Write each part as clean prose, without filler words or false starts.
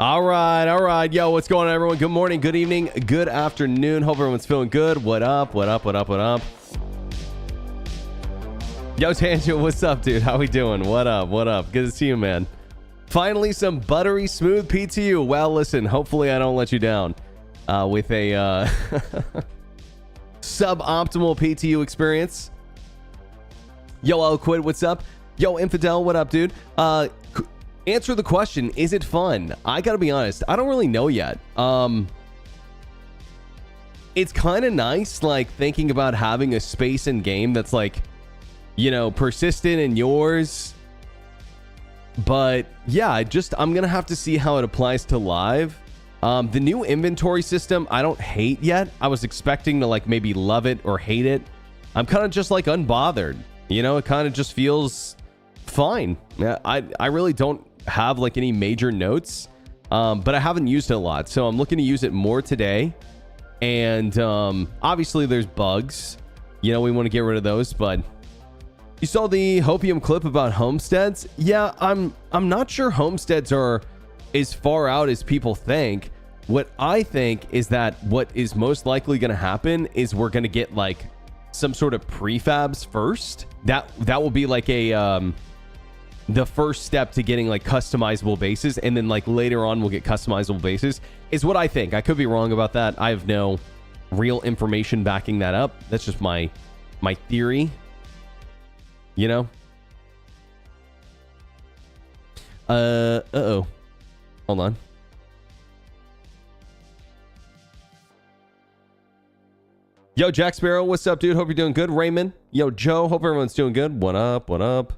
All right, all right. Yo, what's going on, everyone? Good morning, good evening, good afternoon. Hope everyone's feeling good. What up, what up, what up, what up? Yo, Tangent, what's up, dude? How we doing? What up, what up? Good to see you, man. Finally, some buttery smooth PTU. Well, listen, hopefully I don't let you down with a suboptimal PTU experience. Yo, aUEC, what's up? Yo, Infidel, what up, dude? Answer the question, is it fun? I gotta be honest, I don't really know yet. It's kind of nice, like, thinking about having a space in game that's, like, you know, persistent and yours. But yeah, I'm gonna have to see how it applies to live. The new inventory system, I don't hate yet. I was expecting to, like, maybe love it or hate it. I'm kind of just, like, unbothered. You know, it kind of just feels fine. Yeah, I really don't have, like, any major notes, but I haven't used it a lot, so I'm looking to use it more today. And obviously there's bugs, you know, we want to get rid of those. But you saw the Hopium clip about homesteads. Yeah, I'm not sure homesteads are as far out as people think. What I think is that what is most likely going to happen is we're going to get, like, some sort of prefabs first. That will be like a the first step to getting, like, customizable bases, and then, like, later on we'll get customizable bases, is what I think. I could be wrong about that. I have no real information backing that up. That's just my theory, you know. Uh-oh, hold on. Yo, Jack Sparrow, what's up, dude? Hope you're doing good. Raymond, yo, Joe, hope everyone's doing good. What up, what up?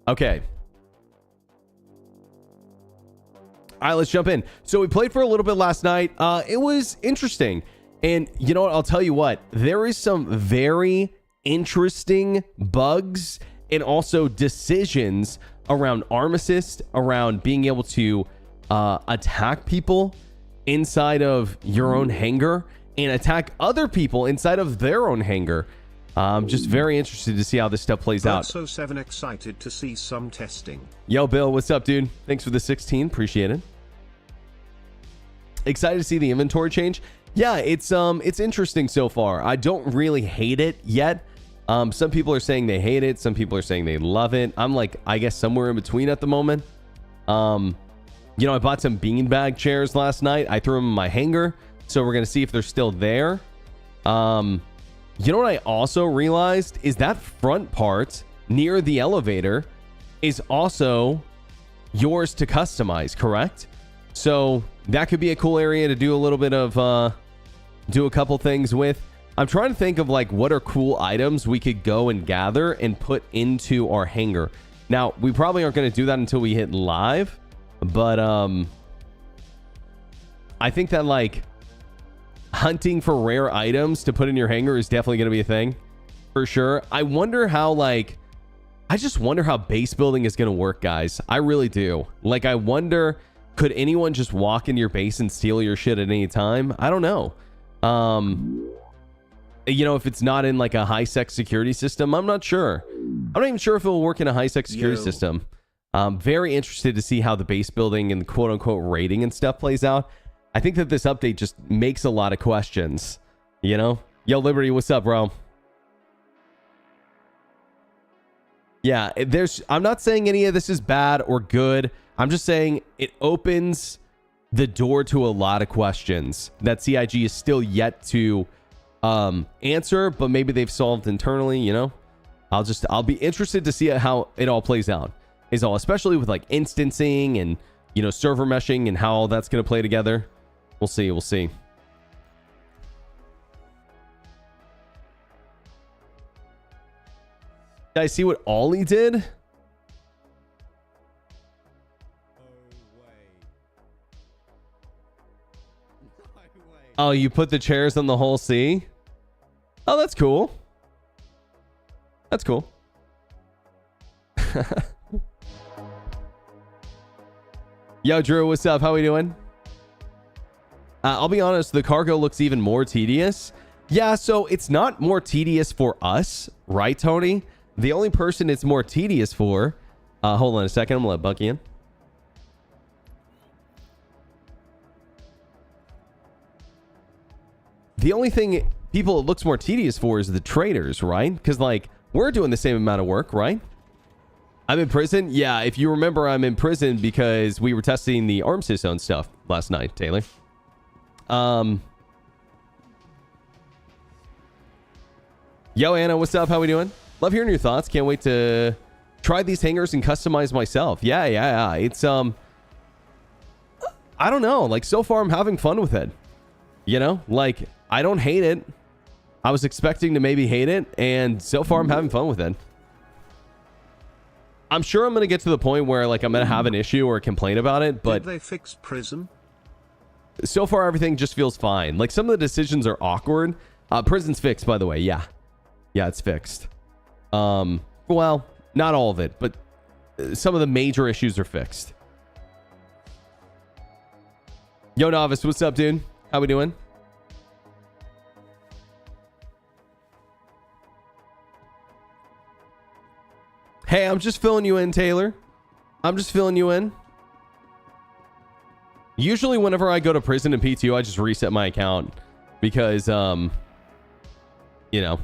Okay. All right, let's jump in. So we played for a little bit last night. It was interesting. And you know what? I'll tell you what. There is some very interesting bugs and also decisions around arm assist, around being able to attack people inside of your own hangar and attack other people inside of their own hangar. I'm just very interested to see how this stuff plays out. So 7 excited to see some testing. Yo, Bill, what's up, dude? Thanks for the 16. Appreciate it. Excited to see the inventory change. Yeah, it's interesting so far. I don't really hate it yet. Some people are saying they hate it. Some people are saying they love it. I'm, like, I guess somewhere in between at the moment. You know, I bought some beanbag chairs last night. I threw them in my hangar, so we're gonna see if they're still there. You know what I also realized is that front part near the elevator is also yours to customize, correct? So that could be a cool area to do a little bit of, do a couple things with. I'm trying to think of, like, what are cool items we could go and gather and put into our hangar. Now, we probably aren't going to do that until we hit live, but I think that, like, hunting for rare items to put in your hangar is definitely going to be a thing for sure. I wonder how, like, I just wonder how base building is going to work, guys. I really do. Like, I wonder, could anyone just walk into your base and steal your shit at any time? I don't know. You know, if it's not in, like, a high-sec security system, I'm not sure. I'm not even sure if it will work in a high-sec security system. I'm very interested to see how the base building and the quote-unquote rating and stuff plays out. I think that this update just makes a lot of questions, you know? Yo, Liberty, what's up, bro? Yeah, I'm not saying any of this is bad or good. I'm just saying it opens the door to a lot of questions that CIG is still yet to answer, but maybe they've solved internally, you know? I'll be interested to see how it all plays out, is all, especially with, like, instancing and, you know, server meshing and how all that's going to play together. We'll see. We'll see. Guys, see what Ollie did? Oh, you put the chairs on the whole sea? Oh, that's cool. That's cool. Yo, Drew, what's up? How we doing? I'll be honest, the cargo looks even more tedious. Yeah, so it's not more tedious for us, right, Tony? The only person it's more tedious for... hold on a second. I'm going to let Bucky in. The only thing people it looks more tedious for is the traders, right? Because, like, we're doing the same amount of work, right? I'm in prison? Yeah, if you remember, I'm in prison because we were testing the arm system stuff last night, Taylor. Yo, Anna, what's up? How we doing? Love hearing your thoughts. Can't wait to try these hangers and customize myself. Yeah. It's, I don't know. Like, so far, I'm having fun with it. You know? Like, I don't hate it. I was expecting to maybe hate it, and so far, I'm having fun with it. I'm sure I'm going to get to the point where, like, I'm going to have an issue or complain about it, but... Did they fix prison? So far, everything just feels fine. Like, some of the decisions are awkward. Prison's fixed, by the way. Yeah, it's fixed. Well, not all of it, but some of the major issues are fixed. Yo, Novice, what's up, dude? How we doing? Hey, I'm just filling you in, Taylor. I'm just filling you in. Usually whenever I go to prison in PTO, I just reset my account because, you know,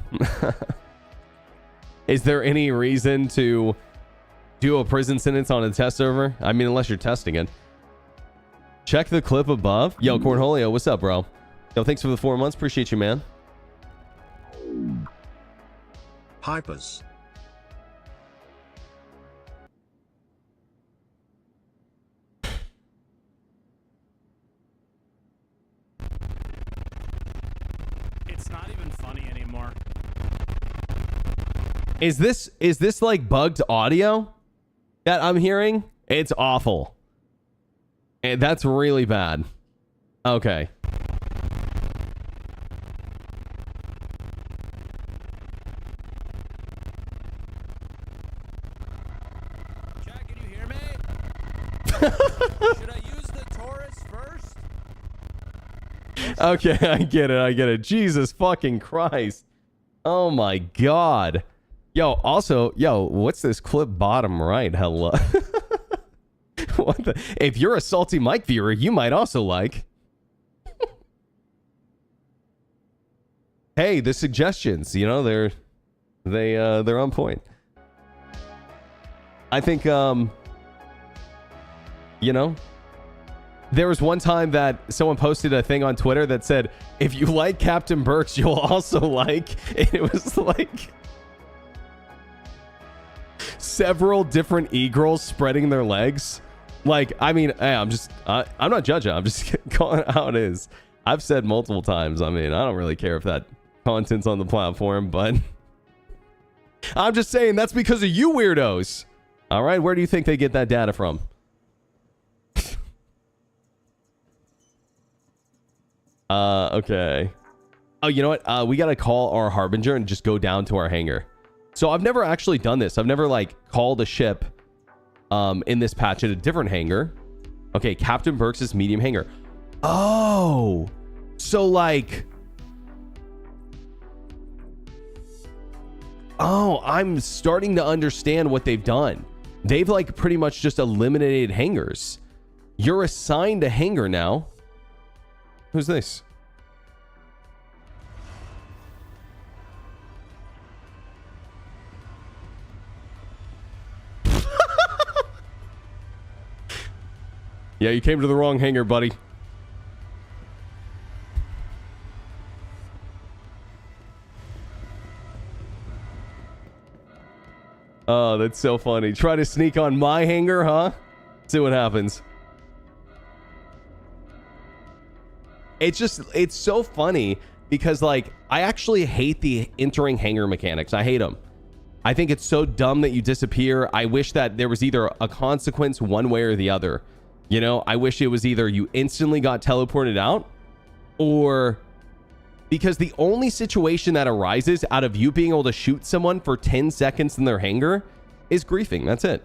is there any reason to do a prison sentence on a test server? I mean, unless you're testing it. Check the clip above. Yo, Cornholio, what's up, bro? Yo, thanks for the 4 months. Appreciate you, man. Hypers. It's not even funny anymore. Is this like bugged audio that I'm hearing? It's awful. And that's really bad. Okay. Jack, can you hear me? Should I use the Taurus first? Okay, I get it. Jesus fucking Christ. Oh my God. Yo, also, what's this clip bottom right? Hello. What the? If you're a Salty Mike viewer, you might also like. Hey, the suggestions, you know, they're on point. I think you know, there was one time that someone posted a thing on Twitter that said, if you like Captain Berks, you'll also like, and it was like several e-girls spreading their legs. Like, I mean, hey, I'm not judging. I'm just calling it how it is. I've said multiple times. I mean, I don't really care if that content's on the platform, but I'm just saying that's because of you weirdos. All right, where do you think they get that data from? Okay. Oh, you know what? We got to call our Harbinger and just go down to our hangar. So I've never actually done this. I've never, like, called a ship in this patch at a different hangar. Okay, Captain Berks' medium hangar. Oh, so like, oh, I'm starting to understand what they've done. They've like pretty much just eliminated hangars. You're assigned a hangar now. Who's this? Yeah, you came to the wrong hangar, buddy. Oh, that's so funny. Try to sneak on my hangar, huh? See what happens. It's so funny because, like, I actually hate the entering hangar mechanics. I hate them. I think it's so dumb that you disappear. I wish that there was either a consequence one way or the other. You know, I wish it was either you instantly got teleported out, or because the only situation that arises out of you being able to shoot someone for 10 seconds in their hangar is griefing. That's it.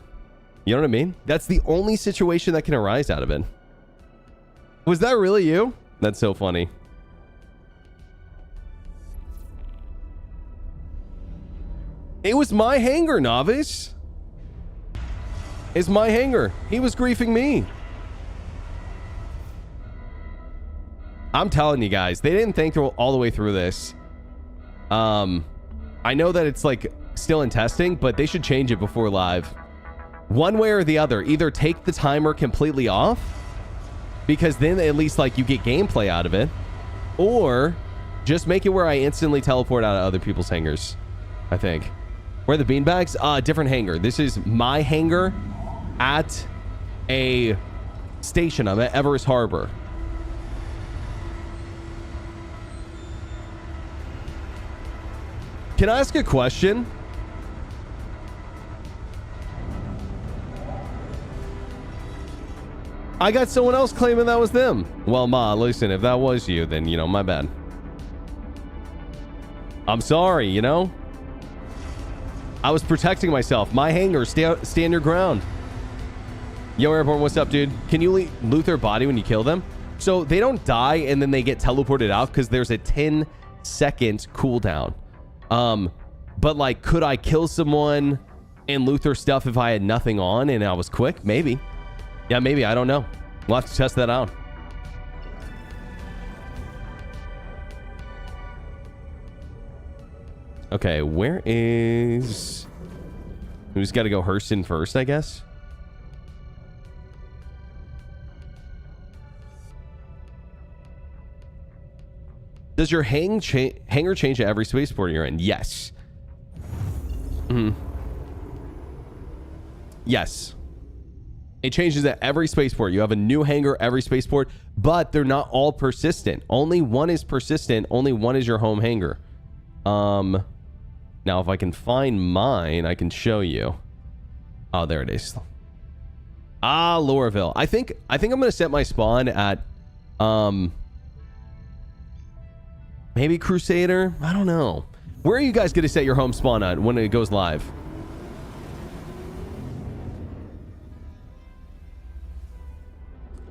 You know what I mean? That's the only situation that can arise out of it. Was that really you? That's so funny. It was my hanger, Novice. It's my hanger. He was griefing me. I'm telling you guys, they didn't think all the way through this. I know that it's like still in testing, but they should change it before live. One way or the other. Either take the timer completely off, because then at least like you get gameplay out of it, or just make it where I instantly teleport out of other people's hangars. I think. Where are the beanbags? Different hangar. This is my hangar at a station. I'm at Everest Harbor. Can I ask a question? I got someone else claiming that was them. Well, Ma, listen, if that was you, then, you know, my bad. I'm sorry, you know? I was protecting myself. My hangar, stand your ground. Yo, Airborne, what's up, dude? Can you loot their body when you kill them? So they don't die and then they get teleported out because there's a 10-second cooldown. But like, could I kill someone and loot their stuff if I had nothing on and I was quick? Maybe. Yeah, maybe. I don't know. We'll have to test that out. Okay, where is... We just got to go Hurston first, I guess. Does your hanger change at every spaceport you're in? Yes. Yes. It changes at every spaceport. You have a new hangar every spaceport, but they're not all persistent. Only one is persistent. Only one is your home hangar. Now, if I can find mine, I can show you. Oh, there it is. Lorville. I think I'm gonna set my spawn at maybe Crusader. I don't know. Where are you guys gonna set your home spawn at when it goes live?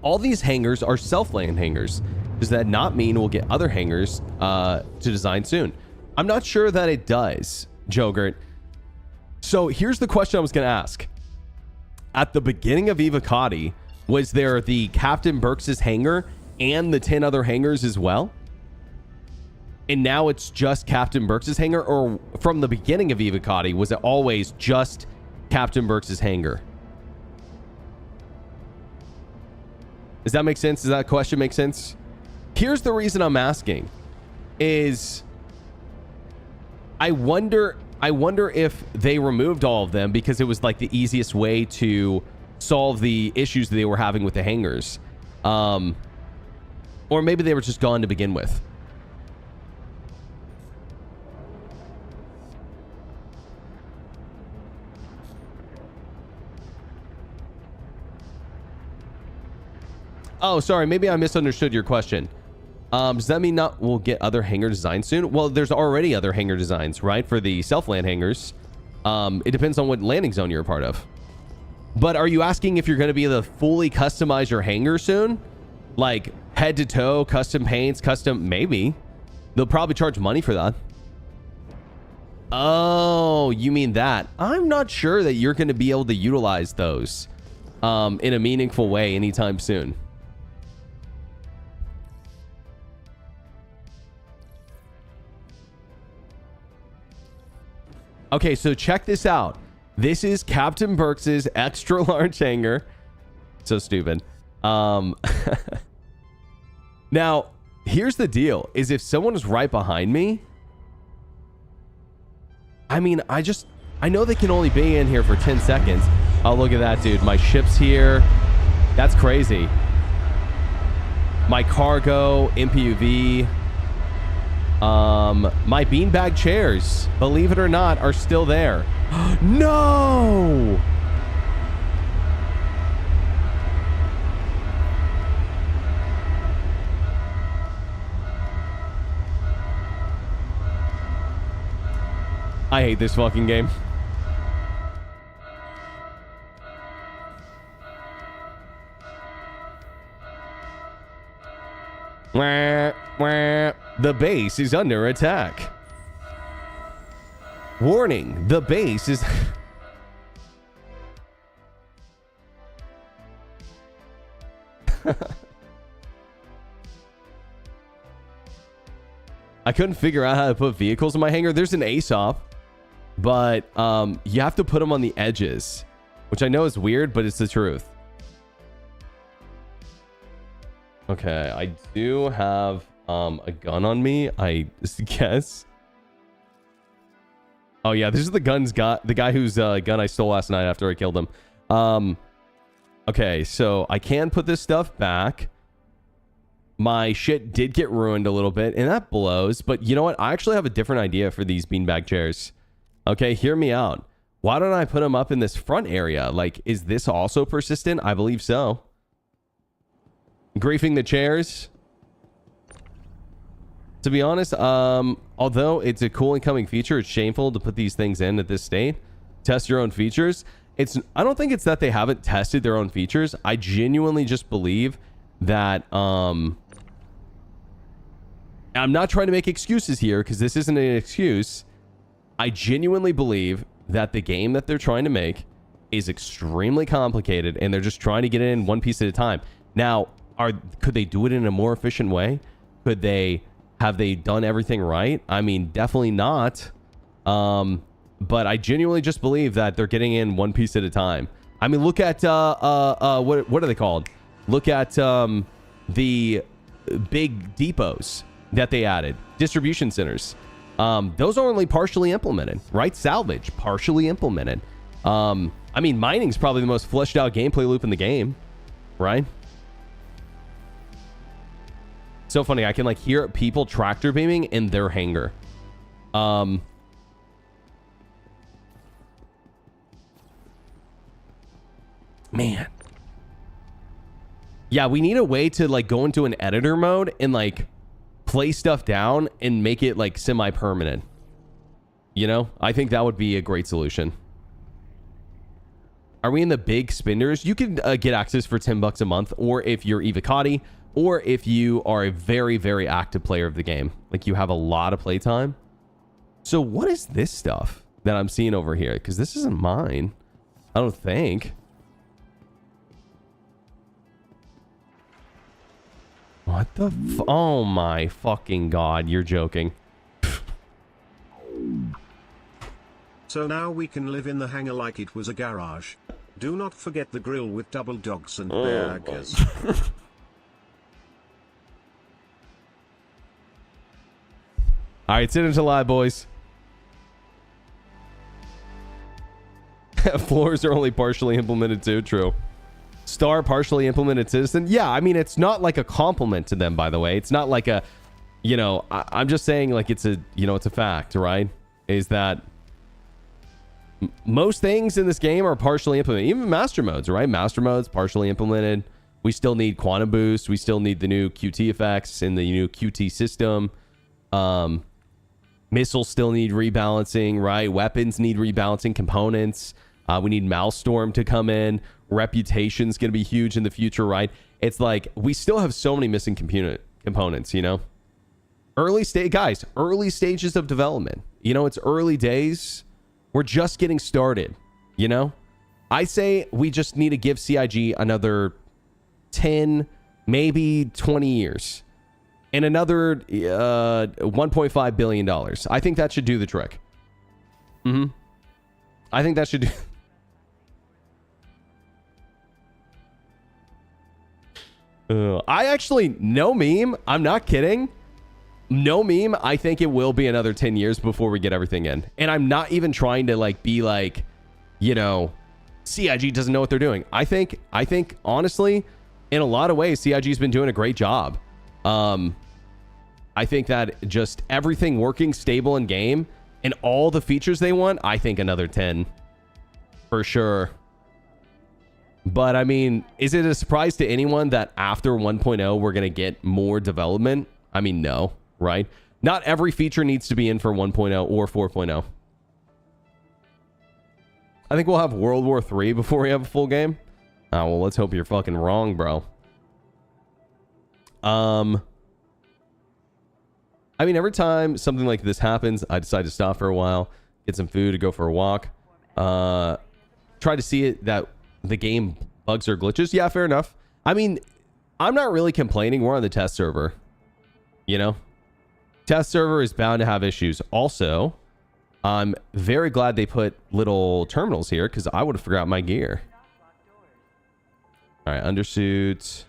All these hangars are self-land hangars. Does that not mean we'll get other hangars to design soon? I'm not sure that it does, Jogurt. So here's the question I was going to ask. At the beginning of Evocati, was there the Captain Berks' hangar and the 10 other hangars as well? And now it's just Captain Berks' hangar? Or from the beginning of Evocati, was it always just Captain Berks' hangar? Does that make sense? Does that question make sense? Here's the reason I'm asking is I wonder if they removed all of them because it was like the easiest way to solve the issues that they were having with the hangars. Or maybe they were just gone to begin with. Oh, sorry. Maybe I misunderstood your question. Does that mean we'll get other hangar designs soon? Well, there's already other hangar designs, right? For the self-land hangars. It depends on what landing zone you're a part of. But are you asking if you're going to be able to fully customize your hangar soon? Like head to toe, custom paints, custom... Maybe. They'll probably charge money for that. Oh, you mean that. I'm not sure that you're going to be able to utilize those in a meaningful way anytime soon. Okay, so check this out. This is Captain Berks' extra large hangar. So stupid. Now, here's the deal, is if someone is right behind me, I mean, I know they can only be in here for 10 seconds. Oh, look at that, dude. My ship's here. That's crazy. My cargo, MPUV. My beanbag chairs, believe it or not, are still there. No! I hate this fucking game. Wah, wah. The base is under attack. Warning, the base is... I couldn't figure out how to put vehicles in my hangar. There's an ASOP, but you have to put them on the edges, which I know is weird, but it's the truth. Okay, I do have a gun on me, I guess. Oh yeah, this is the guy whose gun I stole last night after I killed him. Okay, so I can put this stuff back. My shit did get ruined a little bit, and that blows. But you know what? I actually have a different idea for these beanbag chairs. Okay, hear me out. Why don't I put them up in this front area? Like, is this also persistent? I believe so. Griefing the chairs. To be honest, although it's a cool incoming feature, it's shameful to put these things in at this state. Test your own features. I don't think it's that they haven't tested their own features. I genuinely just believe that I'm not trying to make excuses here, because this isn't an excuse. I genuinely believe that the game that they're trying to make is extremely complicated, and they're just trying to get it in one piece at a time. Now, could they do it in a more efficient way? Have they done everything right? I mean, definitely not. But I genuinely just believe that they're getting in one piece at a time. I mean, look at what are they called? Look at the big depots that they added, distribution centers. Those are only partially implemented, right? Salvage, partially implemented. I mean, mining's probably the most fleshed out gameplay loop in the game, right? So funny, I can like hear people tractor beaming in their hangar. Man. Yeah, we need a way to like go into an editor mode and like play stuff down and make it like semi-permanent. You know, I think that would be a great solution. Are we in the big spenders? You can get access for $10 a month, or if you're Evocati, or if you are a very, very active player of the game, like you have a lot of playtime. So what is this stuff that I'm seeing over here? Because this isn't mine, I don't think. What the oh my fucking god, you're joking. So now we can live in the hangar like it was a garage. Do not forget the grill with double dogs and burgers. Alright, sit into live, boys. Floors are only partially implemented too, true. Star partially implemented citizen. Yeah, I mean, it's not like a compliment to them, by the way. It's not like a, you know, I'm just saying like it's a, you know, it's a fact, right? Is that most things in this game are partially implemented. Even master modes, right? Master modes partially implemented. We still need quantum boost. We still need the new QT effects in the new QT system. Missiles still need rebalancing, right? Weapons need rebalancing. Components. We need Maelstrom to come in. Reputation's going to be huge in the future, right? It's like we still have so many missing components, you know? Early stages of development. You know, it's early days. We're just getting started, you know? I say we just need to give CIG another 10, maybe 20 years. And another $1.5 billion. I think that should do the trick. I think that should do... I actually, no meme, I'm not kidding. No meme, I think it will be another 10 years before we get everything in. And I'm not even trying to like be like, you know, CIG doesn't know what they're doing. I think honestly, in a lot of ways, CIG's been doing a great job. I think that just everything working stable in game and all the features they want, I think another 10 for sure. But I mean, is it a surprise to anyone that after 1.0 we're going to get more development? I mean, no, right? Not every feature needs to be in for 1.0 or 4.0. I think we'll have World War 3 before we have a full game. Oh, well, let's hope you're fucking wrong, bro. I mean, every time something like this happens, I decide to stop for a while get some food, to go for a walk. Try to see it that the game bugs or glitches. Yeah, fair enough. I mean, I'm not really complaining. We're on the test server. You know? Test server is bound to have issues. Also, I'm very glad they put little terminals here because I would have forgot my gear. All right, undersuit,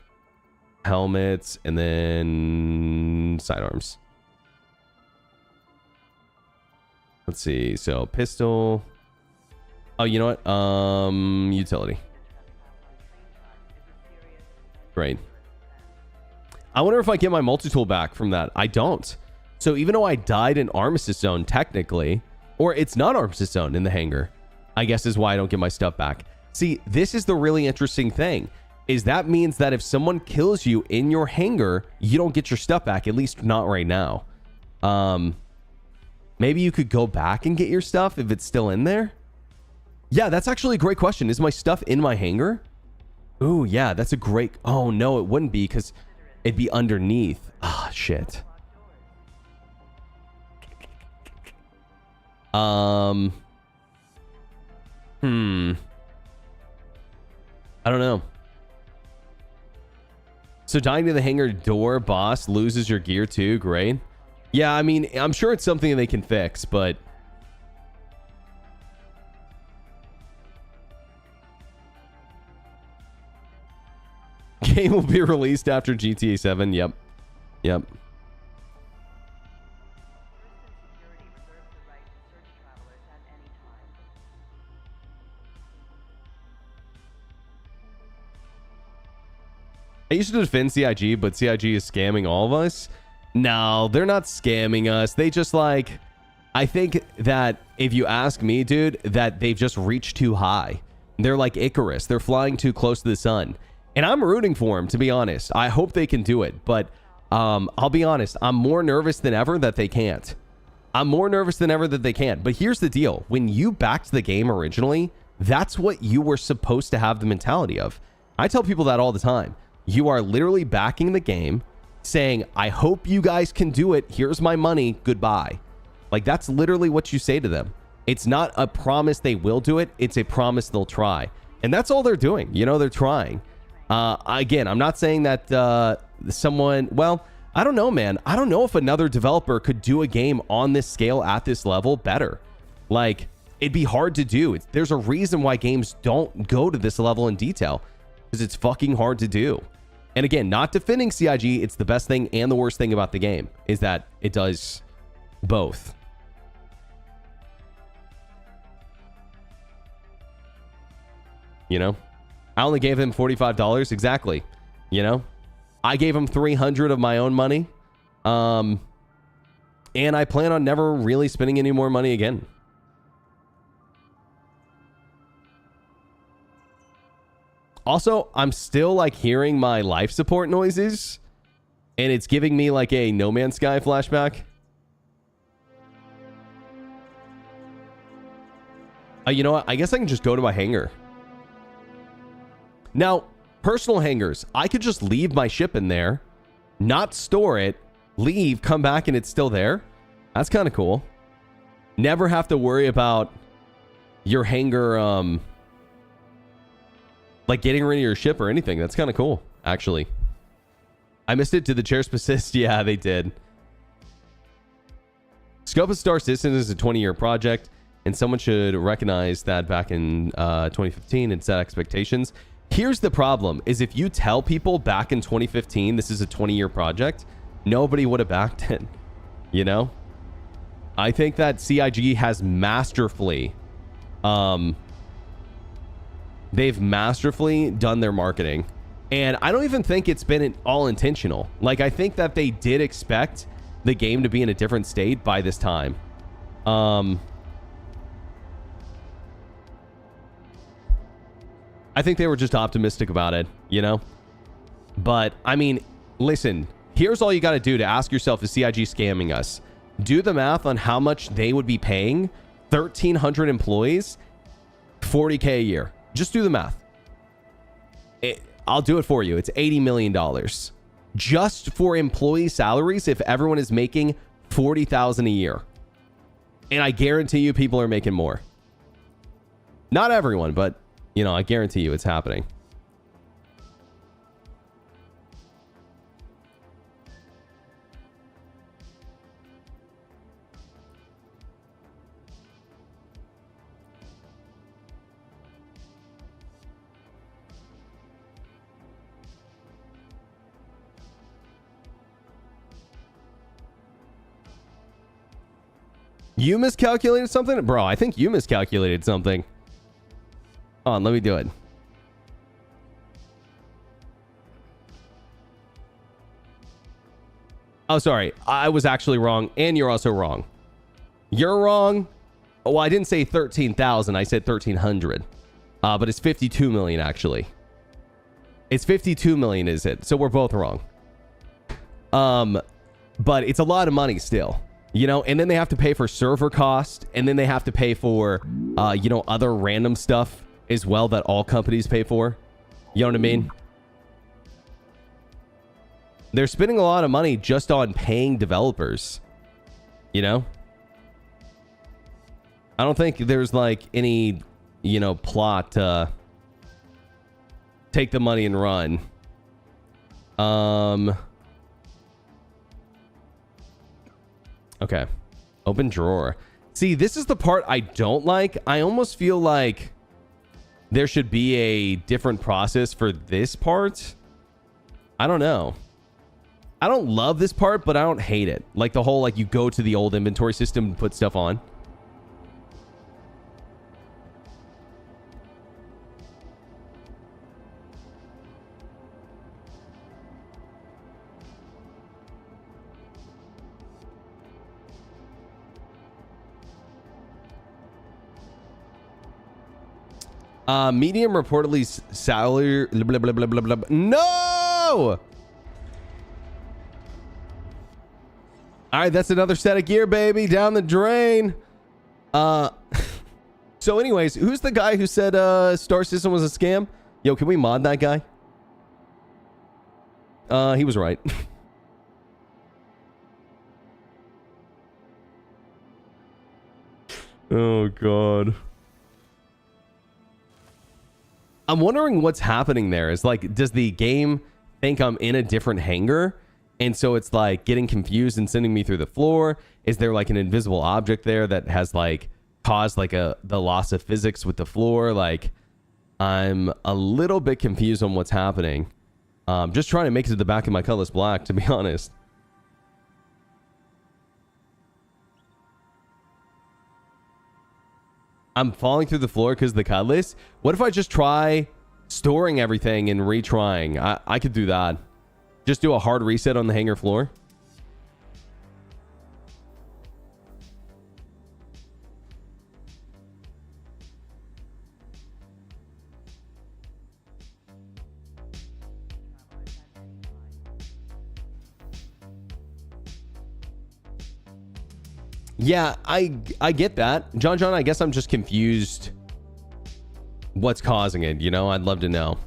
helmets, and then sidearms. Let's see. So pistol. Oh, you know what? Utility. Great. I wonder if I get my multi-tool back from that. I don't. So even though I died in Armistice Zone, technically, or it's not Armistice Zone in the hangar, I guess is why I don't get my stuff back. See, this is the really interesting thing, is that means that if someone kills you in your hangar, you don't get your stuff back, at least not right now. Maybe you could go back and get your stuff if it's still in there. Yeah, that's actually a great question. Is my stuff in my hangar? Ooh, yeah, that's a great... Oh, no, it wouldn't be because it'd be underneath. Ah, shit. I don't know. So dying to the hangar door boss loses your gear too. Great. Yeah, I mean, I'm sure it's something they can fix, but... Game will be released after GTA 7. Yep. Yep. I used to defend CIG, but CIG is scamming all of us. No, they're not scamming us. They just like... I think that if you ask me, dude, that they've just reached too high. They're like Icarus. They're flying too close to the sun. And I'm rooting for them, to be honest. I hope they can do it. But I'll be honest. I'm more nervous than ever that they can't. I'm more nervous than ever that they can't. But here's the deal. When you backed the game originally, that's what you were supposed to have the mentality of. I tell people that all the time. You are literally backing the game, saying, I hope you guys can do it. Here's my money. Goodbye. Like, that's literally what you say to them. It's not a promise they will do it. It's a promise they'll try. And that's all they're doing. You know, they're trying. Again, I'm not saying that someone... Well, I don't know, man. I don't know if another developer could do a game on this scale at this level better. Like, it'd be hard to do. There's a reason why games don't go to this level in detail. Because it's fucking hard to do. And again, not defending CIG, it's the best thing and the worst thing about the game is that it does both. You know? I only gave him $45. Exactly. You know? I gave him $300 of my own money. And I plan on never really spending any more money again. Also, I'm still like hearing my life support noises, and it's giving me like a No Man's Sky flashback. You know what? I guess I can just go to my hangar. Now, personal hangars. I could just leave my ship in there, not store it, leave, come back, and it's still there. That's kind of cool. Never have to worry about your hangar, like getting rid of your ship or anything. That's kind of cool, actually. I missed it. Did the chairs persist? Yeah, they did. Scope of Star Citizen is a 20-year project, and someone should recognize that back in 2015 and set expectations. Here's the problem, is if you tell people back in 2015 this is a 20-year project, nobody would have backed it. You know? I think that CIG has masterfully... they've masterfully done their marketing, and I don't even think it's been all intentional. Like, I think that they did expect the game to be in a different state by this time. I think they were just optimistic about it, you know? But, I mean, listen, here's all you got to do to ask yourself, is CIG scamming us? Do the math on how much they would be paying 1,300 employees, $40K a year. Just do the math. I'll do it for you. It's $80 million. Just for employee salaries if everyone is making $40,000 a year. And I guarantee you people are making more. Not everyone, but, you know, I guarantee you it's happening. You miscalculated something? Bro, I think you miscalculated something. Hold on, let me do it. Oh, sorry. I was actually wrong, and you're also wrong. You're wrong. Well, I didn't say 13,000. I said 1,300. But it's 52 million, actually. It's 52 million, is it? So we're both wrong. But it's a lot of money still. You know, and then they have to pay for server cost, and then they have to pay for, you know, other random stuff as well that all companies pay for. You know what I mean? They're spending a lot of money just on paying developers. You know? I don't think there's like any, you know, plot to take the money and run. Okay. Open drawer. See, this is the part I don't like. I almost feel like there should be a different process for this part. I don't know. I don't love this part, but I don't hate it. Like the whole, like, you go to the old inventory system and put stuff on. Medium reportedly salary. Blah, blah, blah, blah, blah. No! All right, that's another set of gear, baby. Down the drain. So anyways, who's the guy who said Star System was a scam? Yo, can we mod that guy? He was right. Oh, God. I'm wondering what's happening there. Is like, does the game think I'm in a different hangar? And so it's like getting confused and sending me through the floor. Is there like an invisible object there that has like caused like the loss of physics with the floor? Like, I'm a little bit confused on what's happening. Just trying to make it to the back of my colorless black, to be honest. I'm falling through the floor because of the cutlass. What if I just try storing everything and retrying? I could do that. Just do a hard reset on the hangar floor. Yeah, I get that. John, I guess I'm just confused what's causing it, you know? I'd love to know.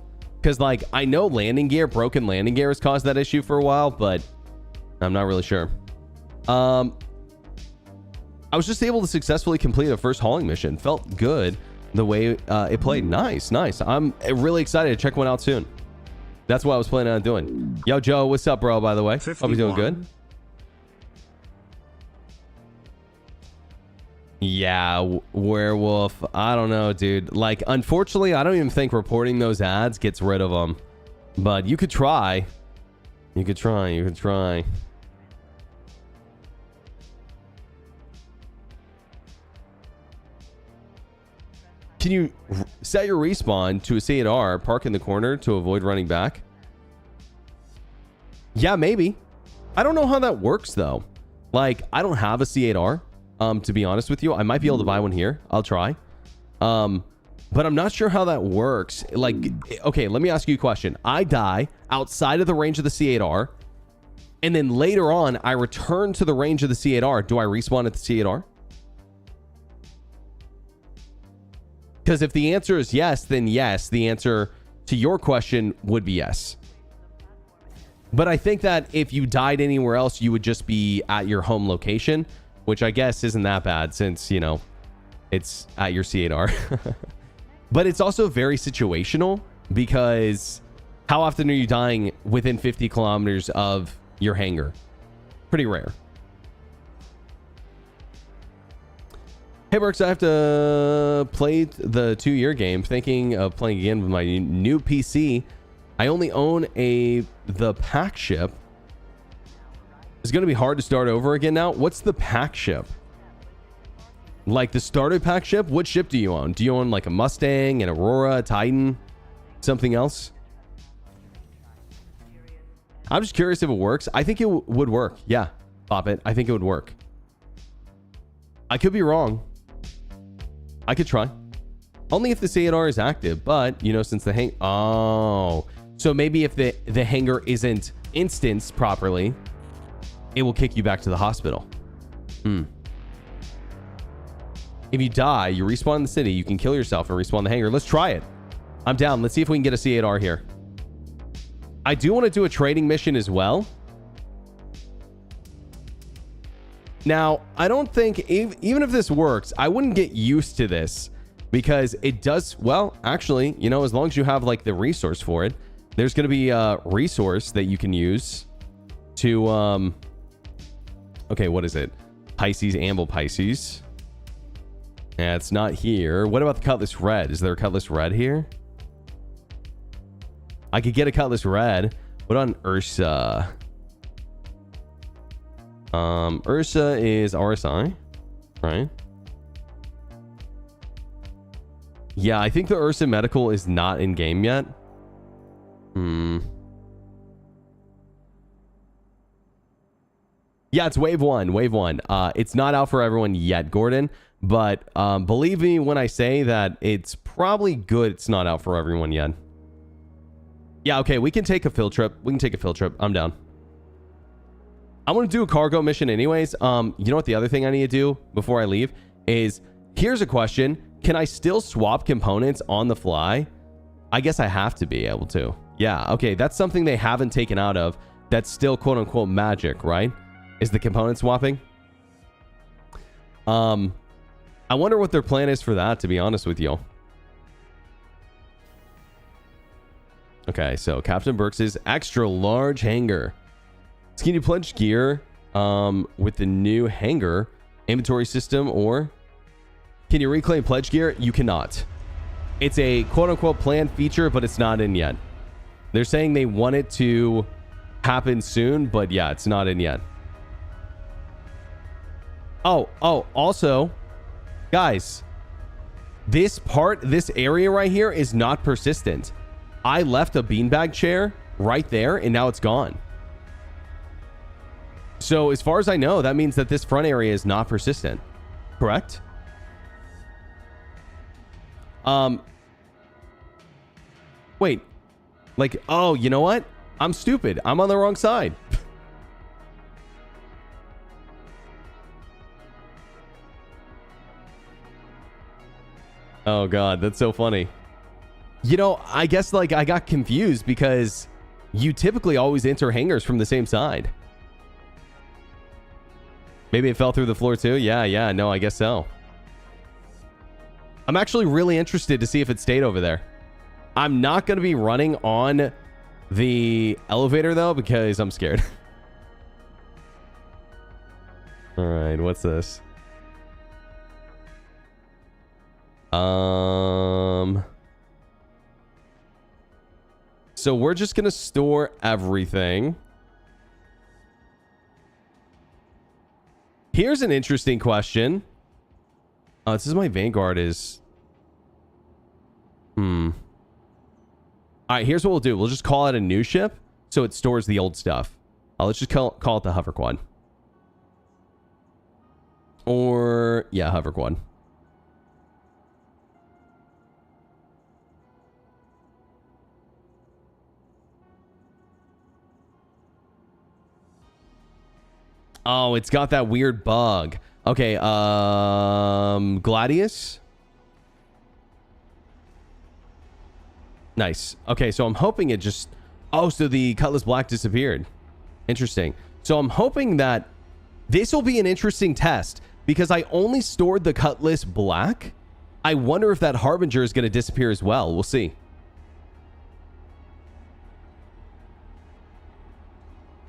Because, like, I know broken landing gear has caused that issue for a while, but I'm not really sure. I was just able to successfully complete a first hauling mission. Felt good the way it played. Nice. I'm really excited to check one out soon. That's what I was planning on doing. Yo, Joe, what's up, bro, by the way? 51. Hope you're doing good. Yeah, werewolf. I don't know, dude. Like, unfortunately, I don't even think reporting those ads gets rid of them. But you could try. You could try. Can you set your respawn to a C8R, park in the corner to avoid running back? Yeah, maybe. I don't know how that works, though. Like, I don't have a C8R. To be honest with you, I might be able to buy one here. I'll try. But I'm not sure how that works. Like, okay, let me ask you a question. I die outside of the range of the C8R, and then later on, I return to the range of the C8R. Do I respawn at the C8R? Because if the answer is yes, then yes. The answer to your question would be yes. But I think that if you died anywhere else, you would just be at your home location. which I guess isn't that bad since, you know, it's at your C8R. But it's also very situational because how often are you dying within 50 kilometers of your hangar? Pretty rare. Hey, Berks, I have to play the 2-year game. Thinking of playing again with my new PC. I only own the pack ship. It's going to be hard to start over again now. What's the pack ship? Like the starter pack ship? What ship do you own? Do you own like a Mustang, an Aurora, a Titan, something else? I'm just curious if it works. I think it would work. Yeah, pop it. I think it would work. I could be wrong. I could try. Only if the C8R is active, but you know, since the oh, so maybe if the hangar isn't instanced properly, it will kick you back to the hospital. If you die, you respawn in the city, you can kill yourself and respawn in the hangar. Let's try it. I'm down. Let's see if we can get a C8R here. I do want to do a trading mission as well. Now, I don't think, even if this works, I wouldn't get used to this because it does, well, actually, you know, as long as you have like the resource for it, there's going to be a resource that you can use to, okay, what is it? Pisces, Amble Pisces. Yeah, it's not here. What about the Cutlass Red? Is there a Cutlass Red here? I could get a Cutlass Red. What on Ursa? Ursa is RSI, right? Yeah, I think the Ursa Medical is not in game yet. Yeah, it's wave one. It's not out for everyone yet, Gordon. But believe me when I say that it's probably good it's not out for everyone yet. Yeah, okay, we can take a field trip. I'm down. I want to do a cargo mission anyways. You know what the other thing I need to do before I leave is, here's a question. Can I still swap components on the fly? I guess I have to be able to. Yeah, okay, that's something they haven't taken out of. That's still quote unquote magic, right? Is the component swapping? I wonder what their plan is for that, to be honest with you. Okay, so Captain Berks' extra large hangar. Can you pledge gear with the new hangar inventory system, or can you reclaim pledge gear? You cannot. It's a quote-unquote planned feature, but it's not in yet. They're saying they want it to happen soon, but yeah, it's not in yet. Oh, also, guys, this area right here is not persistent. I left a beanbag chair right there, and now it's gone. So as far as I know, that means that this front area is not persistent. Correct? Wait. Like, oh, you know what? I'm stupid. I'm on the wrong side. Oh god, that's so funny. You know, I guess like I got confused because you typically always enter hangars from the same side. Maybe it fell through the floor too? Yeah, no, I guess so. I'm actually really interested to see if it stayed over there. I'm not going to be running on the elevator though because I'm scared. All right, what's this? So we're just going to store everything. Here's an interesting question. This is my Vanguard is... All right, here's what we'll do. We'll just call it a new ship so it stores the old stuff. Let's just call it the Hover Quad. Or, yeah, Hover Quad. Oh, it's got that weird bug. Okay, Gladius. Nice. Okay, so I'm hoping it just... Oh, so the Cutlass Black disappeared. Interesting. So I'm hoping that This will be an interesting test because I only stored the Cutlass black. I wonder if that Harbinger is going to disappear as well. We'll see.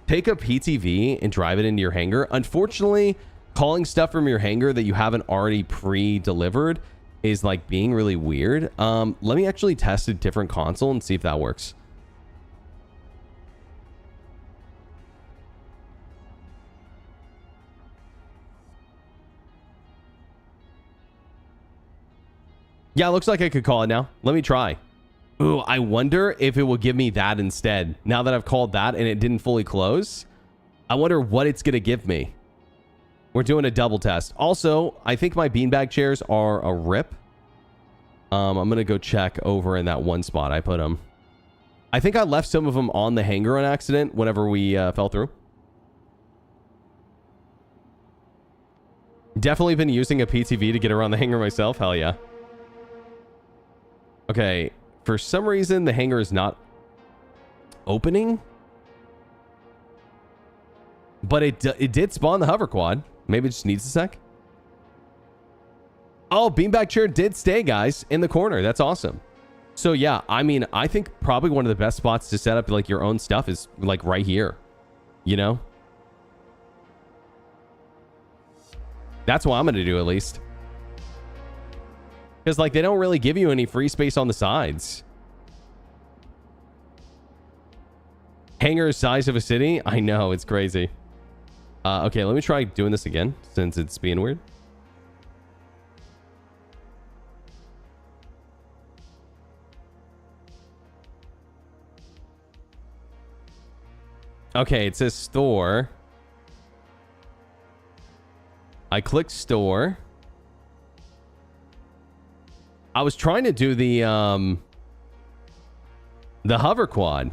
Take a PTV and drive it into your hangar. Unfortunately, calling stuff from your hangar that you haven't already pre-delivered is like being really weird. Let me actually test a different console and see if that works. Yeah, looks like I could call it now. Let me try. Ooh, I wonder if it will give me that instead. Now that I've called that and it didn't fully close, I wonder what it's going to give me. We're doing a double test. Also, I think my beanbag chairs are a rip. I'm going to go check over in that one spot I put them. I think I left some of them on the hangar on accident whenever we fell through. Definitely been using a PTV to get around the hangar myself. Hell yeah. Okay, for some reason, the hangar is not opening. But it did spawn the hover quad. Maybe it just needs a sec. Oh, beanbag chair did stay, guys, in the corner. That's awesome. So, yeah, I mean, I think probably one of the best spots to set up, like, your own stuff is, like, right here. You know? That's what I'm going to do, at least. Because, like, they don't really give you any free space on the sides. Hangar size of a city? I know, it's crazy. Okay, let me try doing this again, since it's being weird. Okay, it says store. I click store. I was trying to do the hover quad.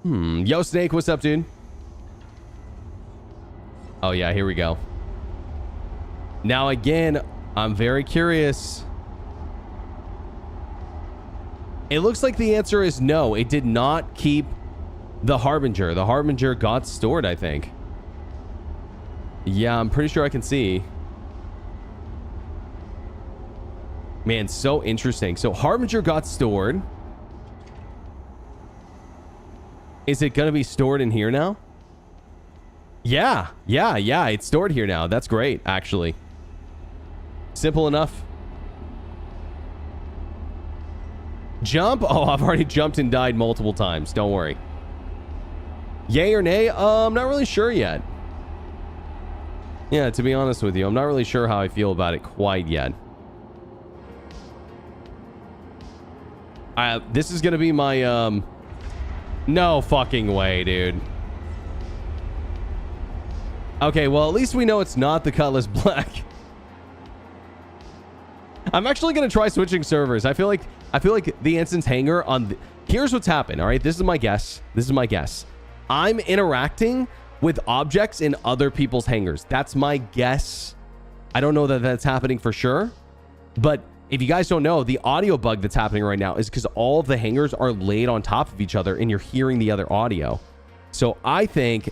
Yo, Snake, what's up, dude? Oh, yeah, here we go. Now, again, I'm very curious. It looks like the answer is no. It did not keep the Harbinger. The Harbinger got stored, I think. Yeah, I'm pretty sure I can see. Man, so interesting. So Harbinger got stored. Is it going to be stored in here now? Yeah. It's stored here now. That's great, actually. Simple enough. Jump? Oh, I've already jumped and died multiple times. Don't worry. Yay or nay? I'm not really sure yet. Yeah, to be honest with you, I'm not really sure how I feel about it quite yet. This is going to be my, no fucking way, dude. Okay, well, at least we know it's not the Cutlass Black. I'm actually going to try switching servers. I feel like the instance hangar on the... Here's what's happened, all right? This is my guess. I'm interacting with objects in other people's hangars. That's my guess. I don't know that that's happening for sure. But if you guys don't know, the audio bug that's happening right now is because all of the hangars are laid on top of each other and you're hearing the other audio. So I think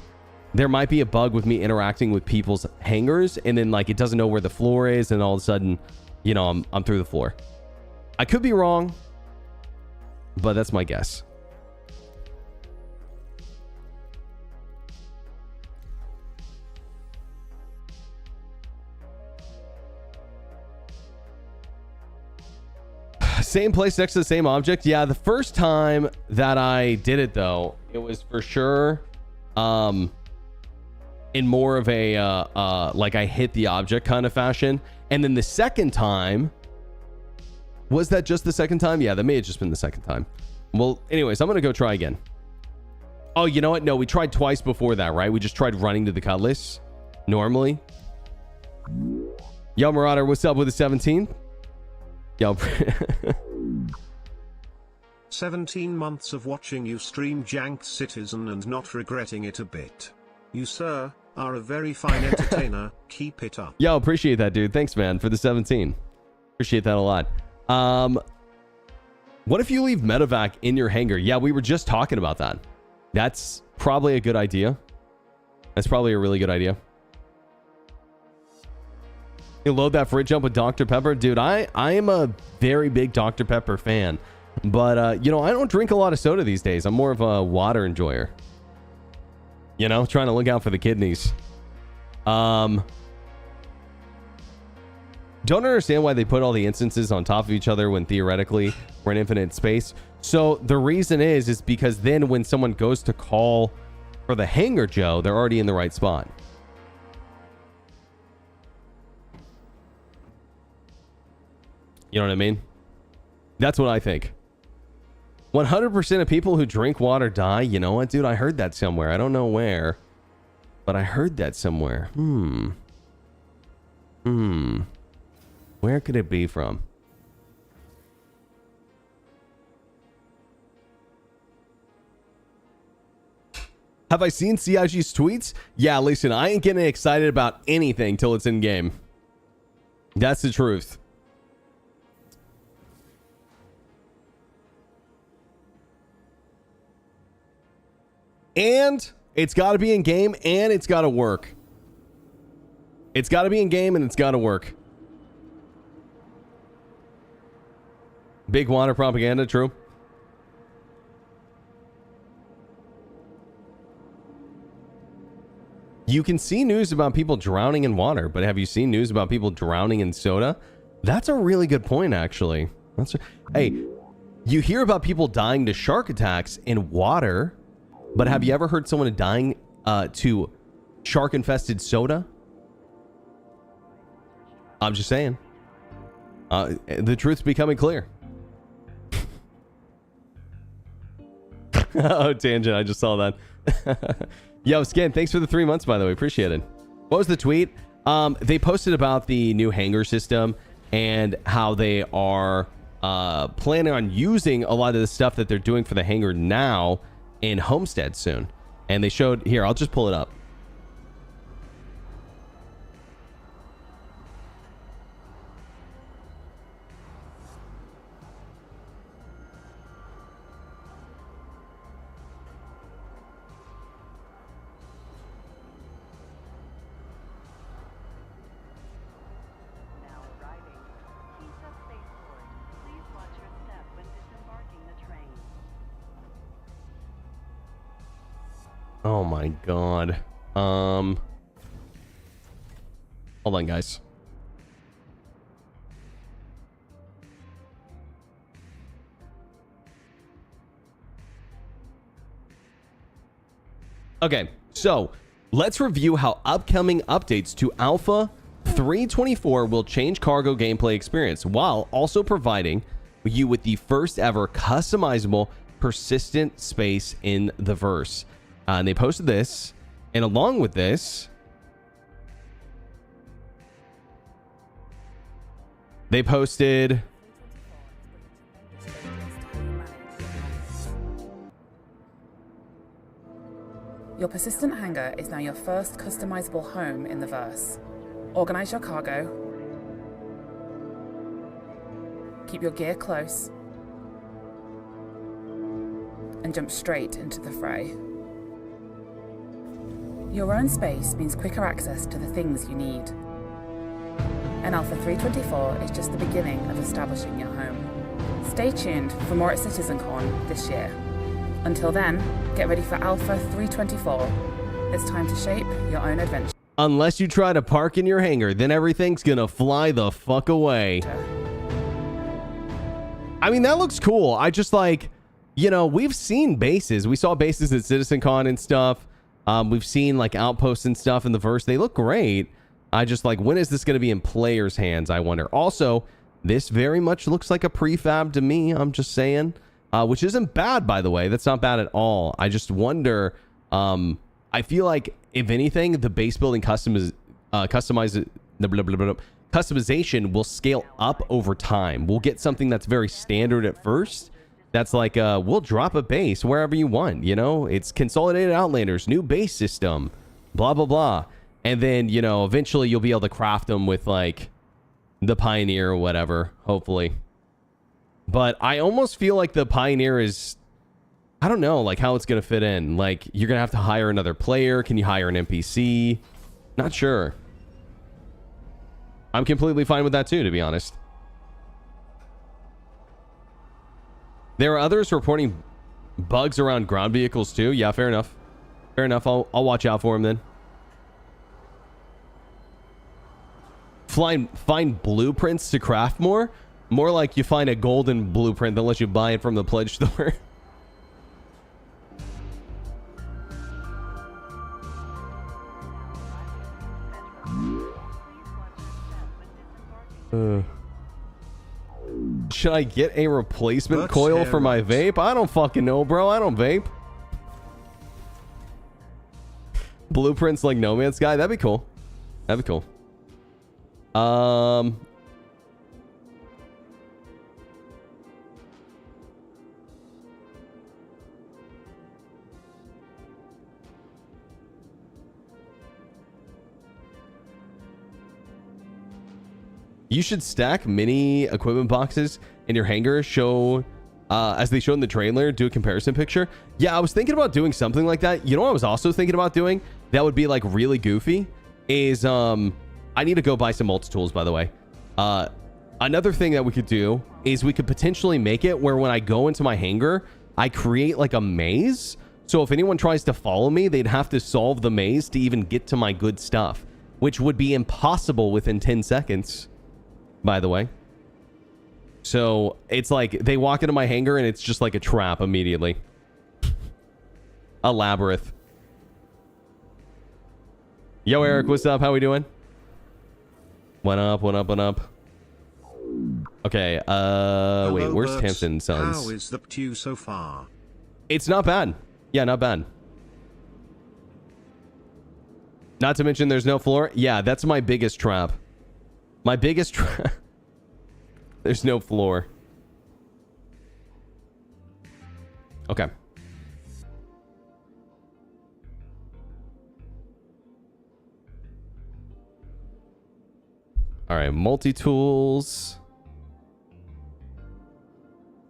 there might be a bug with me interacting with people's hangars and then like it doesn't know where the floor is and all of a sudden, you know, I'm through the floor. I could be wrong, but that's my guess. Same place next to the same object. Yeah, the first time that I did it though, it was for sure in more of a like I hit the object kind of fashion. And then the second time, was that just the second time? Yeah, that may have just been the second time. Well, anyways, I'm gonna go try again. Oh, you know what? No, we tried twice before that, right? We just tried running to the Cutlass normally. Yo, Marauder, what's up with the 17th? Yo. 17 months of watching you stream Jank Citizen and not regretting it a bit. You, sir, are a very fine entertainer. Keep it up. Yo, appreciate that, dude. Thanks, man, for the 17. Appreciate that a lot. What if you leave medevac in your hangar? Yeah, we were just talking about that. That's probably a good idea. That's probably a really good idea. You load that fridge up with Dr. Pepper. Dude, I am a very big Dr. Pepper fan. But, you know, I don't drink a lot of soda these days. I'm more of a water enjoyer. You know, trying to look out for the kidneys. Don't understand why they put all the instances on top of each other when theoretically we're in infinite space. So the reason is because then when someone goes to call for the hangar, Joe, they're already in the right spot. You know what I mean? That's what I think. 100% of people who drink water die. You know what, dude? I heard that somewhere. I don't know where, but I heard that somewhere. Where could it be from? Have I seen CIG's tweets? Yeah, listen, I ain't getting excited about anything till it's in game. That's the truth. And it's got to be in game and it's got to work. It's got to be in game and it's got to work. Big water propaganda, true. You can see news about people drowning in water, but have you seen news about people drowning in soda? That's a really good point, actually. Hey, you hear about people dying to shark attacks in water, but have you ever heard someone dying to shark-infested soda? I'm just saying. The truth's becoming clear. Oh, tangent. I just saw that. Yo, Skin, thanks for the 3 months, by the way. Appreciate it. What was the tweet? They posted about the new hangar system and how they are planning on using a lot of the stuff that they're doing for the hangar now in Homestead soon. And they showed here, I'll just pull it up. Oh my god. Hold on, guys. Okay, so let's review how upcoming updates to Alpha 3.24 will change cargo gameplay experience while also providing you with the first ever customizable persistent space in the verse. And they posted this, and along with this, they posted your persistent hangar is now your first customizable home in the verse. Organize your cargo, keep your gear close, and jump straight into the fray. Your own space means quicker access to the things you need. And Alpha 3.24 is just the beginning of establishing your home. Stay tuned for more at CitizenCon this year. Until then, get ready for Alpha 3.24. It's time to shape your own adventure. Unless you try to park in your hangar, then everything's gonna fly the fuck away. I mean, that looks cool. I just like, you know, we've seen bases. We saw bases at CitizenCon and stuff. We've seen like outposts and stuff in the verse. They look great. I just like, when is this going to be in players' hands, I wonder. Also, this very much looks like a prefab to me. I'm just saying, which isn't bad, by the way. That's not bad at all. I just wonder, I feel like if anything, the base building customization will scale up over time. We'll get something that's very standard at first. That's like, we'll drop a base wherever you want, you know? It's Consolidated Outlanders, new base system, blah, blah, blah. And then, you know, eventually you'll be able to craft them with, like, the Pioneer or whatever, hopefully. But I almost feel like the Pioneer is, I don't know, like how it's going to fit in. Like, you're going to have to hire another player. Can you hire an NPC? Not sure. I'm completely fine with that too, to be honest. There are others reporting bugs around ground vehicles too. Yeah, fair enough. Fair enough. I'll watch out for them then. Find blueprints to craft more. More like you find a golden blueprint that lets you buy it from the pledge store. Should I get a replacement coil for my vape? I don't fucking know, bro. I don't vape. Blueprints like No Man's Sky. That'd be cool. That'd be cool. You should stack mini equipment boxes in your hangar, show as they show in the trailer, do a comparison picture. Yeah, I was thinking about doing something like that. You know what I was also thinking about doing that would be like really goofy is I need to go buy some multi-tools, by the way. Another thing that we could do is we could potentially make it where when I go into my hangar, I create like a maze. So if anyone tries to follow me, they'd have to solve the maze to even get to my good stuff, which would be impossible within 10 seconds. By the way. So it's like they walk into my hangar and it's just like a trap immediately. A labyrinth. Yo, Eric, what's up? How we doing? What up, what up, what up? Okay, Hello, wait, where's Berks. Hampton Sons? How is the PTU so far? It's not bad. Yeah, not bad. Not to mention there's no floor. Yeah, that's my biggest trap. My biggest trap. There's no floor. Okay. All right, multi-tools.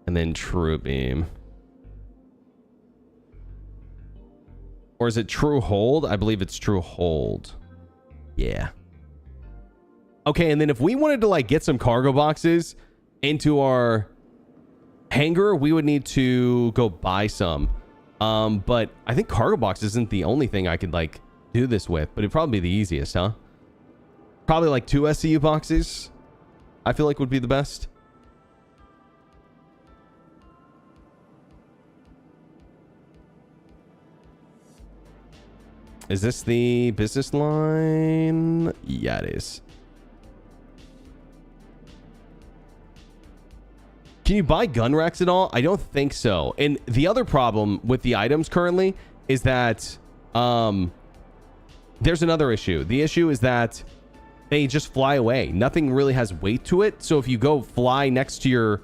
And then True Beam. Or is it True Hold? I believe it's True Hold. Yeah. Okay, and then if we wanted to like get some cargo boxes into our hangar, we would need to go buy some. But I think cargo box isn't the only thing I could like do this with, but it'd probably be the easiest, huh? Probably like 2 SCU boxes, I feel like would be the best. Is this the business line? Yeah, it is. Can you buy gun racks at all? I don't think so. And the other problem with the items currently is that there's another issue. The issue is that they just fly away. Nothing really has weight to it. So if you go fly next to your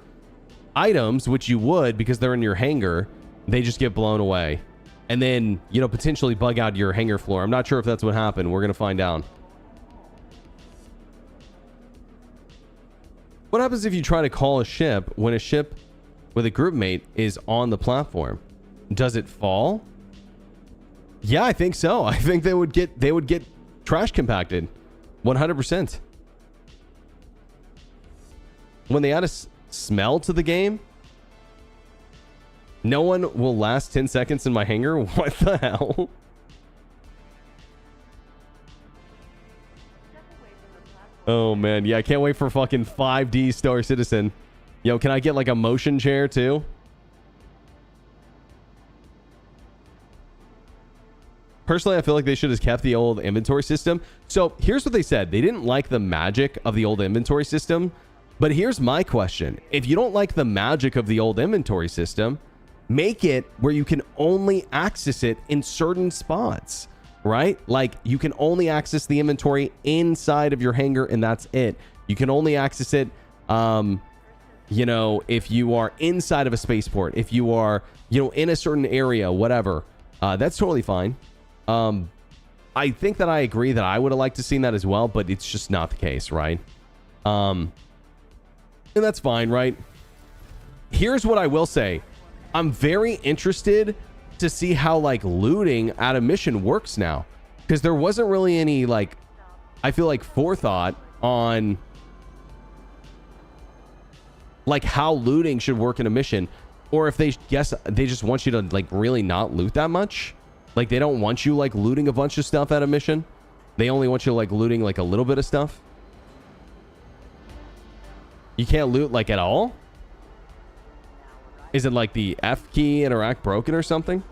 items, which you would because they're in your hangar, they just get blown away. And then, you know, potentially bug out your hangar floor. I'm not sure if that's what happened. We're going to find out. What happens if you try to call a ship when a ship with a group mate is on the platform? Does it fall? Yeah, I think so. I think they would get trash compacted. 100%. When they add a smell to the game, no one will last 10 seconds in my hangar. What the hell? Oh man, yeah, I can't wait for fucking 5D Star Citizen. Yo, can I get like a motion chair too? Personally, I feel like they should have kept the old inventory system. So here's what they said. They didn't like the magic of the old inventory system. But here's my question. If you don't like the magic of the old inventory system, make it where you can only access it in certain spots. Right? Like you can only access the inventory inside of your hangar and that's it. You can only access it, you know, if you are inside of a spaceport, if you are, you know, in a certain area, whatever, that's totally fine. I think that I agree that I would have liked to seen that as well, but it's just not the case. Right? And that's fine. Right? here's what I will say. I'm very interested to see how like looting at a mission works now, because there wasn't really any like, I feel like, forethought on like how looting should work in a mission, or if they guess they just want you to like really not loot that much. Like they don't want you like looting a bunch of stuff at a mission. They only want you like looting like a little bit of stuff. You can't loot like at all? Is it like the F key interact broken or something?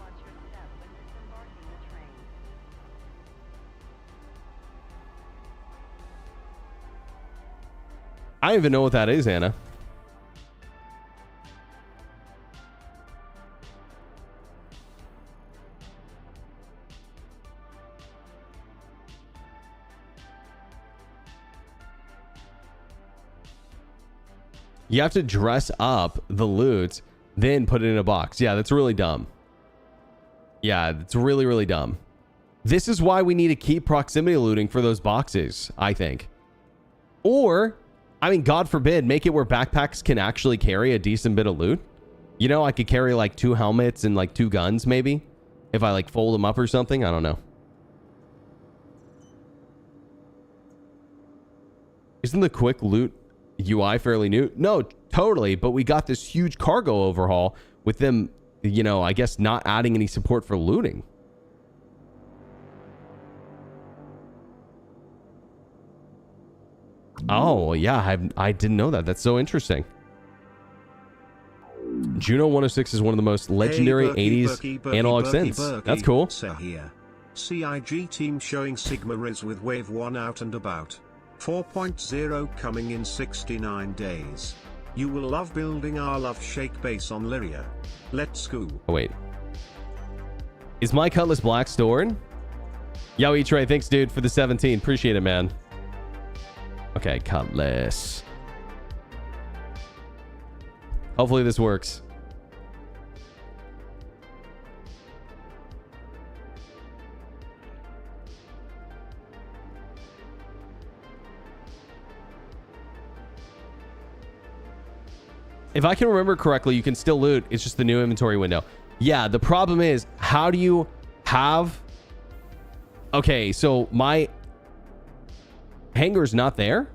I don't even know what that is, Anna. You have to dress up the loot, then put it in a box. Yeah, that's really dumb. Yeah, it's really, really dumb. This is why we need to keep proximity looting for those boxes, I think. Or, I mean, God forbid, make it where backpacks can actually carry a decent bit of loot. You know, I could carry like 2 helmets and like 2 guns, maybe. If I like fold them up or something. I don't know. Isn't the quick loot UI fairly new? No, totally. But we got this huge cargo overhaul with them, you know, I guess not adding any support for looting. Oh, yeah. I didn't know that. That's so interesting. Juno 106 is one of the most legendary 80s analog synths. That's cool. Here. CIG team showing Sigma Riz with Wave 1 out and about. 4.0 coming in 69 days. You will love building our love shake base on Lyria. Let's go. Oh, wait. Is my Cutlass Black stored? Yo, E-Trey, thanks, dude, for the 17. Appreciate it, man. Okay, Cutlass. Hopefully this works. If I can remember correctly, you can still loot. It's just the new inventory window. Yeah, the problem is, how do you have... Okay, so my hangar's not there.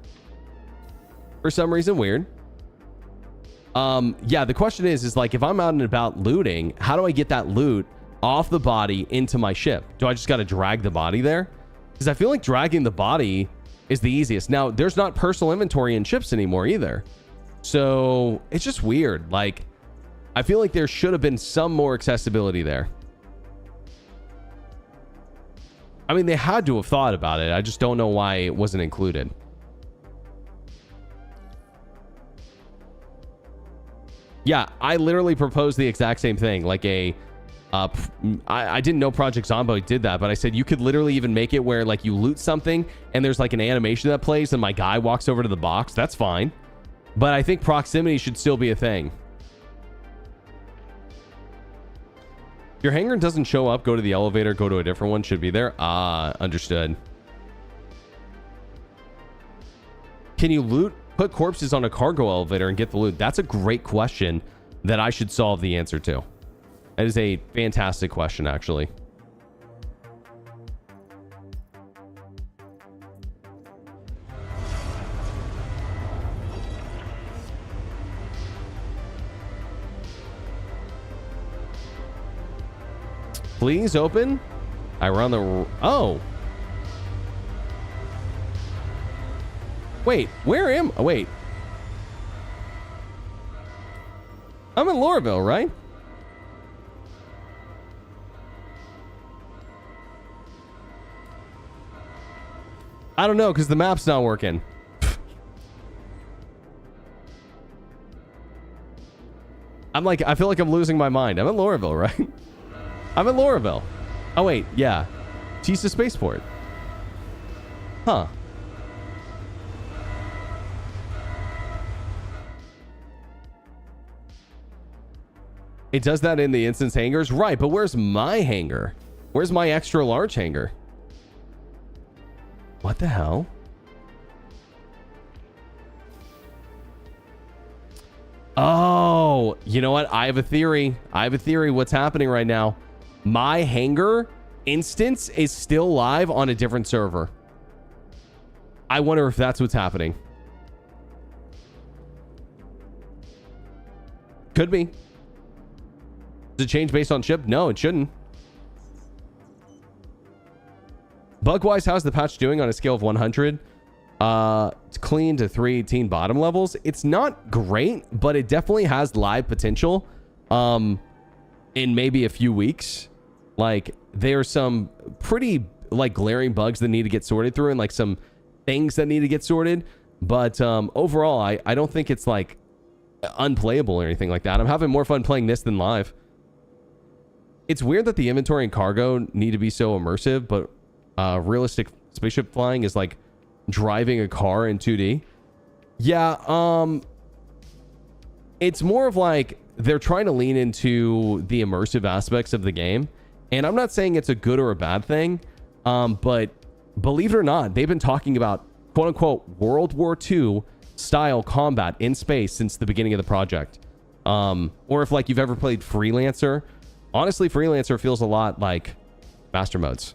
For some reason, weird. Yeah, the question is like, if I'm out and about looting, how do I get that loot off the body into my ship? Do I just got to drag the body there? Because I feel like dragging the body is the easiest. Now, there's not personal inventory in ships anymore either. So it's just weird. Like, I feel like there should have been some more accessibility there. I mean, they had to have thought about it. I just don't know why it wasn't included. Yeah, I literally proposed the exact same thing. Like I didn't know Project Zombo did that, but I said you could literally even make it where like you loot something and there's like an animation that plays and my guy walks over to the box. That's fine. But I think proximity should still be a thing. Your hangar doesn't show up, go to the elevator, go to a different one, should be there. Ah, understood. Can you loot, put corpses on a cargo elevator and get the loot? That's a great question that I should solve the answer to. That is a fantastic question, actually. Please open. I run the... Oh. Wait, where am... Oh, wait. I'm in Lorville, right? I don't know, because the map's not working. I'm like... I feel like I'm losing my mind. I'm in Lorville, right? I'm in Lorville. Oh, wait. Yeah. Tisa Spaceport. Huh. It does that in the instance hangars? Right, but where's my hangar? Where's my extra large hangar? What the hell? Oh, Oh, you know what? I have a theory. What's happening right now? My hangar instance is still live on a different server. I wonder if that's what's happening. Could be. Does it change based on ship? No, it shouldn't. Bug-wise, how's the patch doing on a scale of 100? It's clean to 318 bottom levels. It's not great, but it definitely has live potential. In maybe a few weeks. Like, there's some pretty, like, glaring bugs that need to get sorted through and, like, some things that need to get sorted. But overall, I don't think it's, like, unplayable or anything like that. I'm having more fun playing this than live. It's weird that the inventory and cargo need to be so immersive, but realistic spaceship flying is like driving a car in 2D. Yeah, it's more of like they're trying to lean into the immersive aspects of the game. And I'm not saying it's a good or a bad thing, but believe it or not, they've been talking about quote unquote World War II style combat in space since the beginning of the project. Or if like you've ever played Freelancer, honestly, Freelancer feels a lot like Master Modes.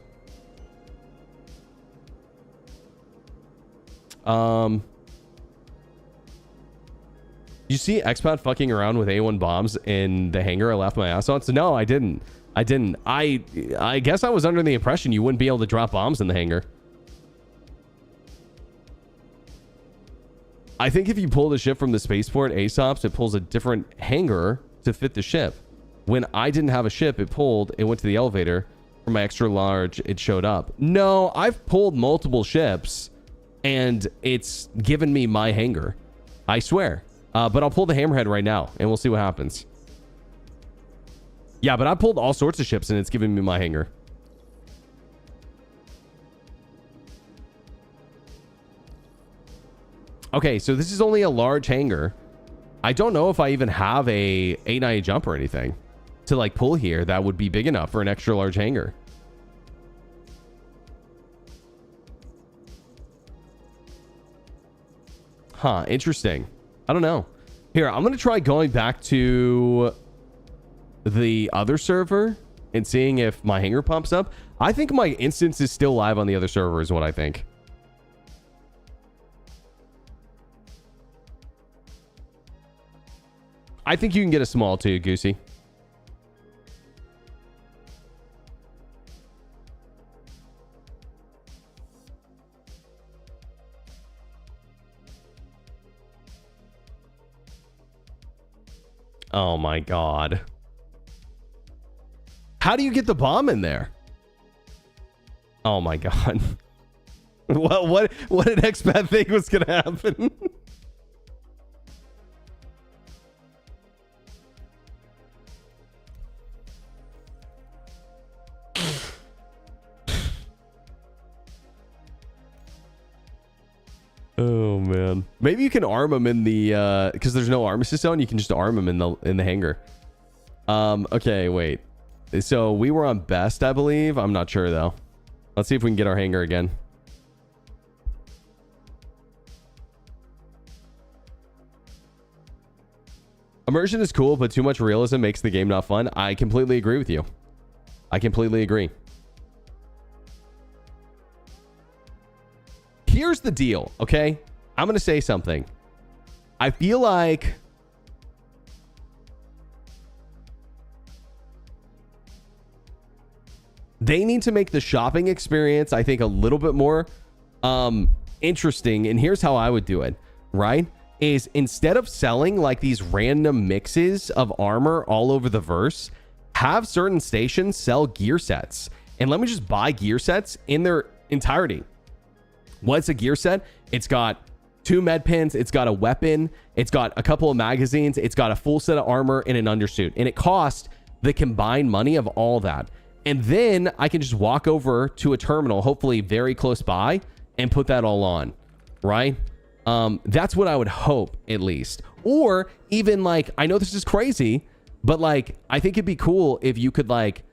You see expat fucking around with A1 bombs in the hangar I left my ass on? So no, I didn't. I guess I was under the impression you wouldn't be able to drop bombs in the hangar. I think if you pull the ship from the spaceport ASOPs, it pulls a different hangar to fit the ship. When I didn't have a ship, it went to the elevator. For my extra large, it showed up. No, I've pulled multiple ships and it's given me my hangar. I swear. But I'll pull the hammerhead right now and we'll see what happens. Yeah, but I pulled all sorts of ships and it's giving me my hangar. Okay, so this is only a large hangar. I don't know if I even have a 898 jump or anything to like pull here that would be big enough for an extra large hangar. Huh, interesting. I don't know. Here, I'm going to try going back to the other server and seeing if my hangar pops up. I think my instance is still live on the other server is what I think. I think you can get a small too, Goosey. Oh my god. How do you get the bomb in there? Oh my god. What an expat thing was gonna happen? Oh man, maybe you can arm them in the because there's no armistice zone. You can just arm them in the hangar. Okay, wait. So we were on best, I believe. I'm not sure though. Let's see if we can get our hangar again. Immersion is cool, but too much realism makes the game not fun. I completely agree with you. I completely agree. Here's the deal, okay? I'm going to say something. I feel like they need to make the shopping experience, I think, a little bit more interesting. And here's how I would do it, right? Is instead of selling like these random mixes of armor all over the verse, have certain stations sell gear sets. And let me just buy gear sets in their entirety. What's a gear set? It's got 2 med pins, it's got a weapon, it's got a couple of magazines, it's got a full set of armor and an undersuit. And it costs the combined money of all that. And then I can just walk over to a terminal, hopefully very close by, and put that all on, right? That's what I would hope, at least. Or even like, I know this is crazy, but like, I think it'd be cool if you could like,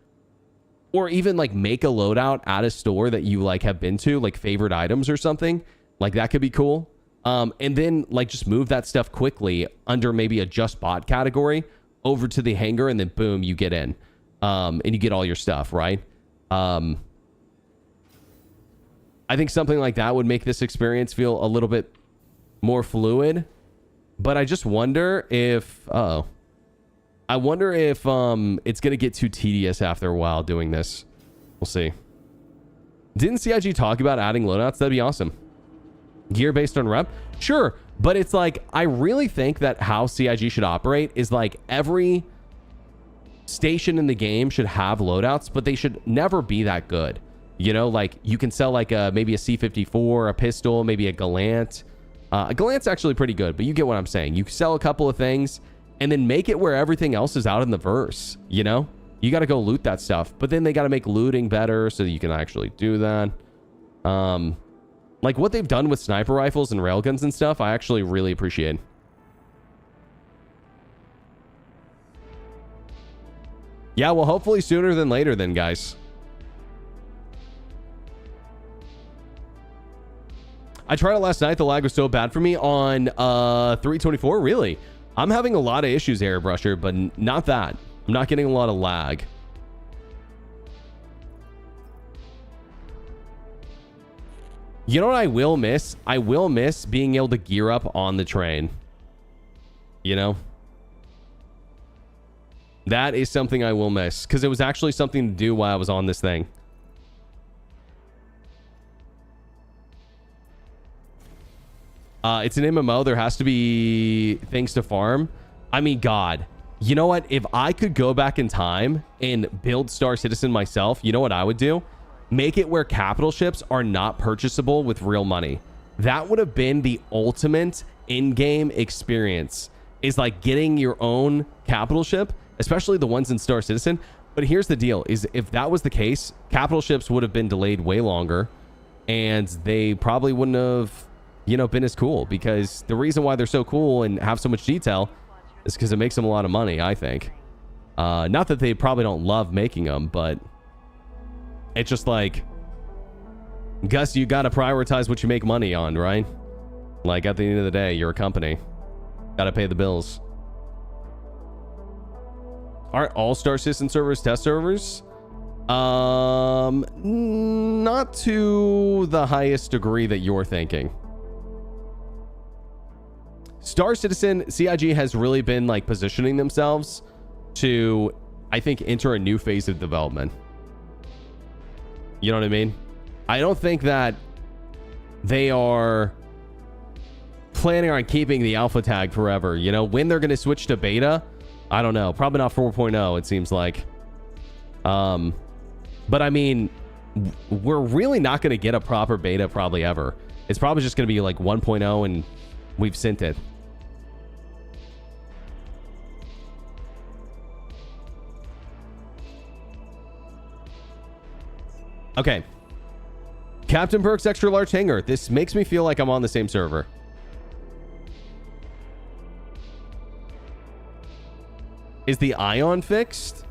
or even like make a loadout at a store that you like have been to, like favorite items or something. Like that could be cool. And then like just move that stuff quickly under maybe a just bought category over to the hangar, and then boom, you get in. And you get all your stuff, right? I think something like that would make this experience feel a little bit more fluid. But I just wonder if I wonder if it's gonna get too tedious after a while doing this. We'll see. Didn't CIG talk about adding loadouts? That'd be awesome. Gear based on rep? Sure, but it's like I really think that how CIG should operate is like every station in the game should have loadouts, but they should never be that good. You know, like you can sell like maybe a C54, a pistol, maybe a Gallant. A Gallant's actually pretty good, but you get what I'm saying. You sell a couple of things and then make it where everything else is out in the verse, you know? You got to go loot that stuff, but then they got to make looting better so that you can actually do that. Like what they've done with sniper rifles and railguns and stuff, I actually really appreciate. Yeah, well, hopefully sooner than later then, guys. I tried it last night. The lag was so bad for me on 324. Really? I'm having a lot of issues, Airbrusher, but not that. I'm not getting a lot of lag. You know what I will miss? I will miss being able to gear up on the train. You know? That is something I will miss, because it was actually something to do while I was on this thing. It's an MMO. There has to be things to farm. I mean, God. You know what? If I could go back in time and build Star Citizen myself, you know what I would do? Make it where capital ships are not purchasable with real money. That would have been the ultimate in-game experience. Is like getting your own capital ship, especially the ones in Star Citizen. But here's the deal, is if that was the case, capital ships would have been delayed way longer, and they probably wouldn't have, you know, been as cool, because the reason why they're so cool and have so much detail is because it makes them a lot of money, I think. Not that they probably don't love making them, but it's just like, Gus, you got to prioritize what you make money on, right? Like at the end of the day, you're a company. Got to pay the bills. Aren't all Star Citizen servers test servers? Not to the highest degree that you're thinking. Star Citizen, CIG has really been like positioning themselves to, I think, enter a new phase of development. You know what I mean? I don't think that they are planning on keeping the alpha tag forever. You know, when they're going to switch to beta, I don't know. Probably not 4.0, it seems like. But I mean, we're really not going to get a proper beta probably ever. It's probably just going to be like 1.0 and we've sent it. Okay. Captain Berks extra large hangar. This makes me feel like I'm on the same server. Is the ion fixed?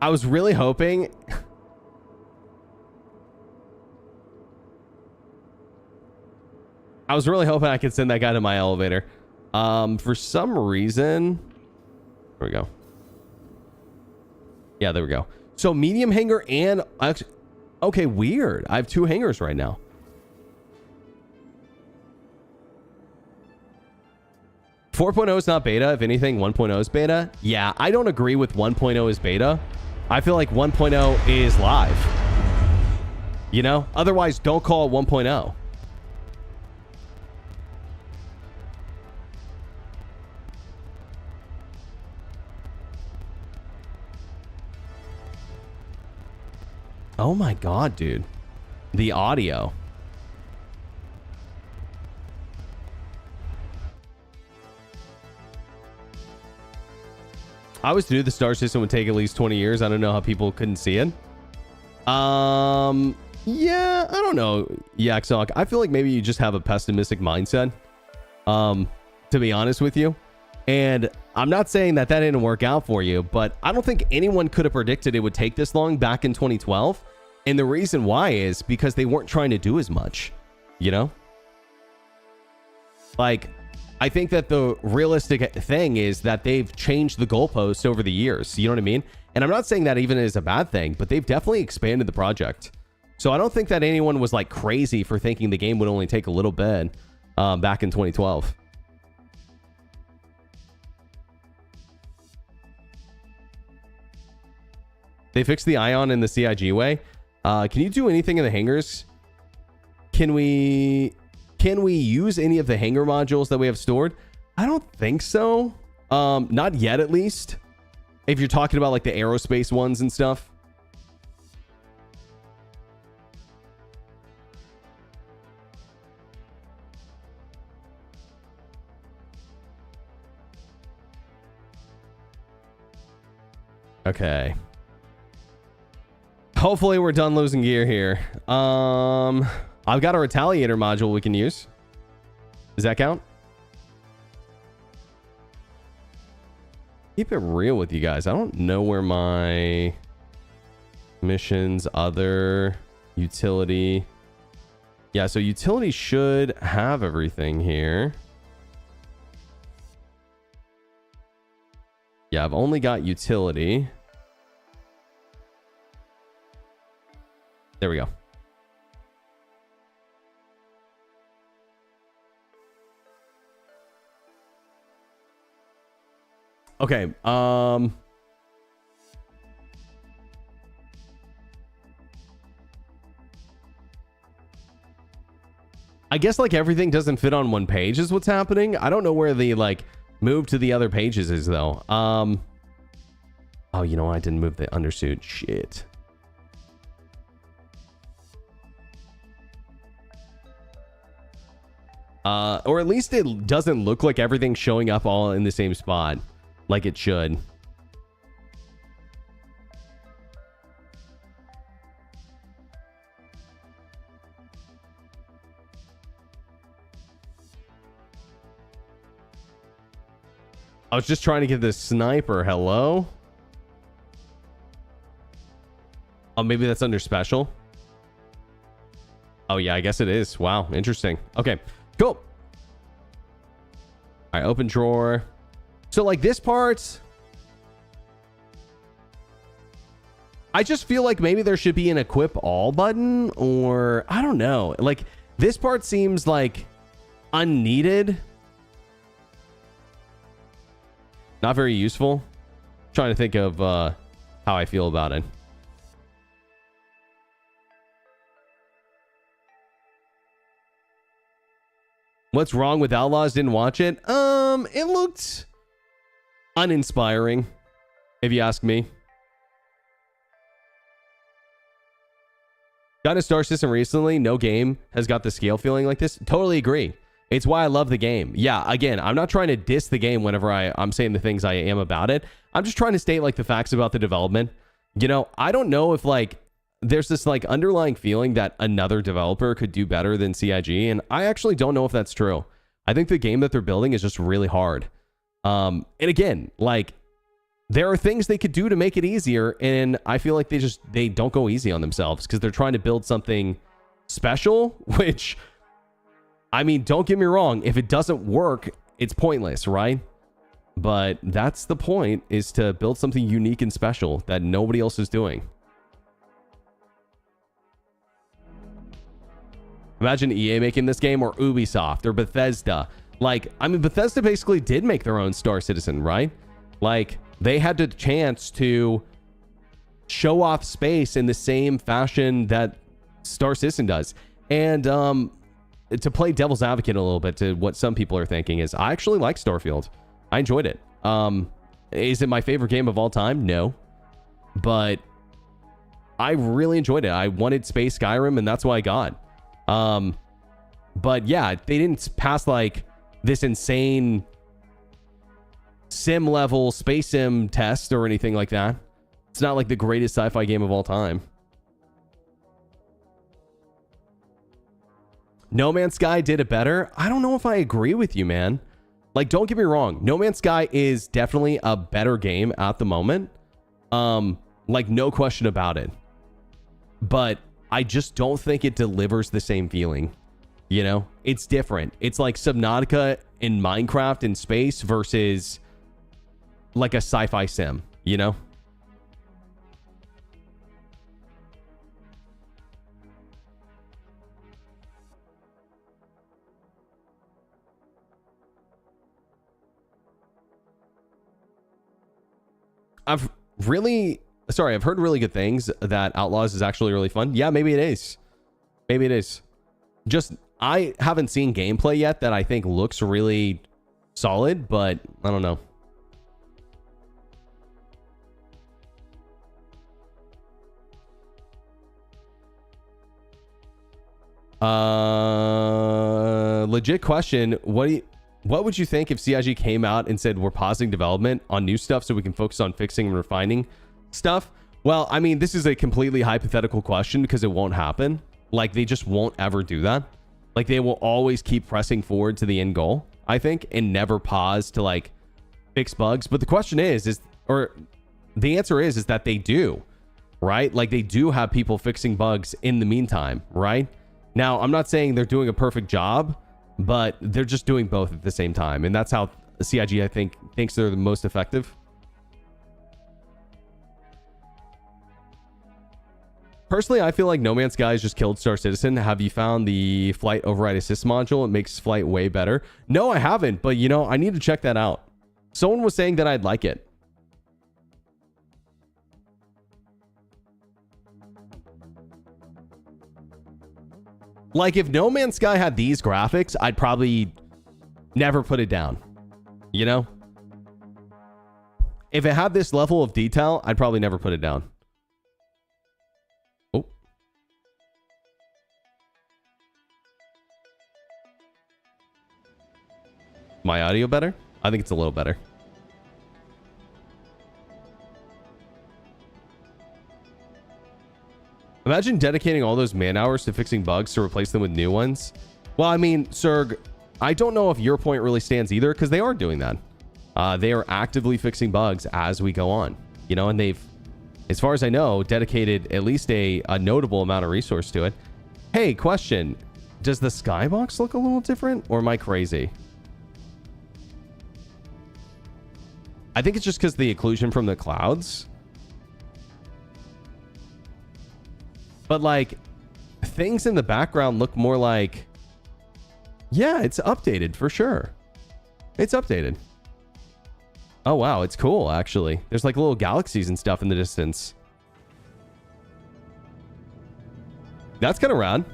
I was really hoping... I was really hoping I could send that guy to my elevator. For some reason... There we go. Yeah, there we go. So medium hangar and... Okay, weird. I have 2 hangars right now. .4 is not beta. If anything, 1.0 is beta. Yeah, I don't agree with 1.0 is beta. I feel like 1.0 is live. You know? Otherwise, don't call it 1.0. Oh my God, dude. The audio. I was to do the Star System would take at least 20 years. I don't know how people couldn't see it. Yeah, I don't know. Yeah, Xeloc, I feel like maybe you just have a pessimistic mindset. To be honest with you. And I'm not saying that didn't work out for you, but I don't think anyone could have predicted it would take this long back in 2012. And the reason why is because they weren't trying to do as much, you know? Like, I think that the realistic thing is that they've changed the goalposts over the years. You know what I mean? And I'm not saying that even is a bad thing, but they've definitely expanded the project. So I don't think that anyone was like crazy for thinking the game would only take a little bit back in 2012. They fixed the ion in the CIG way. Can you do anything in the hangars? Can we use any of the hangar modules that we have stored? I don't think so. Not yet, at least. If you're talking about like the aerospace ones and stuff. Okay. Hopefully we're done losing gear here. I've got a retaliator module we can use. Does that count? Keep it real with you guys. I don't know where my missions, other, utility. Yeah, so utility should have everything here. Yeah, I've only got utility. There we go. Okay, I guess like everything doesn't fit on one page is what's happening. I don't know where the like move to the other pages is though. Oh, you know, I didn't move the undersuit. Shit. Or at least it doesn't look like everything's showing up all in the same spot like it should. I was just trying to get this sniper. Hello? Oh, maybe that's under special. Oh, yeah, I guess it is. Wow, interesting. Okay, cool. All right, open drawer. So, like, this part, I just feel like maybe there should be an equip all button, or I don't know. Like, this part seems like unneeded. Not very useful. Trying to think of how I feel about it. What's wrong with Outlaws? Didn't watch it. It looked uninspiring, if you ask me. Got a Star System recently. No game has got the scale feeling like this. Totally agree. It's why I love the game. Yeah, again, I'm not trying to diss the game whenever I'm saying the things I am about it. I'm just trying to state like the facts about the development. You know, I don't know if like there's this like underlying feeling that another developer could do better than CIG, and I actually don't know if that's true. I think the game that they're building is just really hard. And again, like there are things they could do to make it easier, and I feel like they don't go easy on themselves because they're trying to build something special, which, I mean, don't get me wrong, if it doesn't work, it's pointless, right? But that's the point, is to build something unique and special that nobody else is doing. Imagine EA making this game, or Ubisoft, or Bethesda. Like, I mean, Bethesda basically did make their own Star Citizen, right? Like, they had the chance to show off space in the same fashion that Star Citizen does. And to play devil's advocate a little bit to what some people are thinking is, I actually like Starfield. I enjoyed it. Is it my favorite game of all time? No. But I really enjoyed it. I wanted Space Skyrim, and that's what I got. But yeah, they didn't pass like this insane sim level space sim test or anything like that. It's not like the greatest sci-fi game of all time. No Man's Sky did it better. I don't know if I agree with you, man. Like, don't get me wrong, No Man's Sky is definitely a better game at the moment. Like, no question about it. But I just don't think it delivers the same feeling. You know, it's different. It's like Subnautica in Minecraft in space versus like a sci-fi sim, you know? I've heard really good things that Outlaws is actually really fun. Yeah, maybe it is. Maybe it is. Just, I haven't seen gameplay yet that I think looks really solid, but I don't know. Legit question. What would you think if CIG came out and said we're pausing development on new stuff so we can focus on fixing and refining stuff? Well, I mean, this is a completely hypothetical question because it won't happen. Like, they just won't ever do that. Like, they will always keep pressing forward to the end goal, I think, and never pause to, like, fix bugs. But the question is the answer is that they do, right? Like, they do have people fixing bugs in the meantime, right? Now, I'm not saying they're doing a perfect job, but they're just doing both at the same time. And that's how CIG, I think, thinks they're the most effective. Personally, I feel like No Man's Sky has just killed Star Citizen. Have you found the flight override assist module? It makes flight way better. No, I haven't, but you know, I need to check that out. Someone was saying that I'd like it. Like, if No Man's Sky had these graphics, I'd probably never put it down. You know? If it had this level of detail, I'd probably never put it down. Oh. My audio better? I think it's a little better. Imagine dedicating all those man hours to fixing bugs to replace them with new ones. Well, I mean, Serg, I don't know if your point really stands either, because they are doing that. They are actively fixing bugs as we go on, you know, and they've, as far as I know, dedicated at least a notable amount of resource to it. Hey, question. Does the skybox look a little different, or am I crazy? I think it's just because the occlusion from the clouds. But, like, things in the background look more like... Yeah, it's updated for sure. It's updated. Oh, wow. It's cool, actually. There's, like, little galaxies and stuff in the distance. That's kind of rad.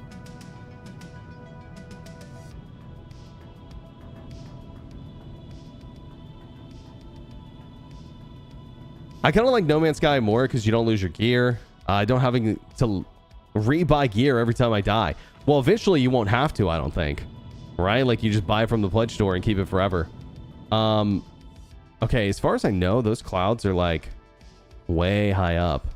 I kind of like No Man's Sky more because you don't lose your gear. Don't having to rebuy gear every time I die. Well, eventually you won't have to, I don't think. Right? Like, you just buy it from the pledge store and keep it forever. Okay, as far as I know, those clouds are, like, way high up.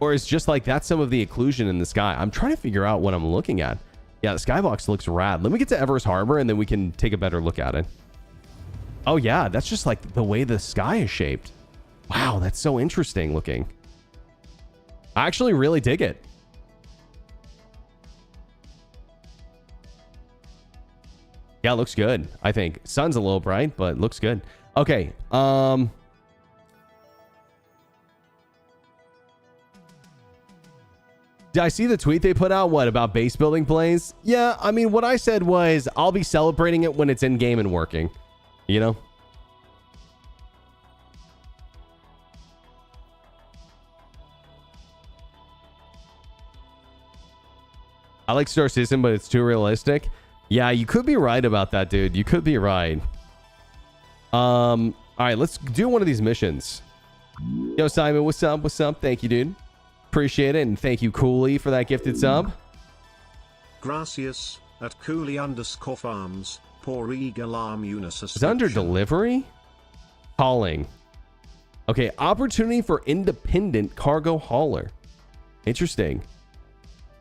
Or it's just, like, that's some of the occlusion in the sky. I'm trying to figure out what I'm looking at. Yeah, the skybox looks rad. Let me get to Everest Harbor, and then we can take a better look at it. Oh, yeah, that's just, like, the way the sky is shaped. Wow, that's so interesting looking. I actually really dig it. Yeah, it looks good, I think. Sun's a little bright, but looks good. Okay, did I see the tweet they put out? What, about base building plays? Yeah, I mean, what I said was I'll be celebrating it when it's in game and working. You know? I like Star Citizen, but it's too realistic. Yeah, you could be right about that, dude. You could be right. All right, let's do one of these missions. Yo, Simon, what's up? What's up? Thank you, dude. Appreciate it. And thank you, Cooley, for that gifted sub. Gracias, at Cooley_farms, por regalarme una Is under suscription. delivery? Hauling. Okay, opportunity for independent cargo hauler. Interesting.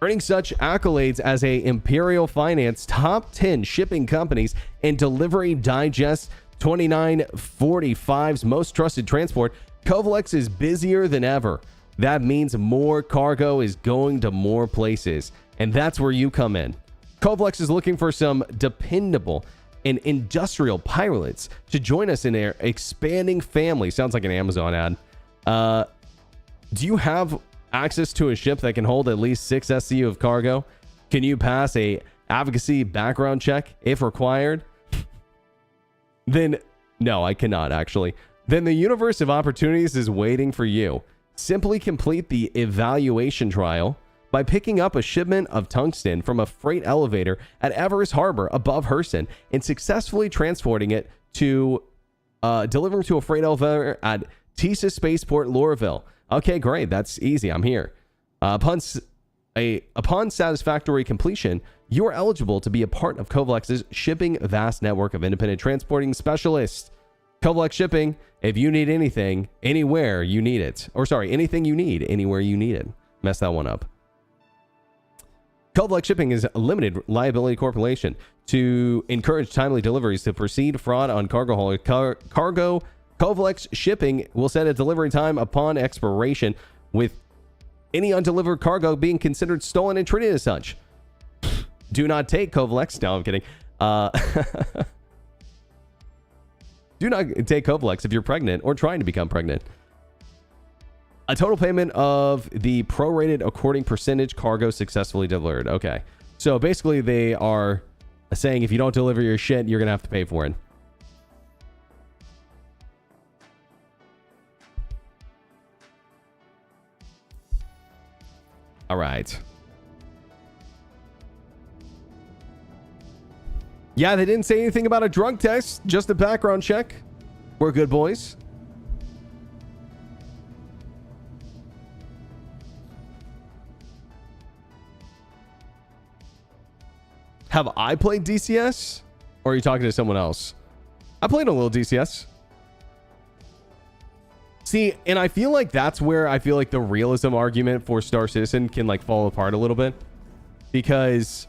earning such accolades as a Imperial Finance top 10 shipping companies and Delivery Digest 2945's most trusted transport. Covalex is busier than ever. That means more cargo is going to more places, and that's where you come in. Covalex is looking for some dependable and industrial pilots to join us in their expanding family. Sounds like an Amazon ad. Do you have access to a ship that can hold at least 6 SCU of cargo? Can you pass a advocacy background check if required? Then, no, I cannot actually. Then the universe of opportunities is waiting for you. Simply complete the evaluation trial by picking up a shipment of tungsten from a freight elevator at Everest Harbor above Hurston and successfully transporting it to delivering to a freight elevator at Tisa Spaceport, Lorville. Okay, great. That's easy. I'm here. Upon satisfactory completion, you are eligible to be a part of Covalex's shipping vast network of independent transporting specialists. Covalex Shipping, if you need anything, anywhere you need it. Or sorry, anything you need, anywhere you need it. Mess that one up. Covalex Shipping is a limited liability corporation to encourage timely deliveries to proceed fraud on cargo hauler. Cargo Covalex Shipping will set a delivery time upon expiration, with any undelivered cargo being considered stolen and treated as such. Do not take Covalex. No, I'm kidding. Do not take Covalex if you're pregnant or trying to become pregnant. A total payment of the prorated according percentage cargo successfully delivered. Okay. So basically they are saying if you don't deliver your shit, you're going to have to pay for it. All right. Yeah, they didn't say anything about a drug test, just a background check. We're good boys. Have I played DCS? Or are you talking to someone else? I played a little DCS. See, and I feel like that's where I feel like the realism argument for Star Citizen can like fall apart a little bit. Because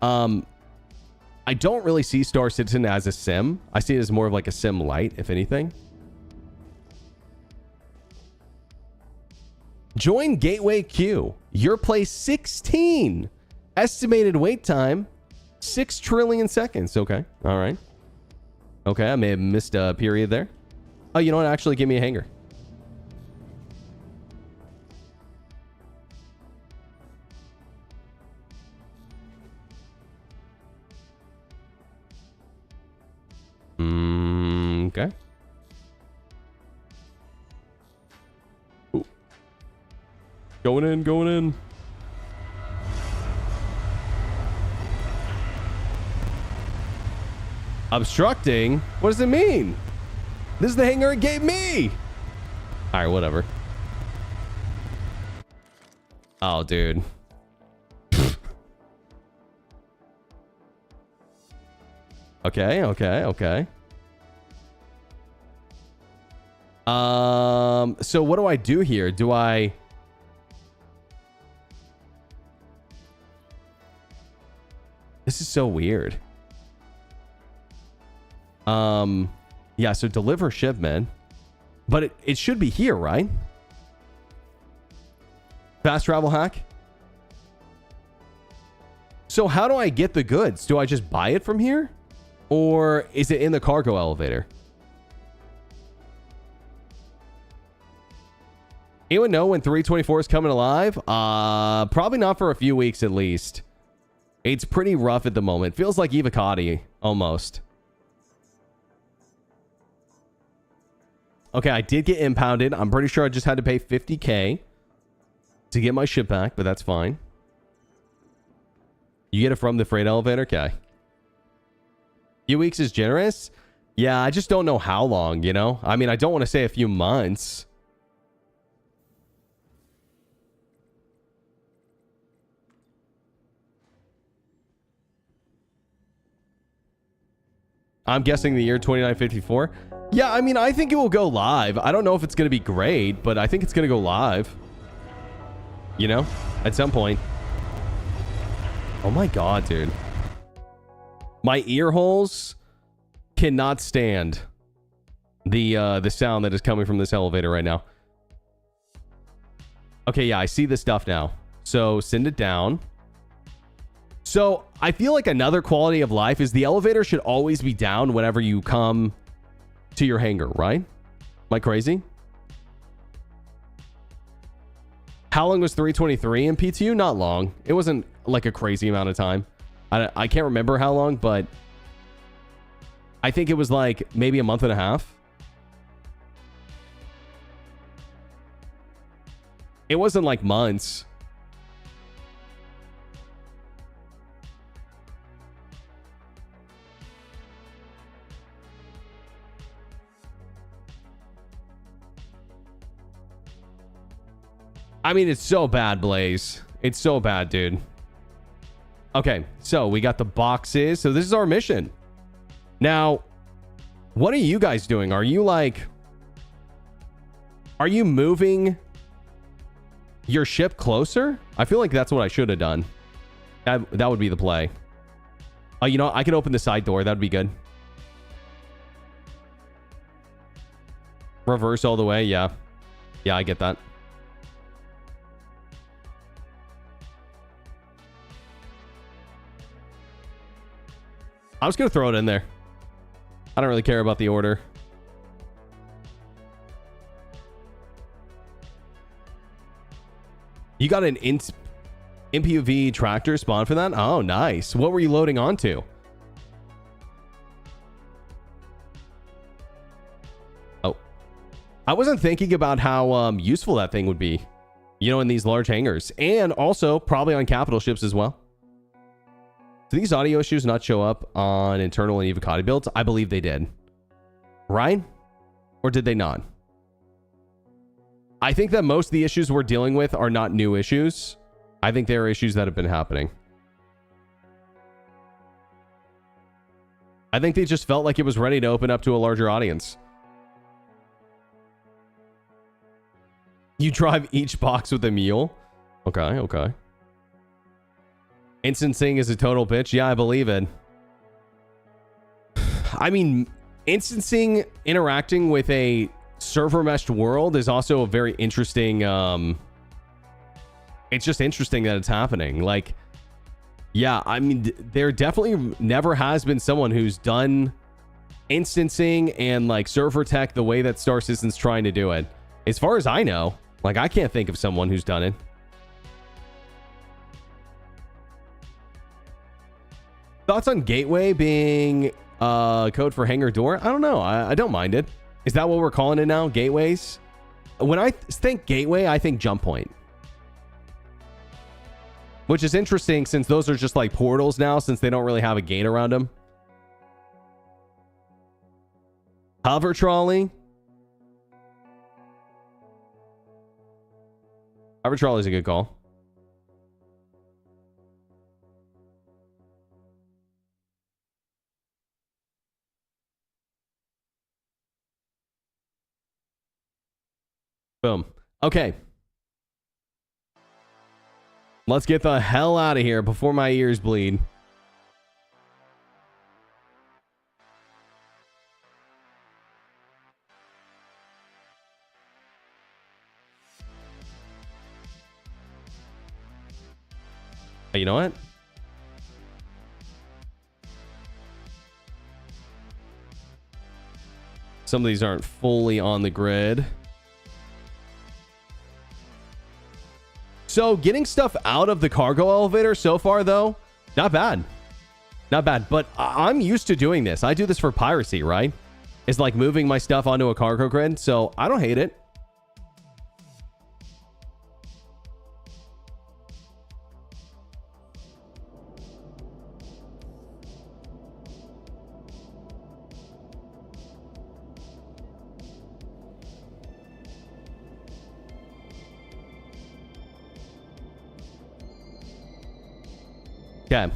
I don't really see Star Citizen as a sim. I see it as more of like a sim light, if anything. Join Gateway Q. Your place 16. Estimated wait time 6 trillion seconds. Okay. All right. Okay. I may have missed a period there. Oh, you know what? Actually, give me a hanger. Okay. Ooh. Going in, going in. Obstructing? What does it mean? This is the hanger it gave me. All right, whatever. Oh, dude. Okay, okay, okay. So what do I do here? Do I... This is so weird. Yeah, so deliver shipment. But it should be here, right? Fast travel hack. So how do I get the goods? Do I just buy it from here? Or is it in the cargo elevator? Anyone know when 324 is coming alive? Probably not for a few weeks at least. It's pretty rough at the moment. Feels like Evocati almost. Okay, I did get impounded. I'm pretty sure I just had to pay 50K to get my ship back, but that's fine. You get it from the freight elevator? Okay. Few weeks is generous? Yeah, I just don't know how long, you know? I mean, I don't want to say a few months. I'm guessing the year 2954. Yeah, I mean, I think it will go live. I don't know if it's going to be great, but I think it's going to go live. You know, at some point. Oh my god, dude. My ear holes cannot stand the sound that is coming from this elevator right now. Okay, yeah, I see the stuff now. So send it down. So I feel like another quality of life is the elevator should always be down whenever you come to your hangar, right? Am I crazy? How long was 323 in PTU? Not long. It wasn't like a crazy amount of time. I can't remember how long, but I think it was like maybe a month and a half. It wasn't like months. I mean, it's so bad, Blaze. It's so bad, dude. Okay, so we got the boxes. So this is our mission. Now, what are you guys doing? Are you moving your ship closer? I feel like that's what I should have done. That would be the play. Oh, you know, I could open the side door. That'd be good. Reverse all the way. Yeah. Yeah, I get that. I'm just going to throw it in there. I don't really care about the order. You got an MPUV tractor spawn for that? Oh, nice. What were you loading onto? Oh. I wasn't thinking about how useful that thing would be, you know, in these large hangars. And also probably on capital ships as well. Do these audio issues not show up on internal and Evocati builds? I believe they did. Right? Or did they not? I think that most of the issues we're dealing with are not new issues. I think there are issues that have been happening. I think they just felt like it was ready to open up to a larger audience. You drive each box with a mule? Okay, okay. Instancing is a total bitch. Yeah, I believe it. I mean, instancing interacting with a server meshed world is also a very interesting. It's just interesting that it's happening. Like, yeah, I mean, there definitely never has been someone who's done instancing and like server tech the way that Star Citizen's trying to do it. As far as I know, like, I can't think of someone who's done it. Thoughts on gateway being code for hangar door? I don't know. I don't mind it. Is that what we're calling it now? Gateways? When I think gateway, I think jump point. Which is interesting since those are just like portals now, since they don't really have a gate around them. Hover trolley. Hover trolley is a good call. Boom. Okay. Let's get the hell out of here before my ears bleed. Hey, you know what? Some of these aren't fully on the grid. So getting stuff out of the cargo elevator so far, though, not bad. Not bad. But I'm used to doing this. I do this for piracy, right? It's like moving my stuff onto a cargo grid. So I don't hate it. Okay.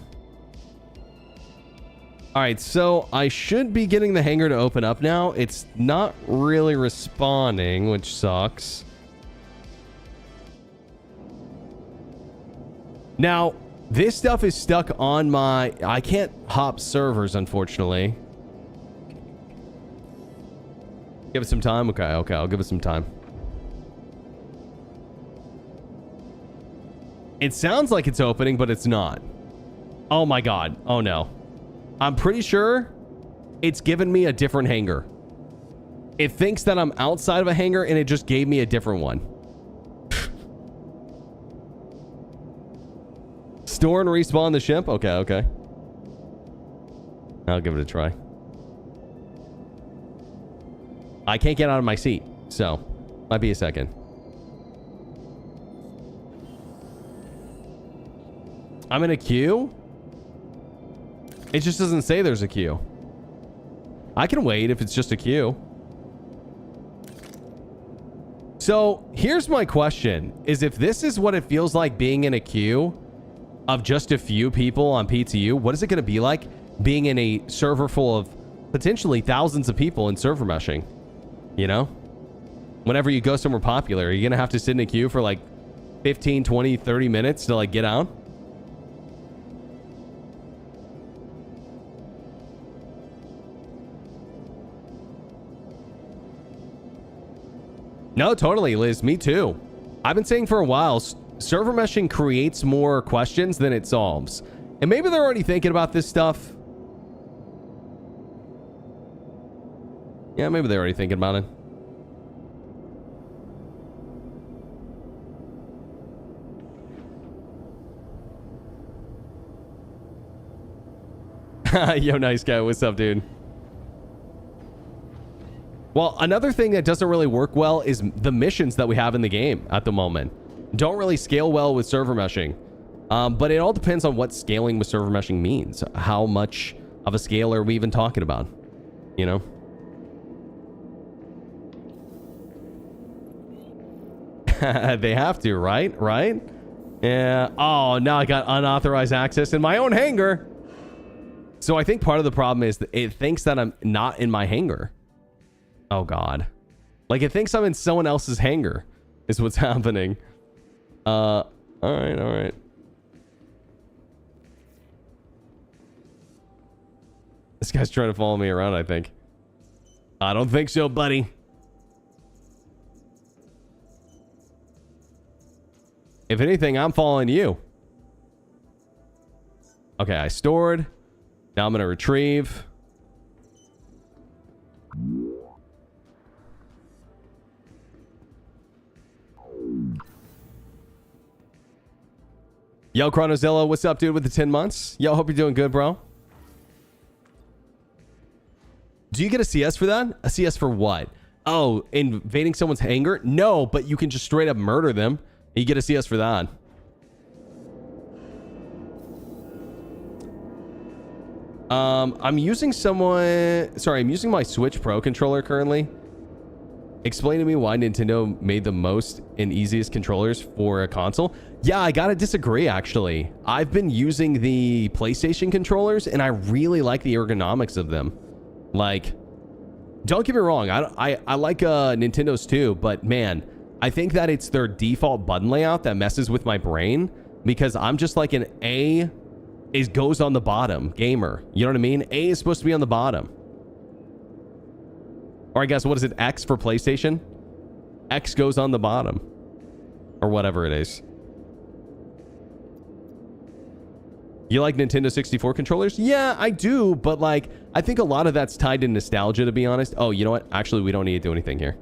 All right, so I should be getting the hangar to open up now. It's not really responding, which sucks. Now, This stuff is stuck on my... I can't hop servers, unfortunately. Give it some time? Okay, I'll give it some time. It sounds like it's opening, but it's not. Oh my god. Oh no. I'm pretty sure it's given me a different hangar. It thinks that I'm outside of a hangar, and it just gave me a different one. Store and respawn the ship? Okay. I'll give it a try. I can't get out of my seat, so might be a second. I'm in a queue? It just doesn't say there's a queue. I can wait if it's just a queue. So here's my question, is if this is what it feels like being in a queue of just a few people on PTU, what is it going to be like being in a server full of potentially thousands of people in server meshing? You know? Whenever you go somewhere popular, are you going to have to sit in a queue for like 15, 20, 30 minutes to like get out? No, totally, Liz. Me too. I've been saying for a while, server meshing creates more questions than it solves. And maybe they're already thinking about this stuff. Yeah, maybe they're already thinking about it. Yo, nice guy. What's up, dude? Well, another thing that doesn't really work well is the missions that we have in the game at the moment. Don't really scale well with server meshing. But it all depends on what scaling with server meshing means. How much of a scale are we even talking about? You know? They have to, right? Right? Yeah. Oh, now I got unauthorized access in my own hangar. So I think part of the problem is that it thinks that I'm not in my hangar. Oh, God. Like, it thinks I'm in someone else's hangar is what's happening. All right. This guy's trying to follow me around, I think. I don't think so, buddy. If anything, I'm following you. Okay, I stored. Now I'm going to retrieve. Yo, Chronozilla, what's up, dude, with the 10 months? Yo, hope you're doing good, bro. Do you get a CS for that? A CS for what? Oh, invading someone's hangar? No, but you can just straight up murder them. You get a CS for that. I'm using my Switch Pro controller currently. Explain to me why Nintendo made the most and easiest controllers for a console. Yeah, I gotta disagree, actually. I've been using the PlayStation controllers, and I really like the ergonomics of them. Like, don't get me wrong, I like Nintendo's too, but man, I think that it's their default button layout that messes with my brain, because I'm just like an A goes on the bottom gamer. You know what I mean? A is supposed to be on the bottom. Or I guess, what is it? X for PlayStation? X goes on the bottom. Or whatever it is. You like Nintendo 64 controllers? Yeah, I do, but like, I think a lot of that's tied to nostalgia, to be honest. Oh, you know what? Actually, we don't need to do anything here.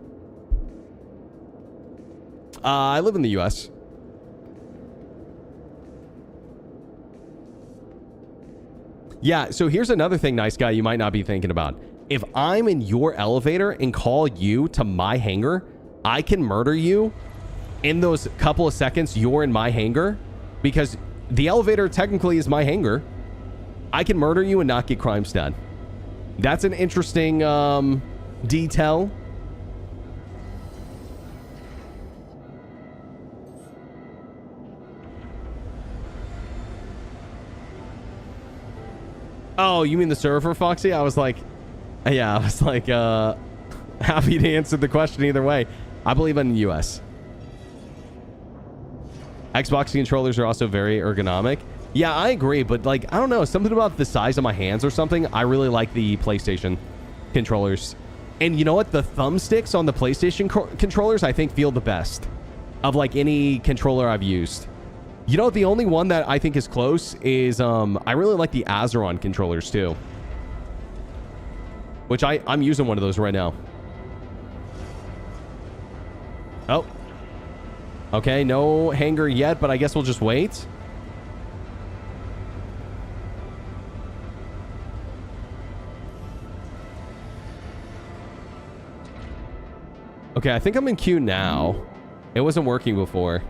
I live in the US. Yeah, so here's another thing, nice guy, you might not be thinking about. If I'm in your elevator and call you to my hangar, I can murder you in those couple of seconds you're in my hangar, because the elevator technically is my hangar. I can murder you and not get crime stat. That's an interesting detail. Oh, you mean the server, Foxy? I was like, yeah, I was like, happy to answer the question either way. I believe in the US. Xbox controllers are also very ergonomic. Yeah, I agree, but like, I don't know, something about the size of my hands or something. I really like the PlayStation controllers. And you know what? The thumbsticks on the PlayStation controllers, I think, feel the best of like any controller I've used. You know, the only one that I think is close is, I really like the Azeron controllers too. Which I'm using one of those right now. Oh. Okay, no hanger yet, but I guess we'll just wait. Okay, I think I'm in queue now. It wasn't working before.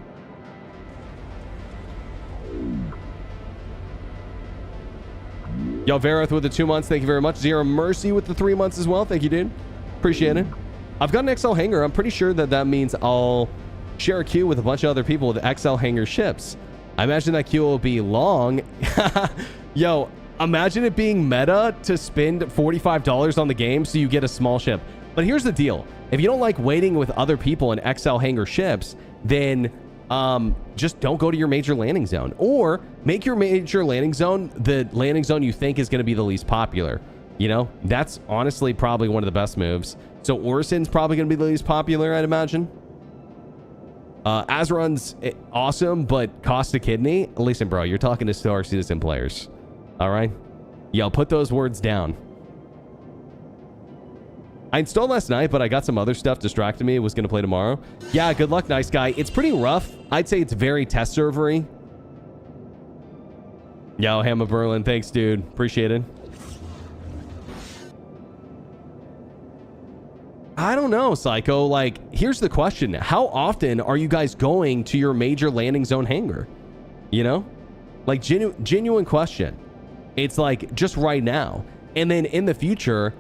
Yo, Vareth with the 2 months. Thank you very much. Zero Mercy with the 3 months as well. Thank you, dude. Appreciate it. I've got an XL hanger. I'm pretty sure that that means I'll share a queue with a bunch of other people with XL hanger ships. I imagine that queue will be long. Yo, imagine it being meta to spend $45 on the game so you get a small ship. But here's the deal. If you don't like waiting with other people in XL hanger ships, then just don't go to your major landing zone. Or make your major landing zone the landing zone you think is going to be the least popular. You know, that's honestly probably one of the best moves. So Orson's probably going to be the least popular, I'd imagine. Azeron's awesome, but cost a kidney. Listen, bro, you're talking to Star Citizen players. All right? Yo, put those words down. I installed last night, but I got some other stuff distracted me. Was going to play tomorrow. Yeah, good luck, nice guy. It's pretty rough. I'd say it's very test server-y. Yo, Hammer Berlin. Thanks, dude. Appreciate it. I don't know, Psycho. Like, here's the question. How often are you guys going to your major landing zone hangar? You know? Like, genuine question. It's like, just right now. And then in the future...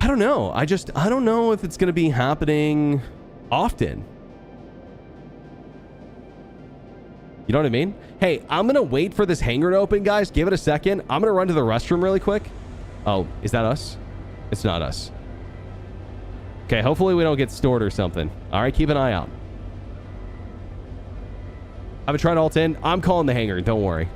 I don't know. I don't know if it's going to be happening often. You know what I mean? Hey, I'm going to wait for this hangar to open, guys. Give it a second. I'm going to run to the restroom really quick. Oh, is that us? It's not us. Okay, hopefully we don't get stored or something. All right, keep an eye out. I haven't tried alt in. I'm calling the hangar. Don't worry.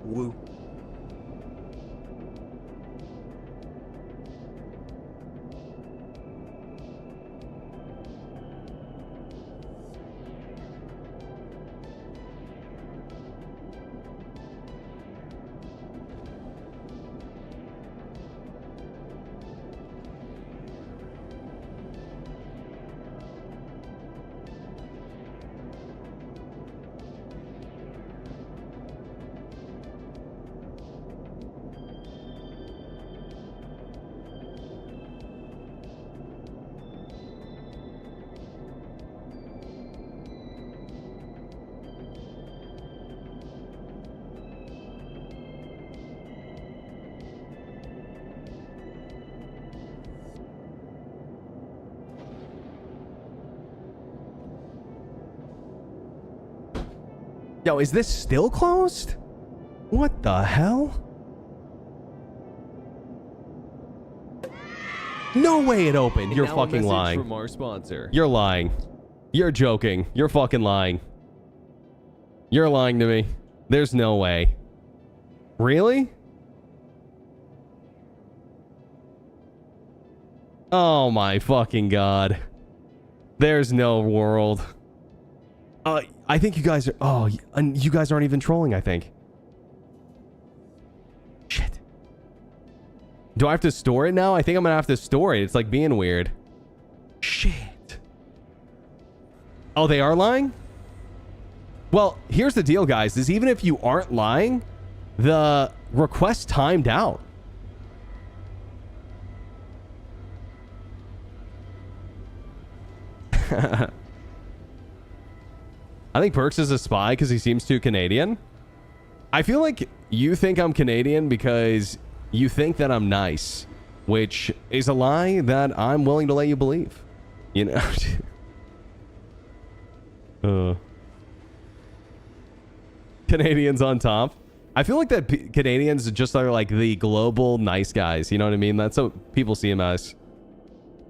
Woo. Yo, is this still closed? What the hell? No way it opened. You're fucking lying. From our sponsor. You're lying. You're joking. You're fucking lying. You're lying to me. There's no way. Really? Oh my fucking god. There's no world. I think you guys are... Oh, and you guys aren't even trolling, I think. Shit. Do I have to store it now? I think I'm gonna have to store it. It's like being weird. Shit. Oh, they are lying? Well, here's the deal, guys. Is even if you aren't lying, the request timed out. I think Berks is a spy because he seems too Canadian. I feel like you think I'm Canadian because you think that I'm nice, which is a lie that I'm willing to let you believe. You know? Canadians on top. I feel like that Canadians just are like the global nice guys. You know what I mean? That's what people see them as.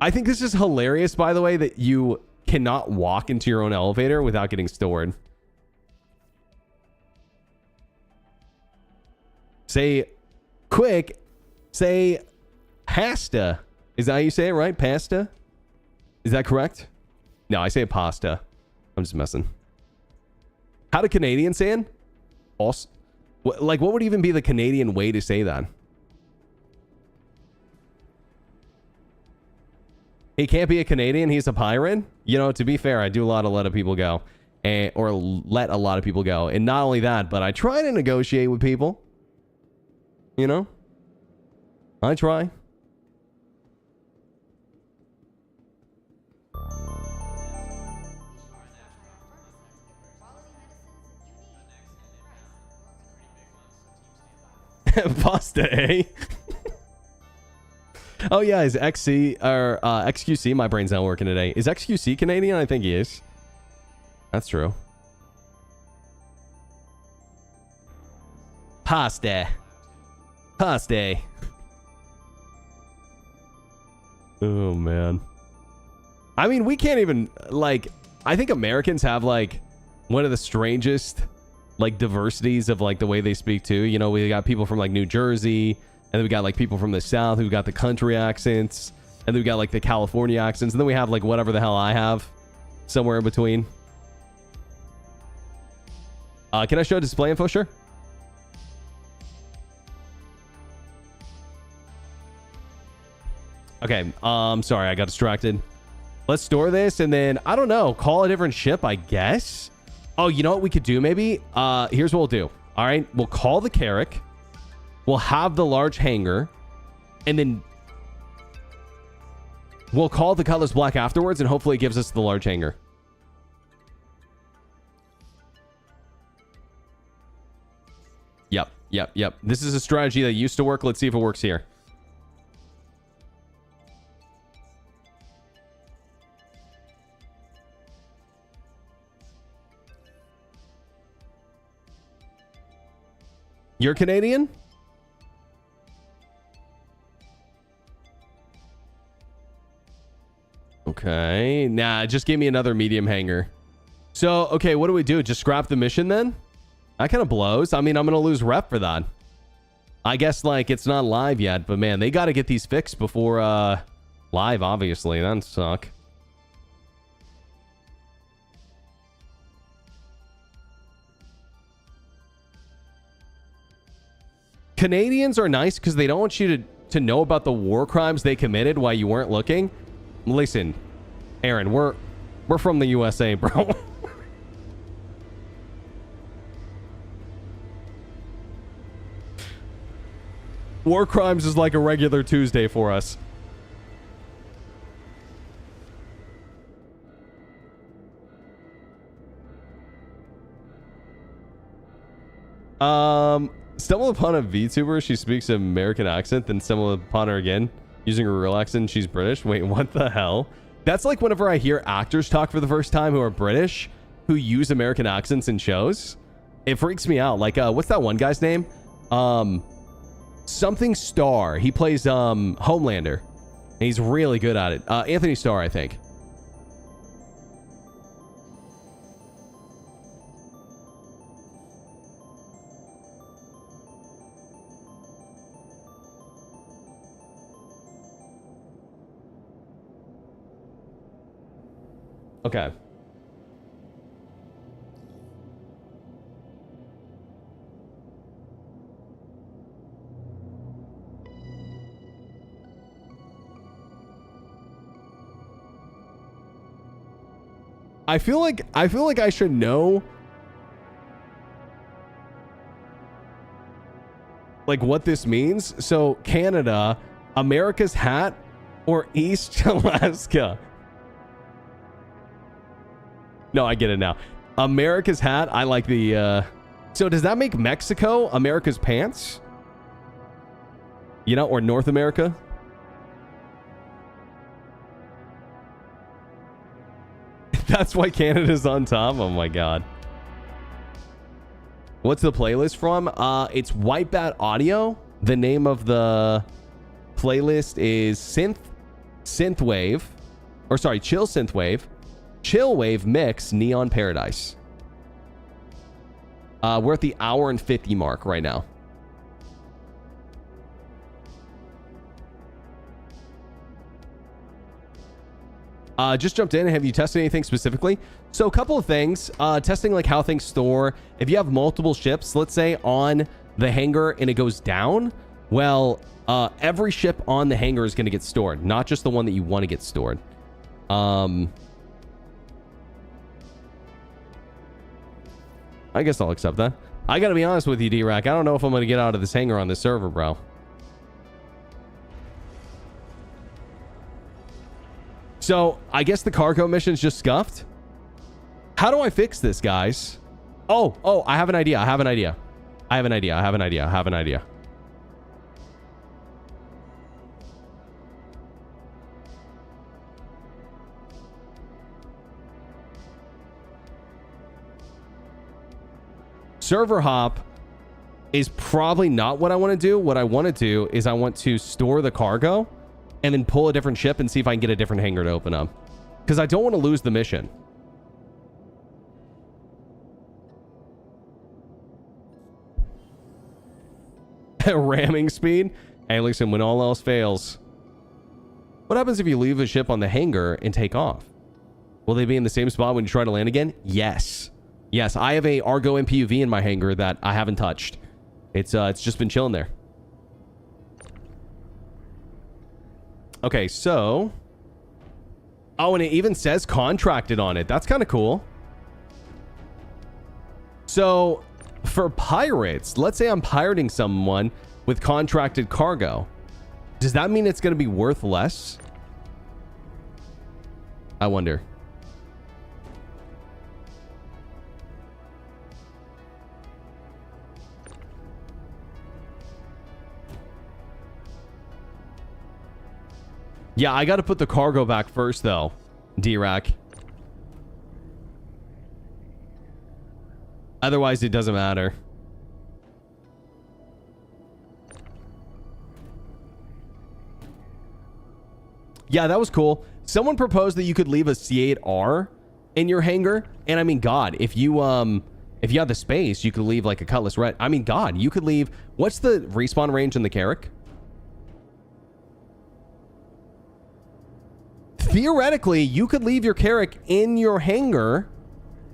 I think this is hilarious, by the way, that you cannot walk into your own elevator without getting stored. Say quick. Say pasta. Is that how you say it, right? Pasta? Is that correct? No, I say pasta. I'm just messing. How do Canadians say it? Also, like, what would even be the Canadian way to say that? He can't be a Canadian. He's a pirate. You know, to be fair, I do let a lot of people go. Or let a lot of people go. And not only that, but I try to negotiate with people. You know? I try. Pasta, eh? Oh yeah, is XC or XQC? My brain's not working today. Is XQC Canadian? I think he is. That's true. Pasta. Pasta. Oh man. I mean, we can't even like. I think Americans have like one of the strangest like diversities of like the way they speak too. You know, we got people from like New Jersey, and then we got like people from the South who got the country accents, and then we got like the California accents, and then we have like whatever the hell I have somewhere in between. Can I show display info? Sure. Okay, sorry, I got distracted. Let's store this, and then, I don't know, call a different ship, I guess? Oh, you know what we could do, maybe? Here's what we'll do. All right, we'll call the Carrack. We'll have the large hangar, and then we'll call the Cutlass Black afterwards, and hopefully it gives us the large hangar. Yep. This is a strategy that used to work. Let's see if it works here. You're Canadian? Okay. Nah, just give me another medium hangar. So, okay, what do we do? Just scrap the mission then? That kind of blows. I mean, I'm going to lose rep for that. I guess, like, it's not live yet, but man, they got to get these fixed before live, obviously. That'd suck. Canadians are nice because they don't want you to know about the war crimes they committed while you weren't looking. Listen, Aaron, we're from the USA, bro. War crimes is like a regular Tuesday for us. Stumble upon a VTuber, she speaks an American accent, then stumble upon her again using a real accent, she's British. Wait, what the hell? That's like whenever I hear actors talk for the first time who are British, who use American accents in shows. It freaks me out. Like, what's that one guy's name? Something Star. He plays Homelander. And he's really good at it. Anthony Starr, I think. Okay. I feel like I should know like what this means. So Canada, America's hat, or East Alaska? No, I get it now. America's hat. I like the so does that make Mexico America's pants? You know, or North America? That's why Canada's on top. Oh my god. What's the playlist from? It's Wipeout Audio. The name of the playlist is Synthwave, or sorry, Chill Synthwave, Chillwave Mix Neon Paradise. We're at the hour and 50 mark right now. Just jumped in. Have you tested anything specifically? So a couple of things. Testing like how things store. If you have multiple ships, let's say on the hangar and it goes down, well, every ship on the hangar is going to get stored, not just the one that you want to get stored. I guess I'll accept that. I gotta be honest with you, D-Rack. I don't know if I'm going to get out of this hangar on this server, bro. So, I guess the cargo mission's just scuffed. How do I fix this, guys? Oh, I have an idea. I have an idea. Server hop is probably not what I want to do. What I want to do is I want to store the cargo and then pull a different ship and see if I can get a different hangar to open up. Because I don't want to lose the mission. Ramming speed? Hey, listen, when all else fails. What happens if you leave a ship on the hangar and take off? Will they be in the same spot when you try to land again? Yes. Yes, I have a Argo MPUV in my hangar that I haven't touched. It's just been chilling there. Okay, so... Oh, and it even says contracted on it. That's kind of cool. So, for pirates, let's say I'm pirating someone with contracted cargo. Does that mean it's going to be worth less? I wonder. Yeah, I got to put the cargo back first, though, D-Rack. Otherwise, it doesn't matter. Yeah, that was cool. Someone proposed that you could leave a C8R in your hangar. And I mean, God, if you have the space, you could leave like a Cutlass Red. I mean, God, you could leave... What's the respawn range in the Carrack? Theoretically, you could leave your Carrack in your hangar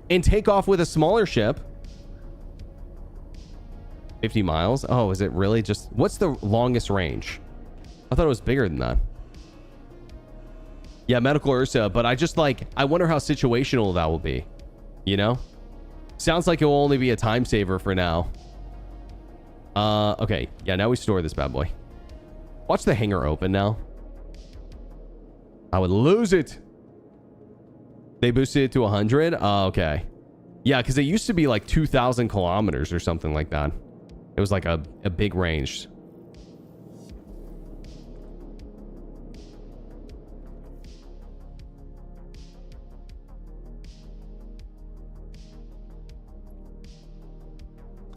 and take off with a smaller ship. 50 miles? Oh, is it really just... What's the longest range? I thought it was bigger than that. Yeah, Medical Ursa, but I just like... I wonder how situational that will be. You know? Sounds like it will only be a time saver for now. Okay. Yeah, now we store this bad boy. Watch the hangar open now. I would lose it. They boosted it to 100? Oh, okay. Yeah, because it used to be like 2,000 kilometers or something like that. It was like a big range.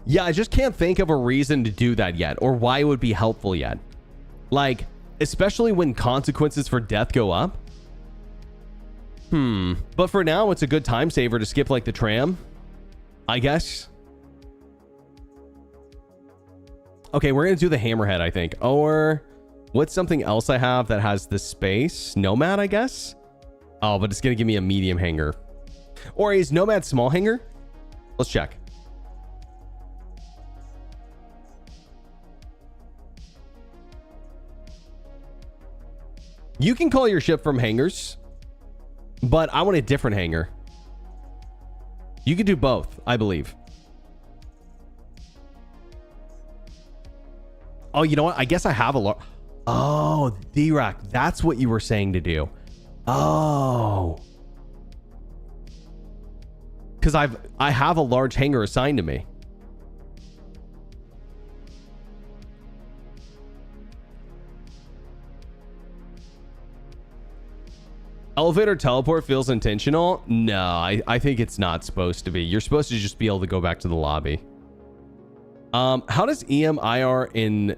Yeah, I just can't think of a reason to do that yet, or why it would be helpful yet. Like, especially when consequences for death go up. But for now, it's a good time saver to skip, like, the tram, I guess. Okay, we're going to do the hammerhead, I think. Or what's something else I have that has the space? Nomad, I guess? Oh, but it's going to give me a medium hanger. Or is Nomad small hanger? Let's check. You can call your ship from hangars, but I want a different hanger. You could do both, I believe. Oh, you know what? I guess I have a lot. Oh, D-Rack, that's what you were saying to do. Oh. Because I have a large hanger assigned to me. Elevator teleport feels intentional. No, I think it's not supposed to be. You're supposed to just be able to go back to the lobby. How does EM/IR in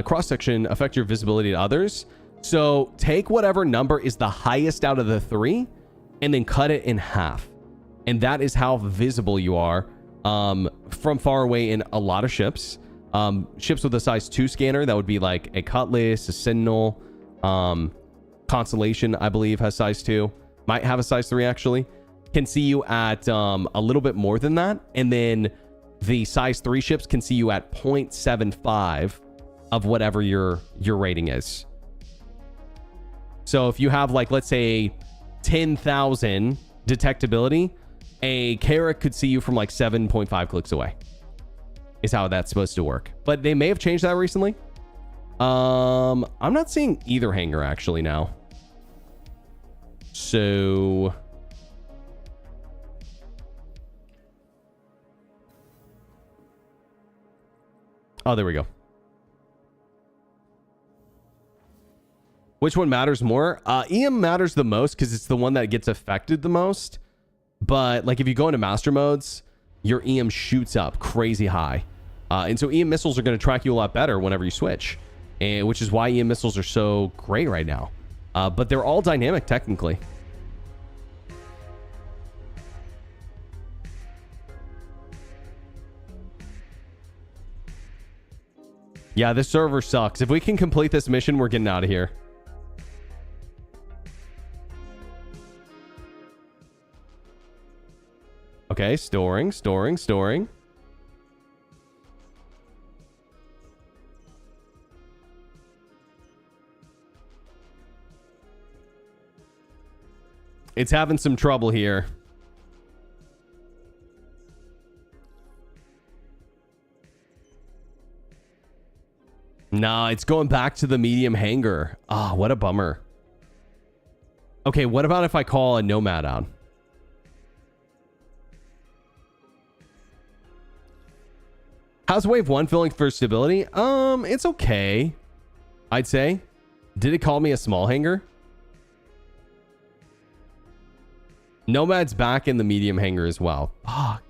cross-section affect your visibility to others? So take whatever number is the highest out of the three and then cut it in half. And that is how visible you are from far away in a lot of ships. Ships with a size 2 scanner, that would be like a Cutlass, a Sentinel, Constellation, I believe, has size 2. Might have a size 3, actually. Can see you at a little bit more than that. And then the size 3 ships can see you at 0.75 of whatever your rating is. So if you have, like, let's say 10,000 detectability, a Carrack could see you from like 7.5 clicks away, is how that's supposed to work. But they may have changed that recently. I'm not seeing either hanger actually now. So oh, there we go. Which one matters more? EM matters the most because it's the one that gets affected the most. But like if you go into master modes, your EM shoots up crazy high. And so EM missiles are going to track you a lot better whenever you switch. And which is why EM missiles are so great right now. But they're all dynamic technically. Yeah, this server sucks. If we can complete this mission, we're getting out of here. Okay, storing. It's having some trouble here. Nah, it's going back to the medium hanger. Ah, what a bummer. Okay, what about if I call a Nomad out? How's wave 1 feeling for stability? It's okay, I'd say. Did it call me a small hanger? Nomad's back in the medium hanger as well. Fuck.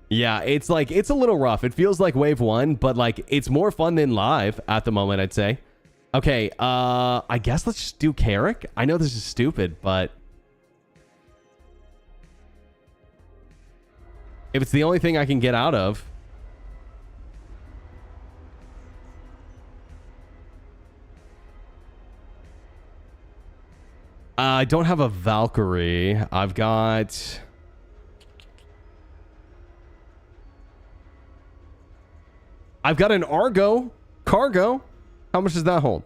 Yeah, it's like, it's a little rough. It feels like wave 1, but like it's more fun than live at the moment, I'd say. Okay, I guess let's just do Carrack. I know this is stupid, but if it's the only thing I can get out of. I don't have a Valkyrie. I've got... an Argo cargo. How much does that hold?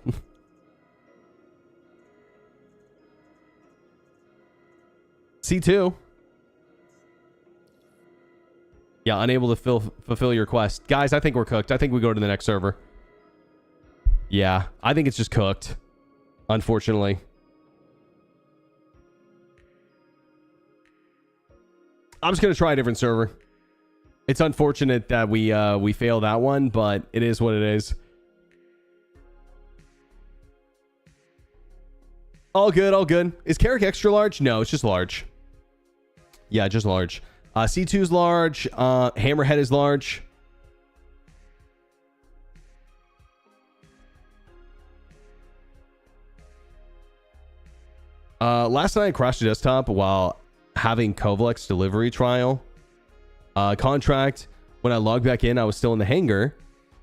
C2. Yeah, unable to fulfill your quest. Guys, I think we're cooked. I think we go to the next server. Yeah, I think it's just cooked. Unfortunately. I'm just going to try a different server. It's unfortunate that we fail that one, but it is what it is. All good, all good. Is Carrick extra large? No, it's just large. Yeah, just large. C2 is large. Hammerhead is large. Last night I crashed the desktop while having Kovalex delivery trial contract. When I logged back in, I was still in the hangar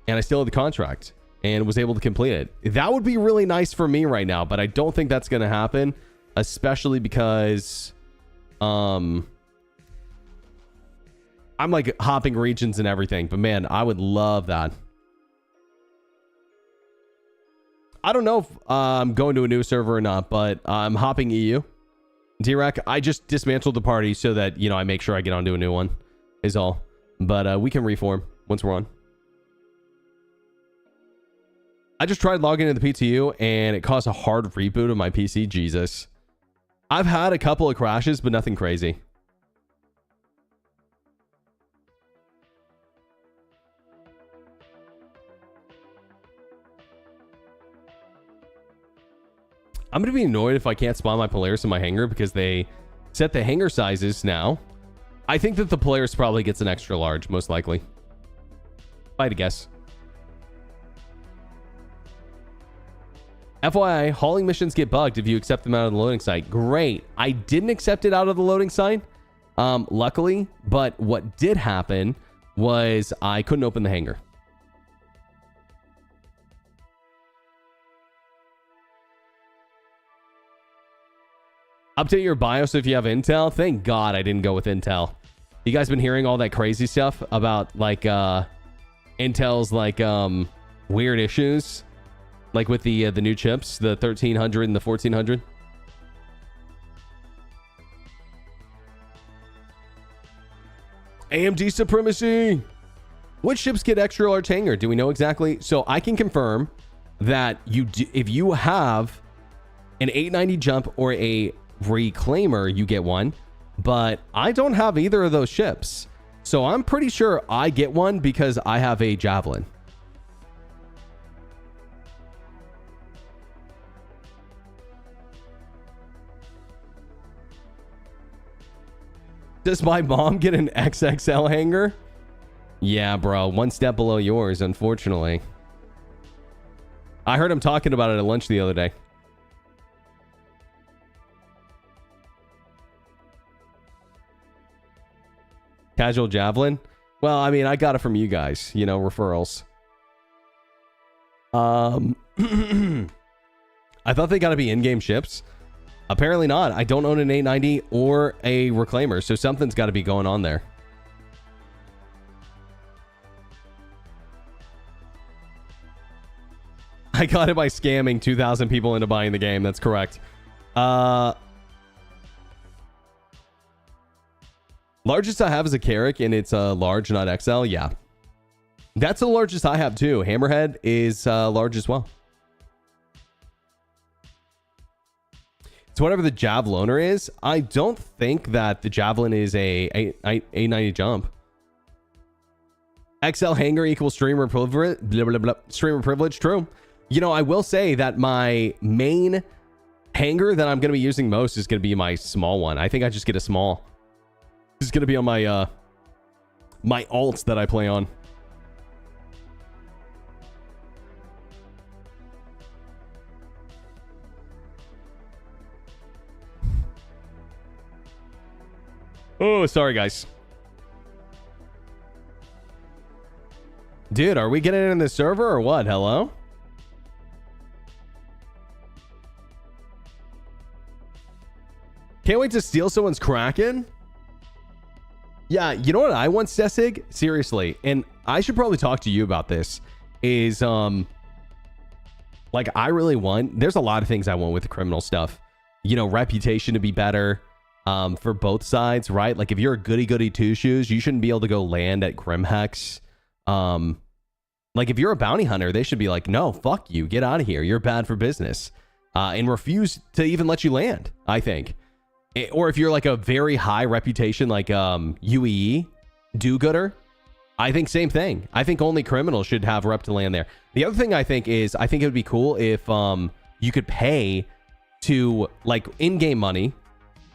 and I still had the contract and was able to complete it. That would be really nice for me right now, but I don't think that's going to happen, especially because I'm like hopping regions and everything. But man, I would love that. I don't know if I'm going to a new server or not, but I'm hopping EU. D-Rack, I just dismantled the party so that, you know, I make sure I get onto a new one is all. But we can reform once we're on. I just tried logging into the PTU and it caused a hard reboot of my PC. Jesus. I've had a couple of crashes, but nothing crazy. I'm going to be annoyed if I can't spawn my Polaris in my hangar because they set the hangar sizes now. I think that the Polaris probably gets an extra large, most likely. If I had to guess. FYI, hauling missions get bugged if you accept them out of the loading site. Great. I didn't accept it out of the loading site, luckily. But what did happen was I couldn't open the hangar. Update your BIOS if you have Intel. Thank God I didn't go with Intel. You guys been hearing all that crazy stuff about like Intel's like weird issues, like with the new chips, the 1300 and the 1400. AMD supremacy. Which chips get extra large hangar? Do we know exactly? So I can confirm that if you have an 890 jump or a reclaimer, you get one, but I don't have either of those ships, so I'm pretty sure I get one because I have a javelin. Does my mom get an XXL hangar? Yeah, bro, one step below yours, unfortunately. I heard him talking about it at lunch the other day. Casual javelin. Well, I mean, I got it from you guys, you know, referrals. I thought they got to be in-game ships. Apparently not. I don't own an 890 or a reclaimer, so something's got to be going on there. I got it by scamming 2,000 people into buying the game. That's correct. Largest I have is a Carrick, and it's a large, not XL. Yeah. That's the largest I have, too. Hammerhead is large as well. So whatever the Javeloner is, I don't think that the Javelin is a 90 jump. XL hangar equals streamer privilege. Blah, blah, blah. Streamer privilege, true. You know, I will say that my main hangar that I'm going to be using most is going to be my small one. I think I just get a small. This is going to be on my my alts that I play on. Oh, sorry, guys. Dude, are we getting in the server or what? Hello? Can't wait to steal someone's Kraken. Yeah, you know what I want, Sessig? Seriously, and I should probably talk to you about this, is, like, I really want, there's a lot of things I want with the criminal stuff. You know, reputation to be better, for both sides, right? Like, if you're a goody-goody two-shoes, you shouldn't be able to go land at Grimhex. Like, if you're a bounty hunter, they should be like, no, fuck you, get out of here, you're bad for business. And refuse to even let you land, I think. Or if you're like a very high reputation, like UEE, do-gooder, I think same thing. I think only criminals should have rep to land there. The other thing I think is, I think it would be cool if you could pay to like in-game money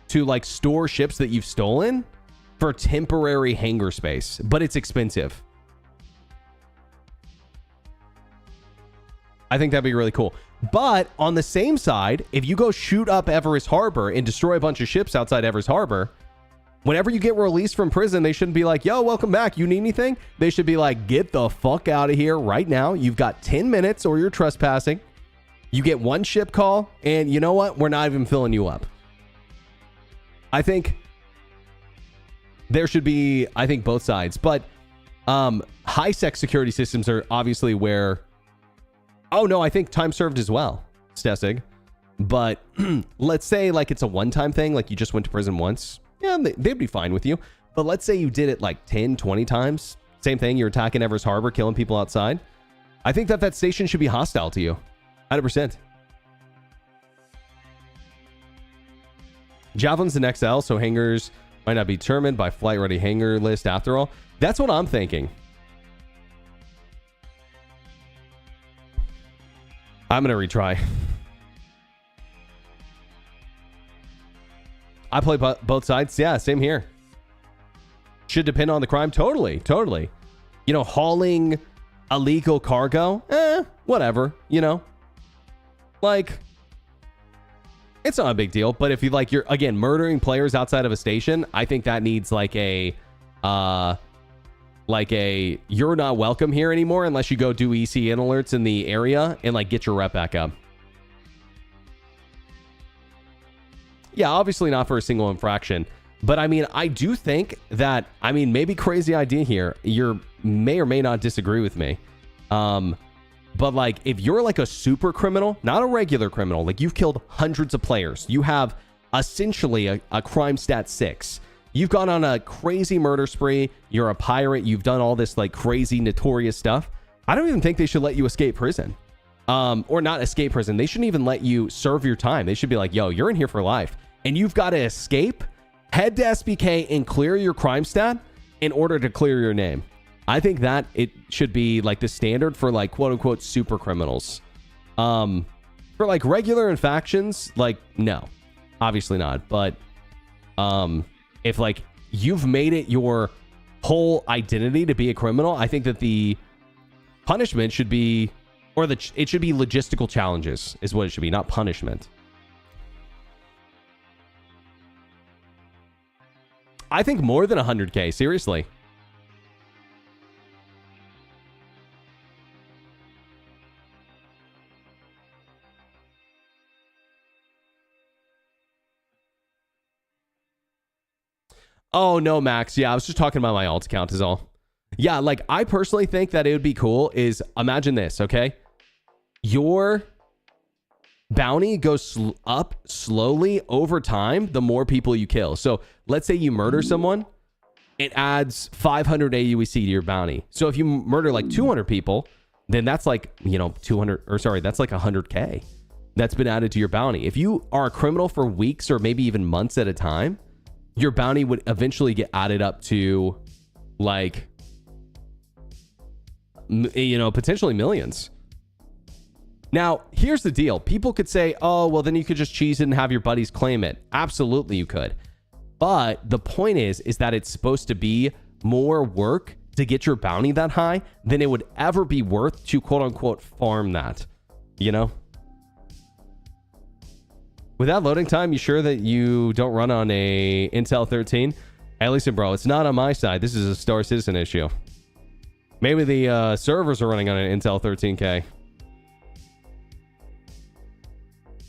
to like store ships that you've stolen for temporary hangar space, but it's expensive. I think that'd be really cool. But on the same side, if you go shoot up Everest Harbor and destroy a bunch of ships outside Everest Harbor, whenever you get released from prison, they shouldn't be like, yo, welcome back. You need anything? They should be like, get the fuck out of here right now. You've got 10 minutes or you're trespassing. You get one ship call, and you know what? We're not even filling you up. I think there should be, I think, both sides. But high-sec security systems are obviously where... Oh, no, I think time served as well, Stessig. But let's say like it's a one-time thing, like you just went to prison once. Yeah, they'd be fine with you. But let's say you did it like 10, 20 times. Same thing, you're attacking Everest Harbor, killing people outside. I think that station should be hostile to you. 100%. Javelin's an XL, so hangars might not be determined by flight-ready hangar list after all. That's what I'm thinking. I'm going to retry. I play both sides. Yeah, same here. Should depend on the crime. Totally, totally. You know, hauling illegal cargo, whatever, you know. Like, it's not a big deal. But if you like, you're again murdering players outside of a station, I think that needs like a you're not welcome here anymore unless you go do ECN alerts in the area and like get your rep back up. Yeah, obviously not for a single infraction. But I mean, I do think that, I mean, maybe crazy idea here. You may or may not disagree with me. But like, if you're like a super criminal, not a regular criminal, like you've killed hundreds of players, you have essentially a crime stat 6. You've gone on a crazy murder spree. You're a pirate. You've done all this like crazy notorious stuff. I don't even think they should let you escape prison. Or not escape prison. They shouldn't even let you serve your time. They should be like, yo, you're in here for life. And you've got to escape, head to SBK and clear your crime stat in order to clear your name. I think that it should be like the standard for like quote unquote super criminals. For like regular infractions, like no, obviously not. But if like you've made it your whole identity to be a criminal, I think that the punishment should be, or it should be logistical challenges is what it should be, not punishment. I think more than 100K, seriously. Oh, no, Max. Yeah, I was just talking about my alt account is all. Yeah, like, I personally think that it would be cool is, imagine this, okay? Your bounty goes up slowly over time the more people you kill. So, let's say you murder someone, it adds 500 aUEC to your bounty. So, if you murder, like, 200 people, then that's like, you know, that's like 100K that's been added to your bounty. If you are a criminal for weeks or maybe even months at a time, your bounty would eventually get added up to like, you know, potentially millions. Now, here's the deal. People could say, oh, well, then you could just cheese it and have your buddies claim it. Absolutely, you could. But the point is that it's supposed to be more work to get your bounty that high than it would ever be worth to quote unquote farm that, you know? With that loading time, you sure that you don't run on a Intel 13? Hey, listen, bro, it's not on my side. This is a Star Citizen issue. Maybe the servers are running on an Intel 13K.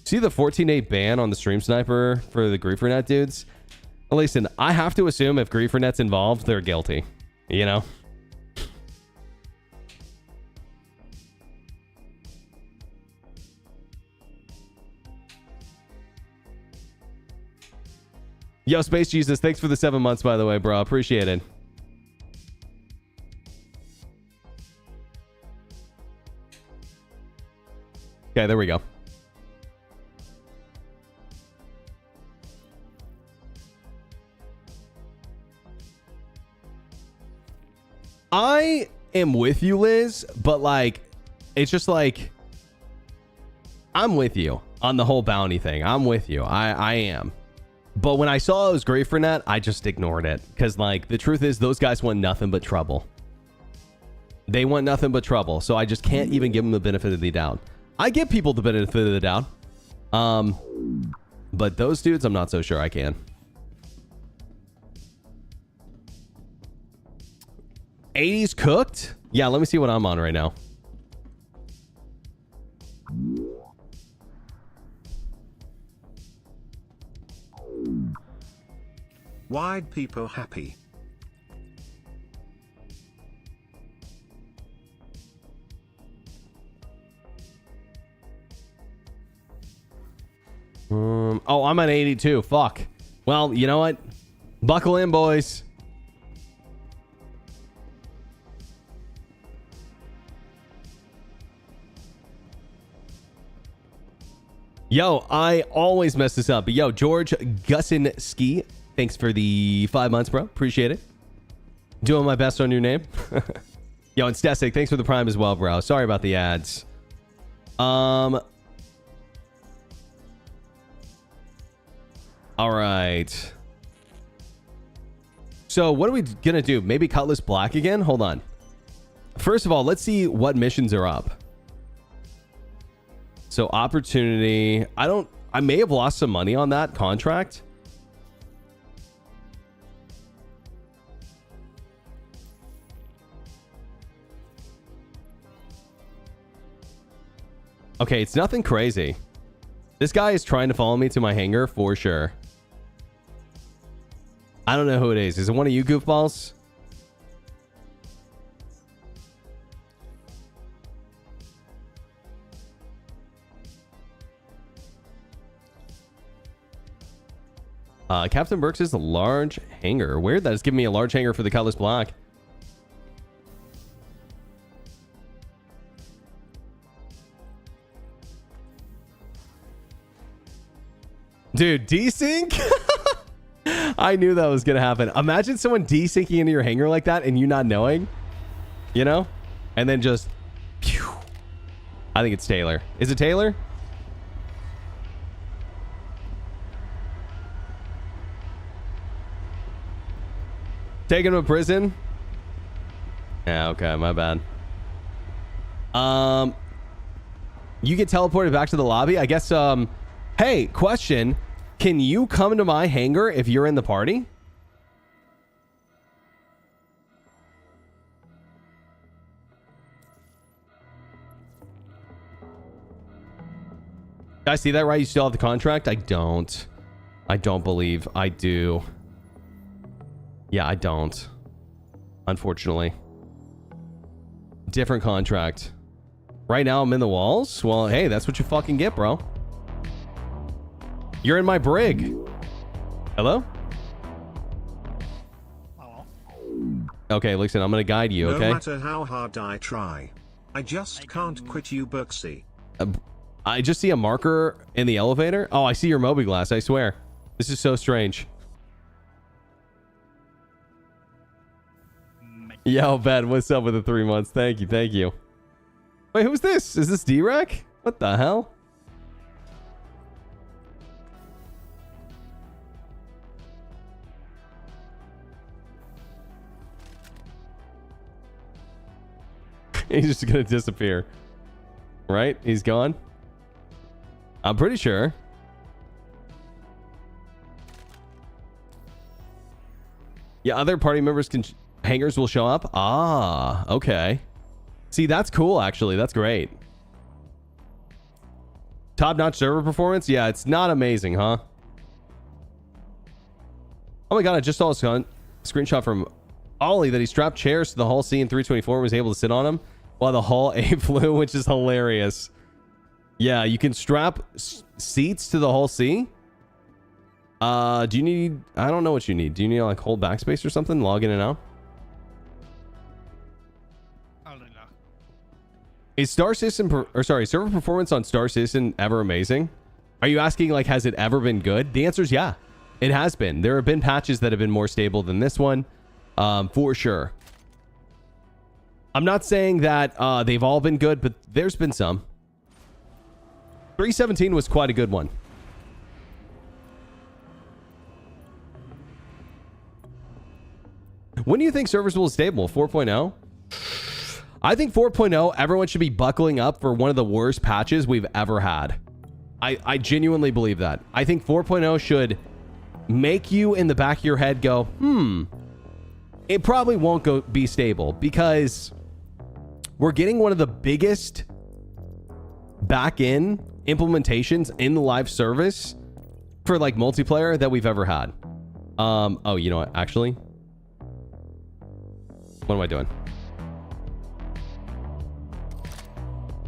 See the 14-day ban on the Stream Sniper for the GrieferNet dudes? Listen, I have to assume if GrieferNet's involved, they're guilty. You know? Yo, Space Jesus, thanks for the 7 months, by the way, bro. Appreciate it. Okay, there we go. I am with you, Liz, but like, it's just like, I'm with you. on the whole bounty thing. I'm with you. I am. But when I saw it was GraferNet, I just ignored it. Because, like, the truth is those guys want nothing but trouble. They want nothing but trouble. So I just can't even give them the benefit of the doubt. I give people the benefit of the doubt. But those dudes, I'm not so sure I can. 80s cooked? Yeah, let me see what I'm on right now. Why'd people happy? Oh, I'm at 82. Fuck. Well, you know what? Buckle in, boys. Yo, I always mess this up. But yo, George Gussinski, thanks for the 5 months, bro. Appreciate it. Doing my best on your name. Yo, and Stesic, thanks for the prime as well, bro. Sorry about the ads. All right. So what are we gonna do? Maybe Cutlass Black again? Hold on. First of all, let's see what missions are up. So opportunity. I may have lost some money on that contract. Okay, it's nothing crazy. This guy is trying to follow me to my hangar for sure. I don't know who it is. Is it one of you goofballs? Captain Berks is a large hangar. Weird that it's giving me a large hangar for the Cutlass Black. Dude, desync? I knew that was gonna happen. Imagine someone desyncing into your hangar like that and you not knowing, you know, and then just phew. I think it's Taylor. Is it Taylor? Taking him to prison? Yeah, okay, my bad. You get teleported back to the lobby. I guess, hey, question. Can you come to my hangar if you're in the party? Did I see that right? You still have the contract? I don't. I don't believe I do. Yeah, I don't. Unfortunately. Different contract. Right now I'm in the walls? Well, hey, that's what you fucking get, bro. You're in my brig. Hello? Hello. Okay, listen, I'm gonna guide you, okay? No matter how hard I try, I just can't quit you, Berksy. I just see a marker in the elevator. Oh, I see your Moby glass, I swear. This is so strange. Yo, Ben, what's up with the 3 months? Thank you, thank you. Wait, who's this? Is this D-Rec? What the hell? He's just gonna disappear. Right? He's gone? I'm pretty sure. Yeah, other party members can... Hangars will show up? Ah, okay. See, that's cool, actually. That's great. Top-notch server performance? Yeah, it's not amazing, huh? Oh my god, I just saw a screenshot from Ollie that he strapped chairs to the Hull C in 324 and was able to sit on them while the Hull A flew, which is hilarious. Yeah, you can strap seats to the Hull C. Do you need... I don't know what you need. Do you need to, like, hold backspace or something? Log in and out? Is Star Citizen, server performance on Star Citizen ever amazing? Are you asking, like, has it ever been good? The answer is yeah. It has been. There have been patches that have been more stable than this one, for sure. I'm not saying that they've all been good, but there's been some. 317 was quite a good one. When do you think servers will be stable? 4.0? I think 4.0, everyone should be buckling up for one of the worst patches we've ever had. I genuinely believe that. I think 4.0 should make you in the back of your head go, it probably won't be stable, because we're getting one of the biggest back-end implementations in the live service for like multiplayer that we've ever had. Oh, you know what? Actually, what am I doing?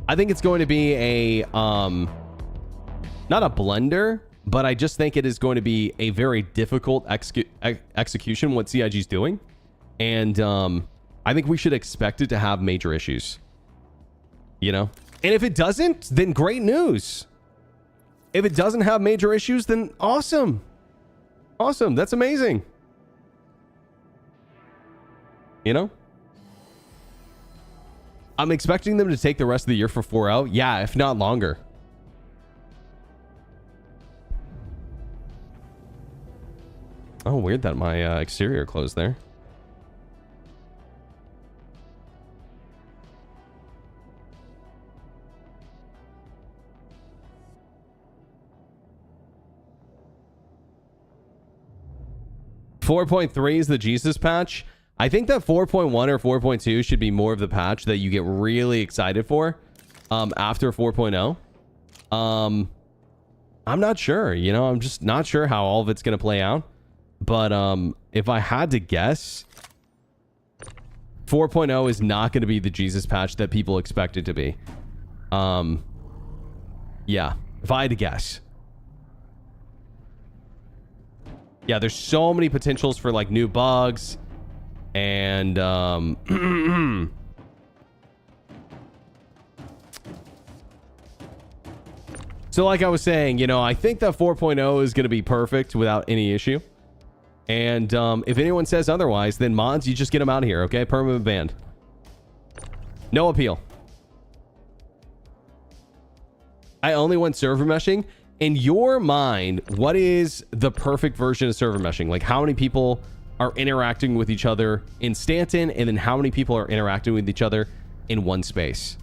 I think it's going to be a not a blunder, but I just think it is going to be a very difficult execution what CIG's doing. And I think we should expect it to have major issues. You know? And if it doesn't, then great news. If it doesn't have major issues, then awesome. Awesome. That's amazing. You know? I'm expecting them to take the rest of the year for 4.0. Yeah, if not longer. Oh, weird that my exterior closed there. .3 is the Jesus patch. I think that 4.1 or 4.2 should be more of the patch that you get really excited for after 4.0. I'm not sure, you know, I'm just not sure how all of it's going to play out. But if I had to guess, 4.0 is not going to be the Jesus patch that people expect it to be. Yeah, if I had to guess. Yeah, there's so many potentials for like new bugs and so like I was saying, you know, I think that 4.0 is going to be perfect without any issue. And if anyone says otherwise, then mods, you just get them out of here, okay? Permanent banned. No appeal. I only want server meshing. In your mind, what is the perfect version of server meshing? Like, how many people are interacting with each other in Stanton, and then how many people are interacting with each other in one space?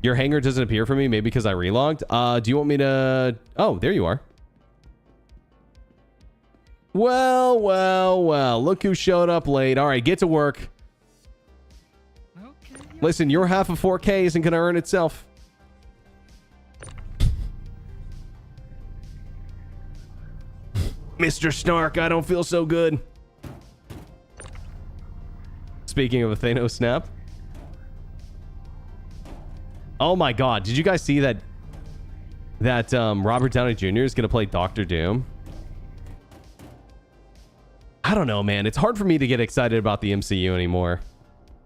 Your hanger doesn't appear for me, maybe because I relogged. Do you want me to... Oh, there you are. Well, well, well. Look who showed up late. All right, get to work. Okay. Listen, your half of 4K isn't going to earn itself. Mr. Snark, I don't feel so good. Speaking of a Thanos snap. Oh my god, did you guys see that Robert Downey Jr. is going to play Doctor Doom? I don't know, man. It's hard for me to get excited about the MCU anymore.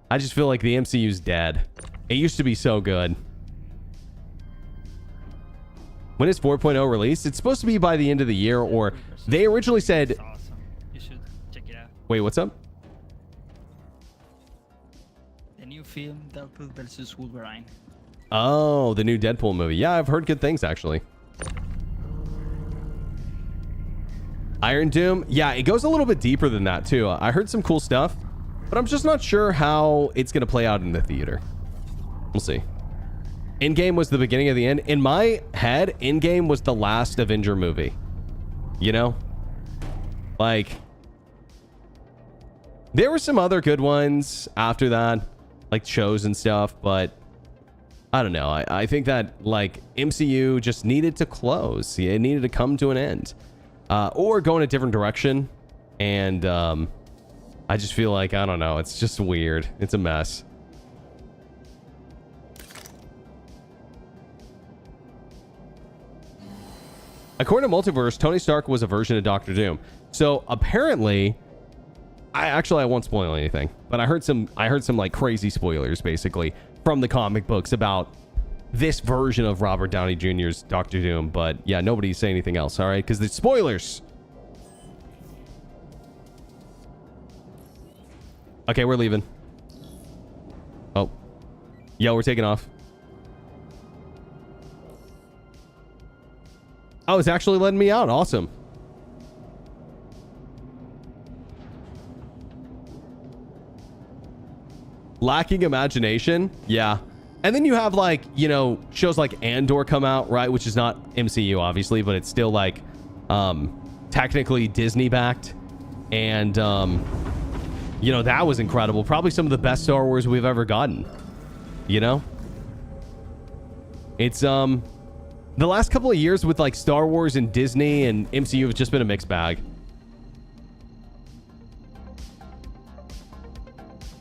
I just feel like the MCU's dead. It used to be so good. When is 4.0 released? It's supposed to be by the end of the year, or they originally said... It's awesome. You should check it out. Wait, what's up? The new film, Deadpool vs. Wolverine. Oh, the new Deadpool movie. Yeah, I've heard good things, actually. Iron Doom. Yeah, it goes a little bit deeper than that, too. I heard some cool stuff, but I'm just not sure how it's going to play out in the theater. We'll see. Endgame was the beginning of the end. In my head, Endgame was the last Avenger movie. You know? Like, there were some other good ones after that, like shows and stuff, but I don't know. I think that, like, MCU just needed to close. It needed to come to an end. Or go in a different direction. And I just feel like, I don't know. It's just weird. It's a mess. According to Multiverse, Tony Stark was a version of Doctor Doom. So apparently, I won't spoil anything, but I heard some like crazy spoilers basically from the comic books about this version of Robert Downey Jr.'s Doctor Doom. But yeah, nobody's saying anything else. All right, because the spoilers. Okay, we're leaving. Oh, Yo, we're taking off. Oh, it's actually letting me out. Awesome. Lacking imagination. Yeah. And then you have like, you know, shows like Andor come out, right? Which is not MCU, obviously, but it's still like technically Disney backed. And, you know, that was incredible. Probably some of the best Star Wars we've ever gotten. You know? It's, the last couple of years with like Star Wars and Disney and MCU have just been a mixed bag.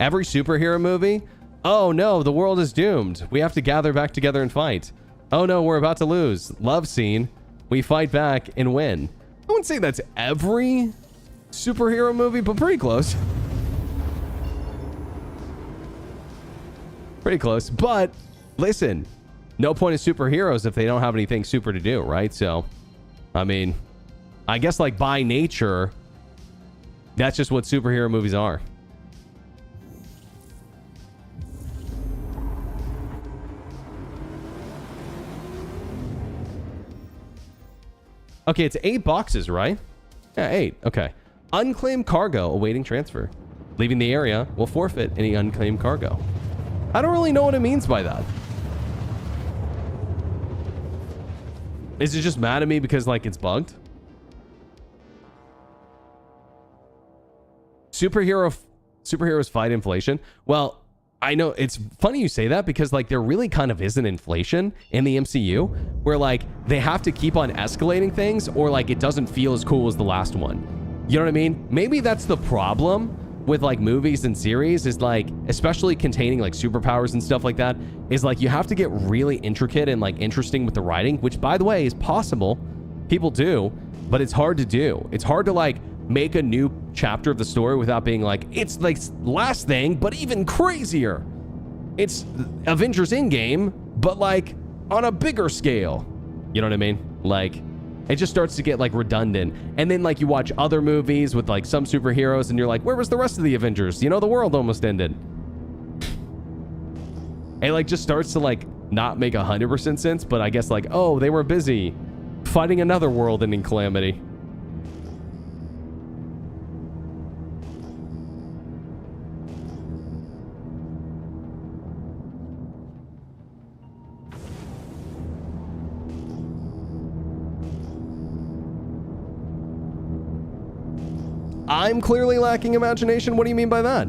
Every superhero movie? Oh no, the world is doomed. We have to gather back together and fight. Oh no, we're about to lose. Love scene. We fight back and win. I wouldn't say that's every superhero movie, but pretty close. Pretty close. But listen, no point of superheroes if they don't have anything super to do, right? So, I mean, I guess like by nature, that's just what superhero movies are. Okay, it's 8 boxes, right? Yeah, 8. Okay. Unclaimed cargo awaiting transfer. Leaving the area will forfeit any unclaimed cargo. I don't really know what it means by that. Is it just mad at me because, like, it's bugged? Superheroes fight inflation. Well, I know it's funny you say that because like there really kind of is an inflation in the MCU where like they have to keep on escalating things or like it doesn't feel as cool as the last one. You know what I mean? Maybe that's the problem with like movies and series is like, especially containing like superpowers and stuff like that, is like you have to get really intricate and like interesting with the writing, which by the way is possible. People do, but it's hard to do. It's hard to like make a new chapter of the story without being like, it's like last thing, but even crazier. It's Avengers Endgame, but like on a bigger scale. You know what I mean? Like it just starts to get like redundant. And then like you watch other movies with like some superheroes and you're like, where was the rest of the Avengers? You know, the world almost ended. It like just starts to like not make 100% sense, but I guess like, oh, they were busy fighting another world-ending calamity. I'm clearly lacking imagination. What do you mean by that?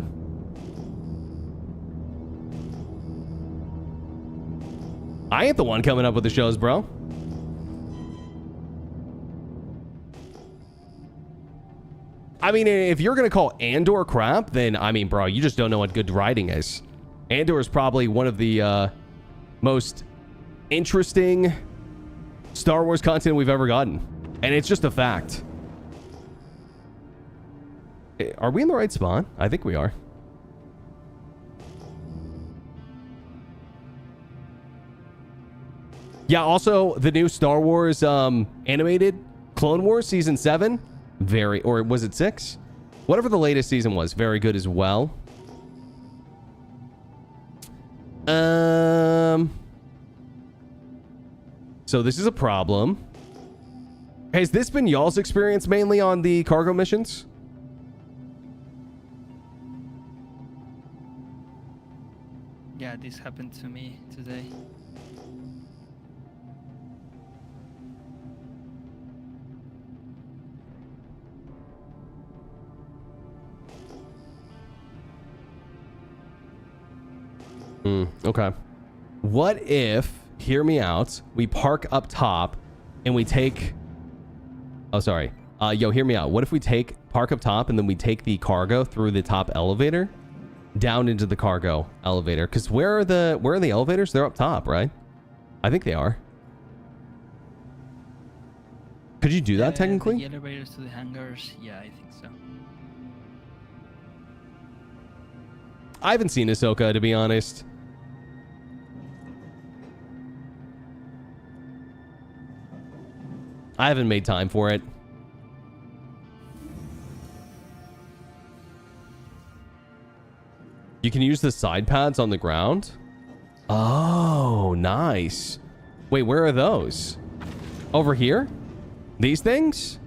I ain't the one coming up with the shows, bro. I mean, if you're going to call Andor crap, then, I mean, bro, you just don't know what good writing is. Andor is probably one of the most interesting Star Wars content we've ever gotten. And it's just a fact. Are we in the right spot? I think we are. Yeah, also the new Star Wars animated Clone Wars Season 7. Or was it 6? Whatever the latest season was. Very good as well. So this is a problem. Has this been y'all's experience mainly on the cargo missions? Yeah, this happened to me today. Okay. What if, hear me out, we park up top and we take... Oh, sorry. Yo, hear me out. What if we park up top and then we take the cargo through the top elevator down into the cargo elevator? Because where are the elevators? They're up top, right? I think they are. Could you do that technically? The elevators to the hangars. Yeah, I think so. I haven't seen Ahsoka, to be honest. I haven't made time for it. You can use the side pads on the ground. Oh, nice. Wait, where are those? Over here? These things?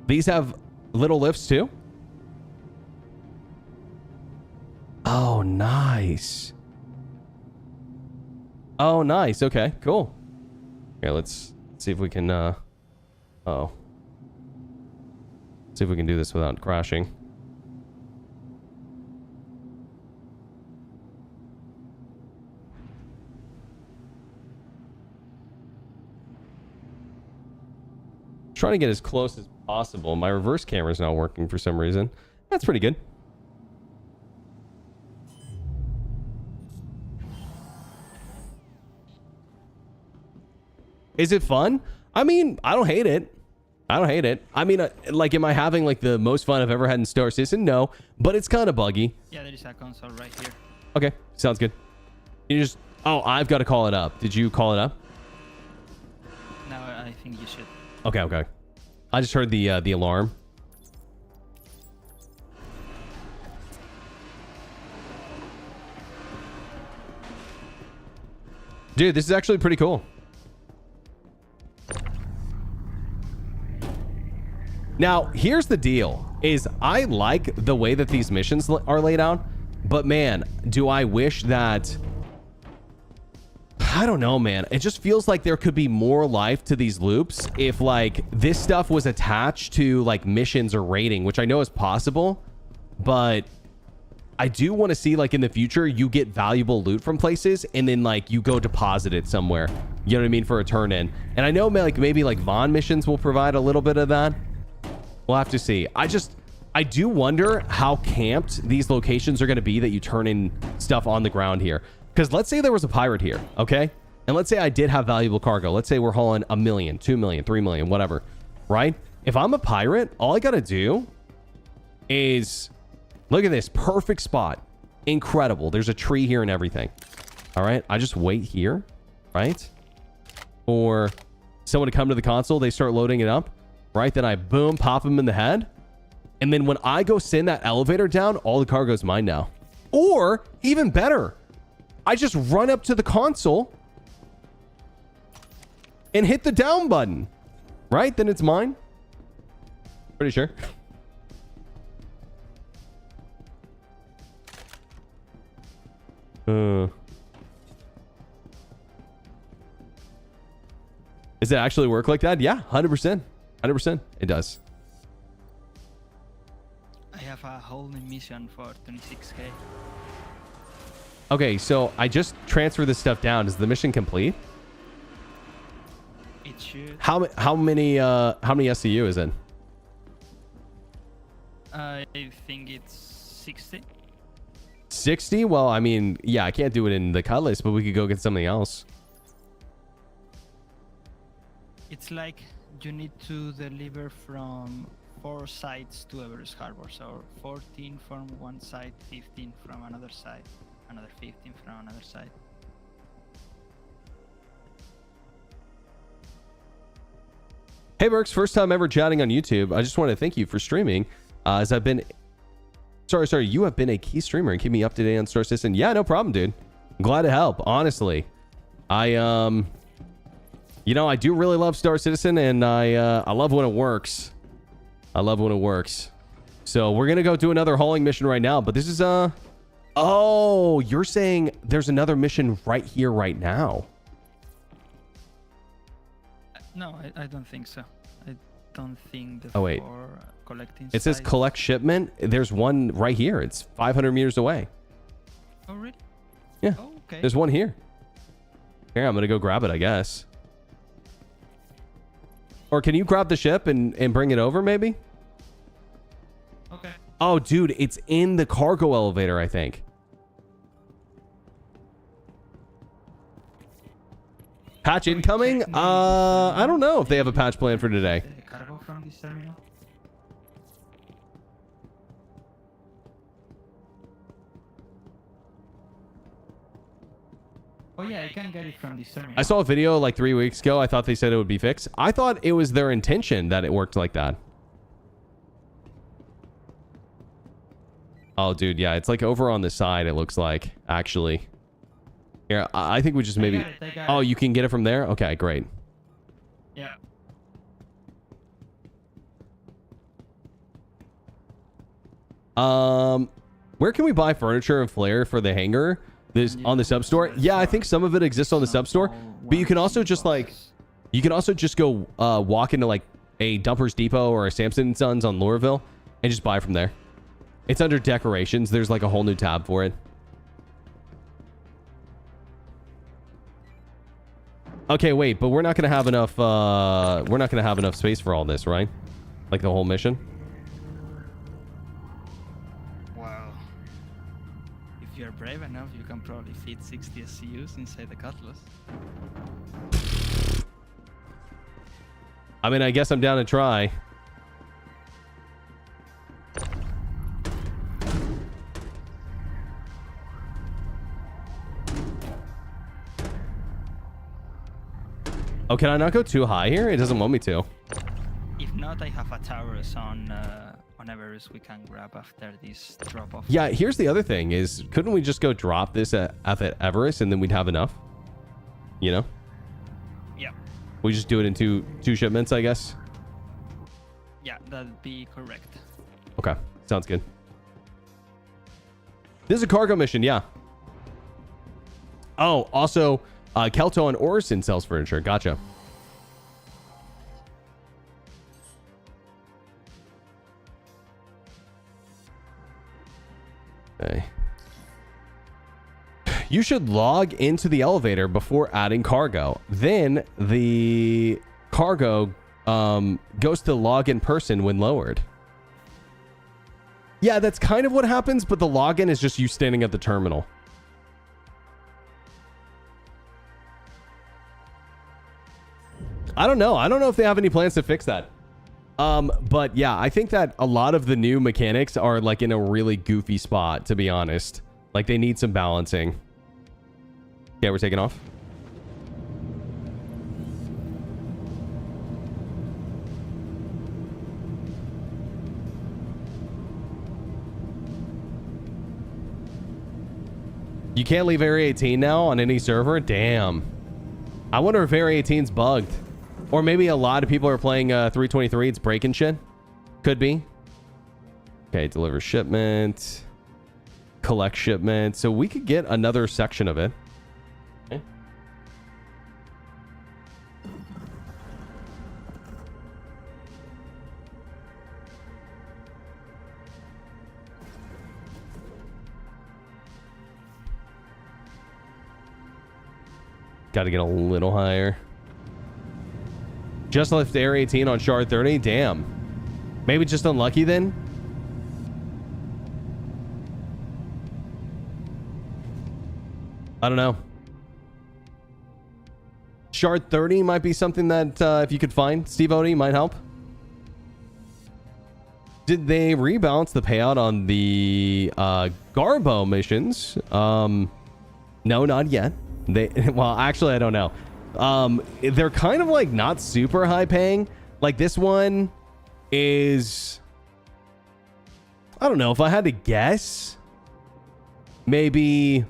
These have little lifts too? Oh, nice. Oh, nice. Okay, cool. Here, let's see if we can, oh. See if we can do this without crashing. Trying to get as close as possible. My reverse camera is not working for some reason. That's pretty good. Is it fun? I mean, I don't hate it. I don't hate it. I mean, like, am I having like the most fun I've ever had in Star Citizen? No, but it's kind of buggy. Yeah, there is a console right here. Okay, sounds good. You just... Oh, I've got to call it up. Did you call it up? No, I think you should. Okay, okay. I just heard the alarm. Dude, this is actually pretty cool. Now, here's the deal, is I like the way that these missions are laid out, but man, do I wish that... I don't know, man. It just feels like there could be more life to these loops if, like, this stuff was attached to, like, missions or rating, which I know is possible, but I do want to see, like, in the future, you get valuable loot from places, and then, like, you go deposit it somewhere. You know what I mean? For a turn-in. And I know, like, maybe, like, Vaughn missions will provide a little bit of that. We'll have to see. I do wonder how camped these locations are going to be that you turn in stuff on the ground here. Because let's say there was a pirate here, okay? And let's say I did have valuable cargo. Let's say we're hauling 1 million, 2 million, 3 million, whatever, right? If I'm a pirate, all I got to do is... Look at this. Perfect spot. Incredible. There's a tree here and everything. All right? I just wait here, right? For someone to come to the console. They start loading it up, right? Then I, boom, pop them in the head. And then when I go send that elevator down, all the cargo's mine now. Or, even better... I just run up to the console and hit the down button, right? Then it's mine. Pretty sure. Does it actually work like that? Yeah, 100%. 100%. It does. I have a whole new mission for 26k. Okay, so I just transfer this stuff down. Is the mission complete? It should. How many SCU is it? I think it's 60. 60? Well, I mean, yeah, I can't do it in the Cutlass, but we could go get something else. It's like you need to deliver from 4 sites to Everest Harbor. So 14 from one side, 15 from another side, another 15 from another side. Hey Berks, first time ever chatting on YouTube. I just want to thank you for streaming. As I've been... Sorry, you have been a key streamer and keep me up to date on Star Citizen. Yeah, no problem, dude. I'm glad to help, honestly. I do really love Star Citizen, and I love when it works. I love when it works. So we're gonna go do another hauling mission right now, but this is oh, you're saying there's another mission right here, right now. No, I don't think so. I don't think the Oh, wait. four collecting It says sites- collect shipment. There's one right here. It's 500 meters away. Oh, really? Yeah. Oh, okay. There's one here. Here, I'm gonna go grab it, I guess. Or can you grab the ship and bring it over, maybe? Okay. Oh, dude, it's in the cargo elevator, I think. Patch incoming? I don't know if they have a patch plan for today. The cargo from this terminal. Oh yeah, I can get it from this terminal. I saw a video like 3 weeks ago. I thought they said it would be fixed. I thought it was their intention that it worked like that. Oh, dude, yeah, it's like over on the side, it looks like, actually. Here, I think we just maybe... Oh, you can get it from there? Okay, great. Yeah. Where can we buy furniture and flare for the hangar? This on the substore? Yeah, I think some of it exists on the substore, but you can also just like... You can also just go walk into like a Dumper's Depot or a Samson & Sons on Lureville and just buy from there. It's under decorations. There's like a whole new tab for it. Okay, wait, but we're not gonna have enough. We're not gonna have enough space for all this, right? Like the whole mission. Wow. If you're brave enough, you can probably fit 60 SCUs inside the Cutlass. I mean, I guess I'm down to try. Oh, can I not go too high here? It doesn't want me to. If not, I have a Taurus on Everest we can grab after this drop-off. Yeah, here's the other thing is, couldn't we just go drop this at Everest and then we'd have enough? You know? Yeah. We just do it in two shipments, I guess? Yeah, that'd be correct. Okay, sounds good. This is a cargo mission, yeah. Oh, also, Kelto and Orison sells furniture. Gotcha. Okay. You should log into the elevator before adding cargo. Then the cargo goes to log in person when lowered. Yeah, that's kind of what happens, but the login is just you standing at the terminal. I don't know. I don't know if they have any plans to fix that. But yeah, I think that a lot of the new mechanics are like in a really goofy spot, to be honest. Like they need some balancing. Okay, we're taking off. You can't leave Area 18 now on any server? Damn. I wonder if Area 18's bugged. Or maybe a lot of people are playing 323. It's breaking shit. Could be. Okay, deliver shipment. Collect shipment. So we could get another section of it. Okay. Got to get a little higher. Just left Area 18 on Shard 30. Damn. Maybe just unlucky then? I don't know. Shard 30 might be something that if you could find, Steve Odie might help. Did they rebalance the payout on the Garbo missions? No, not yet. Well, actually, I don't know. They're kind of like not super high paying. Like this one is, I don't know, if I had to guess, maybe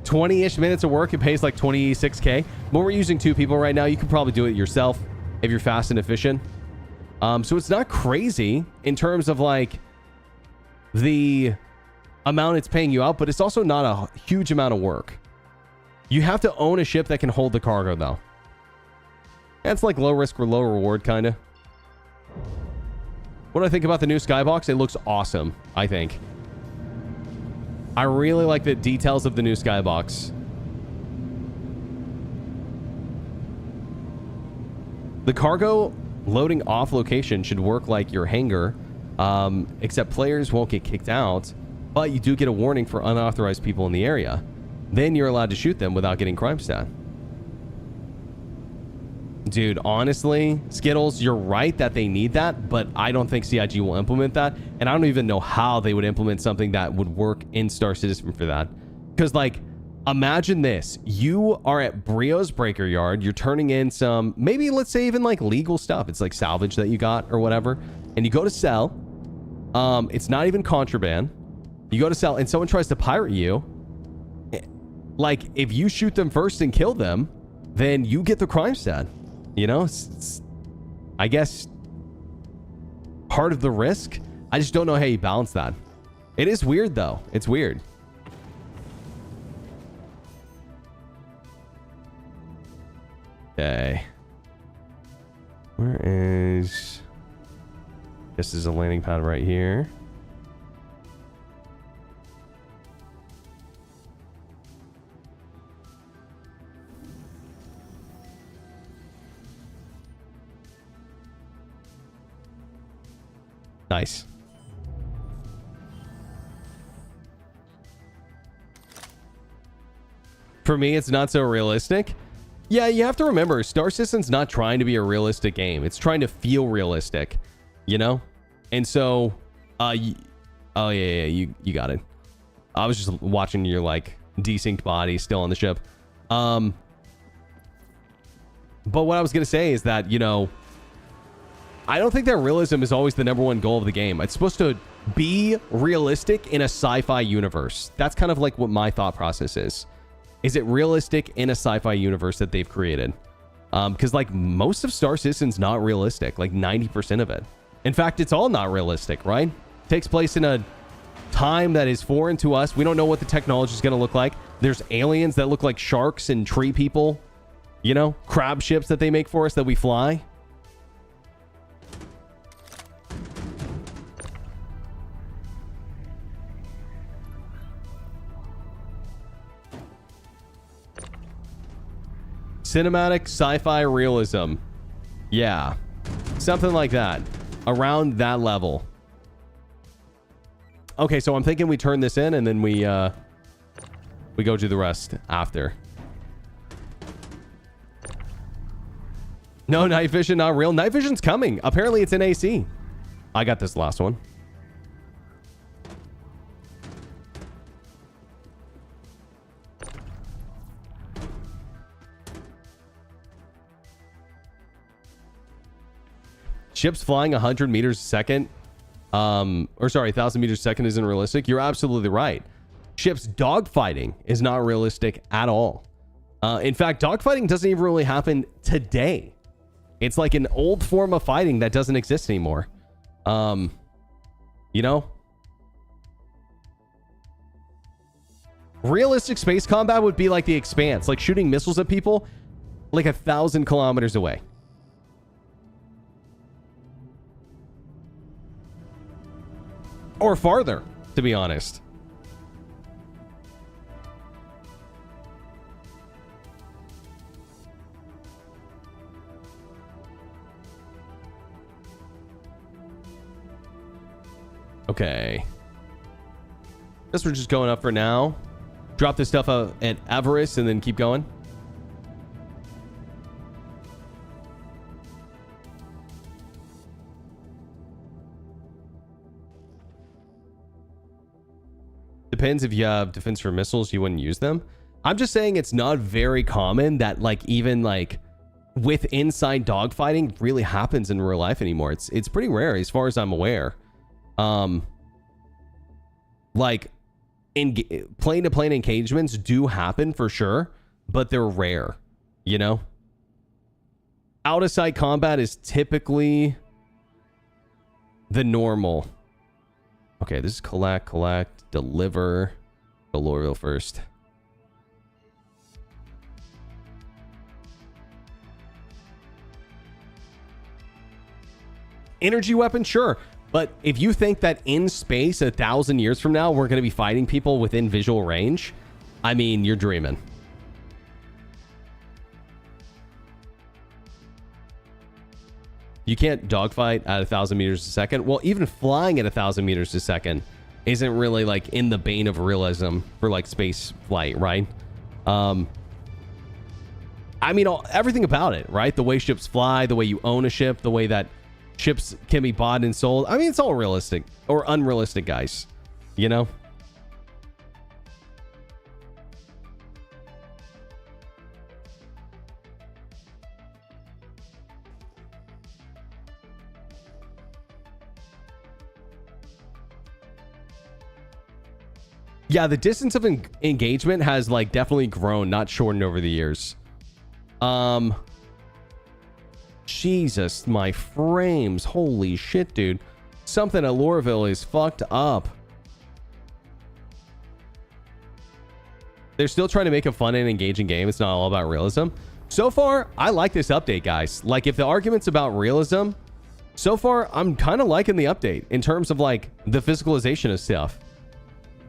20-ish minutes of work, it pays like 26k. But we're using 2 people right now. You could probably do it yourself if you're fast and efficient. So it's not crazy in terms of like the amount it's paying you out, but it's also not a huge amount of work. You have to own a ship that can hold the cargo, though. That's like low risk or low reward, kind of. What do I think about the new skybox? It looks awesome, I think. I really like the details of the new skybox. The cargo loading off location should work like your hangar, except players won't get kicked out, but you do get a warning for unauthorized people in the area. Then you're allowed to shoot them without getting crime stat. Dude, honestly, Skittles, you're right that they need that, but I don't think CIG will implement that. And I don't even know how they would implement something that would work in Star Citizen for that. Because, like, imagine this. You are at Brio's Breaker Yard. You're turning in some, maybe let's say even like legal stuff. It's like salvage that you got or whatever. And you go to sell. It's not even contraband. You go to sell and someone tries to pirate you. Like, if you shoot them first and kill them, then you get the crime stat. You know, it's, I guess, part of the risk. I just don't know how you balance that. It is weird, though. It's weird. Okay. Where is... This is a landing pad right here. Nice. For me, it's not so realistic. Yeah, you have to remember, Star Citizen's not trying to be a realistic game. It's trying to feel realistic, you know? And so, oh yeah, you got it. I was just watching your, like, desynced body still on the ship. But what I was going to say is that, you know, I don't think that realism is always the number one goal of the game. It's supposed to be realistic in a sci-fi universe. That's kind of like what my thought process is. Is it realistic in a sci-fi universe that they've created? Because like most of Star Citizen's not realistic, like 90% of it. In fact, it's all not realistic, right? It takes place in a time that is foreign to us. We don't know what the technology is going to look like. There's aliens that look like sharks and tree people, you know, crab ships that they make for us that we fly. Cinematic sci-fi realism. Yeah. Something like that. Around that level. Okay, so I'm thinking we turn this in and then we go do the rest after. No, night vision, not real. Night vision's coming. Apparently it's in AC. I got this last one. Ships flying 100 meters a second, or sorry, 1,000 meters a second isn't realistic. You're absolutely right. Ships dogfighting is not realistic at all. In fact, dogfighting doesn't even really happen today. It's like an old form of fighting that doesn't exist anymore. You know? Realistic space combat would be like The Expanse, like shooting missiles at people like 1,000 kilometers away. Or farther, to be honest. Okay. Guess we're just going up for now. Drop this stuff out at Everest and then keep going. Depends if you have defense for missiles, you wouldn't use them. I'm just saying it's not very common that like even like with inside dogfighting really happens in real life anymore. It's pretty rare as far as I'm aware. Like in plane to plane engagements do happen for sure, but they're rare, you know? Out of sight combat is typically the normal. Okay, this is collect, deliver. Go Lorville first. Energy weapon, sure. But if you think that in space 1,000 years from now, we're going to be fighting people within visual range, I mean, you're dreaming. You can't dogfight at 1,000 meters a second. Well, even flying at 1,000 meters a second isn't really like in the bane of realism for like space flight, right? I mean, everything about it, right? The way ships fly, the way you own a ship, the way that ships can be bought and sold. I mean, it's all realistic or unrealistic, guys, you know? Yeah, the distance of engagement has like definitely grown, not shortened over the years. Jesus, my frames. Holy shit, dude. Something at Lorville is fucked up. They're still trying to make a fun and engaging game. It's not all about realism. So far, I like this update, guys. Like, if the argument's about realism, so far, I'm kind of liking the update in terms of, like, the physicalization of stuff.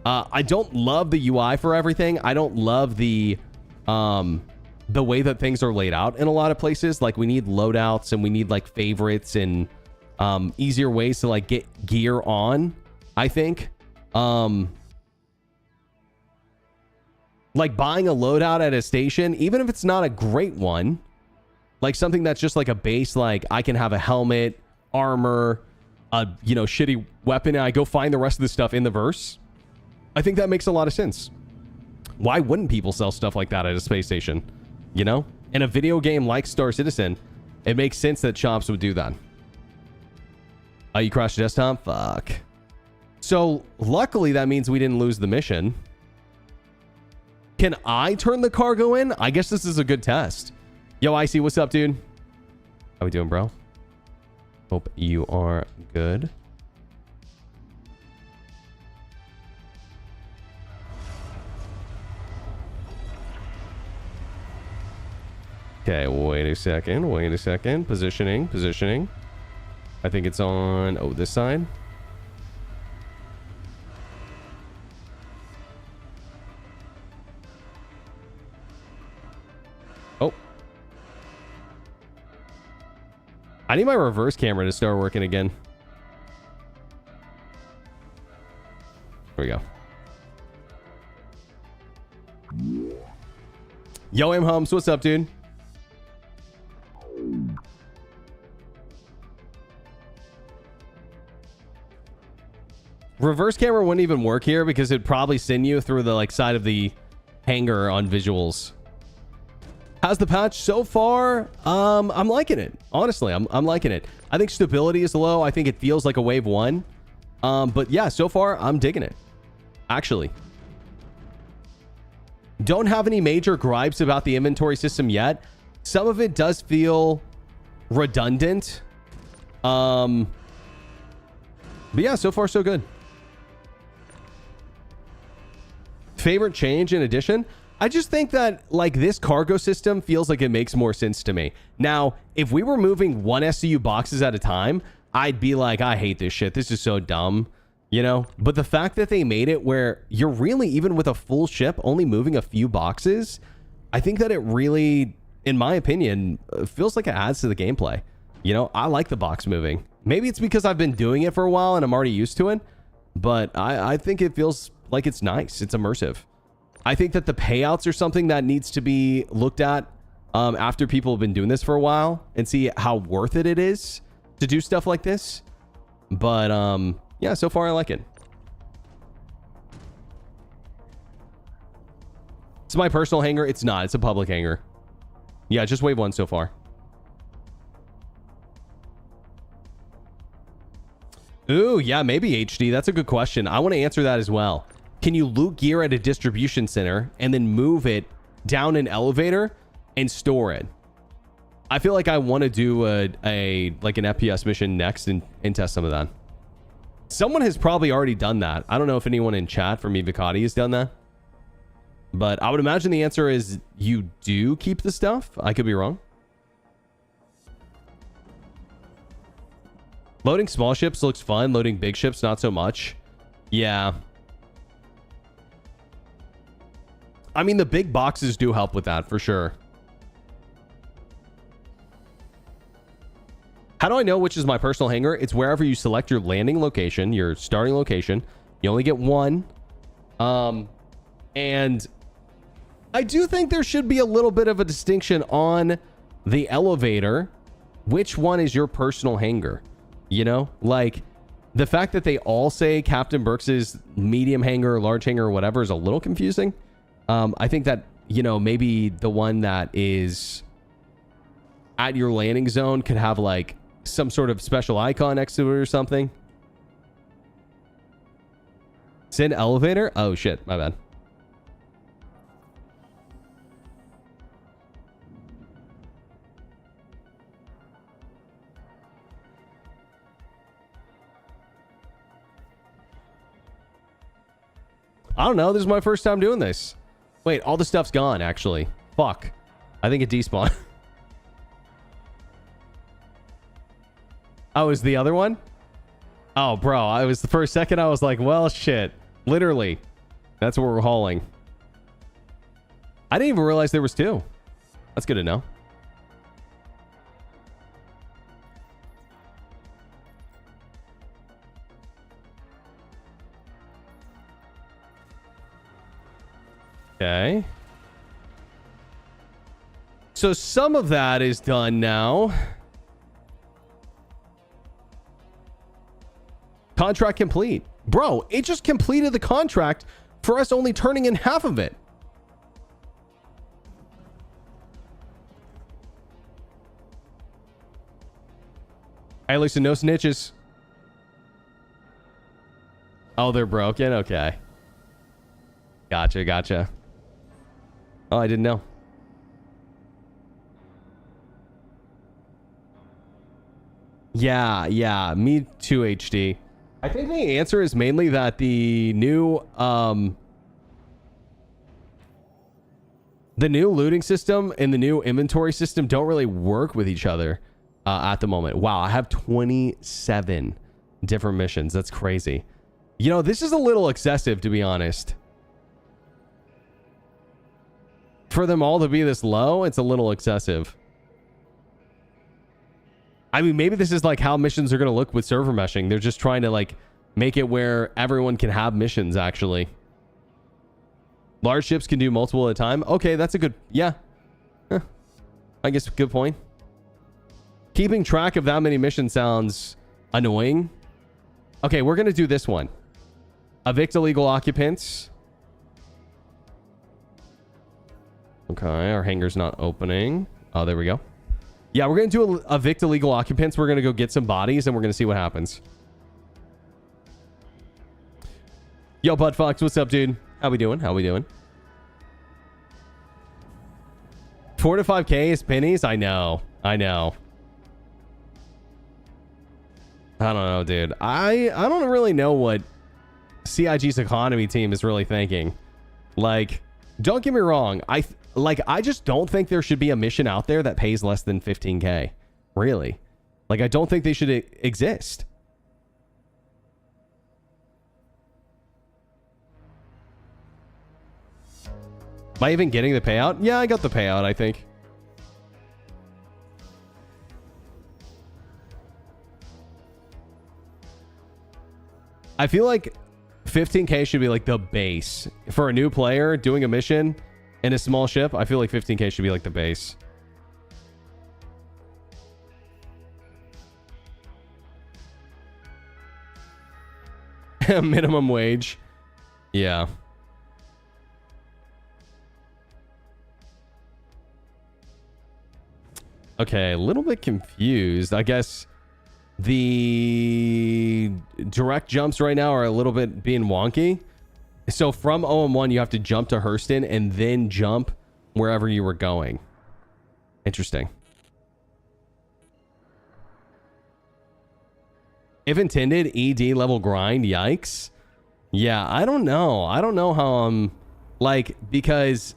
I don't love the UI for everything. I don't love the way that things are laid out in a lot of places. Like, we need loadouts and we need, like, favorites and easier ways to, like, get gear on, I think. Like buying a loadout at a station, even if it's not a great one, like something that's just like a base, like I can have a helmet, armor, a, you know, shitty weapon, and I go find the rest of the stuff in the verse. I think that makes a lot of sense. Why wouldn't people sell stuff like that at a space station? You know? In a video game like Star Citizen, it makes sense that shops would do that. You crashed your desktop? Fuck. So, luckily, that means we didn't lose the mission. Can I turn the cargo in? I guess this is a good test. Yo, Icy, what's up, dude? How we doing, bro? Hope you are good. Okay, wait a second. Wait a second. Positioning. Positioning. I think it's on... Oh, this side. Oh. I need my reverse camera to start working again. There we go. Yo, M Hums, what's up, dude? Reverse camera wouldn't even work here because it'd probably send you through the like side of the hangar on visuals. How's the patch so far? I'm liking it. Honestly, I'm liking it. I think stability is low. I think it feels like a wave 1. But yeah, so far I'm digging it. Actually. Don't have any major gripes about the inventory system yet. Some of it does feel redundant. But yeah, so far so good. Favorite change in addition? I just think that like this cargo system feels like it makes more sense to me. Now, if we were moving one SCU boxes at a time, I'd be like, I hate this shit. This is so dumb, you know? But the fact that they made it where you're really, even with a full ship, only moving a few boxes, I think that it really, in my opinion, feels like it adds to the gameplay. You know, I like the box moving. Maybe it's because I've been doing it for a while and I'm already used to it, but I think it feels like it's nice. It's immersive. I think that the payouts are something that needs to be looked at after people have been doing this for a while and see how worth it is to do stuff like this. But yeah, so far I like it. It's my personal hangar. It's not. It's a public hangar. Yeah, just wave 1 so far. Ooh, yeah, maybe HD. That's a good question. I want to answer that as well. Can you loot gear at a distribution center and then move it down an elevator and store it? I feel like I want to do like an FPS mission next and test some of that. Someone has probably already done that. I don't know if anyone in chat from Evicati has done that. But I would imagine the answer is you do keep the stuff. I could be wrong. Loading small ships looks fun. Loading big ships, not so much. Yeah. I mean, the big boxes do help with that for sure. How do I know which is my personal hangar? It's wherever you select your landing location, your starting location. You only get one. And I do think there should be a little bit of a distinction on the elevator. Which one is your personal hangar? You know, like the fact that they all say Captain Berks's medium hangar, large hangar, or whatever is a little confusing. I think that, you know, maybe the one that is at your landing zone could have like some sort of special icon next to it or something. Send elevator? Oh shit, my bad. I don't know. This is my first time doing this. Wait, all the stuff's gone, actually. Fuck. I think it despawned. Oh, is the other one? Oh, bro. I was the first second I was like, well, shit. Literally. That's what we're hauling. I didn't even realize there was two. That's good to know. Okay. So some of that is done now. Contract complete. Bro, it just completed the contract for us only turning in half of it. Hey, listen, no snitches. Oh, they're broken? Okay. Gotcha, gotcha. Oh, I didn't know. Yeah, me too, HD. I think the answer is mainly that the new looting system and the new inventory system don't really work with each other at the moment. Wow, I have 27 different missions. That's crazy. You know, this is a little excessive, to be honest. For them all to be this low, it's a little excessive. I mean, maybe this is like how missions are going to look with server meshing. They're just trying to like make it where everyone can have missions, actually. Large ships can do multiple at a time. Okay, that's a good... Yeah. I guess good point. Keeping track of that many missions sounds annoying. Okay, we're going to do this one. Evict illegal occupants. Okay, our hangar's not opening. Oh, there we go. Yeah, we're going to do evict illegal occupants. We're going to go get some bodies and we're going to see what happens. Yo, Bud Fox, what's up, dude? How we doing? 4 to 5K is pennies? I know. I don't know, dude. I don't really know what CIG's economy team is really thinking. Like, don't get me wrong. I just don't think there should be a mission out there that pays less than 15K. Really. Like, I don't think they should exist. Am I even getting the payout? Yeah, I got the payout, I think. I feel like 15K should be like the base. For a new player doing a mission in a small ship, I feel like 15K should be like the base. Minimum wage. Yeah. Okay, a little bit confused. I guess the direct jumps right now are a little bit being wonky. So from OM1, you have to jump to Hurston and then jump wherever you were going. Interesting. If intended, ED level grind. Yikes. Yeah, I don't know. I don't know how I'm like, because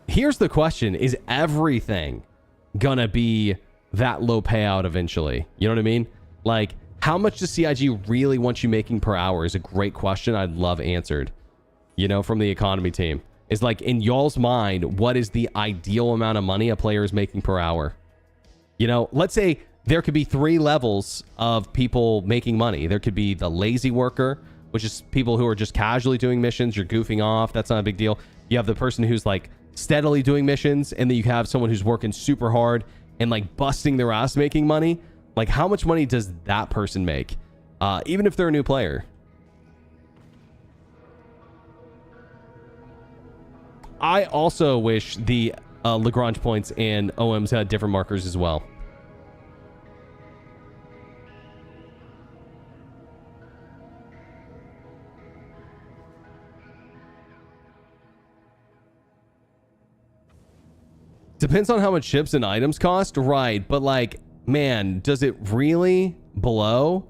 here's the question. Is everything gonna be that low payout eventually? You know what I mean? Like, how much does CIG really want you making per hour is a great question I'd love answered, you know, from the economy team. Is like, in y'all's mind, what is the ideal amount of money a player is making per hour? You know, let's say there could be 3 levels of people making money. There could be the lazy worker, which is people who are just casually doing missions. You're goofing off. That's not a big deal. You have the person who's like steadily doing missions, and then you have someone who's working super hard and like busting their ass making money. Like, how much money does that person make? Even if they're a new player. I also wish the Lagrange points and OMs had different markers as well. Depends on how much ships and items cost, right? But like, man, does it really blow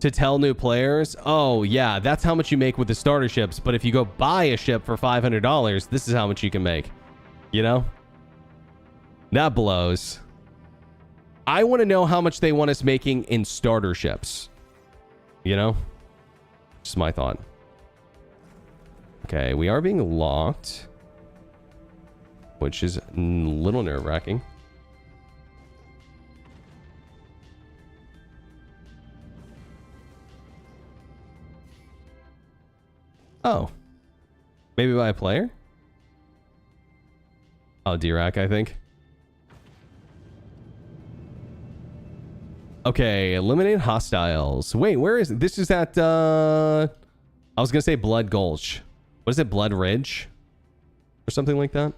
to tell new players, oh yeah, that's how much you make with the starter ships, but if you go buy a ship for $500, this is how much you can make, you know? That blows. I want to know how much they want us making in starter ships, you know? Just my thought. Okay, we are being locked, which is a little nerve-wracking. Oh. Maybe by a player? Oh, D-Rack, I think. Okay, eliminate hostiles. Wait, where is it? This is at, I was gonna say Blood Gulch. What is it, Blood Ridge? Or something like that?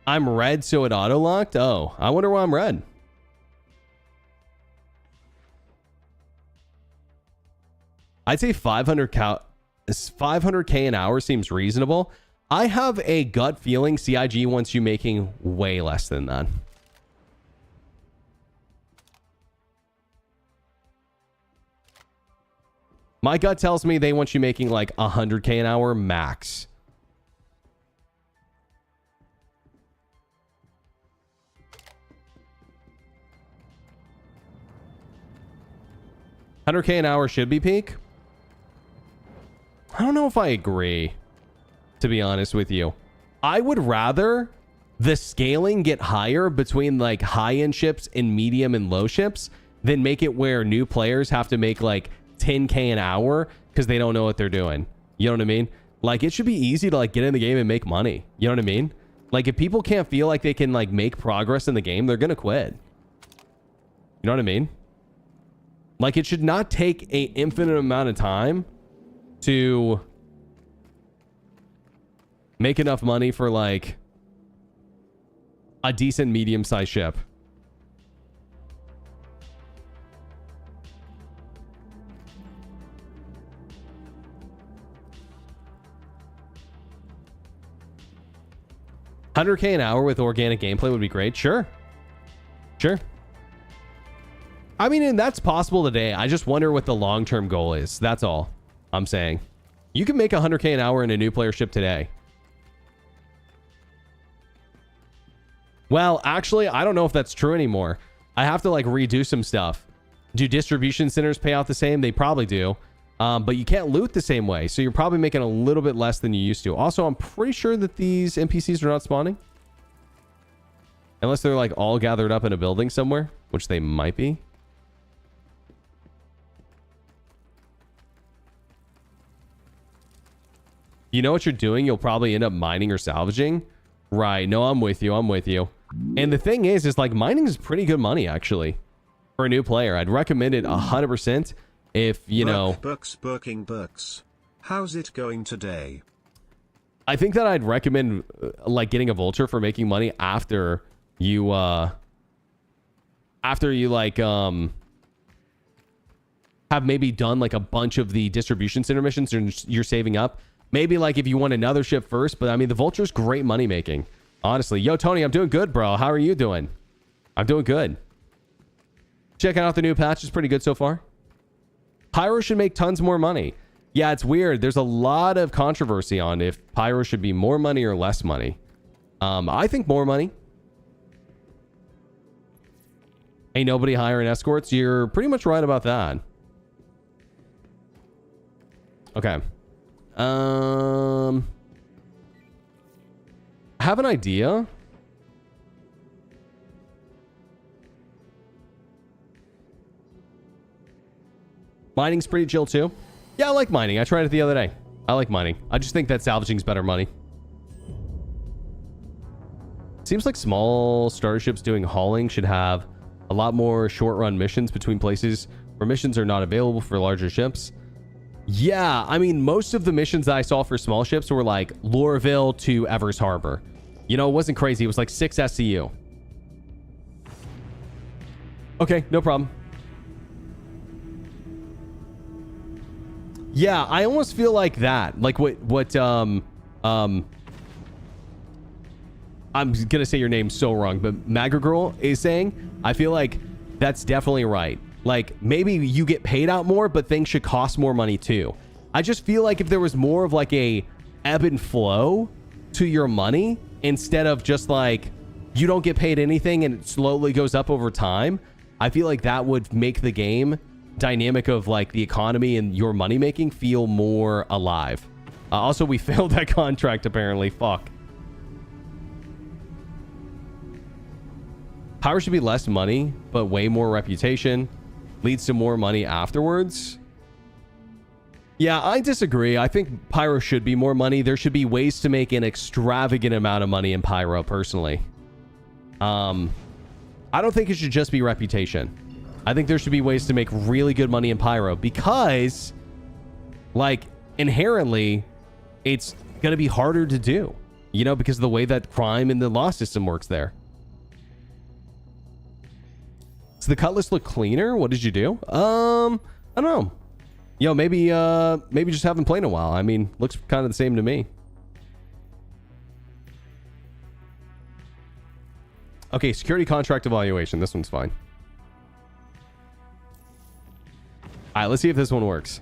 I'm red, so it auto-locked? Oh, I wonder why I'm red. I'd say 500K an hour seems reasonable. I have a gut feeling CIG wants you making way less than that. My gut tells me they want you making like 100K an hour max. $100K an hour should be peak. I don't know if I agree, to be honest with you. I would rather the scaling get higher between like high-end ships and medium and low ships than make it where new players have to make like 10K an hour because they don't know what they're doing. You know what I mean? Like, it should be easy to like get in the game and make money. You know what I mean? Like, if people can't feel like they can like make progress in the game, they're gonna quit. You know what I mean? Like, it should not take an infinite amount of time to make enough money for like a decent medium-sized ship. $100K an hour with organic gameplay would be great. Sure. Sure. I mean, and that's possible today. I just wonder what the long-term goal is. That's all I'm saying. You can make 100K an hour in a new player ship today. Well, actually, I don't know if that's true anymore. I have to like redo some stuff. Do distribution centers pay out the same? They probably do. But you can't loot the same way. So you're probably making a little bit less than you used to. Also, I'm pretty sure that these NPCs are not spawning. Unless they're like all gathered up in a building somewhere, which they might be. You know what you're doing? You'll probably end up mining or salvaging. Right. No, I'm with you. I'm with you. And the thing is like mining is pretty good money, actually, for a new player. I'd recommend it 100% if, you know... Berks. How's it going today? I think that I'd recommend, like, getting a vulture for making money after you, like, have maybe done, like, a bunch of the distribution center missions and you're saving up. Maybe, like, if you want another ship first. But, I mean, the vulture's great money making. Honestly. Yo, Tony, I'm doing good, bro. How are you doing? I'm doing good. Checking out the new patch. It's pretty good so far. Pyro should make tons more money. Yeah, it's weird. There's a lot of controversy on if Pyro should be more money or less money. I think more money. Ain't nobody hiring escorts. You're pretty much right about that. Okay. I have an idea. Mining's pretty chill too. Yeah, I like mining. I tried it the other day. I like mining. I just think that salvaging's better money. Seems like small starter ships doing hauling should have a lot more short-run missions between places where missions are not available for larger ships. Yeah, I mean, most of the missions that I saw for small ships were like Loreville to Evers Harbor. You know, it wasn't crazy. It was like 6 SCU. Okay, no problem. Yeah, I almost feel like that. Like what I'm gonna say your name so wrong, but Magagirl is saying, I feel like that's definitely right. Like, maybe you get paid out more, but things should cost more money too. I just feel like if there was more of like a ebb and flow to your money, instead of just like, you don't get paid anything and it slowly goes up over time, I feel like that would make the game dynamic of like the economy and your money making feel more alive. Also, we failed that contract apparently. Fuck. Power should be less money, but way more reputation. Leads to more money afterwards. Yeah, I disagree. I think Pyro should be more money. There should be ways to make an extravagant amount of money in Pyro, personally. I don't think it should just be reputation. I think there should be ways to make really good money in Pyro because, like, inherently, it's going to be harder to do, you know, because of the way that crime and the law system works there. Does the Cutlass look cleaner? What did you do? I don't know. Yo, maybe just haven't played in a while. I mean, looks kind of the same to me. Okay, security contract evaluation. This one's fine. All right, let's see if this one works.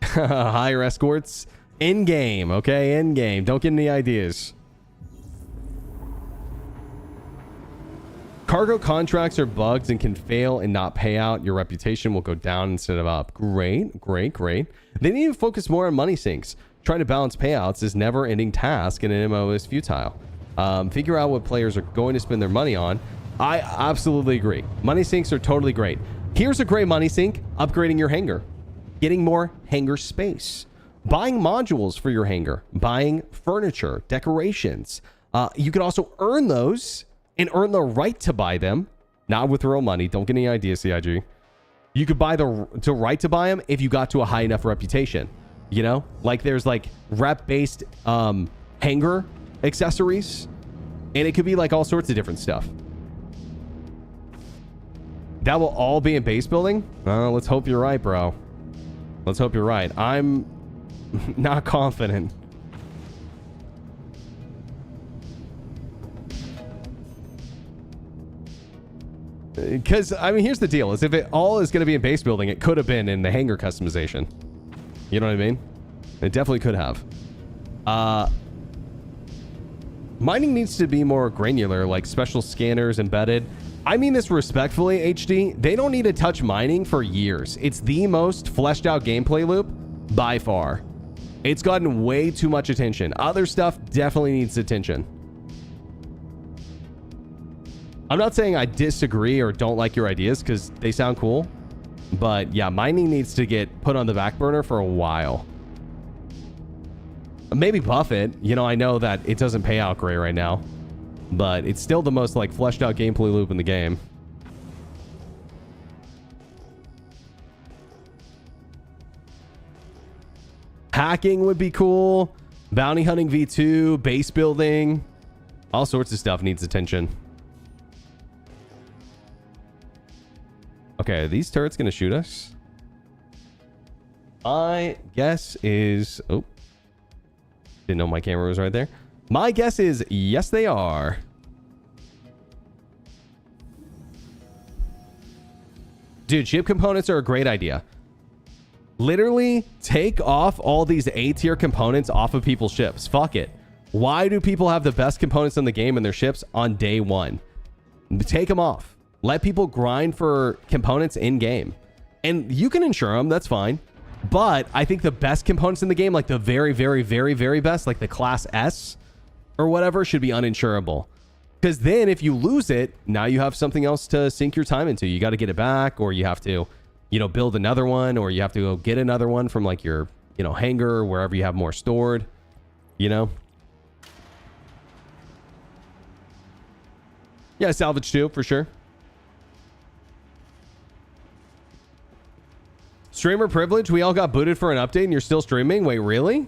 Hire escorts. In-game, okay? In-game. Don't get any ideas. Cargo contracts are bugged and can fail and not pay out. Your reputation will go down instead of up. Great, great, great. They need to focus more on money sinks. Trying to balance payouts is never-ending task and an MMO is futile. Figure out what players are going to spend their money on. I absolutely agree. Money sinks are totally great. Here's a great money sink. Upgrading your hangar. Getting more hangar space. Buying modules for your hangar. Buying furniture, decorations. You could also earn those and earn the right to buy them. Not with real money. Don't get any ideas, CIG. You could buy the right to buy them if you got to a high enough reputation. You know? Like there's like rep-based hangar accessories. And it could be like all sorts of different stuff. That will all be in base building? Let's hope you're right, bro. Let's hope you're right. I'm not confident. Because, I mean, here's the deal. Is if it all is going to be in base building, it could have been in the hangar customization. You know what I mean? It definitely could have. Mining needs to be more granular, like special scanners embedded. I mean this respectfully, HD. They don't need to touch mining for years. It's the most fleshed out gameplay loop by far. It's gotten way too much attention. Other stuff definitely needs attention. I'm not saying I disagree or don't like your ideas because they sound cool. But yeah, mining needs to get put on the back burner for a while. Maybe buff it. You know, I know that it doesn't pay out great right now. But it's still the most like fleshed out gameplay loop in the game. Hacking would be cool. Bounty hunting V2, base building. All sorts of stuff needs attention. Okay, are these turrets going to shoot us? My guess is... Oh. Didn't know my camera was right there. My guess is yes, they are. Dude, ship components are a great idea. Literally take off all these A-tier components off of people's ships. Fuck it. Why do people have the best components in the game in their ships on day one? Take them off. Let people grind for components in game. And you can insure them, that's fine. But I think the best components in the game, like the very, very, very, very best, like the class S or whatever, should be uninsurable. Because then if you lose it, now you have something else to sink your time into. You got to get it back, or you have to, you know, build another one, or you have to go get another one from like your, you know, hangar or wherever you have more stored, you know? Yeah, salvage too, for sure. Streamer privilege. We all got booted for an update and you're still streaming. Wait, really?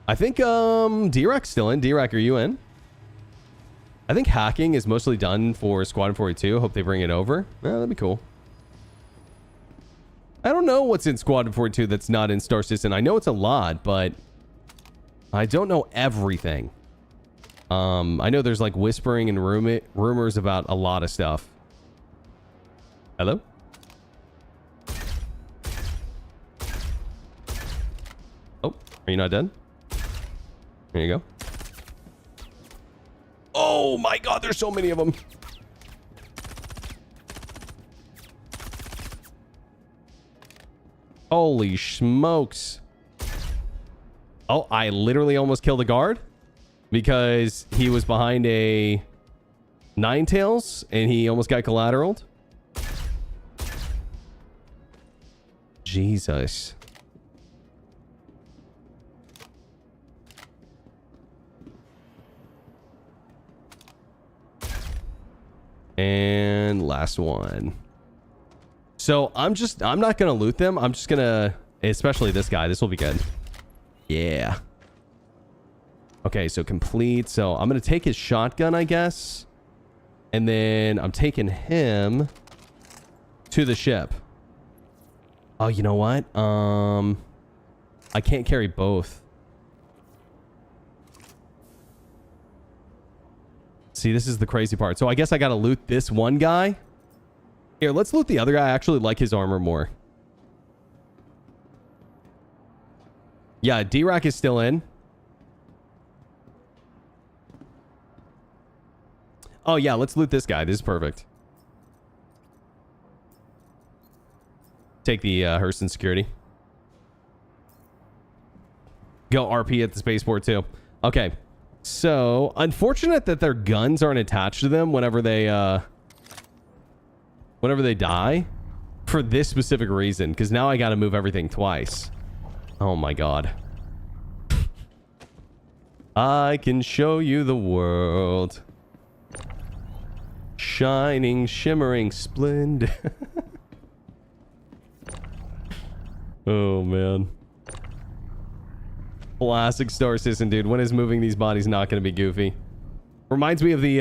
I think D-Rec's still in. D-Rec, are you in? I think hacking is mostly done for Squadron 42. Hope they bring it over. Well, that'd be cool. I don't know what's in Squadron 42 that's not in Star Citizen. I know it's a lot, but I don't know everything. I know there's like whispering and rumors about a lot of stuff. Hello? Oh, are you not done? There you go. Oh my god, there's so many of them. Holy smokes. Oh, I literally almost killed a guard because he was behind a Ninetales and he almost got collateraled. Jesus. And last one. So I'm not going to loot them. I'm just going to, especially this guy. This will be good. Yeah. Okay, so complete. So I'm going to take his shotgun, I guess. And then I'm taking him to the ship. Oh, you know what? I can't carry both. See, this is the crazy part. So I guess I got to loot this one guy. Here, let's loot the other guy. I actually like his armor more. Yeah, D-Rack is still in. Oh, yeah, let's loot this guy. This is perfect. Take the Hurston security. Go RP at the spaceport, too. Okay. So, unfortunate that their guns aren't attached to them whenever they die for this specific reason, because now I got to move everything twice. Oh my god. I can show you the world. Shining, shimmering, splendid. Oh man. Classic Star Citizen, dude. When is moving these bodies not going to be goofy? Reminds me of the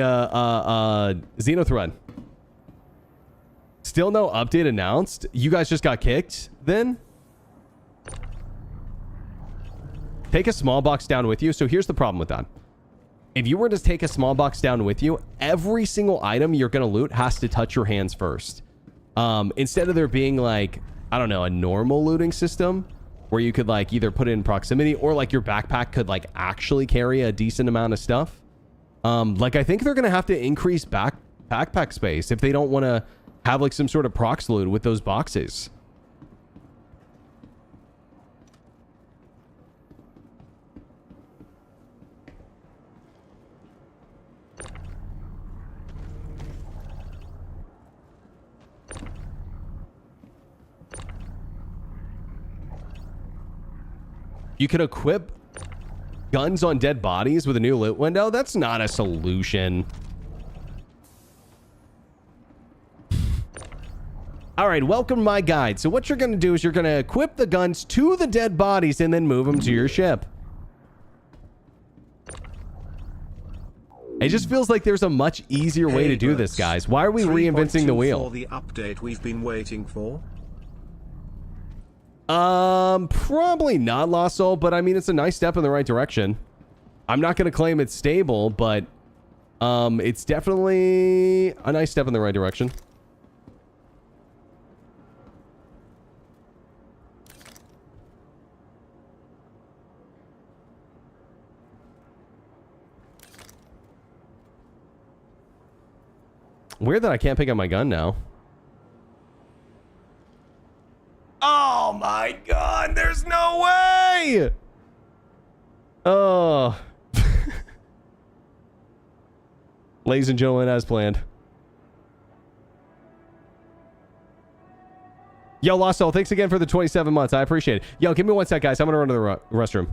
Xenothread. Still no update announced? You guys just got kicked then? Take a small box down with you. So here's the problem with that. If you were to take a small box down with you, every single item you're going to loot has to touch your hands first. Instead of there being like, I don't know, a normal looting system where you could like either put it in proximity or like your backpack could like actually carry a decent amount of stuff. Like I think they're going to have to increase backpack space if they don't want to have like some sort of prox loot with those boxes. You could equip guns on dead bodies with a new loot window. That's not a solution. All right, welcome to my guide. So what you're going to do is you're going to equip the guns to the dead bodies and then move them to your ship. It just feels like there's a much easier way to do this, guys. Why are we reinventing the wheel? For the update we've been waiting for. Probably not Lost Soul, but I mean, it's a nice step in the right direction. I'm not going to claim it's stable, but it's definitely a nice step in the right direction. Weird that I can't pick up my gun now. Oh my god, there's no way! Oh. Ladies and gentlemen, as planned. Yo, Lost Soul, thanks again for the 27 months. I appreciate it. Yo, give me one sec, guys. I'm gonna run to the restroom.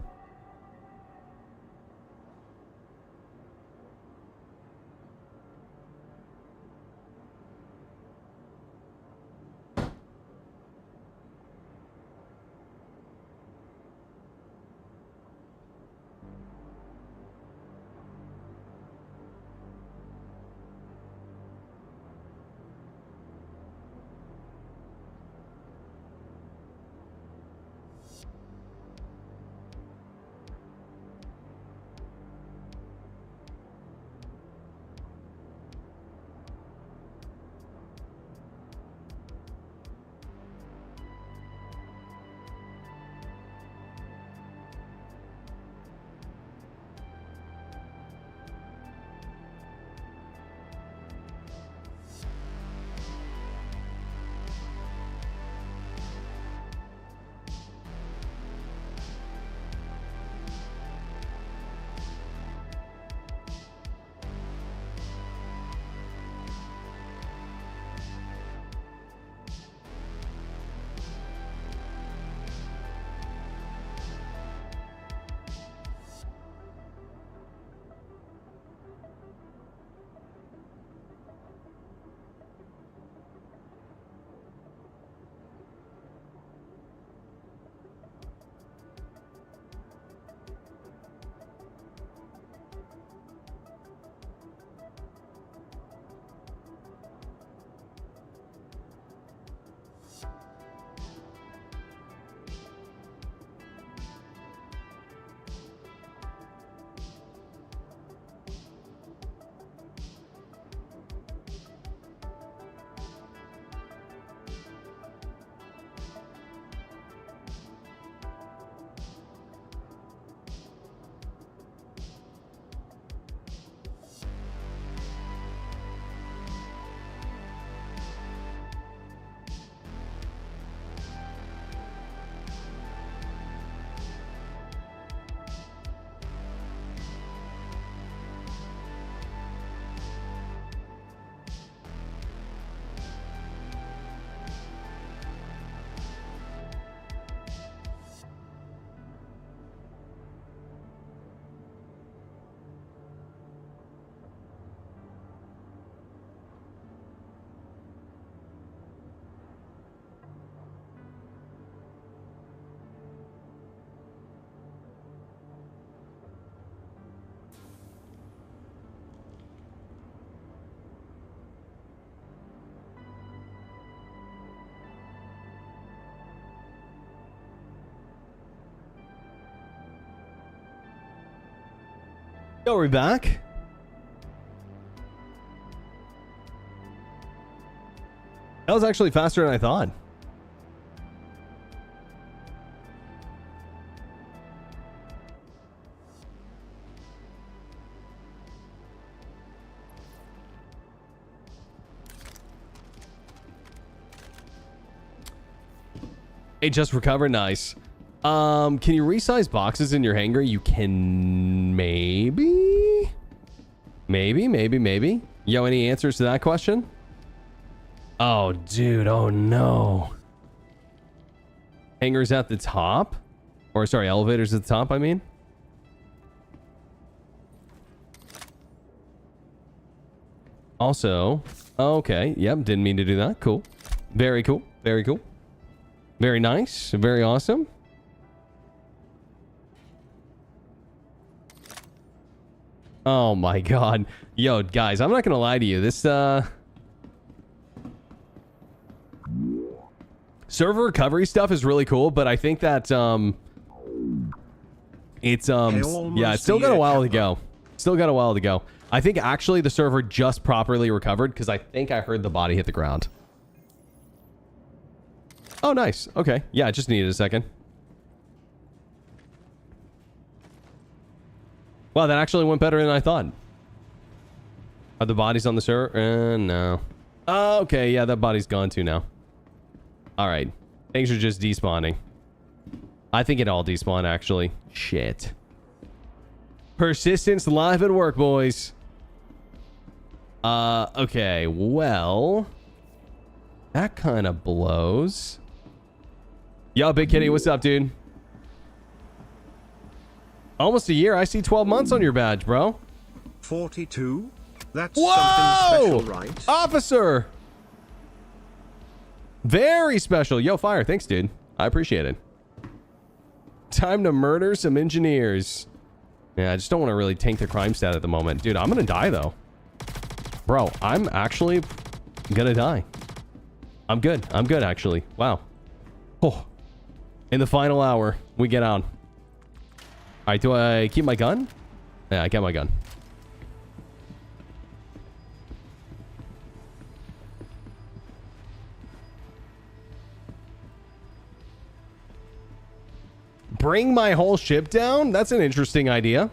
Yo, are we back? That was actually faster than I thought. Hey, just recovered. Nice. Can you resize boxes in your hangar? You can maybe. Yo, any answers to that question? Oh, dude. Oh, no. Hangars at the top? Or, sorry, elevators at the top, I mean. Also, okay. Yep, didn't mean to do that. Cool. Very cool. Very cool. Very nice. Very awesome. Oh, my God. Yo, guys, I'm not going to lie to you. This, server recovery stuff is really cool, but I think that it's yeah, it's still got a while to go. Still got a while to go. I think actually the server just properly recovered because I think I heard the body hit the ground. Oh, nice. Okay. Yeah, I just needed a second. Wow, that actually went better than I thought. Are the bodies on the server? No. Oh, okay, yeah, that body's gone too now. All right. Things are just despawning. I think it all despawned, actually. Shit. Persistence live at work, boys. Okay, well... that kind of blows. Yo, Big Kitty, what's up, dude? Almost a year. I see 12 months on your badge, bro. 42? That's Whoa! something special, right? Officer! Very special. Yo, Fire. Thanks, dude. I appreciate it. Time to murder some engineers. Yeah, I just don't want to really tank the crime stat at the moment. Dude, I'm going to die, though. Bro, I'm actually going to die. I'm good. I'm good, actually. Wow. Oh. In the final hour, we get on. All right, do I keep my gun? Yeah, I got my gun. Bring my whole ship down? That's an interesting idea.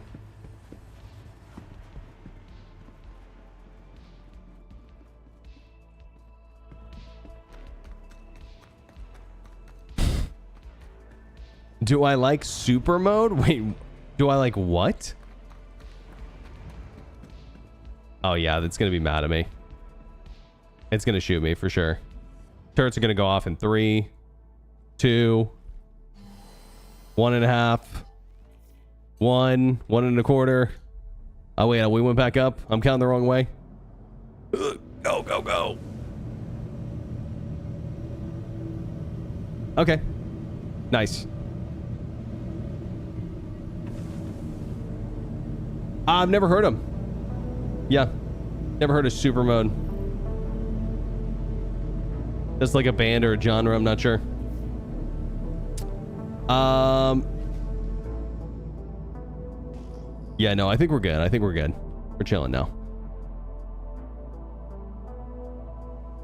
Do I like super mode? Wait, do I like what? Oh yeah, that's gonna be mad at me. It's gonna shoot me for sure. Turrets are gonna go off in 3, 2, 1.5, 1, 1.25. Oh wait, we went back up. I'm counting the wrong way. Go, go, go. Okay. Nice. I've never heard him. Yeah. Never heard of super mode. That's like a band or a genre, I'm not sure. Yeah, no, I think we're good. I think we're good. We're chilling now.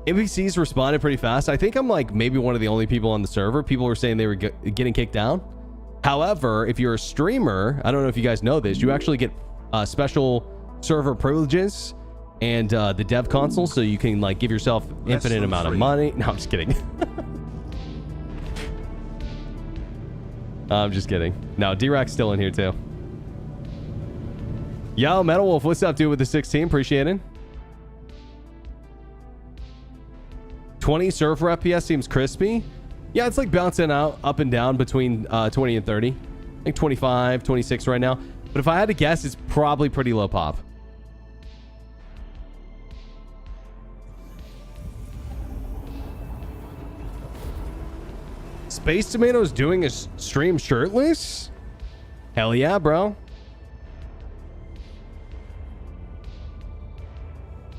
NPCs responded pretty fast. I think I'm like maybe one of the only people on the server. People were saying they were getting kicked down. However, if you're a streamer, I don't know if you guys know this, you actually get special server privileges and the dev console, so you can like give yourself infinite amount of money. No, I'm just kidding. I'm just kidding. No, D-Rack's still in here too. Yo, Metal Wolf, what's up, dude, with the 16? Appreciate it. 20 server FPS seems crispy. Yeah, it's like bouncing out up and down between 20 and 30. I think 25, 26 right now. But if I had to guess, it's probably pretty low pop. Space Tomatoes doing a stream shirtless? Hell yeah, bro.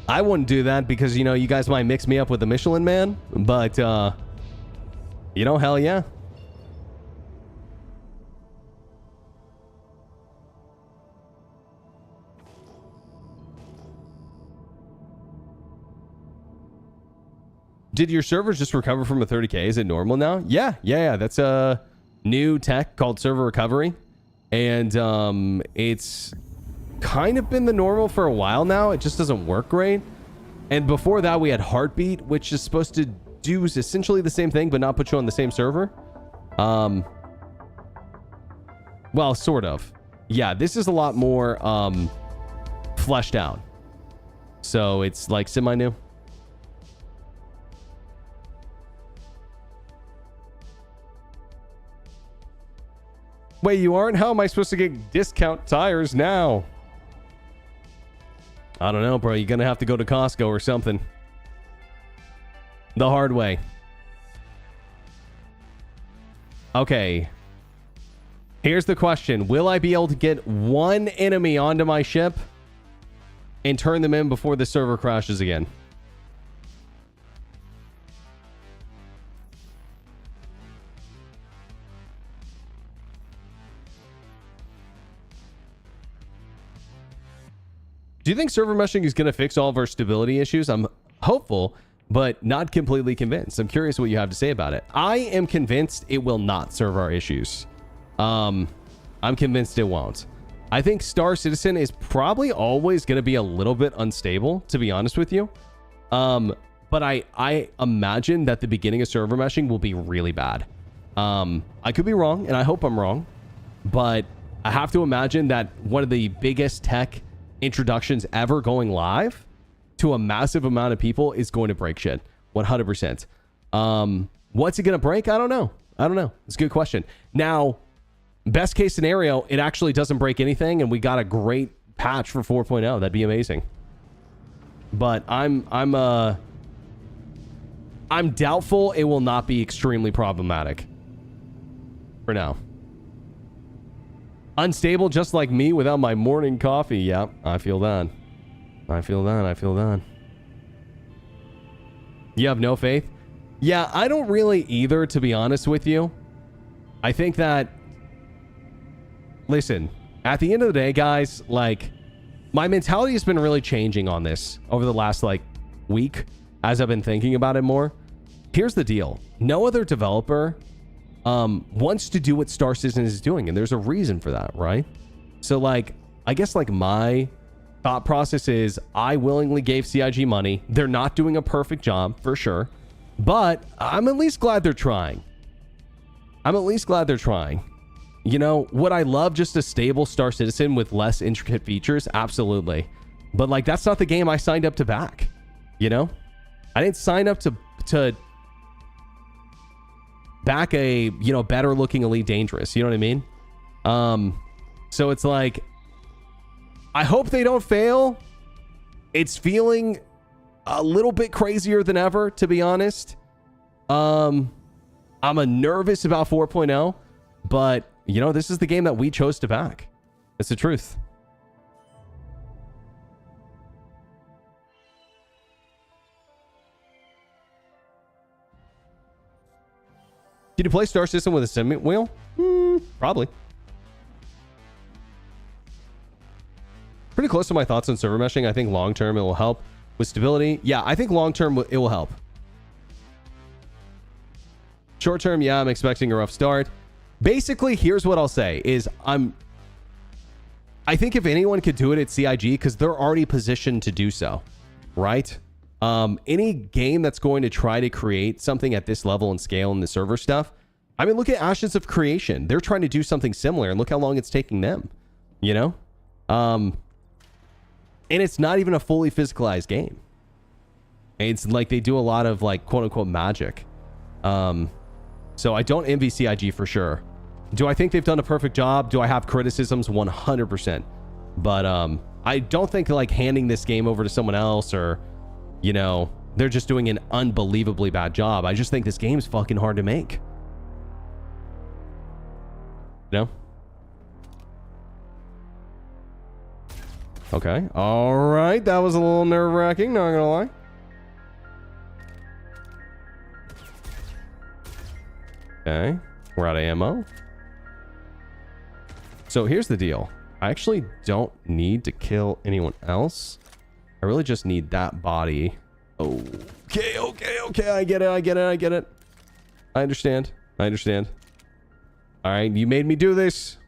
I wouldn't do that because, you know, you guys might mix me up with the Michelin Man. But, you know, hell yeah. Did your servers just recover from a 30K? Is it normal now? Yeah. That's a new tech called server recovery. And it's kind of been the normal for a while now. It just doesn't work great. And before that, we had Heartbeat, which is supposed to do essentially the same thing, but not put you on the same server. Well, sort of. Yeah, this is a lot more fleshed out. So it's like semi-new. Wait, you aren't? How am I supposed to get discount tires now? I don't know, bro. You're gonna have to go to Costco or something. The hard way. Okay. Here's the question. Will I be able to get one enemy onto my ship and turn them in before the server crashes again? Do you think server meshing is going to fix all of our stability issues? I'm hopeful, but not completely convinced. I'm curious what you have to say about it. I am convinced it will not serve our issues. I'm convinced it won't. I think Star Citizen is probably always going to be a little bit unstable, to be honest with you. But I imagine that the beginning of server meshing will be really bad. I could be wrong, and I hope I'm wrong, but I have to imagine that one of the biggest tech introductions ever going live to a massive amount of people is going to break shit. 100%. What's it going to break? I don't know. It's a good question. Now, best case scenario, it actually doesn't break anything and we got a great patch for 4.0. That'd be amazing. But I'm doubtful it will not be extremely problematic for now. Unstable just like me without my morning coffee. Yeah, I feel that. You have no faith? Yeah, I don't really either, to be honest with you. I think that... Listen, at the end of the day, guys, like, my mentality has been really changing on this over the last, like, week as I've been thinking about it more. Here's the deal. No other developer wants to do what Star Citizen is doing, and there's a reason for that, right? So, like, I guess, like, my thought process is I willingly gave CIG money. They're not doing a perfect job, for sure, but I'm at least glad they're trying. You know, would I love just a stable Star Citizen with less intricate features? Absolutely. But, like, that's not the game I signed up to back, you know? I didn't sign up to back a, you know, better looking Elite Dangerous. You know what I mean? So it's like, I hope they don't fail. It's feeling a little bit crazier than ever, to be honest. I'm nervous about 4.0, but, you know, this is the game that we chose to back. That's the truth. Did you play Star Citizen with a sim wheel? Probably. Pretty close to my thoughts on server meshing. I think long term it will help with stability. Yeah, I think long term it will help. Short term, yeah, I'm expecting a rough start. Basically, here's what I'll say is I think if anyone could do it at CIG, because they're already positioned to do so, right? Any game that's going to try to create something at this level and scale in the server stuff, I mean, look at Ashes of Creation. They're trying to do something similar, and look how long it's taking them, you know? And it's not even a fully physicalized game. It's like they do a lot of, like, quote-unquote magic. So I don't envy CIG for sure. Do I think they've done a perfect job? Do I have criticisms? 100%. But I don't think, like, handing this game over to someone else or, you know, they're just doing an unbelievably bad job. I just think this game's fucking hard to make. You know? Okay. All right. That was a little nerve-wracking, not gonna lie. Okay. We're out of ammo. So here's the deal. I actually don't need to kill anyone else. I really just need that body Okay, I get it. I understand. All right, you made me do this.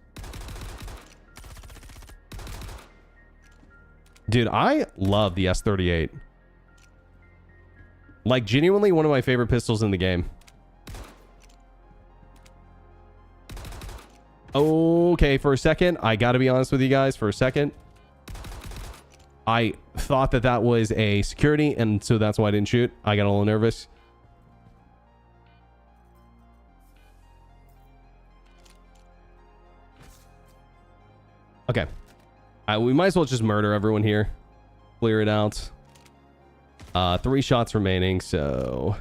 Dude, I love the S38. Like, genuinely one of my favorite pistols in the game. Okay, for a second, I gotta be honest with you guys. For a second, I thought that was a security, and so that's why I didn't shoot. I got a little nervous. Okay. We might as well just murder everyone here. Clear it out. 3 shots remaining, so...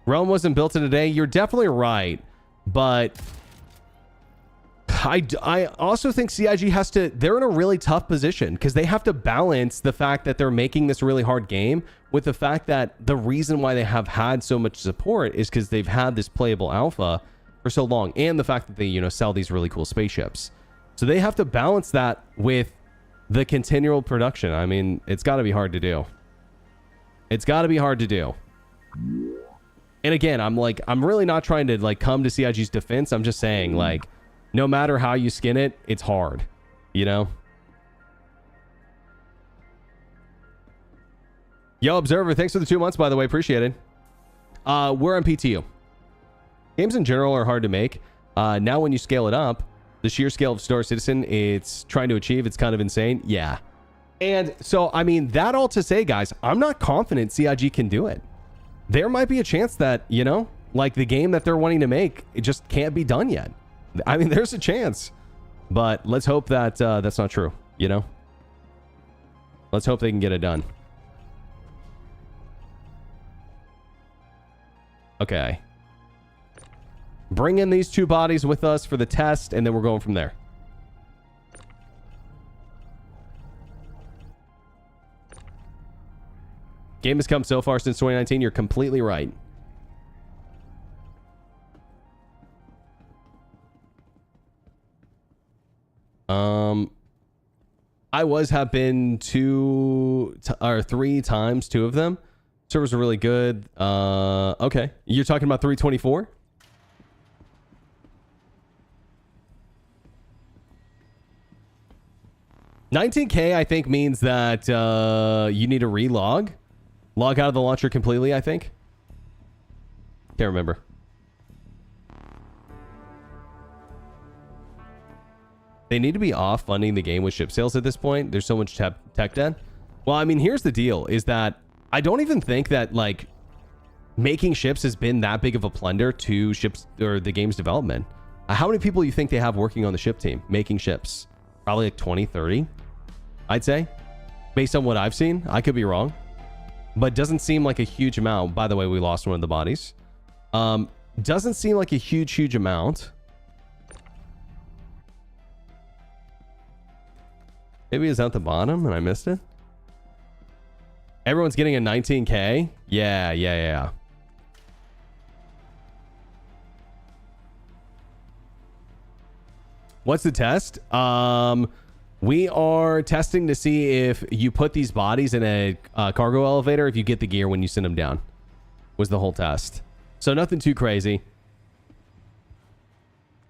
Realm wasn't built in a day. You're definitely right, but I also think CIG has to... They're in a really tough position because they have to balance the fact that they're making this really hard game with the fact that the reason why they have had so much support is because they've had this playable alpha for so long, and the fact that they, you know, sell these really cool spaceships. So they have to balance that with the continual production. I mean, it's got to be hard to do. It's got to be hard to do. And again, I'm really not trying to like come to CIG's defense. I'm just saying, like, no matter how you skin it, it's hard, you know? Yo, Observer, thanks for the 2 months, by the way. Appreciate it. We're on PTU. Games in general are hard to make. Now when you scale it up, the sheer scale of Star Citizen it's trying to achieve, it's kind of insane. Yeah. And so, I mean, that all to say, guys, I'm not confident CIG can do it. There might be a chance that, you know, like the game that they're wanting to make, it just can't be done yet. I mean, there's a chance, but let's hope that that's not true, you know? Let's hope they can get it done. Okay. Bring in these 2 bodies with us for the test, and then we're going from there. Game has come so far since 2019. You're completely right. I have been 2 or 3 times, 2 of them. Servers are really good. Okay. You're talking about 324? $19K, I think, means that you need to relog. Log out of the launcher completely, I think. Can't remember. They need to be off funding the game with ship sales at this point. There's so much tech debt. Well, I mean, here's the deal, is that I don't even think that, like, making ships has been that big of a plunder to ships or the game's development. How many people do you think they have working on the ship team making ships? Probably like 20, 30, I'd say. Based on what I've seen. I could be wrong. But doesn't seem like a huge amount. By the way, we lost one of the bodies. Doesn't seem like a huge amount. Maybe it's at the bottom and I missed it. Everyone's getting a 19K. Yeah. What's the test? We are testing to see if you put these bodies in a cargo elevator, if you get the gear when you send them down. Was the whole test. So nothing too crazy.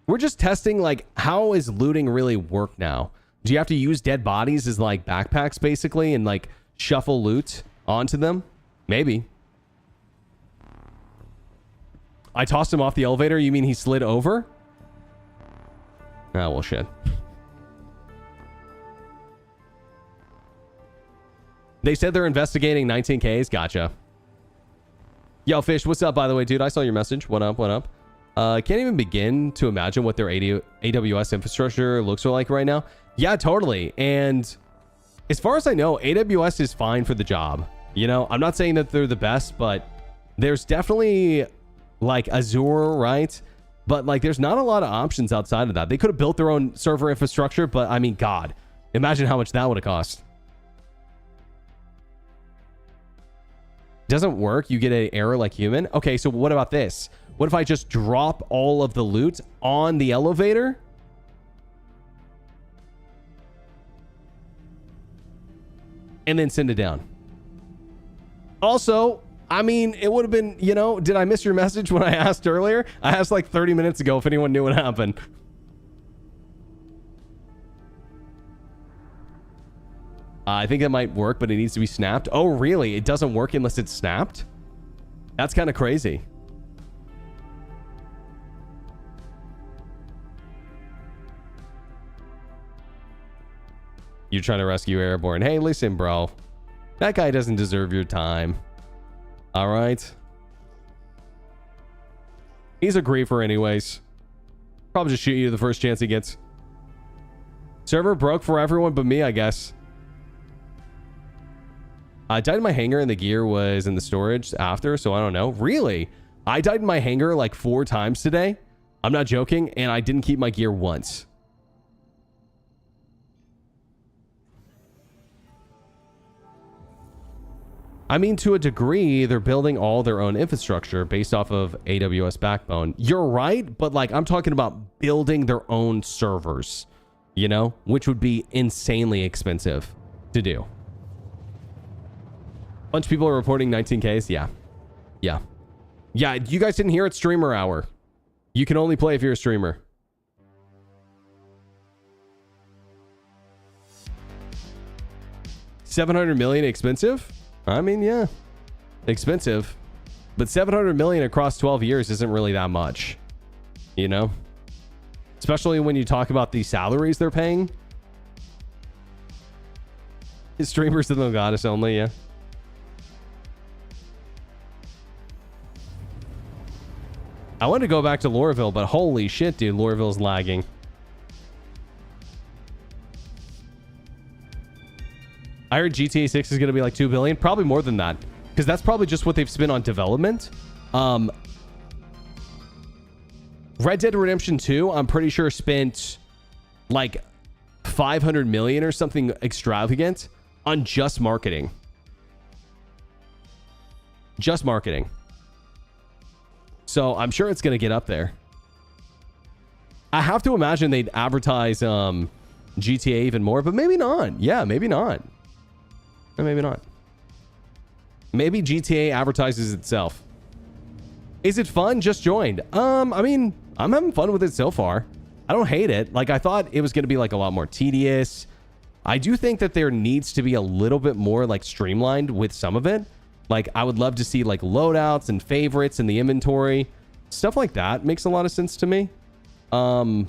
We're just testing, like, how is looting really work now? Do you have to use dead bodies as, like, backpacks, basically, and, like, shuffle loot onto them? Maybe. I tossed him off the elevator. You mean he slid over? Oh, well, shit. They said they're investigating 19Ks. Gotcha. Yo, Fish, what's up, by the way, dude? I saw your message. What up? Can't even begin to imagine what their AWS infrastructure looks like right now. Yeah, totally. And as far as I know, AWS is fine for the job. You know, I'm not saying that they're the best, but there's definitely, like, Azure, right? But, like, there's not a lot of options outside of that. They could have built their own server infrastructure, but, I mean, God, imagine how much that would have cost. Doesn't work. You get an error like human. Okay, so what about this? What if I just drop all of the loot on the elevator? And then send it down. Also, I mean, it would have been, you know, did I miss your message when I asked earlier? I asked like 30 minutes ago if anyone knew what happened. I think it might work, but it needs to be snapped. Oh, really? It doesn't work unless it's snapped? That's kind of crazy. You're trying to rescue Airborne. Hey, listen, bro. That guy doesn't deserve your time. All right. He's a griefer anyways. Probably just shoot you the first chance he gets. Server broke for everyone but me, I guess. I died in my hangar and the gear was in the storage after, so I don't know. Really? I died in my hangar like 4 times today. I'm not joking, and I didn't keep my gear once. I mean, to a degree, they're building all their own infrastructure based off of AWS backbone. You're right, but like I'm talking about building their own servers, you know, which would be insanely expensive to do. Bunch of people are reporting 19Ks. Yeah. Yeah. Yeah, you guys didn't hear it. Streamer hour. You can only play if you're a streamer. $700 million expensive? I mean, yeah, expensive, but 700 million across 12 years isn't really that much, you know, especially when you talk about the salaries they're paying. His streamers in the goddess only. Yeah. I want to go back to Lorville, but holy shit, dude, Lorville's lagging. I heard GTA 6 is going to be like 2 billion, probably more than that, because that's probably just what they've spent on development. Red Dead Redemption 2, I'm pretty sure spent like 500 million or something extravagant on just marketing. Just marketing. So I'm sure it's going to get up there. I have to imagine they'd advertise GTA even more, but maybe not. Yeah, maybe not. Or maybe not. Maybe GTA advertises itself. Is it fun? Just joined. I mean, I'm having fun with it so far. I don't hate it. Like, I thought it was going to be like a lot more tedious. I do think that there needs to be a little bit more like streamlined with some of it. Like, I would love to see like loadouts and favorites in the inventory. Stuff like that makes a lot of sense to me. But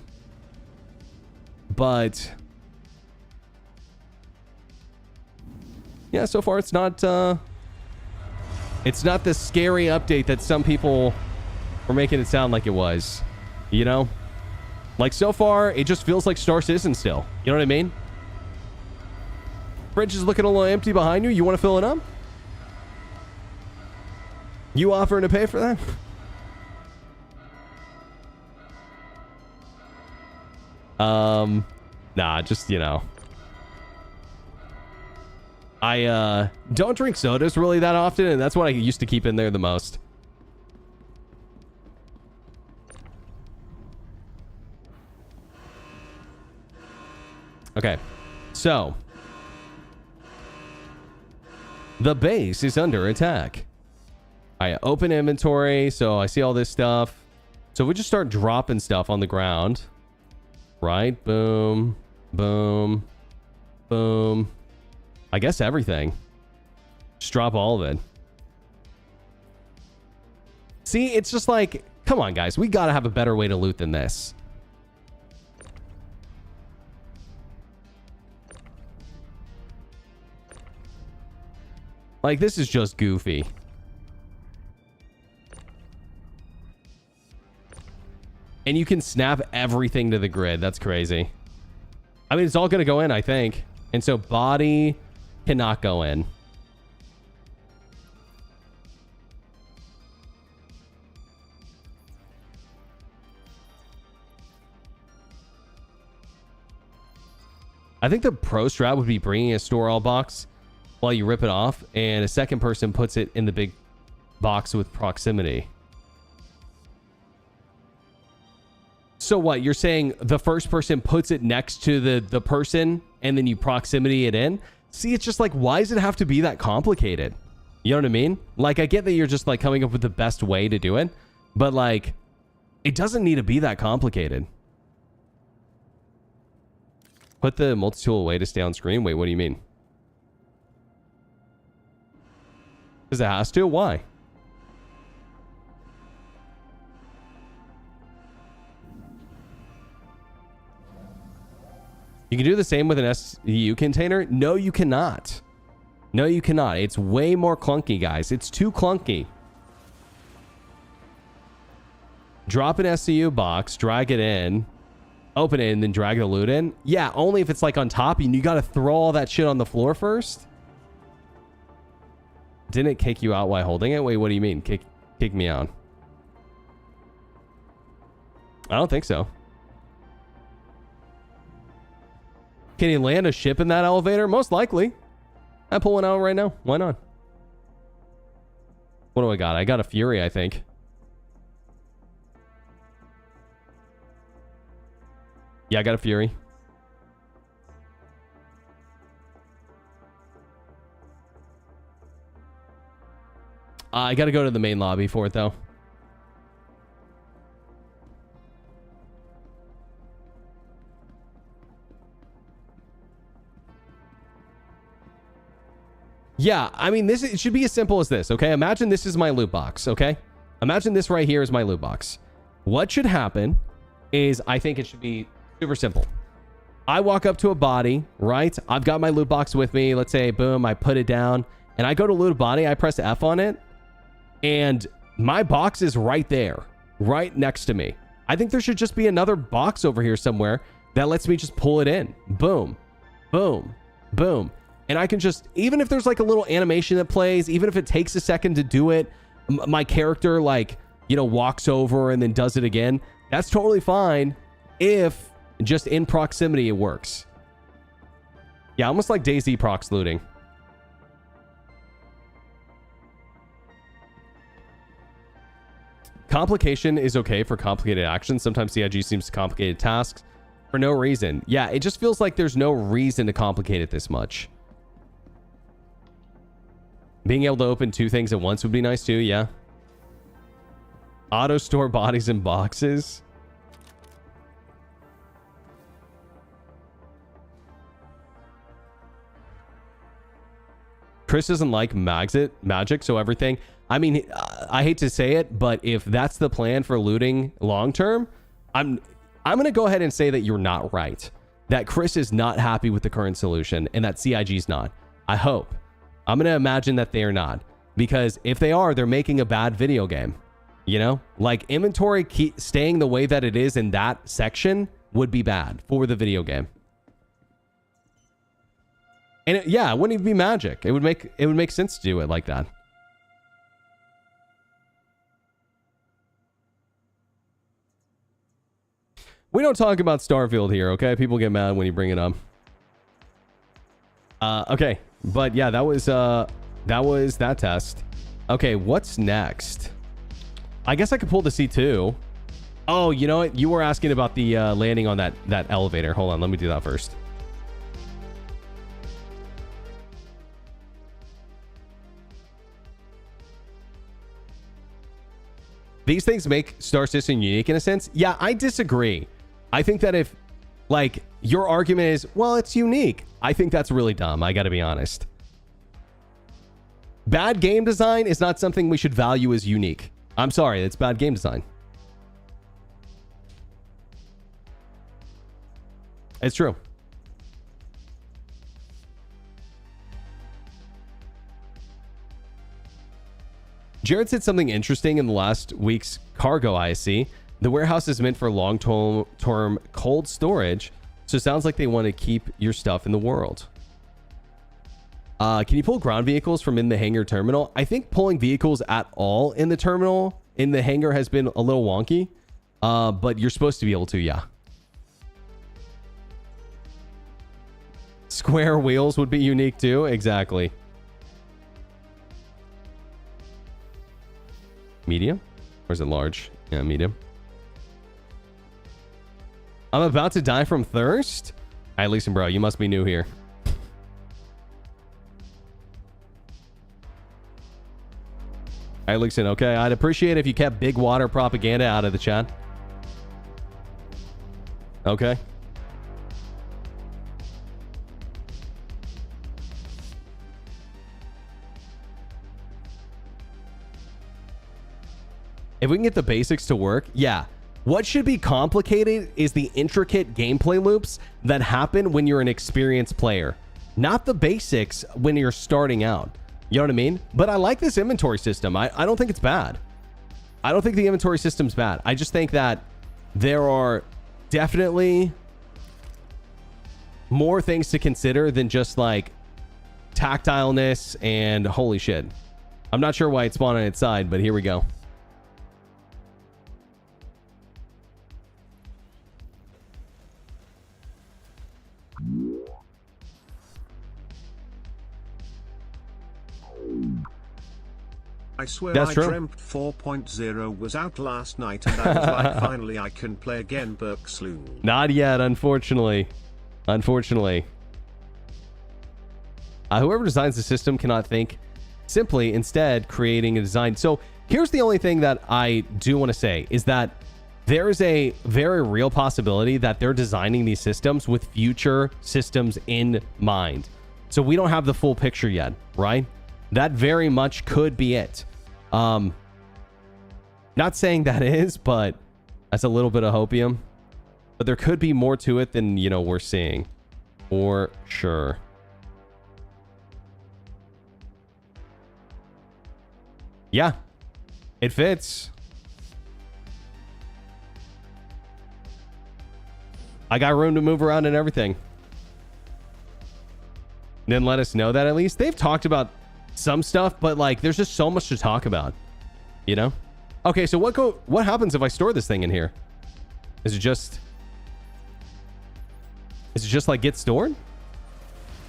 yeah, so far it's not the scary update that some people were making it sound like it was, you know? Like, so far it just feels like Star Citizen still. You know what I mean? Fridge is looking a little empty behind you. You want to fill it up? You offering to pay for that? Nah, just, you know. I don't drink sodas really that often, and that's what I used to keep in there the most. Okay, so the base is under attack. I open inventory, so I see all this stuff. So we just start dropping stuff on the ground. Right? Boom. Boom. Boom. I guess everything. Just drop all of it. See, it's just like, come on, guys. We gotta have a better way to loot than this. Like, this is just goofy. And you can snap everything to the grid. That's crazy. I mean, it's all going to go in, I think. And so body cannot go in. I think the pro strat would be bringing a store all box while you rip it off, and a second person puts it in the big box with proximity. So what, you're saying the first person puts it next to the person and then you proximity it in? See, it's just like, why does it have to be that complicated? You know what I mean? Like, I get that you're just like coming up with the best way to do it, but like, it doesn't need to be that complicated. Put the multi-tool away to stay on screen. Wait, what do you mean? Because it has to? Why? You can do the same with an SU container? No, you cannot. No, you cannot. It's way more clunky, guys. It's too clunky. Drop an SCU box, drag it in, open it, and then drag the loot in. Yeah, only if it's like on top, and you got to throw all that shit on the floor first. Didn't it kick you out while holding it? Wait, what do you mean? Kick me out? I don't think so. Can you land a ship in that elevator? Most likely. I pull one out right now. Why not? What do I got? I got a Fury, I think. Yeah, I got a Fury. I got to go to the main lobby for it, though. Yeah, I mean, it should be as simple as this, okay? Imagine this is my loot box, okay? Imagine this right here is my loot box. What should happen is, I think it should be super simple. I walk up to a body, right? I've got my loot box with me. Let's say, boom, I put it down, and I go to loot a body. I press F on it, and my box is right there, right next to me. I think there should just be another box over here somewhere that lets me just pull it in. Boom, boom, boom. And I can just, even if there's like a little animation that plays, even if it takes a second to do it, my character like, you know, walks over and then does it again. That's totally fine if just in proximity it works. Yeah, almost like DayZ prox looting. Complication is okay for complicated actions. Sometimes CIG seems to complicate tasks for no reason. Yeah, it just feels like there's no reason to complicate it this much. Being able to open two things at once would be nice too, yeah. Auto store bodies in boxes. Chris doesn't like magic, so everything. I mean, I hate to say it, but if that's the plan for looting long term, I'm going to go ahead and say that you're not right. That Chris is not happy with the current solution and that CIG's not. I hope. I'm going to imagine that they are not, because if they are, they're making a bad video game. You know, like inventory staying the way that it is in that section would be bad for the video game. And it wouldn't even be magic. It would make sense to do it like that. We don't talk about Starfield here, okay? People get mad when you bring it up. Okay. But yeah, that was that test. Okay, what's next? I guess I could pull the C2. Oh, you know what? You were asking about the landing on that elevator. Hold on, let me do that first. These things make Star Citizen unique in a sense. Yeah, I disagree. I think that if, like, your argument is, well, it's unique, I think that's really dumb. I gotta be honest. Bad game design is not something we should value as unique. I'm sorry, it's bad game design. It's true. Jared said something interesting in the last week's cargo ISC. The warehouse is meant for long-term cold storage, so it sounds like they want to keep your stuff in the world. Can you pull ground vehicles from in the hangar terminal? I think pulling vehicles at all in the terminal, in the hangar, has been a little wonky, but you're supposed to be able to, yeah. Square wheels would be unique too, exactly. Medium? Or is it large? Yeah, medium. I'm about to die from thirst? Alright, listen, bro, you must be new here. Alright, listen, okay? I'd appreciate if you kept big water propaganda out of the chat. Okay. If we can get the basics to work, yeah. What should be complicated is the intricate gameplay loops that happen when you're an experienced player. Not the basics when you're starting out. You know what I mean? But I like this inventory system. I don't think it's bad. I don't think the inventory system's bad. I just think that there are definitely more things to consider than just like tactileness and holy shit. I'm not sure why it spawned on its side, but here we go. I swear That's I true. dreamt 4.0 was out last night and I was like, finally I can play again, Berks. Not yet, unfortunately. Unfortunately. Whoever designs the system cannot think. Simply, instead, creating a design. So here's the only thing that I do want to say is that there is a very real possibility that they're designing these systems with future systems in mind. So we don't have the full picture yet, right? That very much could be it. Not saying that is, but that's a little bit of hopium. But there could be more to it than, you know, we're seeing. For sure. Yeah. It fits. I got room to move around and everything. Then let us know that at least. They've talked about some stuff, but like there's just so much to talk about, you know? Okay, so what happens if I store this thing in here? Is it just like get stored?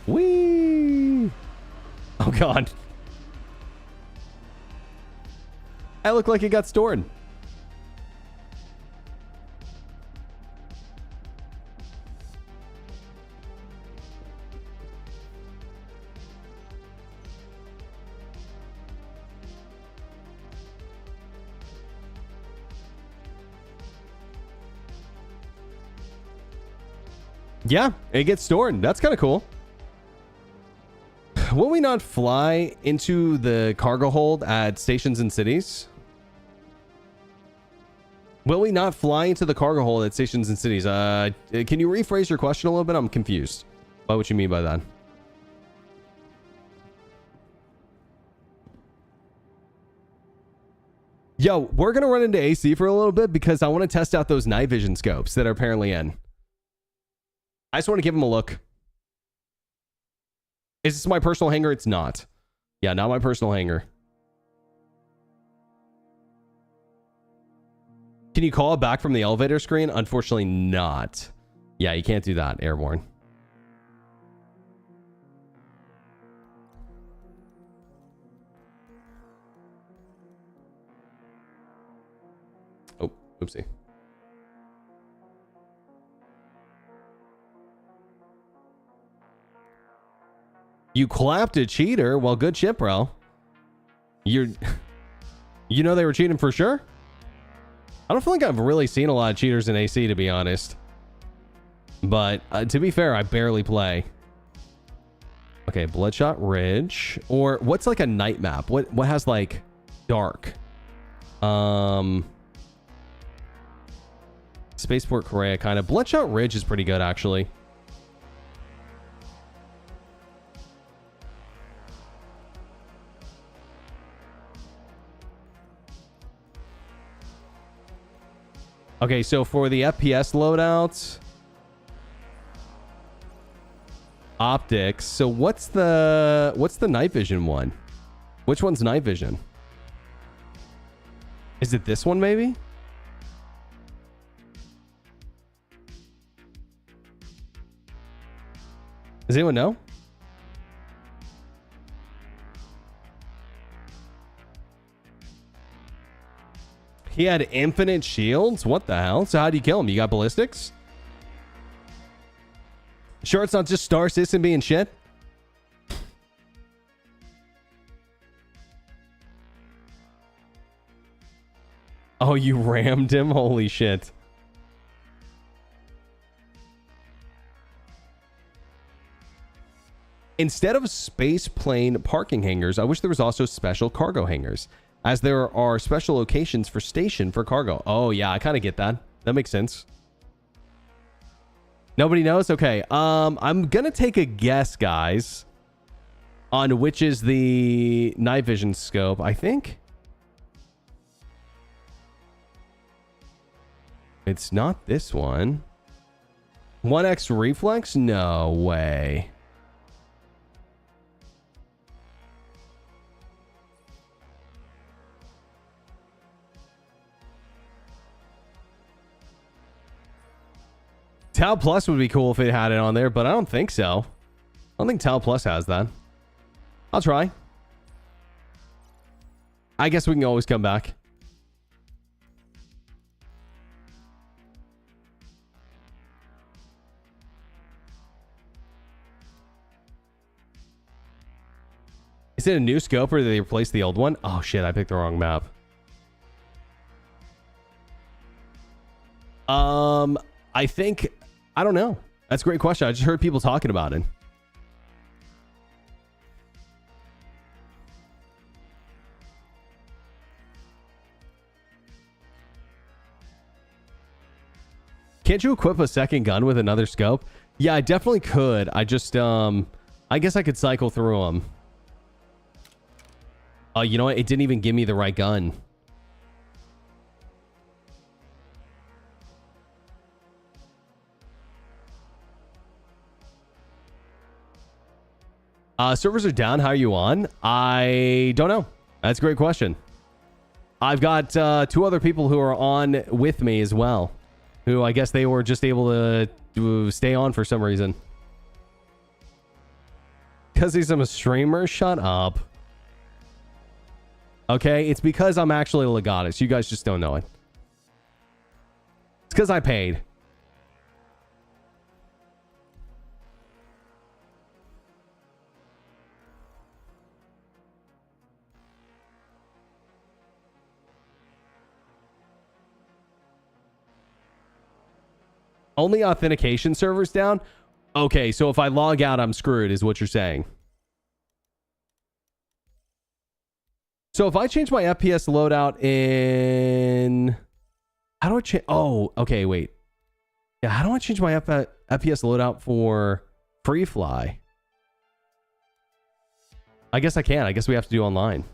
Whee! Oh god. I look like it got stored. Yeah, it gets stored. That's kind of cool. Will we not fly into the cargo hold at stations and cities? Will we not fly into the cargo hold at stations and cities? Can you rephrase your question a little bit? I'm confused by what you mean by that. Yo, we're going to run into AC for a little bit because I want to test out those night vision scopes that are apparently in. I just want to give them a look. Is this my personal hangar? It's not. Yeah, not my personal hangar. Can you call it back from the elevator screen? Unfortunately not. Yeah, you can't do that, airborne. Oh, oopsie. You clapped a cheater? Well, good shit, bro. You know they were cheating for sure? I don't feel like I've really seen a lot of cheaters in AC, to be honest. But to be fair, I barely play. Okay, Bloodshot Ridge. Or what's like a night map? What has like dark? Spaceport Korea kind of. Bloodshot Ridge is pretty good, actually. Okay, so for the FPS loadouts, optics. So what's the night vision one? Which one's night vision? Is it this one maybe? Does anyone know? He had infinite shields? What the hell? So how do you kill him? You got ballistics? Sure it's not just Star Citizen being shit? Oh, you rammed him? Holy shit. Instead of space plane parking hangars, I wish there was also special cargo hangars, as there are special locations for station for cargo. Oh, yeah, I kind of get that. That makes sense. Nobody knows? Okay, I'm going to take a guess, guys, on which is the night vision scope, I think. It's not this one. 1x reflex? No way. Tau Plus would be cool if it had it on there, but I don't think so. I don't think Tau Plus has that. I'll try. I guess we can always come back. Is it a new scope or did they replace the old one? Oh shit, I picked the wrong map. I think, I don't know. That's a great question. I just heard people talking about it. Can't you equip a second gun with another scope? Yeah, I definitely could. I just, I guess I could cycle through them. Oh, you know what? It didn't even give me the right gun. Servers are down. How are you on? I don't know. That's a great question. I've got 2 other people who are on with me as well, who I guess they were just able to stay on for some reason. Because he's a streamer? Shut up. Okay, it's because I'm actually a Legatus. You guys just don't know it. It's because I paid. Only authentication servers down? Okay, so if I log out, I'm screwed, is what you're saying. So if I change my FPS loadout in... How do I change... Oh, okay, wait. Yeah, how do I change my FPS loadout for Free Fly? I guess I can. I guess we have to do online.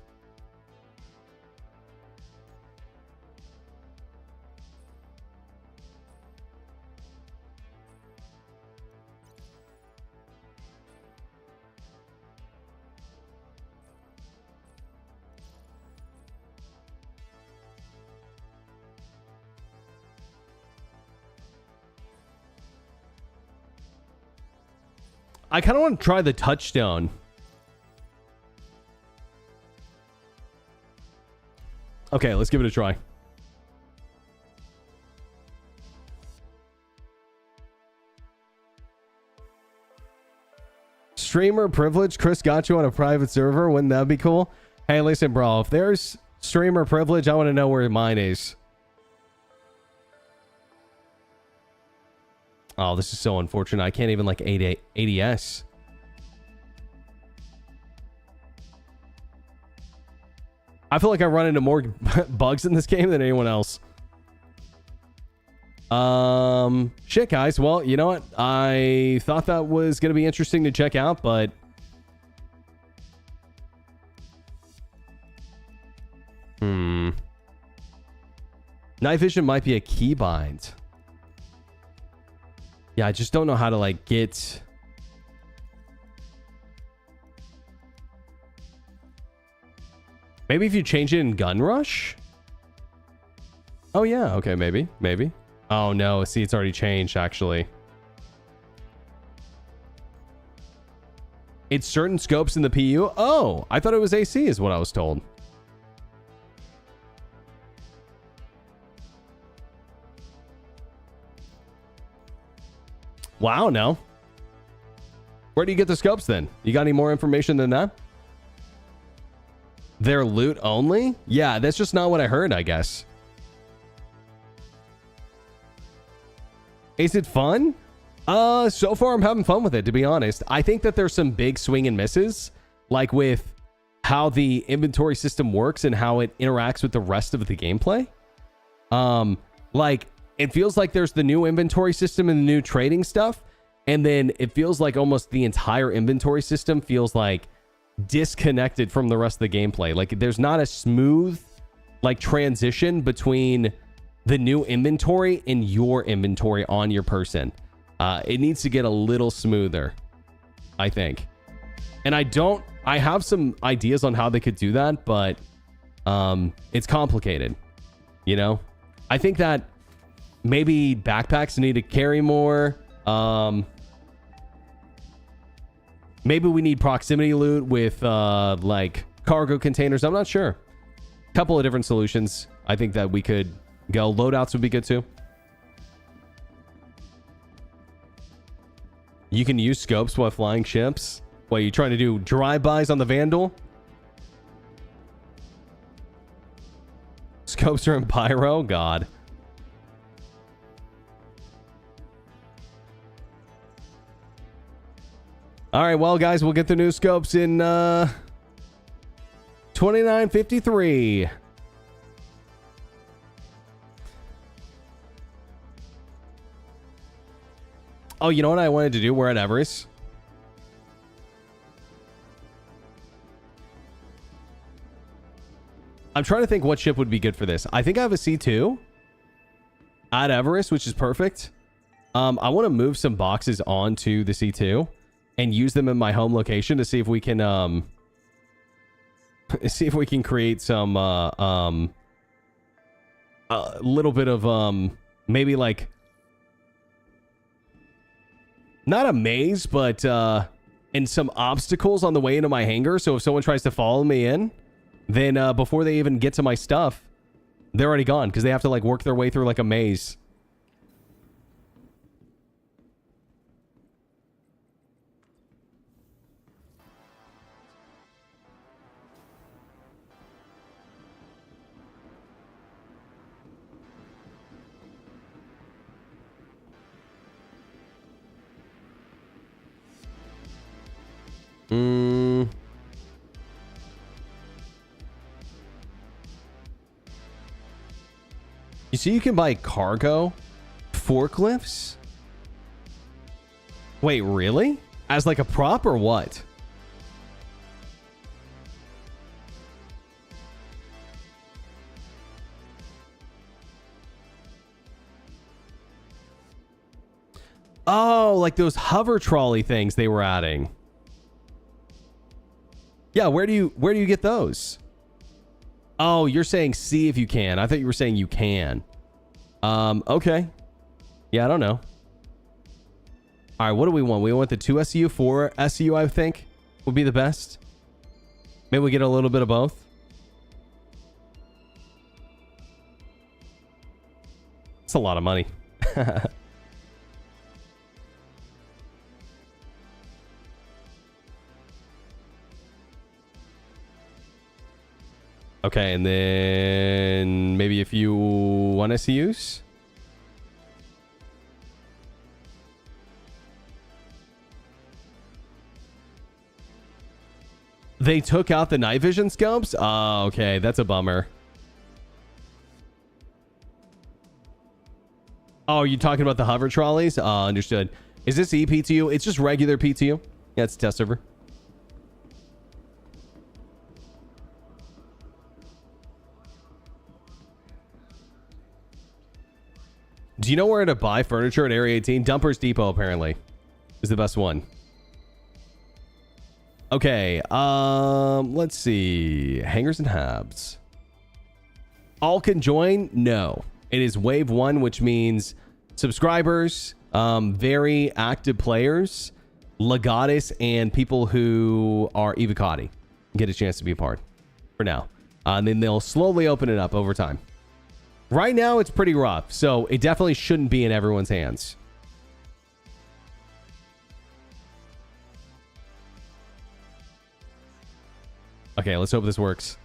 I kind of want to try the touchstone. Okay, let's give it a try. Streamer privilege. Chris got you on a private server. Wouldn't that be cool? Hey, listen, bro. If there's streamer privilege, I want to know where mine is. Oh, this is so unfortunate. I can't even like ADS. I feel like I run into more bugs in this game than anyone else. Shit, guys. Well, you know what? I thought that was going to be interesting to check out, but... Night vision might be a keybind. Yeah, I just don't know how to, like, get... Maybe if you change it in Gun Rush? Oh, yeah. Okay, maybe. Maybe. Oh, no. See, it's already changed, actually. It's certain scopes in the PU? Oh, I thought it was AC is what I was told. Wow, no. Where do you get the scopes then? You got any more information than that? They're loot only? Yeah, that's just not what I heard, I guess. Is it fun? So far I'm having fun with it, to be honest. I think that there's some big swing and misses, like with how the inventory system works and how it interacts with the rest of the gameplay. Like, it feels like there's the new inventory system and the new trading stuff, and then it feels like almost the entire inventory system feels like disconnected from the rest of the gameplay. Like, there's not a smooth, like, transition between the new inventory and your inventory on your person. It needs to get a little smoother, I think. And I have some ideas on how they could do that, but it's complicated, you know? I think that maybe backpacks need to carry more. Maybe we need proximity loot with like cargo containers. I'm not sure. A couple of different solutions. I think that we could go. Loadouts would be good too. You can use scopes while flying ships. What, are you trying to do drive-bys on the Vandal? Scopes are in Pyro? God. All right, well, guys, we'll get the new scopes in 2953. Oh, you know what I wanted to do? We're at Everest. I'm trying to think what ship would be good for this. I think I have a C2 at Everest, which is perfect. I want to move some boxes onto the C2 and use them in my home location to see if we can create some a little bit of maybe like not a maze, but and some obstacles on the way into my hangar. So if someone tries to follow me in, then before they even get to my stuff, they're already gone because they have to like work their way through like a maze. You see, you can buy cargo forklifts. Wait, really? As like a prop or what? Oh, like those hover trolley things they were adding. Yeah, where do you get those? Oh, you're saying see if you can. I thought you were saying you can. Okay. Yeah, I don't know. All right, what do we want? We want the 2 SU, 4 SU, I think, would be the best. Maybe we get a little bit of both. It's a lot of money. Okay, and then maybe a few 1 SCUs. They took out the night vision scopes? Oh, okay, that's a bummer. Oh, are you talking about the hover trolleys? Understood. Is this ePTU? It's just regular PTU. Yeah, it's a test server. Do you know where to buy furniture at Area 18? Dumpers Depot, apparently, is the best one. Okay, let's see. Hangars and Habs. All can join? No. It is Wave 1, which means subscribers, very active players, Legatus, and people who are Evocati get a chance to be a part for now. And then they'll slowly open it up over time. Right now, it's pretty rough, so it definitely shouldn't be in everyone's hands. Okay, let's hope this works.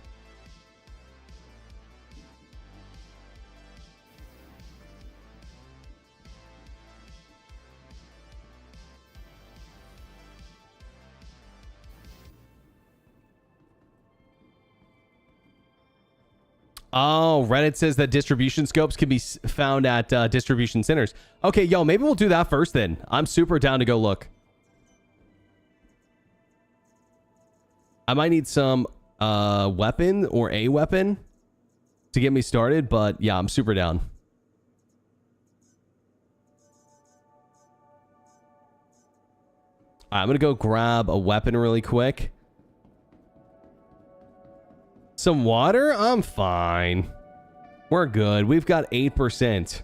Oh, Reddit says that distribution scopes can be found at distribution centers. Okay, yo, maybe we'll do that first then. I'm super down to go look. I might need some weapon or a weapon to get me started, but yeah, I'm super down. All right, I'm going to go grab a weapon really quick. Some water? I'm fine. We're good. We've got 8%.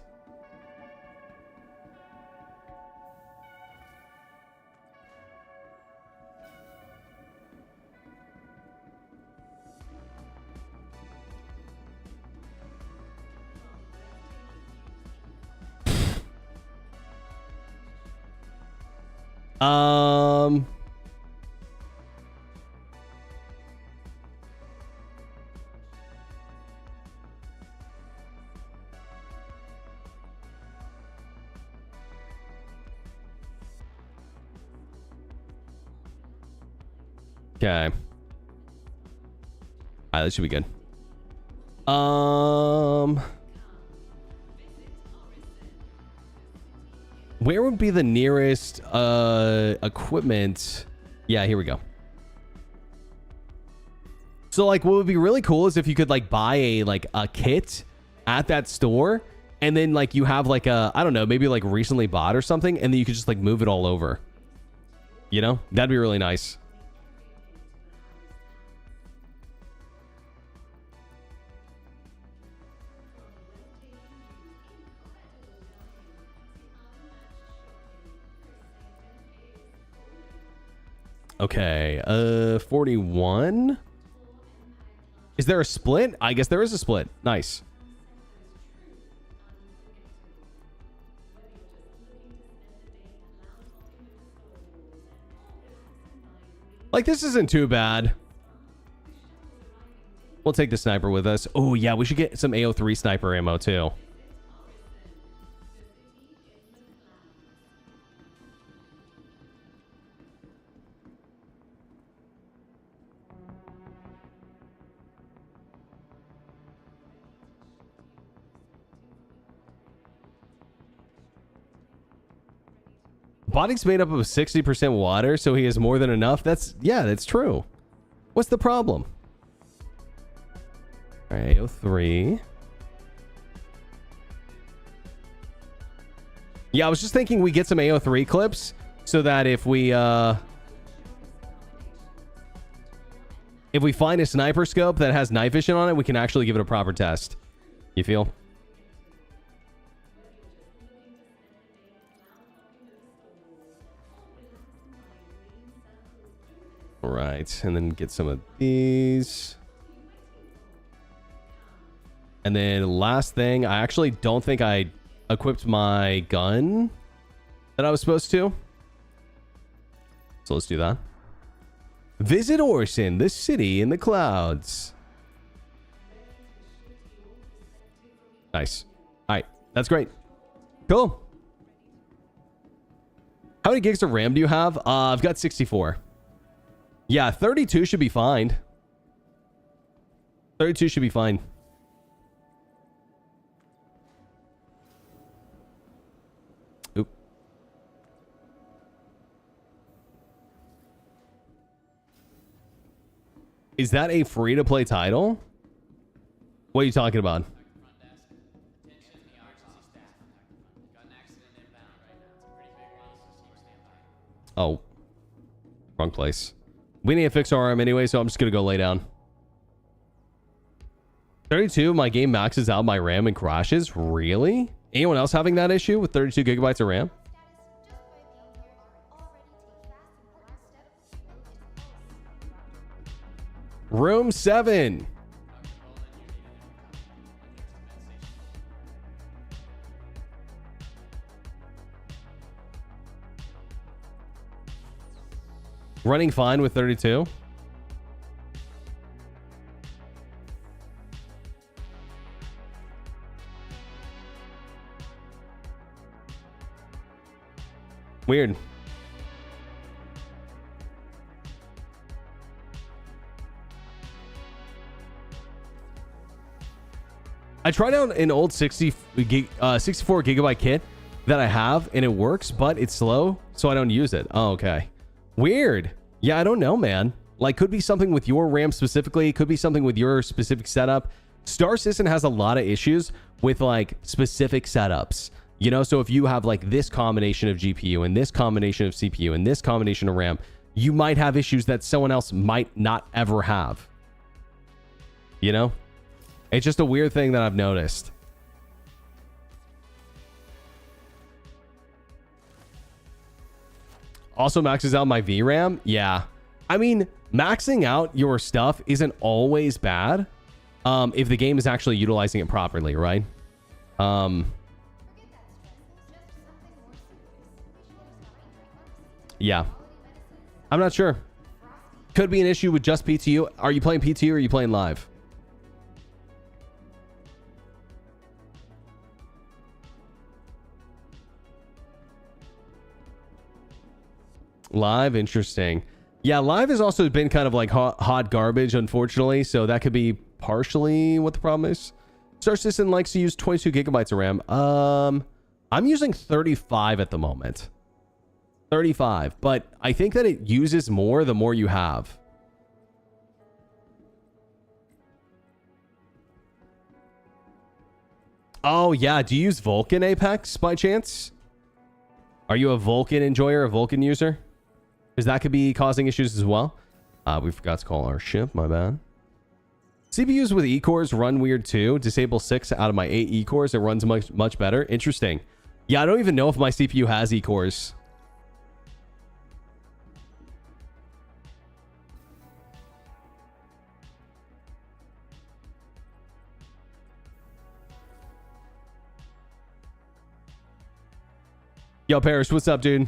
Okay. All right, that should be good. Where would be the nearest equipment? Yeah, here we go. So like what would be really cool is if you could like buy a kit at that store, and then like you have like a, I don't know, maybe like recently bought or something, and then you could just like move it all over. You know? That'd be really nice. Okay, 41. Is there a split? I guess there is a split. Nice. Like, this isn't too bad. We'll take the sniper with us. Oh, yeah, we should get some AO3 sniper ammo, too. Body's made up of 60% water, so he has more than enough. That's true. What's the problem? All right, AO3. Yeah, I was just thinking we get some AO3 clips so that if we find a sniper scope that has night vision on it, we can actually give it a proper test. You feel? All right, and then get some of these. And then last thing, I actually don't think I equipped my gun that I was supposed to. So let's do that. Visit Orson, the city in the clouds. Nice. All right, that's great. Cool. How many gigs of RAM do you have? I've got 64. Yeah, 32 should be fine. 32 should be fine. Oop. Is that a free-to-play title? What are you talking about? Oh. Wrong place. We need to fix our arm anyway, so I'm just going to go lay down. 32, my game maxes out my RAM and crashes? Really? Anyone else having that issue with 32 gigabytes of RAM? Room 7. Running fine with 32. Weird. I tried out an old 64 gigabyte kit that I have, and it works, but it's slow, so I don't use it. Oh, okay. Weird. Yeah, I don't know, man. Like, could be something with your RAM specifically. Could be something with your specific setup. Star Citizen has a lot of issues with, like, specific setups. You know, so if you have, like, this combination of GPU and this combination of CPU and this combination of RAM, you might have issues that someone else might not ever have. You know? It's just a weird thing that I've noticed. Also maxes out my VRAM. Yeah. I mean, maxing out your stuff isn't always bad if the game is actually utilizing it properly, right? Yeah. I'm not sure. Could be an issue with just PTU. Are you playing PTU or are you playing live? Live, interesting. Yeah, live has also been kind of like hot garbage, unfortunately. So that could be partially what the problem is. Star Citizen likes to use 22 gigabytes of RAM. I'm using 35 at the moment. 35, but I think that it uses more the more you have. Oh yeah, do you use Vulkan Apex by chance? Are you a Vulkan enjoyer, a Vulkan user? Because that could be causing issues as well. We forgot to call our ship, my bad. CPUs with E-cores run weird too. Disable 6 out of my 8 E-cores. It runs much better. Interesting. Yeah, I don't even know if my CPU has E-cores. Yo, Parrish, what's up, dude?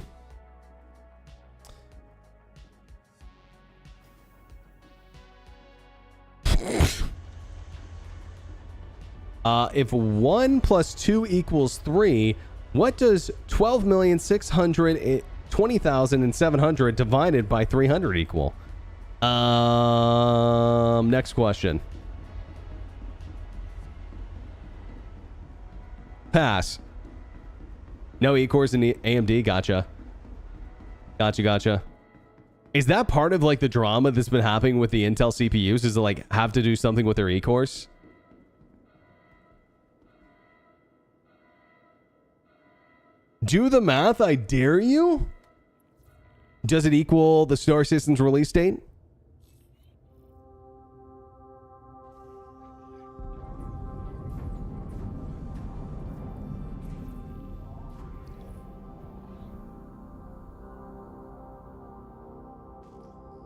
If 1 plus 2 equals 3, what does 12,620,700 divided by 300 equal? Next question. Pass. No E-cores in the AMD. Gotcha. Gotcha. Is that part of like the drama that's been happening with the Intel CPUs? Is it like have to do something with their E-cores? Do the math, I dare you. Does it equal the Star Citizen's release date?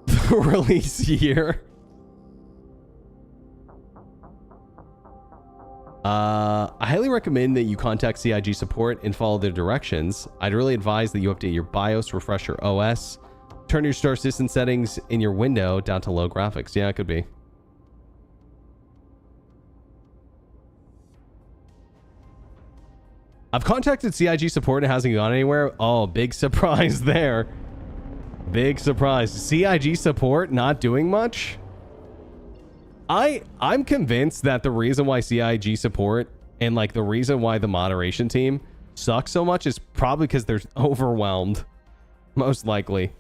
The release year. I highly recommend that you contact CIG support and follow their directions. I'd really advise that you update your BIOS, refresh your OS, turn your Star Citizen settings in your window down to low graphics. Yeah, it could be. I've contacted CIG support and it hasn't gone anywhere. Oh, big surprise there. Big surprise. CIG support not doing much? I'm convinced that the reason why CIG support and like the reason why the moderation team sucks so much is probably because they're overwhelmed. Most likely.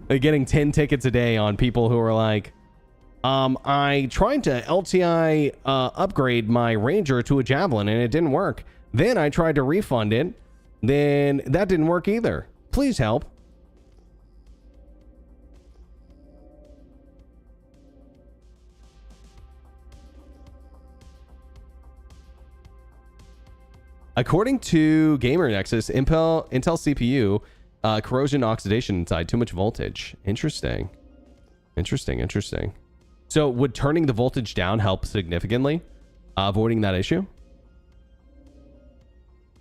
They're getting 10 tickets a day on people who are like, I tried to LTI upgrade my Ranger to a Javelin and it didn't work. Then I tried to refund it. Then that didn't work either. Please help. According to Gamer Nexus, Intel CPU, corrosion oxidation inside, too much voltage. Interesting. So would turning the voltage down help significantly? Avoiding that issue?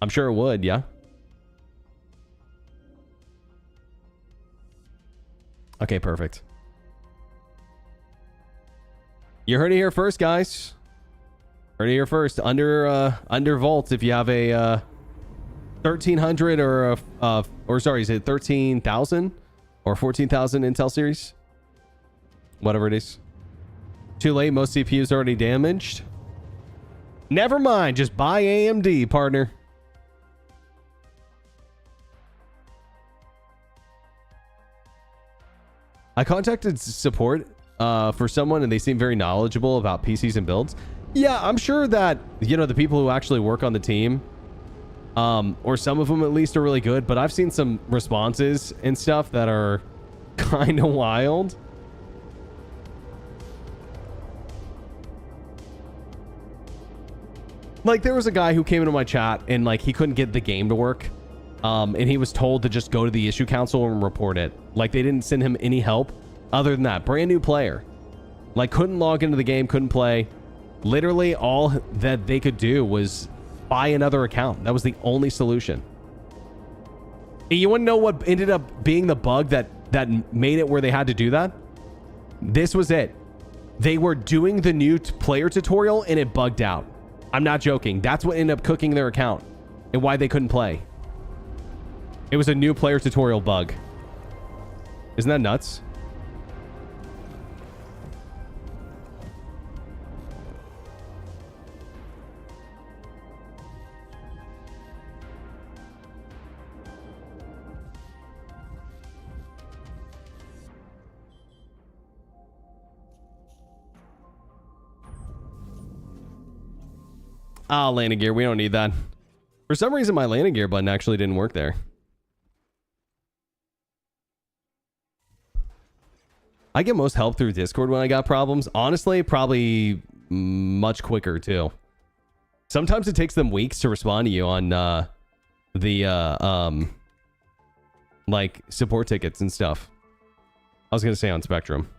I'm sure it would, yeah. Okay, perfect. You heard it here first, guys. Heard it here first. Under volt if you have a 1300 or sorry, is it 13,000 or 14,000 Intel series? Whatever it is. Too late. Most CPUs already damaged. Never mind. Just buy AMD, partner. I contacted support for someone and they seem very knowledgeable about PCs and builds. Yeah, I'm sure that, you know, the people who actually work on the team, or some of them at least, are really good, but I've seen some responses and stuff that are kind of wild. Like, there was a guy who came into my chat and, like, he couldn't get the game to work. And he was told to just go to the issue council and report it. Like, they didn't send him any help other than that. Brand new player. Like, couldn't log into the game, couldn't play. Literally, all that they could do was buy another account. That was the only solution. And you want to know what ended up being the bug that made it where they had to do that? This was it. They were doing the new player tutorial and it bugged out. I'm not joking. That's what ended up cooking their account and why they couldn't play. It was a new player tutorial bug. Isn't that nuts? Ah, landing gear. We don't need that. For some reason, my landing gear button actually didn't work there. I get most help through Discord when I got problems. Honestly, probably much quicker too. Sometimes it takes them weeks to respond to you on like support tickets and stuff. I was gonna say on Spectrum.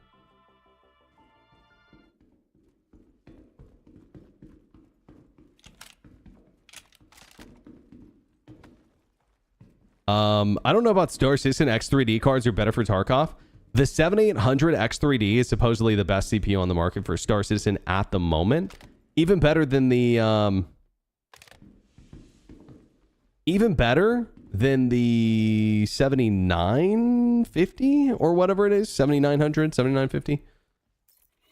I don't know about Star Citizen. X3D cards are better for Tarkov. The 7800 X3D is supposedly the best CPU on the market for Star Citizen at the moment. Even better than the 7950 or whatever it is, 7900, 7950.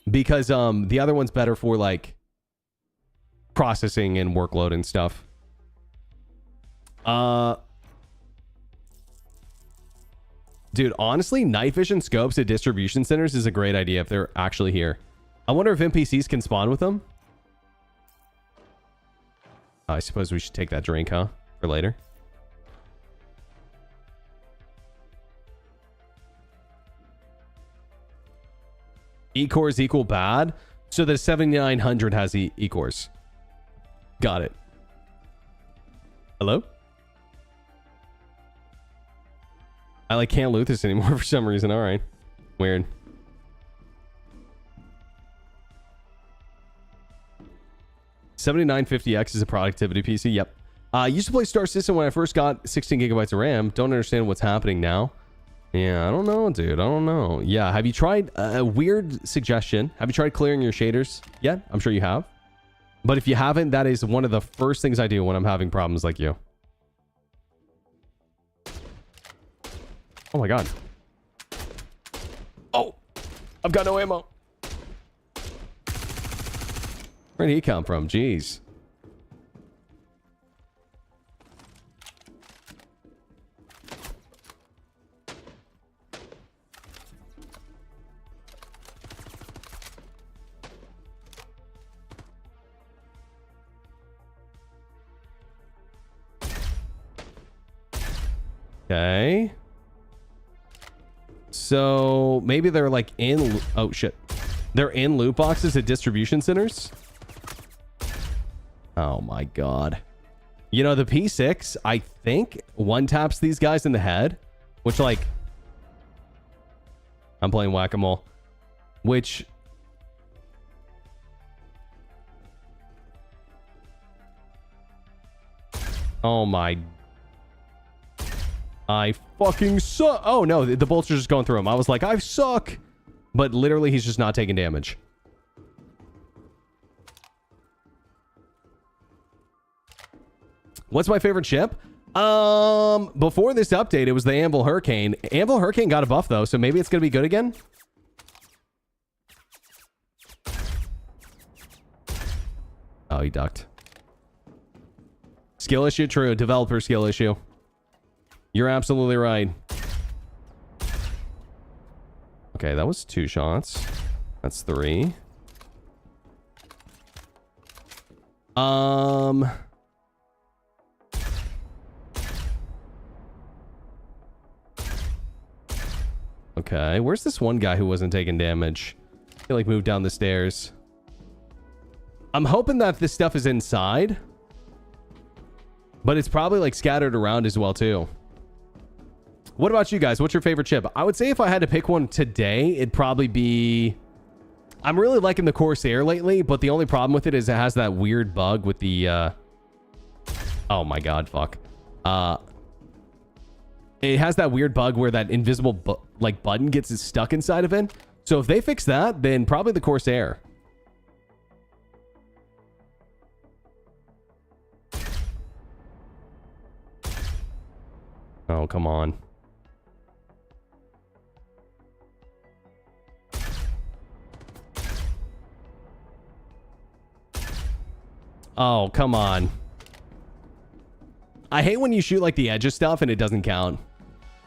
Because the other one's better for like processing and workload and stuff. Dude, honestly, night vision scopes at distribution centers is a great idea if they're actually here. I wonder if NPCs can spawn with them. I suppose we should take that drink, huh? For later. E-cores equal bad. So the 7900 has E-cores. Got it. Hello? I like can't loot this anymore for some reason. All right. Weird. $7950X is a productivity PC. Yep. I used to play Star Citizen when I first got 16 gigabytes of RAM. Don't understand what's happening now. Yeah, I don't know, dude. I don't know. Yeah, have you tried a weird suggestion? Have you tried clearing your shaders yet? I'm sure you have. But if you haven't, that is one of the first things I do when I'm having problems like you. Oh my god. Oh! I've got no ammo. Where did he come from? Jeez. Okay. So maybe they're like in... Oh, shit. They're in loot boxes at distribution centers? Oh, my God. You know, the P6, I think, one-taps these guys in the head. Which, like... I'm playing whack-a-mole. Which... Oh, my... I fucking suck. Oh, no. The bolts are just going through him. I was like, I suck. But literally, he's just not taking damage. What's my favorite ship? Before this update, it was the Anvil Hurricane. Anvil Hurricane got a buff though, so maybe it's gonna be good again. Oh, he ducked. Skill issue, true. Developer skill issue. You're absolutely right. Okay, that was 2 shots. That's 3. Okay, where's this one guy who wasn't taking damage? He like moved down the stairs. I'm hoping that this stuff is inside. But it's probably like scattered around as well too. What about you guys? What's your favorite chip? I would say if I had to pick one today, it'd probably be... I'm really liking the Corsair lately, but the only problem with it is it has that weird bug with the... Oh my god, fuck. It has that weird bug where that invisible button gets stuck inside of it. So if they fix that, then probably the Corsair. Oh, come on. Oh, come on. I hate when you shoot like the edge of stuff and it doesn't count.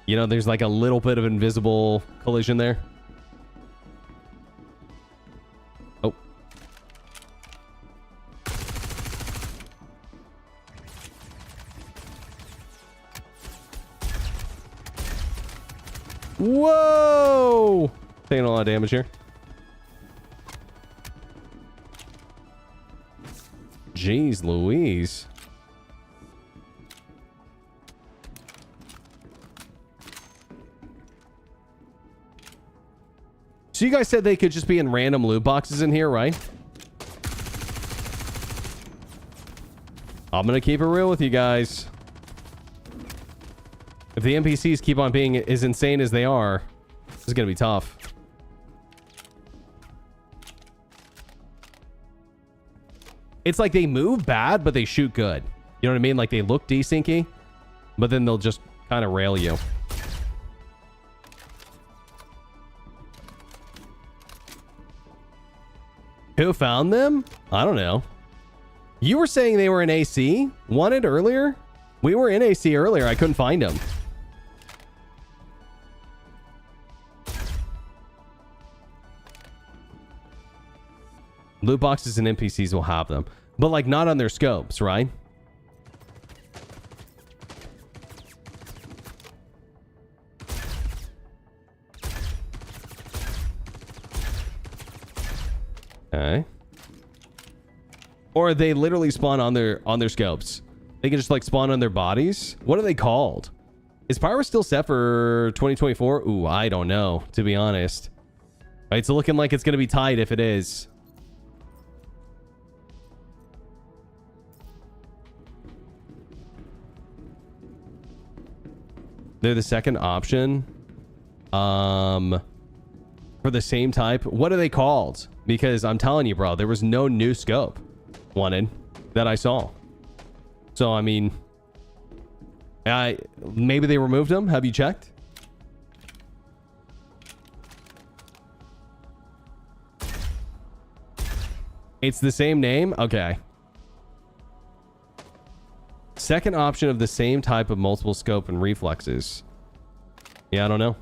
You know, there's like a little bit of invisible collision there. Oh. Whoa! Taking a lot of damage here. Jeez Louise. So you guys said they could just be in random loot boxes in here, right? I'm gonna keep it real with you guys. If the NPCs keep on being as insane as they are, this is gonna be tough. It's like they move bad, but they shoot good. You know what I mean? Like they look desynchy, but then they'll just kind of rail you. Who found them? I don't know. You were saying they were in AC? Wanted earlier? We were in AC earlier. I couldn't find them. Loot boxes and NPCs will have them. But like not on their scopes, right? Okay. Or they literally spawn on their scopes. They can just like spawn on their bodies. What are they called? Is Pyro still set for 2024? Ooh, I don't know, to be honest. It's looking like it's gonna be tight if it is. They're the second option. For the same type. What are they called? Because I'm telling you, bro, there was no new scope wanted that I saw. So, I mean, maybe they removed them. Have you checked? It's the same name? Okay. Second option of the same type of multiple scope and reflexes. Yeah, I don't know.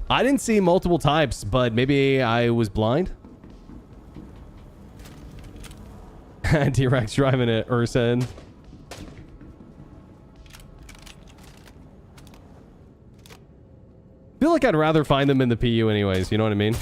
I didn't see multiple types, but maybe I was blind. T-Rex driving it, Urson. Feel like I'd rather find them in the PU anyways, you know what I mean?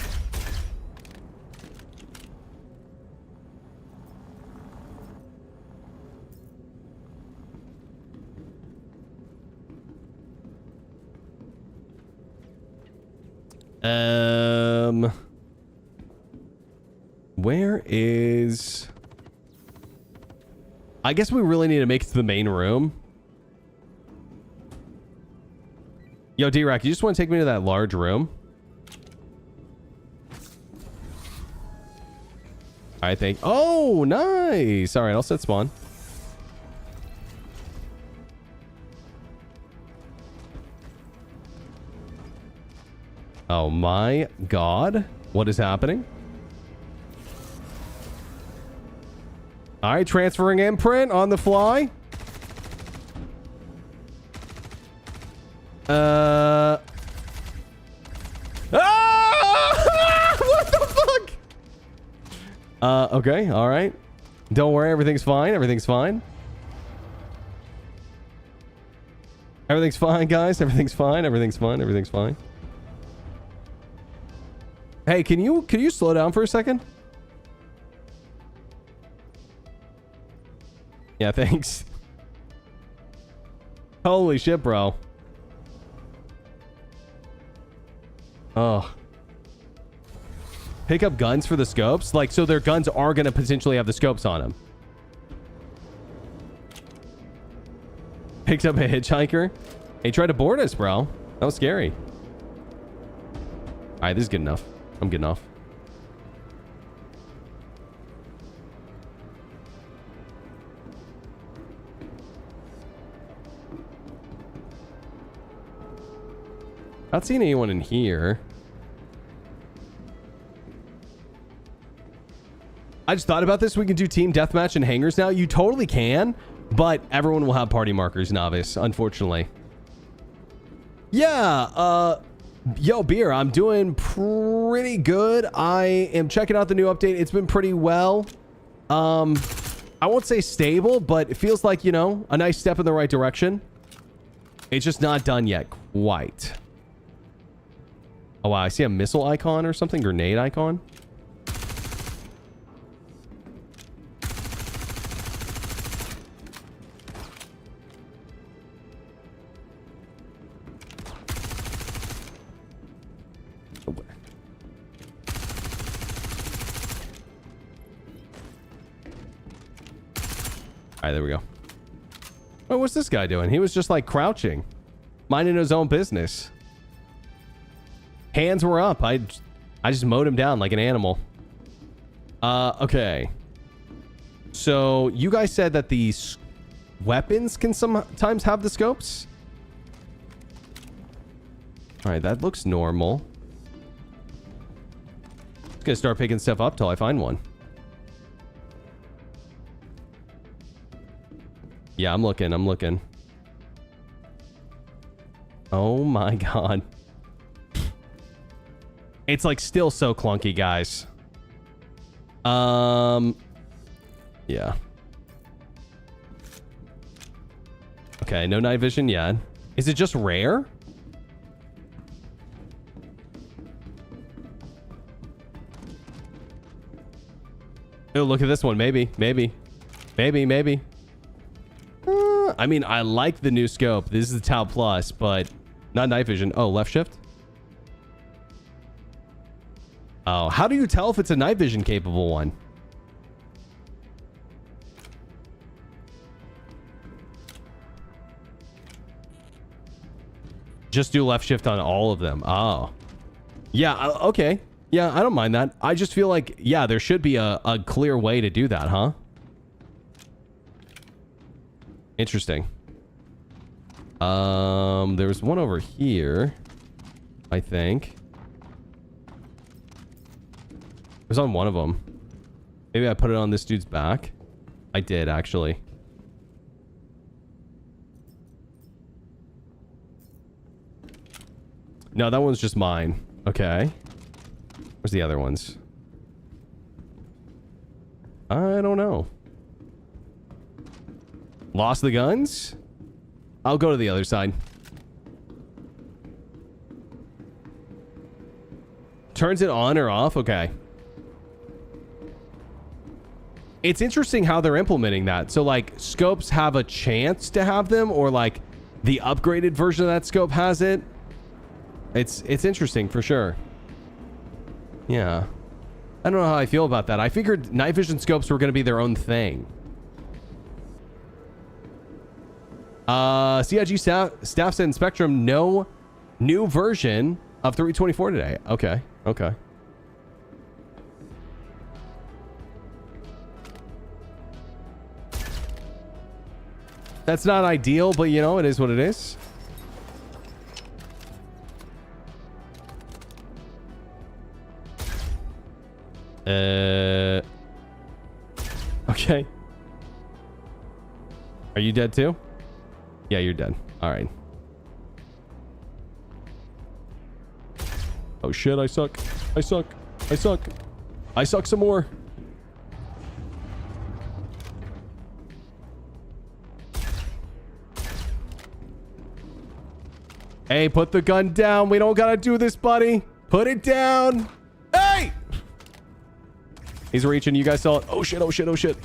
Where is... I guess we really need to make it to the main room. Yo, D-Rack, you just want to take me to that large room? I think... Oh, nice! Alright, I'll set spawn. Oh my god. What is happening? All right, transferring imprint on the fly. Ah! What the fuck? Okay, all right. Don't worry, everything's fine. Everything's fine. Everything's fine, guys. Everything's fine. Everything's fine. Everything's fine. Hey, can you slow down for a second? Yeah, thanks. Holy shit, bro. Oh. Pick up guns for the scopes? Like, so their guns are going to potentially have the scopes on them. Picked up a hitchhiker. He tried to board us, bro. That was scary. All right, this is good enough. I'm good enough. Not seeing anyone in here. I just thought about this. We can do team deathmatch and hangars now. You totally can, but everyone will have party markers, Novice, unfortunately. Yeah, yo, Beer, I'm doing pretty good. I am checking out the new update. It's been pretty well. I won't say stable, but it feels like, you know, a nice step in the right direction. It's just not done yet, quite. Oh, wow, I see a missile icon or something, grenade icon. All right, there we go. Oh, what's this guy doing? He was just like crouching, minding his own business. Hands were up. I just mowed him down like an animal. Okay. So you guys said that these weapons can sometimes have the scopes. All right, that looks normal. Just gonna start picking stuff up till I find one. Yeah, I'm looking. Oh my god. It's like still so clunky, guys. Yeah. Okay, no night vision yet. Is it just rare? Oh, look at this one. Maybe. I mean, I like the new scope. This is the Tau Plus, but not night vision. Oh, left shift? Oh, how do you tell if it's a night vision capable one? Just do left shift on all of them. Oh. Yeah, okay. Yeah, I don't mind that. I just feel like, yeah, there should be a clear way to do that, huh? Interesting. There's one over here, I think. It was on one of them. Maybe I put it on this dude's back. I did, actually. No, that one's just mine. Okay. Where's the other ones? I don't know. Lost the guns? I'll go to the other side. Turns it on or off? Okay. It's interesting how they're implementing that. So, like, scopes have a chance to have them, or, like, the upgraded version of that scope has it. It's interesting, for sure. Yeah. I don't know how I feel about that. I figured night vision scopes were going to be their own thing. CIG staff said in Spectrum, no new version of 324 today. Okay. Okay. That's not ideal, but you know, it is what it is. Okay. Are you dead too? Yeah, you're dead. All right. Oh shit, I suck. I suck. I suck. I suck some more. Hey, put the gun down. We don't gotta do this, buddy. Put it down. Hey! He's reaching. You guys saw it. Oh shit, oh shit, oh shit.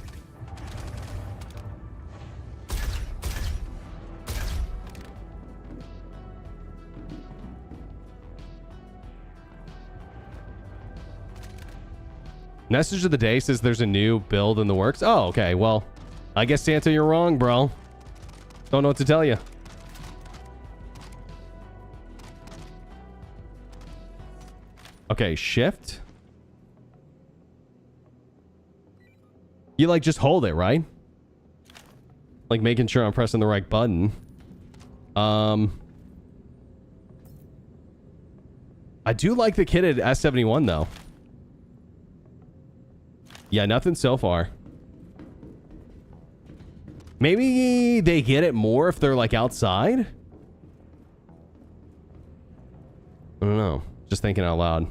Message of the day says there's a new build in the works. Oh, okay. Well, I guess Santa, you're wrong, bro. Don't know what to tell you. Okay, shift. You like just hold it, right? Like making sure I'm pressing the right button. I do like the kitted S71 though. Yeah, nothing so far. Maybe they get it more if they're like outside. I don't know. Just thinking out loud.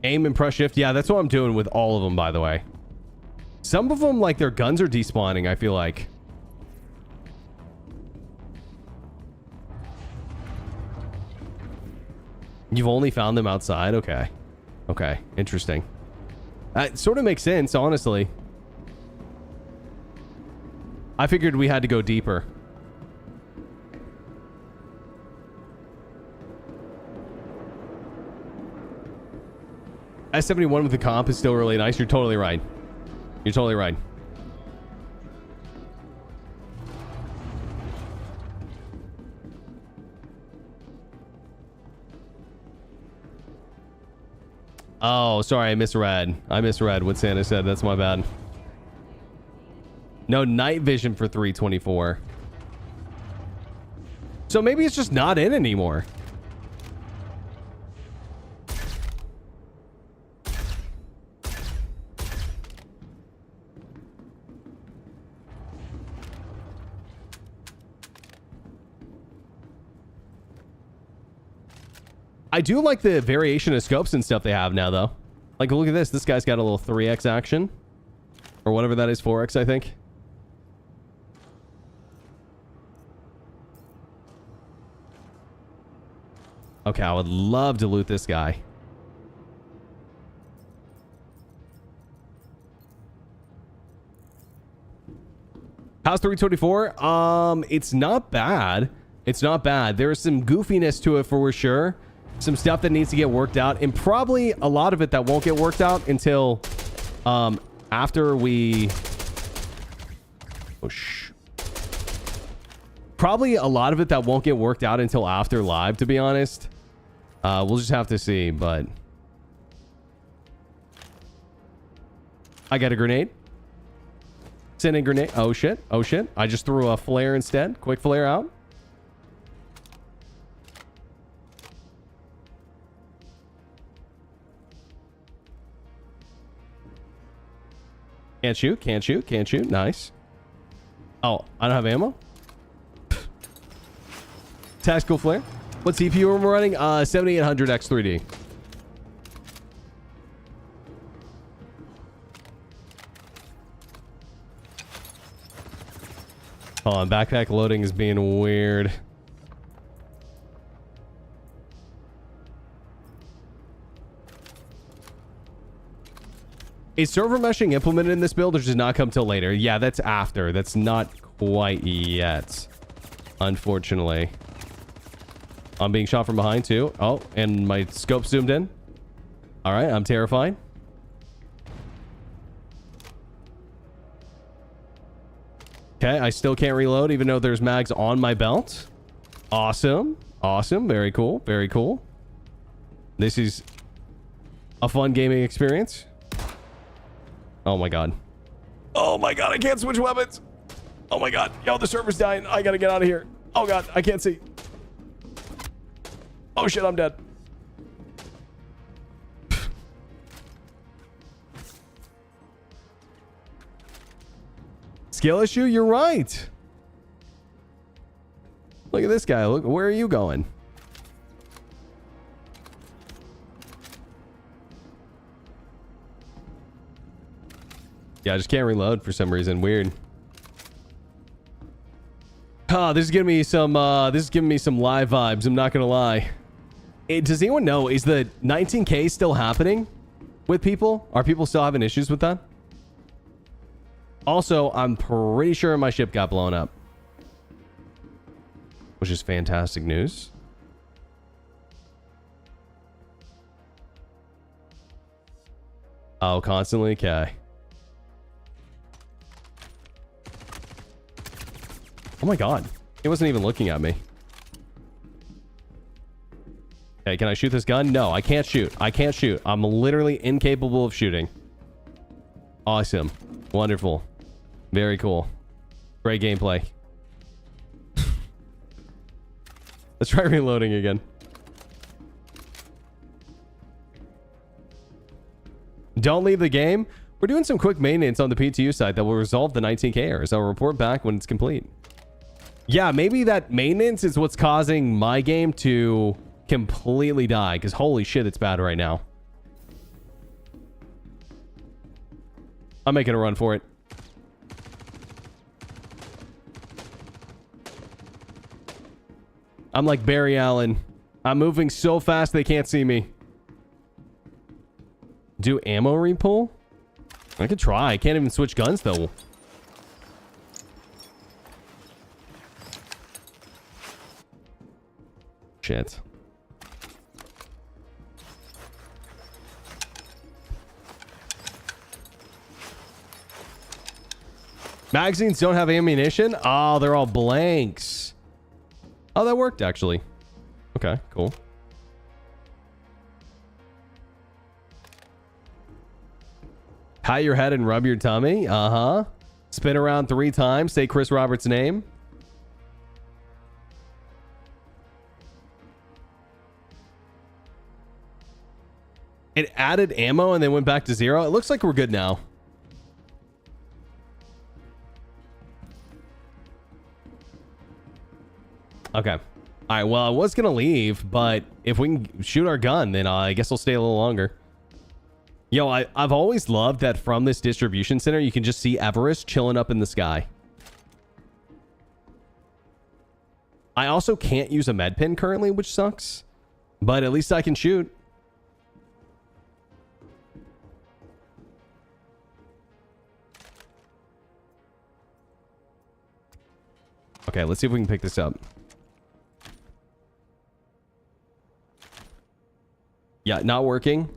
Aim and press shift. Yeah, that's what I'm doing with all of them, by the way. Some of them, like, their guns are despawning, I feel like. You've only found them outside? Okay. Okay. Interesting. That sort of makes sense, honestly. I figured we had to go deeper. S71 with the comp is still really nice. You're totally right. You're totally right. Oh, sorry, I misread. I misread what Santa said. That's my bad. No night vision for 324. So maybe it's just not in anymore. I do like the variation of scopes and stuff they have now, though. Like, look at this. This guy's got a little 3x action. Or whatever that is, 4x, I think. Okay, I would love to loot this guy. How's 324? It's not bad. It's not bad. There is some goofiness to it for sure. Some stuff that needs to get worked out, and probably a lot of it that won't get worked out until after we probably a lot of it that won't get worked out until after live, to be honest. We'll just have to see, but I got a grenade. Sending grenade. Oh shit. Oh shit. I just threw a flare instead. Quick flare out. Can't shoot, can't shoot, can't shoot. Nice. Oh, I don't have ammo. Tactical flare. What CPU are we running? 7800 X3D. Hold on, backpack loading is being weird. Is server meshing implemented in this build or does not come till later? Yeah, that's after. That's not quite yet. Unfortunately. I'm being shot from behind too. Oh, and my scope zoomed in. All right, I'm terrified. Okay, I still can't reload even though there's mags on my belt. Awesome. Awesome. Very cool. Very cool. This is a fun gaming experience. Oh my god. Oh my god, I can't switch weapons. Oh my god. Yo, the server's dying. I gotta get out of here. Oh god, I can't see. Oh shit, I'm dead. Skill issue? You're right. Look at this guy. Look, where are you going? Yeah, I just can't reload for some reason. Weird. This is giving me some live vibes, I'm not gonna lie. Does anyone know, is the 19K still happening with people? Are people still having issues with that? Also, I'm pretty sure my ship got blown up, which is fantastic news. Oh, constantly? Okay. Oh my god. He wasn't even looking at me. Okay, can I shoot this gun? No, I can't shoot. I can't shoot. I'm literally incapable of shooting. Awesome. Wonderful. Very cool. Great gameplay. Let's try reloading again. Don't leave the game. We're doing some quick maintenance on the PTU side that will resolve the 19K errors. I'll report back when it's complete. Yeah, maybe that maintenance is what's causing my game to completely die, because holy shit, it's bad right now. I'm making a run for it. I'm like Barry Allen. I'm moving so fast they can't see me. Do ammo repull? I could try. I can't even switch guns though. Shit. Magazines don't have ammunition? Oh, they're all blanks. Oh, that worked actually. Okay, cool. Pat your head and rub your tummy. Uh-huh. Spin around 3 times. Say Chris Roberts' name. It added ammo and then went back to 0. It looks like we're good now. Okay. All right. Well, I was going to leave, but if we can shoot our gun, then I guess we'll stay a little longer. Yo, I've always loved that from this distribution center, you can just see Everest chilling up in the sky. I also can't use a med pin currently, which sucks, but at least I can shoot. Okay, let's see if we can pick this up. Yeah, not working.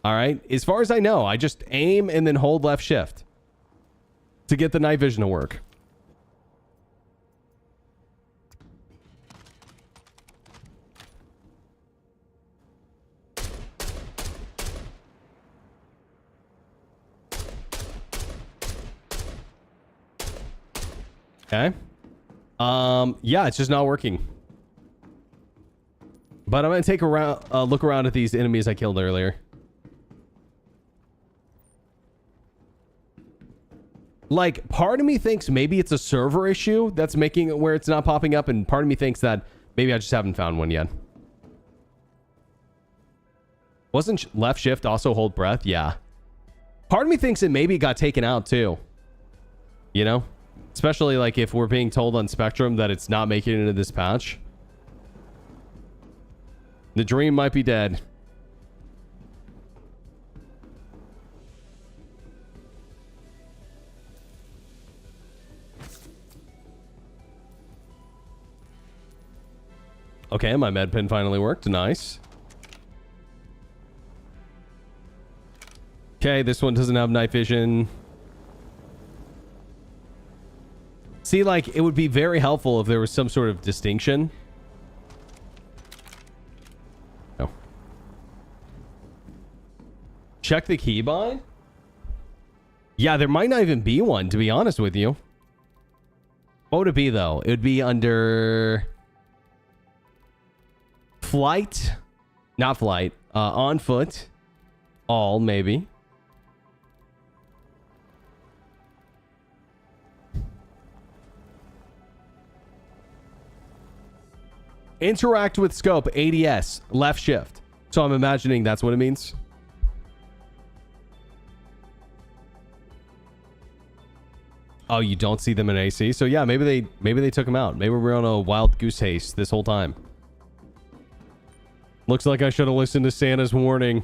All right. As far as I know, I just aim and then hold left shift to get the night vision to work. Okay. Yeah, it's just not working. But I'm gonna take a look around at these enemies I killed earlier. Like, part of me thinks maybe it's a server issue that's making it where it's not popping up, and part of me thinks that maybe I just haven't found one yet. Wasn't left shift also hold breath? Yeah. Part of me thinks it maybe got taken out too. You know? Especially like if we're being told on Spectrum that it's not making it into this patch. The dream might be dead. Okay, my med pin finally worked. Nice. Okay, this one doesn't have night vision. See, like, it would be very helpful if there was some sort of distinction. No. Check the keybind? Yeah, there might not even be one, to be honest with you. What would it be, though? It would be under... Flight. Not flight. On foot. All, maybe. Interact with scope. ADS. Left shift. So I'm imagining that's what it means. Oh, you don't see them in AC? So yeah, maybe they took them out. Maybe we're on a wild goose chase this whole time. Looks like I should have listened to Santa's warning.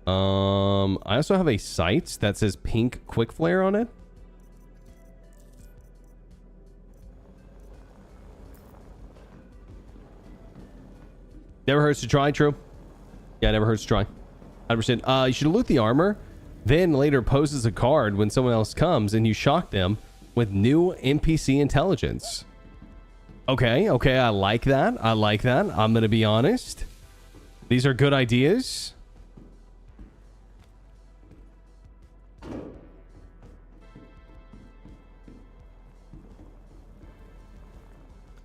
I also have a sight that says pink quick flare on it. Never hurts to try, true. Yeah, never hurts to try. 100%. You should loot the armor, then later pose as a card when someone else comes and you shock them with new NPC intelligence. Okay, I like that. I'm gonna be honest. These are good ideas.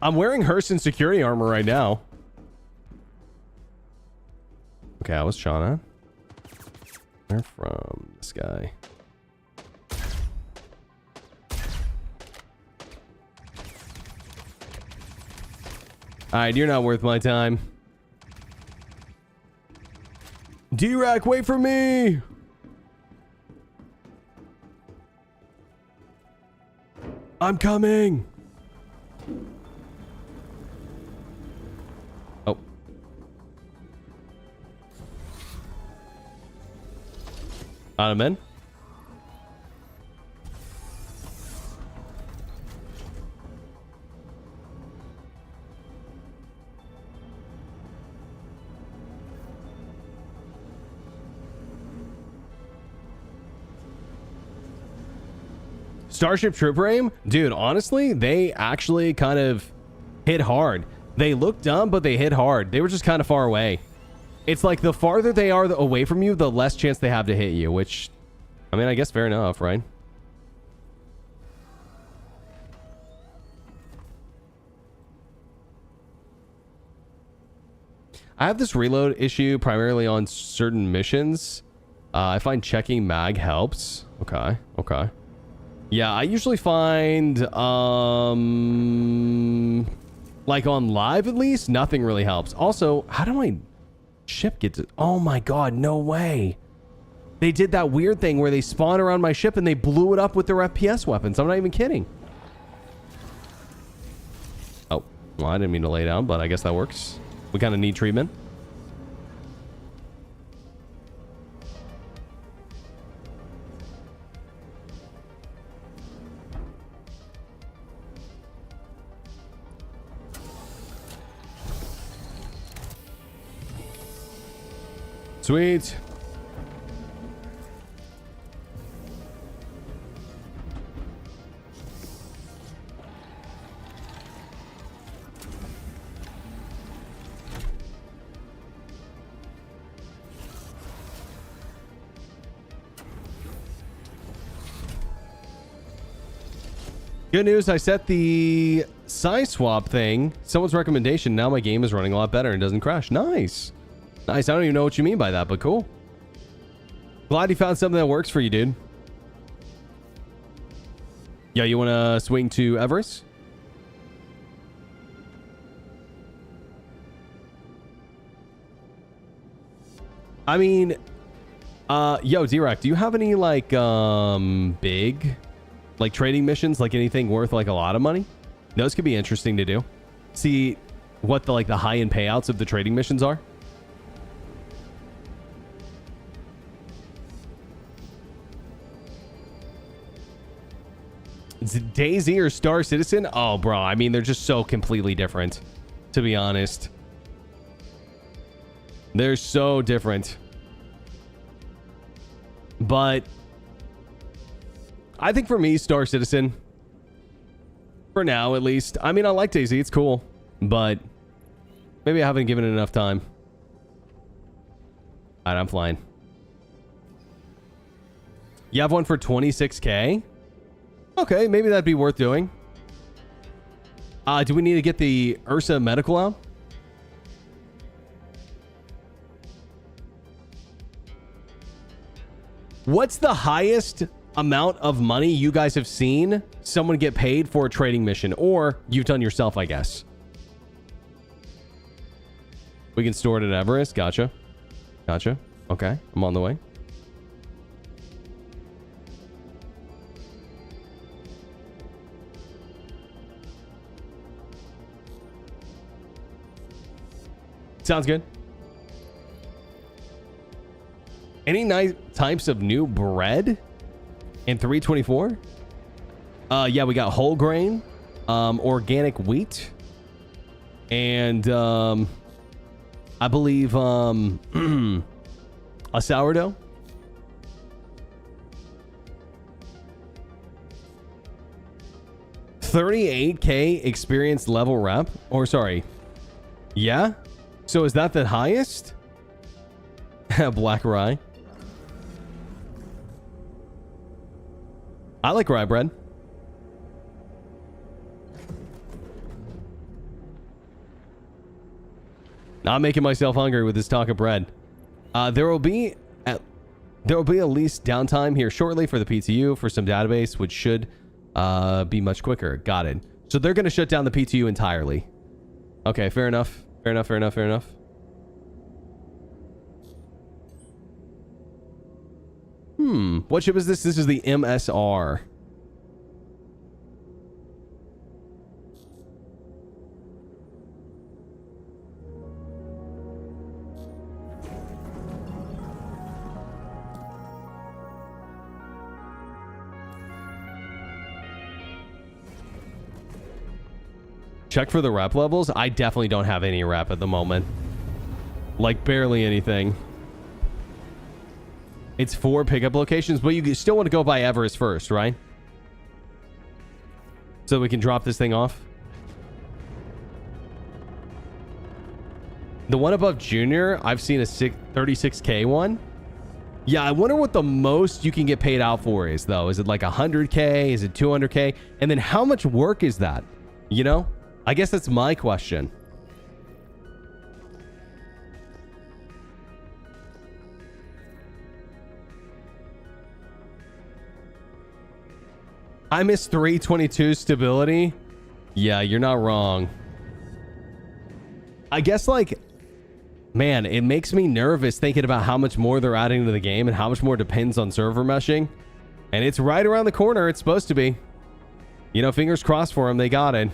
I'm wearing Hurston security armor right now. Okay, I was Shauna. Where from this guy? Alright, you're not worth my time. D-Rack, wait for me! I'm coming! Oh. On him in. Starship Trooper aim? Dude, honestly, they actually kind of hit hard. They look dumb, but they hit hard. They were just kind of far away. It's like the farther they are away from you, the less chance they have to hit you, which, I mean, I guess fair enough, right? I have this reload issue primarily on certain missions. I find checking mag helps. Okay. Yeah, I usually find, like on live at least, nothing really helps. Also, how do my ship get to... Oh my god, no way. They did that weird thing where they spawn around my ship and they blew it up with their FPS weapons. I'm not even kidding. Oh, well, I didn't mean to lay down, but I guess that works. We kind of need treatment. Sweet. Good news, I set the size swap thing. Someone's recommendation. Now my game is running a lot better and doesn't crash. Nice. Nice. I don't even know what you mean by that, but cool. Glad you found something that works for you, dude. Yeah, you want to swing to Everest? I mean, yo, D-Rack, do you have any, like, big, like, trading missions? Like, anything worth, like, a lot of money? Those could be interesting to do. See what the, like, the high-end payouts of the trading missions are. Is it DayZ or Star Citizen? Oh, bro. I mean, they're just so completely different, to be honest. They're so different. But I think for me, Star Citizen. For now, at least. I mean, I like DayZ. It's cool. But maybe I haven't given it enough time. All right, I'm flying. You have one for 26K? Okay, maybe that'd be worth doing. Do we need to get the Ursa medical out? What's the highest amount of money you guys have seen someone get paid for a trading mission, or you've done yourself, I guess? We can store it at Everest. Gotcha. Gotcha. Okay, I'm on the way. Sounds good. Any nice types of new bread in 324? Yeah, we got whole grain, organic wheat, and I believe a sourdough. $38K experience level rep, or sorry, yeah. So is that the highest? Black rye. I like rye bread. Not making myself hungry with this talk of bread. There will be at least downtime here shortly for the PTU for some database, which should be much quicker. Got it. So they're going to shut down the PTU entirely. Okay, fair enough. Fair enough. Fair enough. Fair enough. What ship is this? This is the MSR. Check for the rep levels. I definitely don't have any rep at the moment. Like barely anything. It's 4 pickup locations, but you still want to go by Everest first, right? So we can drop this thing off. The one above Junior, I've seen a 36K one. Yeah, I wonder what the most you can get paid out for is, though. Is it like 100K? Is it 200K? And then how much work is that? You know? I guess that's my question. I miss 322 stability. Yeah, you're not wrong. I guess, like, man, it makes me nervous thinking about how much more they're adding to the game and how much more depends on server meshing. And it's right around the corner. It's supposed to be. You know, fingers crossed for them. They got it.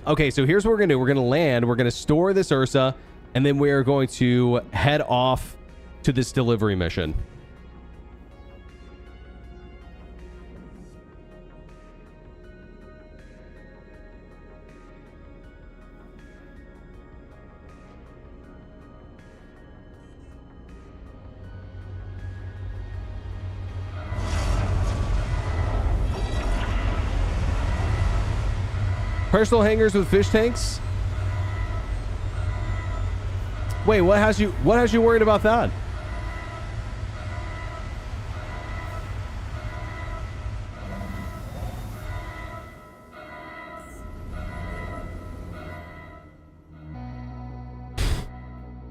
Okay, so here's what we're going to do. We're going to land. We're going to store this Ursa. And then we're going to head off to this delivery mission. Personal hangars with fish tanks? Wait, what has you worried about that?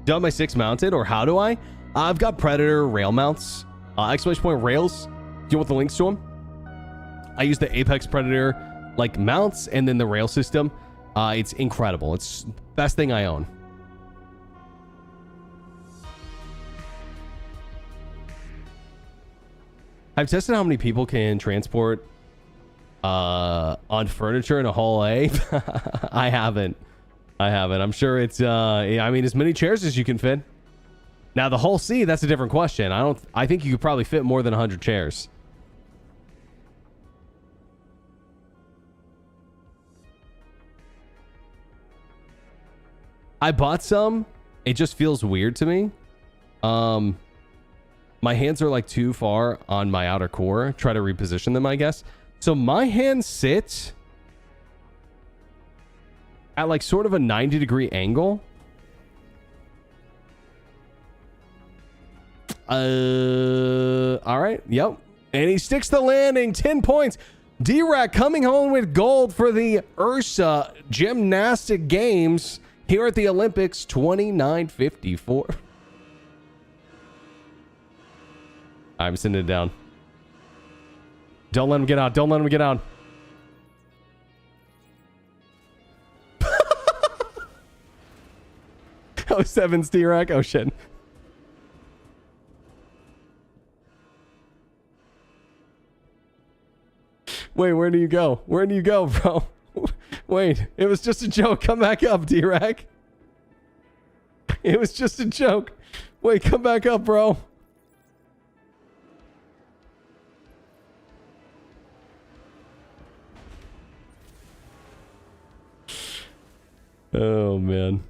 Do I have my 6 mounted, or how do I? I've got Predator rail mounts. Exclamation point rails. Do you want the links to them? I use the Apex Predator like mounts and then the rail system. It's incredible. It's the best thing I own. I've tested how many people can transport on furniture in a Hall A. I haven't. I'm sure it's I mean, as many chairs as you can fit. Now the Hull C, that's a different question. I think you could probably fit more than 100 chairs. I bought some. It just feels weird to me. My hands are like too far on my outer core. Try to reposition them, I guess. So my hands sit at like sort of a 90-degree angle. All right. Yep. And he sticks the landing. 10 points. D-Rack coming home with gold for the Ursa Gymnastic Games here at the Olympics. 29.54. I'm sending it down. Don't let him get out. Don't let him get out. Oh, 7's D-Rack. Oh, shit. Wait, where do you go? Where do you go, bro? Wait, it was just a joke. Come back up, D-Rack. It was just a joke. Wait, come back up, bro. Oh, man.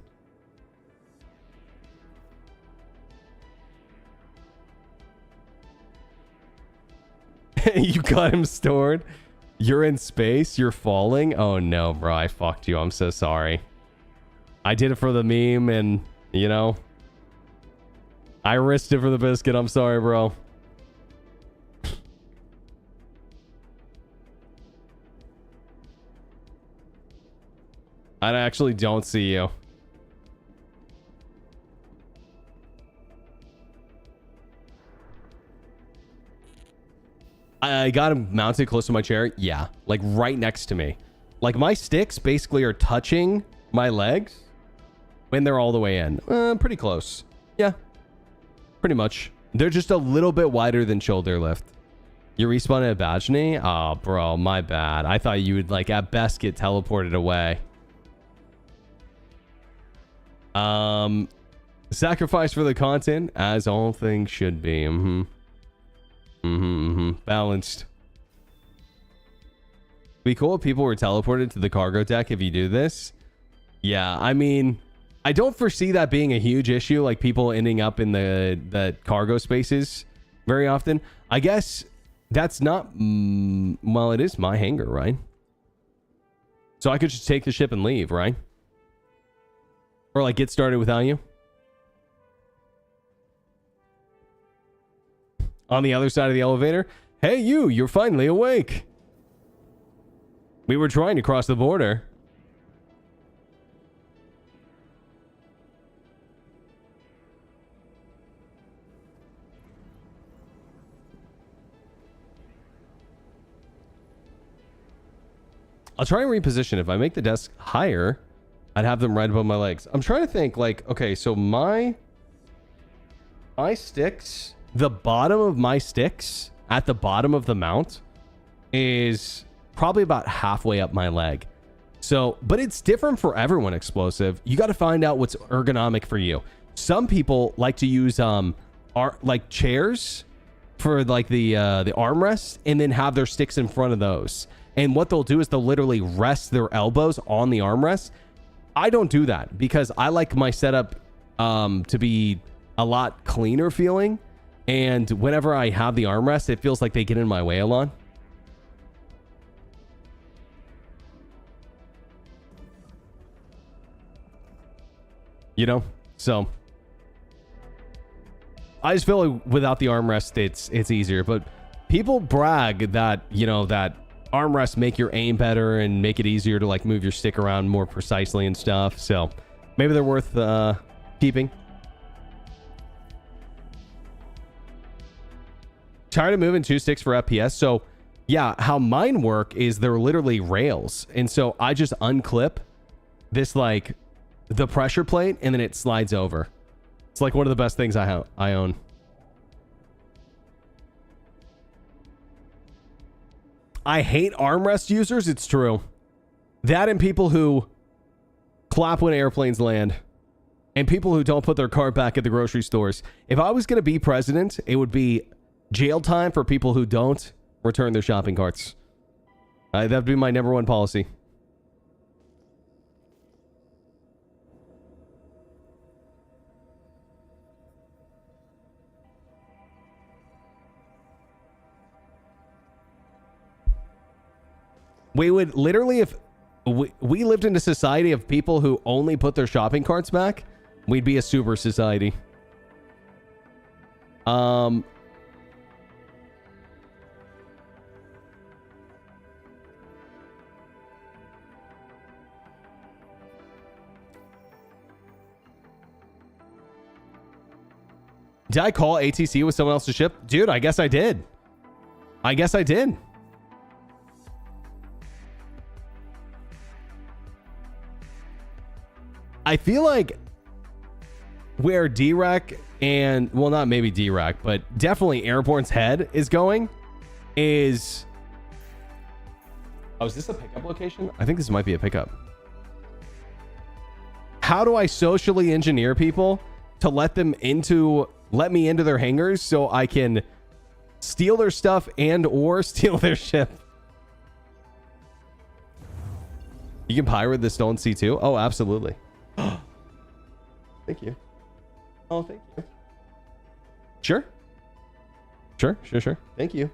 You got him stored? You're in space? You're falling? Oh, no, bro. I fucked you. I'm so sorry. I did it for the meme and, you know, I risked it for the biscuit. I'm sorry, bro. I actually don't see you. I got him mounted close to my chair. Yeah, like right next to me. Like my sticks basically are touching my legs when they're all the way in. Pretty close. Yeah, pretty much. They're just a little bit wider than shoulder lift. You respawn at Badgeny? Oh, bro, my bad. I thought you would like at best get teleported away. Sacrifice for the content, as all things should be. Balanced. Be cool if people were teleported to the cargo deck if you do this. Yeah, I mean, I don't foresee that being a huge issue, like people ending up in the cargo spaces very often. I guess that's not... well, it is my hangar, right? So I could just take the ship and leave, right? Or like get started without you. On the other side of the elevator. Hey, you're finally awake. We were trying to cross the border. I'll try and reposition. If I make the desk higher, I'd have them right above my legs. I'm trying to think like, okay, so my sticks... The bottom of my sticks at the bottom of the mount is probably about halfway up my leg. So, but it's different for everyone, Explosive. You got to find out what's ergonomic for you. Some people like to use like chairs for like the armrests and then have their sticks in front of those. And what they'll do is they'll literally rest their elbows on the armrest. I don't do that because I like my setup to be a lot cleaner feeling. And whenever I have the armrest, it feels like they get in my way a lot. You know? So I just feel like without the armrest, it's easier. But people brag that, you know, that armrests make your aim better and make it easier to like move your stick around more precisely and stuff. So maybe they're worth keeping. Tired of moving 2 sticks for FPS. So yeah, how mine work is they're literally rails. And so I just unclip this, like the pressure plate, and then it slides over. It's like one of the best things I own. I hate armrest users. It's true. That and people who clap when airplanes land. And people who don't put their cart back at the grocery stores. If I was going to be president, it would be jail time for people who don't return their shopping carts. That would be my number one policy. We would literally, if we lived in a society of people who only put their shopping carts back, we'd be a super society. Did I call ATC with someone else's ship? Dude, I guess I did. I guess I did. I feel like where D-Rack and, well, not maybe D-Rack, but definitely Airborne's head is going is... Oh, is this a pickup location? I think this might be a pickup. How do I socially engineer people to let me into their hangars so I can steal their stuff and or steal their ship? You can pirate the stolen C2? Oh, absolutely. Thank you. Oh, thank you. Sure. Sure. Thank you.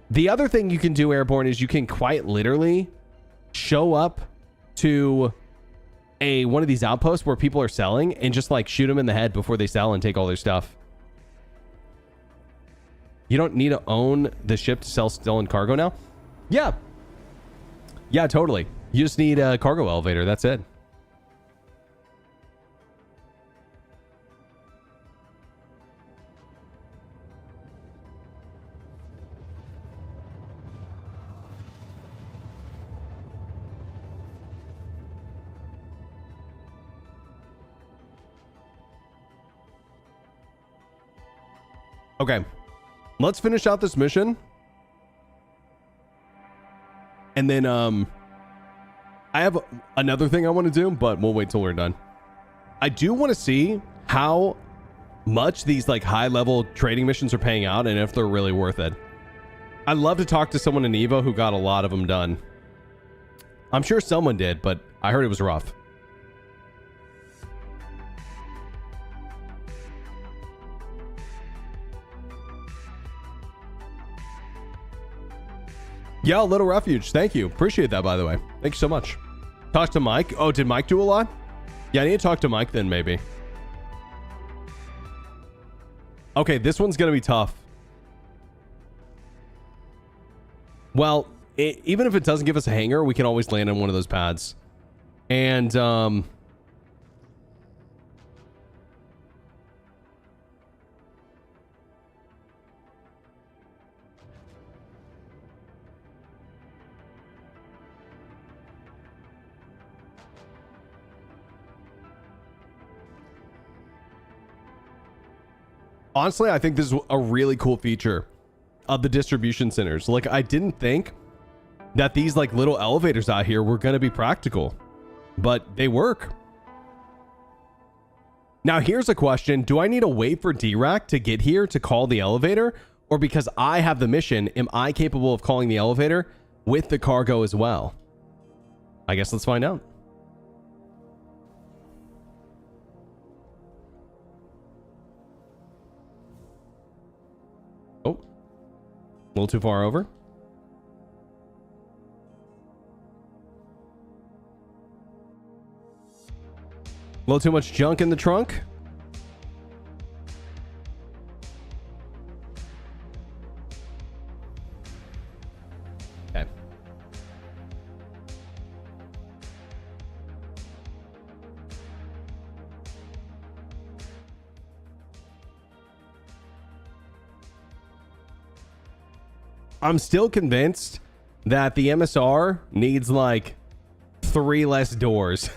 The other thing you can do, Airborne, is you can quite literally show up to one of these outposts where people are selling and just like shoot them in the head before they sell and take all their stuff. You don't need to own the ship to sell stolen cargo now? Yeah, totally. You just need a cargo elevator. That's it. Okay, let's finish out this mission. And then I have another thing I want to do, but we'll wait till we're done. I do want to see how much these like high level trading missions are paying out and if they're really worth it. I'd love to talk to someone in Evo who got a lot of them done. I'm sure someone did, but I heard it was rough. Yeah, Little Refuge. Thank you. Appreciate that, by the way. Thank you so much. Talk to Mike. Oh, did Mike do a lot? Yeah, I need to talk to Mike then, maybe. Okay, this one's going to be tough. Well, even if it doesn't give us a hangar, we can always land on one of those pads. And, honestly, I think this is a really cool feature of the distribution centers. Like, I didn't think that these like little elevators out here were going to be practical, but they work. Now, here's a question. Do I need to wait for D-Rack to get here to call the elevator? Or because I have the mission, am I capable of calling the elevator with the cargo as well? I guess let's find out. Oh, a little too far over. A little too much junk in the trunk. Okay. I'm still convinced that the MSR needs like 3 less doors.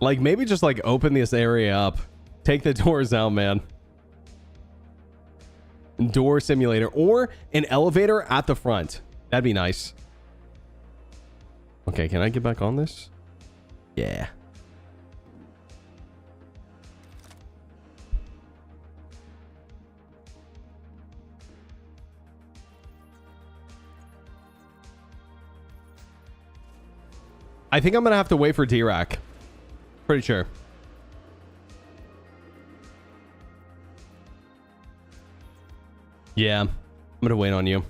Like, maybe just like open this area up. Take the doors out, man. Door simulator or an elevator at the front. That'd be nice. Okay, can I get back on this? Yeah. I think I'm gonna have to wait for D-Rack Pretty sure. Yeah, I'm gonna wait on you.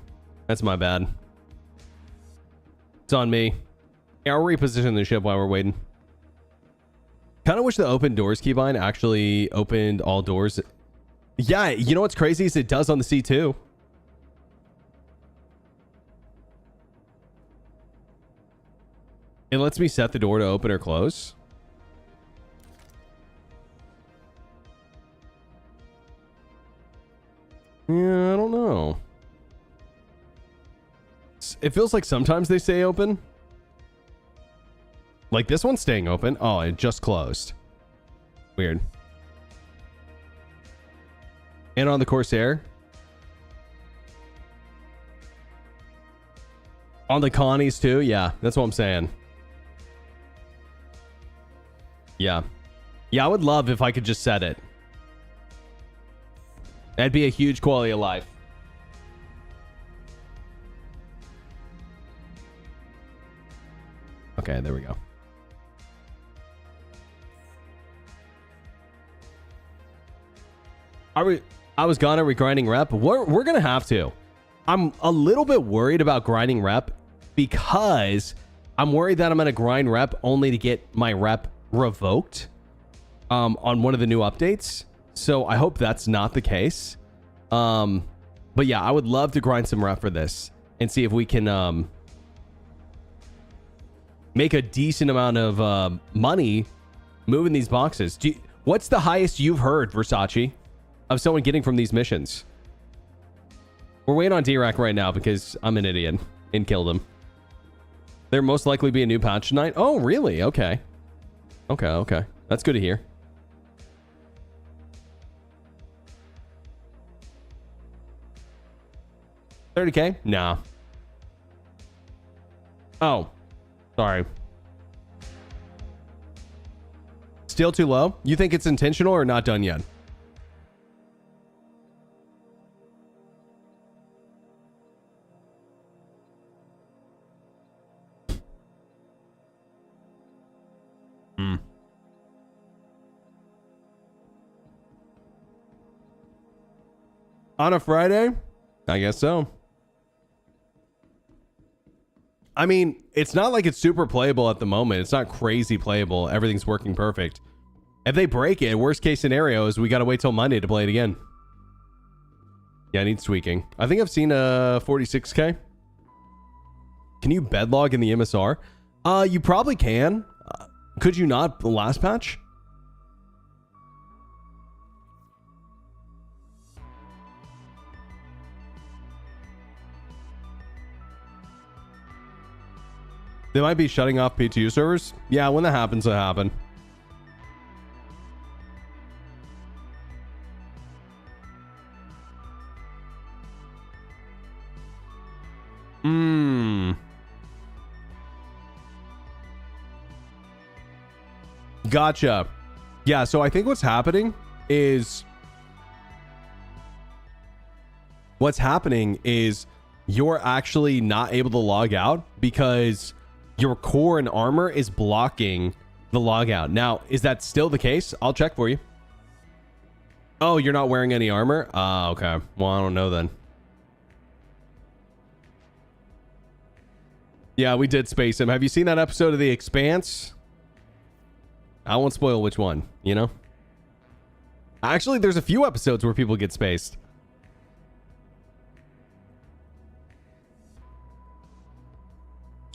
That's my bad. It's on me. Yeah, I'll reposition the ship while we're waiting. Kind of wish the open doors keybind actually opened all doors. Yeah, you know what's crazy is it does on the C2. It lets me set the door to open or close. Yeah, I don't know. It feels like sometimes they stay open. Like this one's staying open. Oh, it just closed. Weird. And on the Corsair. On the Connies too. Yeah, that's what I'm saying. Yeah. Yeah, I would love if I could just set it. That'd be a huge quality of life. Okay, there we go. I was gonna grinding rep. We're gonna have to. I'm a little bit worried about grinding rep because I'm worried that I'm gonna grind rep only to get my rep revoked on one of the new updates. So I hope that's not the case. But yeah, I would love to grind some rep for this and see if we can make a decent amount of money moving these boxes. What's the highest you've heard, Versace, of someone getting from these missions? We're waiting on D-Rack right now because I'm an idiot and killed him. There most likely be a new patch tonight. Oh, really? Okay. Okay. That's good to hear. $30K? Nah. Oh. Sorry. Still too low? You think it's intentional or not done yet? On a Friday? I guess so. I mean, it's not like it's super playable at the moment. It's not crazy playable. Everything's working perfect. If they break it, worst case scenario is we got to wait till Monday to play it again. Yeah, it needs tweaking. I think I've seen a 46K. Can you bedlog in the MSR? You probably can. Could you not the last patch? They might be shutting off PTU servers. Yeah, when that happens, it happen. Gotcha. Yeah, so I think what's happening is you're actually not able to log out because your core and armor is blocking the logout. Now, is that still the case? I'll check for you. Oh, you're not wearing any armor? Okay. Well, I don't know then. Yeah, we did space him. Have you seen that episode of The Expanse? I won't spoil which one, you know? Actually, there's a few episodes where people get spaced.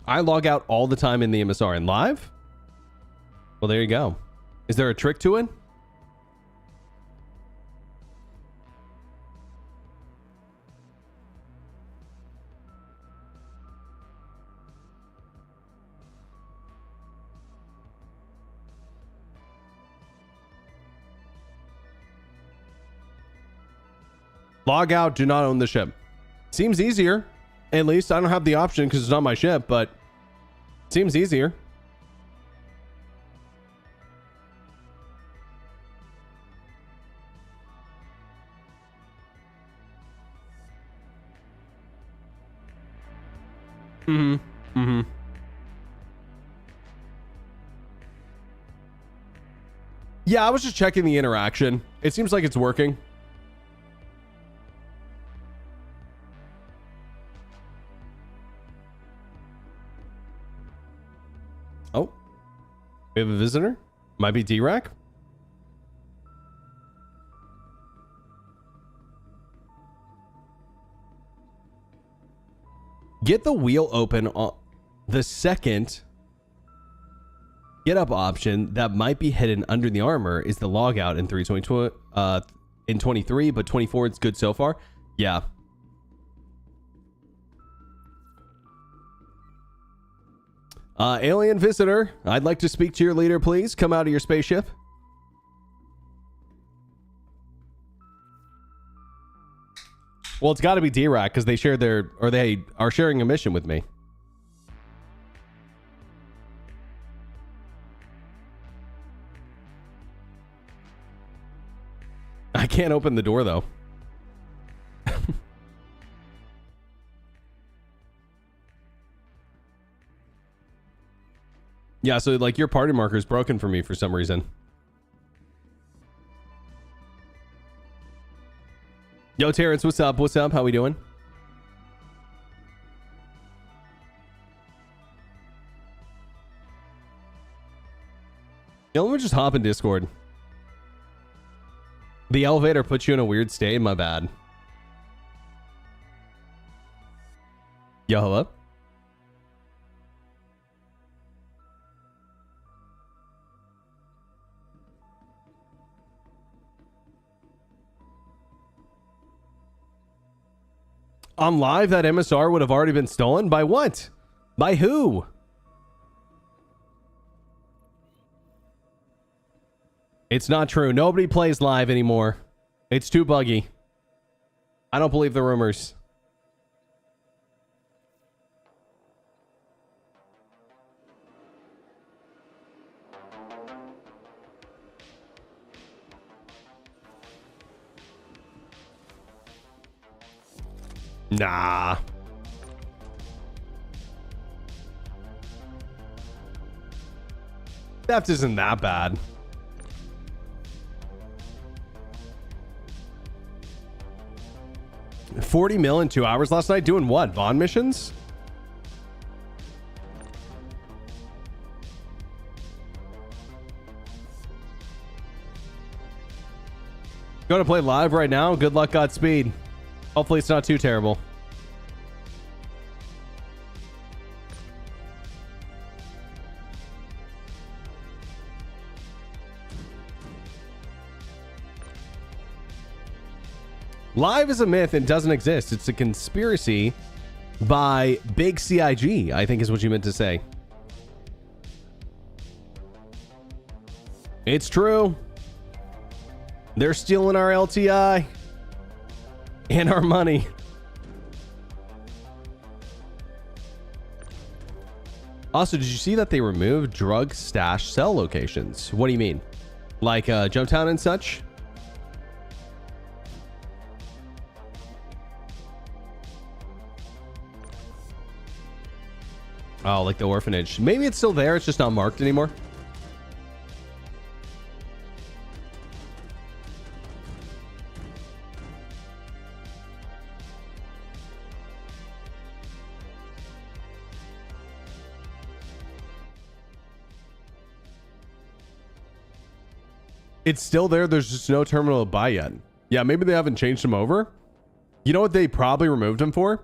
I log out all the time in the MSR and live. Well, there you go. Is there a trick to it? Log out, do not own the ship. Seems easier. At least I don't have the option because it's not my ship, but seems easier. Yeah, I was just checking the interaction. It seems like it's working. Oh, we have a visitor. Might be D-Rack. Get the wheel open on the second get up option that might be hidden under the armor is the logout in 322 in 23, but 24 it's good so far. Yeah. Alien visitor, I'd like to speak to your leader, please. Come out of your spaceship. Well, it's got to be D-Rack because they share their, or they are sharing a mission with me. I can't open the door though. Yeah, so like your party marker is broken for me for some reason. Yo, Terrence, what's up? What's up? How we doing? Yo, let me just hop in Discord. The elevator puts you in a weird state. My bad. Yo, hello? On live, that MSR would have already been stolen? By what? By who? It's not true. Nobody plays live anymore. It's too buggy. I don't believe the rumors. Nah. Theft isn't that bad. $40 million in 2 hours last night doing what? Vaughn missions? Going to play live right now. Good luck, Godspeed. Hopefully it's not too terrible. Live is a myth and doesn't exist. It's a conspiracy by Big CIG, I think is what you meant to say. It's true. They're stealing our LTI and our money. Also, did you see that they removed drug stash cell locations? What do you mean? Like Jumptown and such? Oh, like the orphanage. Maybe it's still there. It's just not marked anymore. It's still there. There's just no terminal to buy yet. Yeah, maybe they haven't changed them over. You know what they probably removed them for?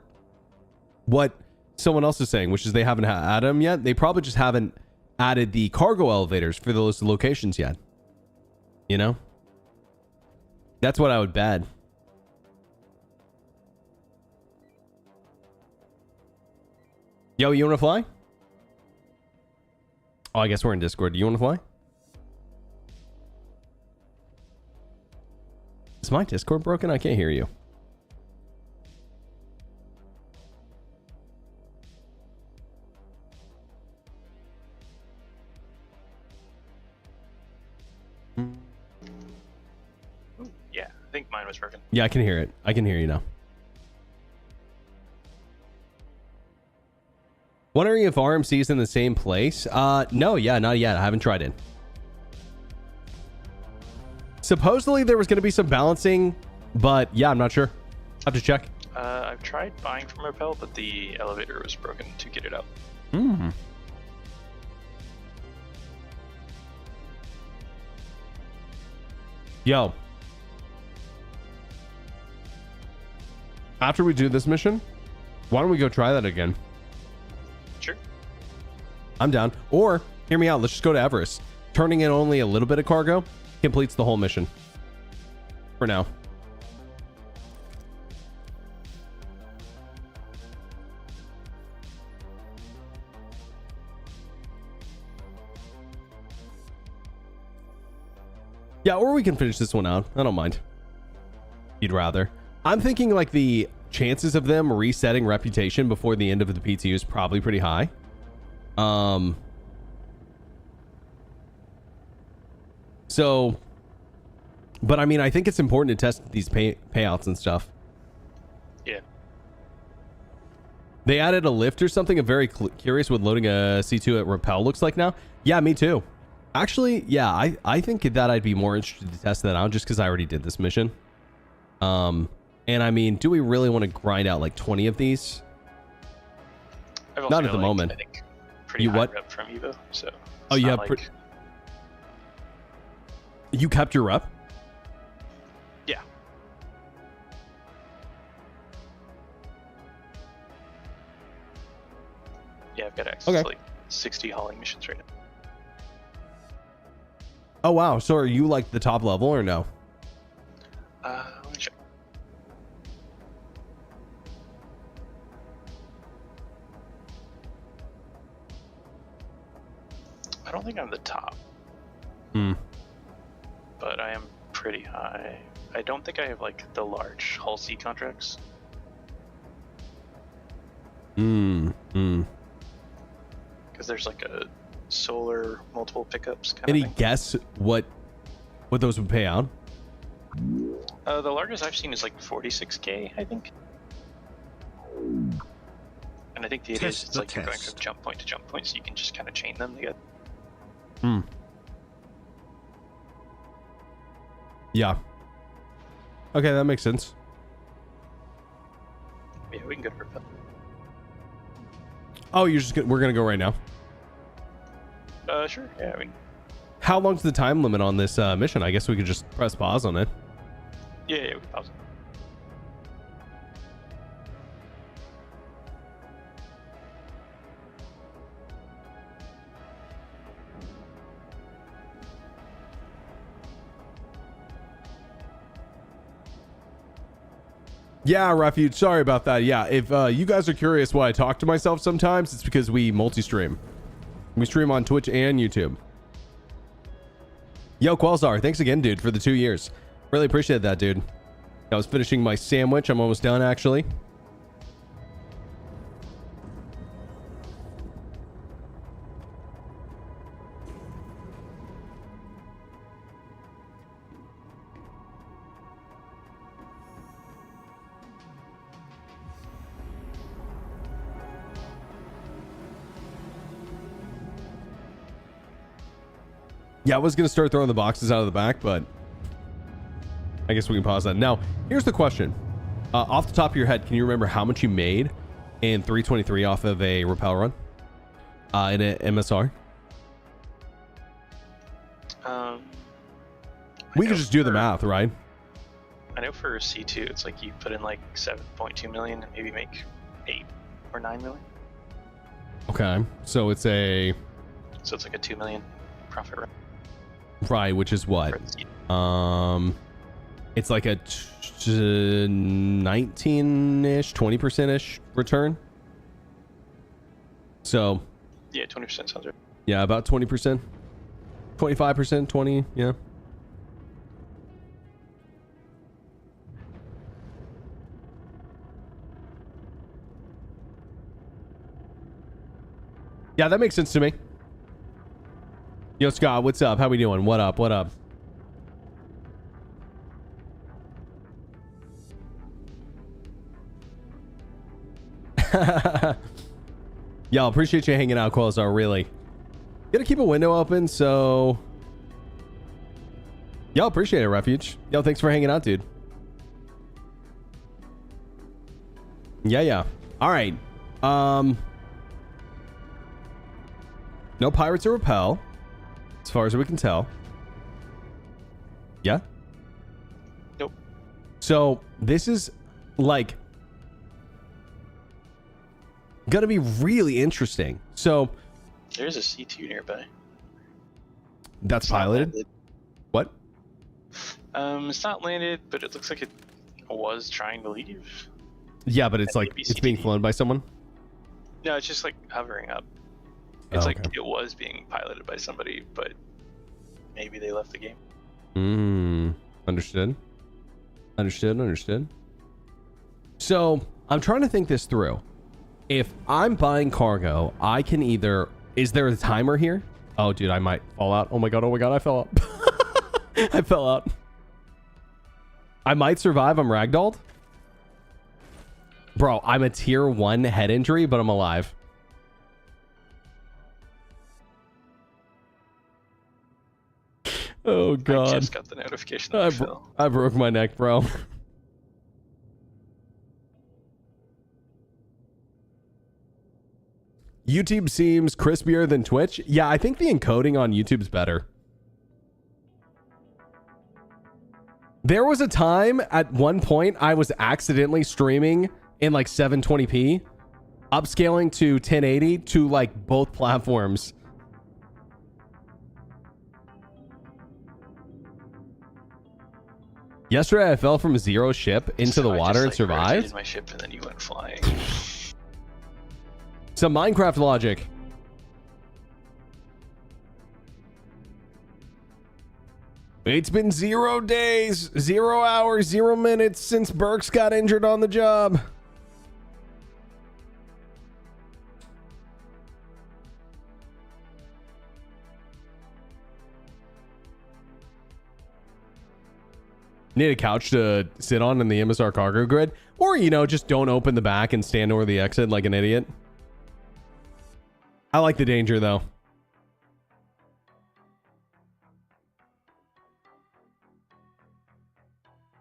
What someone else is saying, which is they haven't added them yet. They probably just haven't added the cargo elevators for those locations yet. You know? That's what I would bet. Yo, you want to fly? Oh, I guess we're in Discord. Do you want to fly? Is my Discord broken? I can't hear you. Yeah, I think mine was broken. Yeah, I can hear it. I can hear you now. Wondering if RMC is in the same place? No, yeah, not yet. I haven't tried it. Supposedly there was going to be some balancing, but yeah, I'm not sure. Have to check. I've tried buying from Repel, but the elevator was broken to get it out. Hmm. Yo. After we do this mission, why don't we go try that again? Sure. I'm down. Or, hear me out, let's just go to Everest. Turning in only a little bit of cargo completes the whole mission. For now. Yeah, or we can finish this one out. I don't mind. You'd rather. I'm thinking like the chances of them resetting reputation before the end of the PTU is probably pretty high. So, but I mean, I think it's important to test these payouts and stuff. Yeah. They added a lift or something. I'm very curious what loading a C2 at Repel looks like now. Yeah, me too. Actually, yeah, I think that I'd be more interested to test that out just because I already did this mission. And I mean, do we really want to grind out like 20 of these? I've also Not at the got, moment. I think pretty You high what? rep from Evo, so Oh, it's you not have like, you kept your rep? yeah. Yeah, I've got access Okay. to like 60 hauling missions right now. Oh wow, so are you like the top level or no? Let me check. I don't think I'm the top, Hmm. but I am pretty high. I don't think I have like the large hull C contracts. Any Because there's like a solar multiple pickups kind of thing. guess what those would pay out? The largest I've seen is like 46k, I think. And I think the idea is Test it's the like you're going test. from jump point to jump point, so you can just kind of chain them together. Yeah. Okay, that makes sense. Yeah, we can go to Repel. Oh, we're gonna go right now. Sure. Yeah, I mean, How long's the time limit on this mission? I guess we could just press pause on it. yeah, we can pause it. Yeah, Refuge. Sorry about that. Yeah, if you guys are curious why I talk to myself sometimes, it's because we multi-stream. We stream on Twitch and YouTube. Yo, Qualzar, thanks again, dude, for the 2 years. Really appreciate that, dude. I was finishing my sandwich. I'm almost done, actually. Yeah, I was going to start throwing the boxes out of the back, but I guess we can pause that. Now, here's the question. Off the top of your head, can you remember how much you made in 323 off of a rappel run? In an MSR? We could just do the math, right? I know for C2, it's like you put in like 7.2 million and maybe make 8 or 9 million. Okay, so it's a... So it's like a 2 million profit run. Right, which is what? for the C2. It's like a 19-ish, 20%-ish return. So, Yeah, 20% sounds right. yeah, about 20%. 25%, 20, yeah. Yeah, that makes sense to me. Yo, Scott, what's up? How we doing? What up? What up? Y'all, appreciate you hanging out, Qualzar, really. Gotta keep a window open, so... Yo, appreciate it, Refuge. Yo, thanks for hanging out, dude. Yeah. All right. No pirates or repel, as far as we can tell. Yeah. Nope. So this is like gonna be really interesting. So There's a C2 nearby. that's It's not piloted. landed. What? It's not landed, but it looks like it was trying to leave. Yeah, but it's That like may be it's being CTD. flown by someone. No, it's just like hovering up. It's Oh, like okay. it was being piloted by somebody, but maybe they left the game. Understood. Understood. So I'm trying to think this through. If I'm buying cargo, I can either... Is there a timer here? Oh, dude, I might fall out. Oh my god, I fell out. I fell out. I might survive. I'm ragdolled. Bro, I'm a tier 1 head injury, but I'm alive. Oh I god. just got the notification that I fell. I broke my neck, bro. YouTube seems crispier than Twitch. Yeah, I think the encoding on YouTube's better. There was a time at one point I was accidentally streaming in like 720p, upscaling to 1080 to like both platforms. Yesterday I fell from a zero ship into So the I water just, and like, rotated survived. my ship and then you went flying. Some Minecraft logic. It's been 0 days, 0 hours, 0 minutes since Berks got injured on the job. Need a couch to sit on in the MSR cargo grid. Or, you know, just don't open the back and stand over the exit like an idiot. I like the danger, though.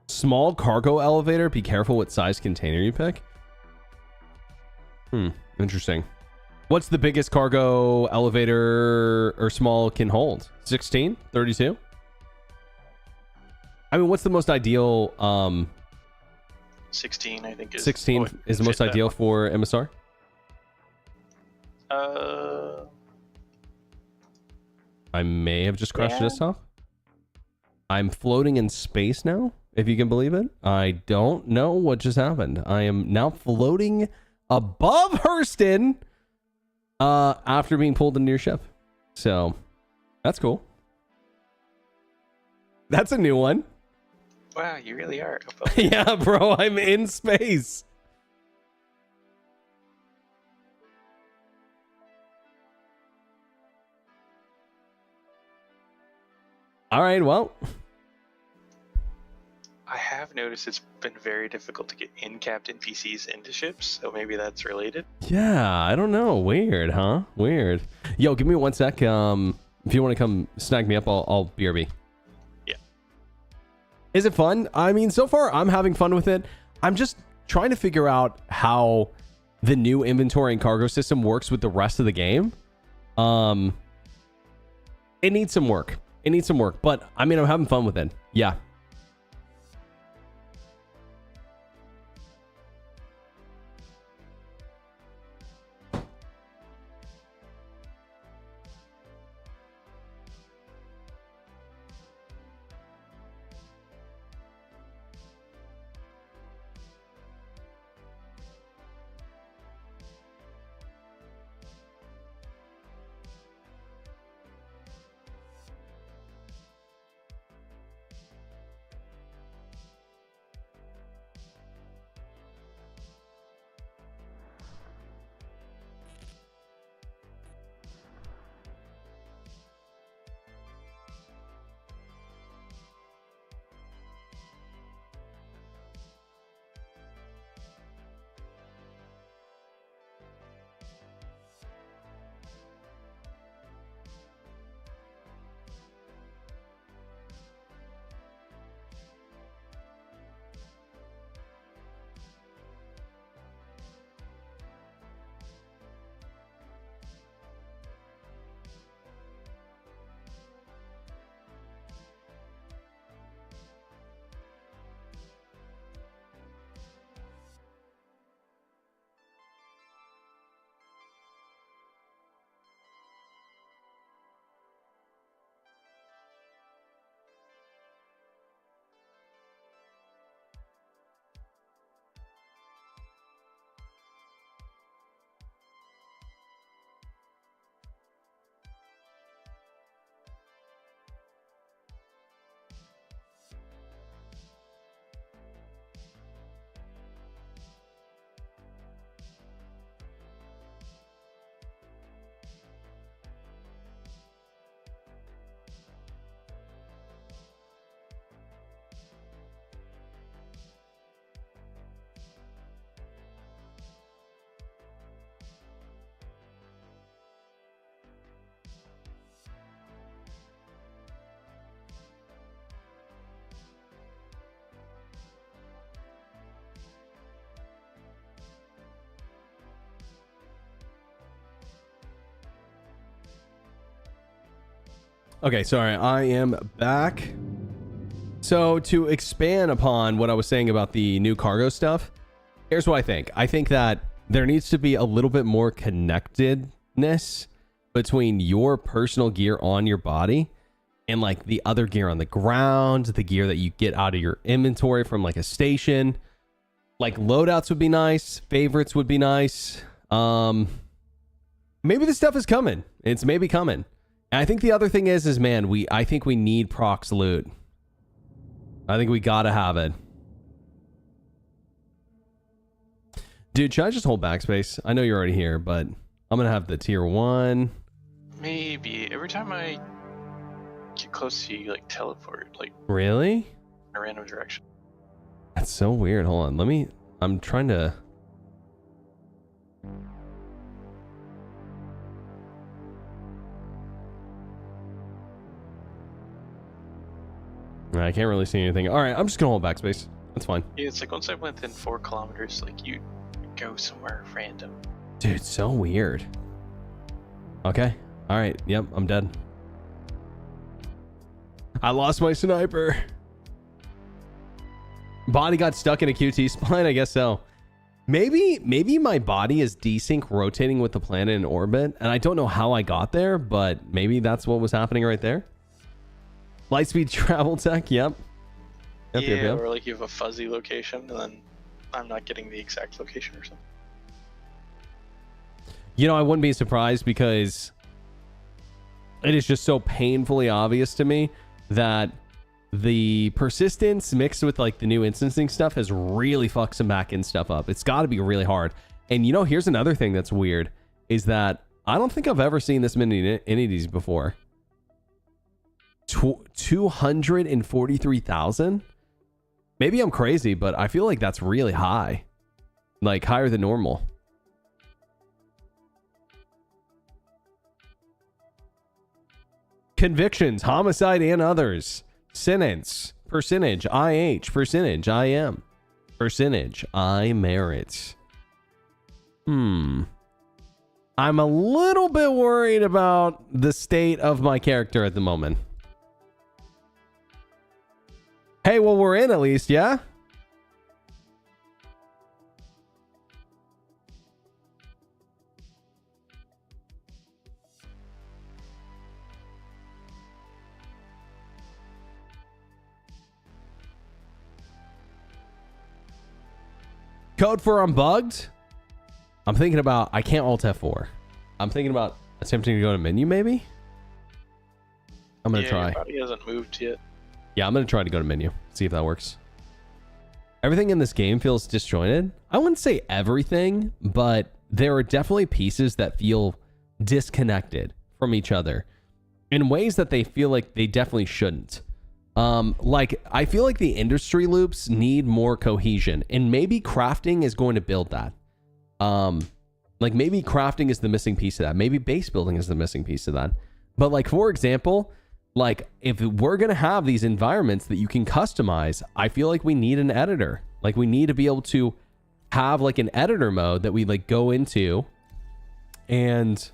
Small cargo elevator. Be careful what size container you pick. Interesting. What's the biggest cargo elevator or small can hold? 16? 32? I mean, what's the most ideal? 16, I think, is 16 what is the fit most that ideal one. for MSR? I may have just crashed Yeah. this off. I'm floating in space now, if you can believe it. I don't know what just happened. I am now floating above Hurston after being pulled into your ship. So, that's cool. That's a new one. Wow, you really are above. Yeah, bro, I'm in space. All right, well. I have noticed it's been very difficult to get in-capped NPCs into ships, so maybe that's related. Yeah, I don't know. Weird, huh? Weird. Yo, give me 1 sec. If you want to come snag me up, I'll BRB. Yeah. Is it fun? I mean, so far I'm having fun with it. I'm just trying to figure out how the new inventory and cargo system works with the rest of the game. It needs some work. But I mean, I'm having fun with it. Yeah. Okay, sorry, I am back. So to expand upon what I was saying about the new cargo stuff, here's what I think. I think that there needs to be a little bit more connectedness between your personal gear on your body and like the other gear on the ground, the gear that you get out of your inventory from like a station. Like loadouts would be nice, favorites would be nice. Maybe this stuff is coming. It's maybe coming. And I think the other thing is man, I think we need procs loot. I think we gotta have it. Dude, should I just hold backspace? I know you're already here, but I'm gonna have the tier 1. Maybe. Every time I get close to you, like, teleport, like... Really? In a random direction. That's so weird. Hold on. I'm trying to... I can't really see anything. Alright, I'm just gonna hold backspace. That's fine. Yeah, it's like once I'm within 4 kilometers, like, you go somewhere random. Dude, so weird. Okay. Alright, yep, I'm dead. I lost my sniper. Body got stuck in a QT spline, I guess so. Maybe my body is desync rotating with the planet in orbit, and I don't know how I got there, but maybe that's what was happening right there. Lightspeed travel tech, yep. Yep. Or like you have a fuzzy location, and then I'm not getting the exact location or something. You know, I wouldn't be surprised because it is just so painfully obvious to me that the persistence mixed with like the new instancing stuff has really fucked some back-end stuff up. It's got to be really hard. And you know, here's another thing that's weird is that I don't think I've ever seen this many entities before. 243,000? Maybe I'm crazy, but I feel like that's really high. Like higher than normal. Convictions, homicide and others. Sentence, percentage, IH, percentage, IM, percentage, I merit. I'm a little bit worried about the state of my character at the moment. Hey, well, we're in at least, yeah? Code for unbugged? I'm thinking about, I can't alt F4. I'm thinking about attempting to go to menu, maybe? I'm going to try. Your body hasn't moved yet. Yeah, I'm going to try to go to menu. See if that works. Everything in this game feels disjointed. I wouldn't say everything, but there are definitely pieces that feel disconnected from each other in ways that they feel like they definitely shouldn't. Like, I feel like the industry loops need more cohesion, and maybe crafting is going to build that. Like, maybe crafting is the missing piece of that. Maybe base building is the missing piece of that. But, like, for example, like, if we're going to have these environments that you can customize, I feel like we need an editor. Like, we need to be able to have, like, an editor mode that we, like, go into and...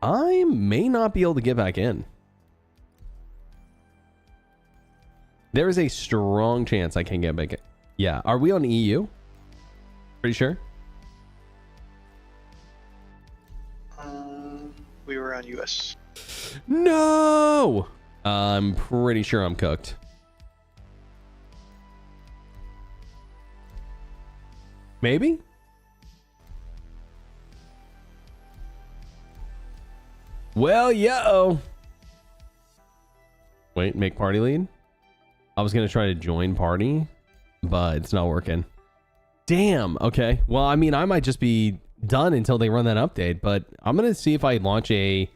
I may not be able to get back in. There is a strong chance I can get back in. Yeah. Are we on EU? Pretty sure. We were on US. No! I'm pretty sure I'm cooked. Maybe? Well, yo. Wait, make party lead? I was going to try to join party, but it's not working. Damn. Okay. Well, I mean, I might just be done until they run that update, but I'm going to see if I launch a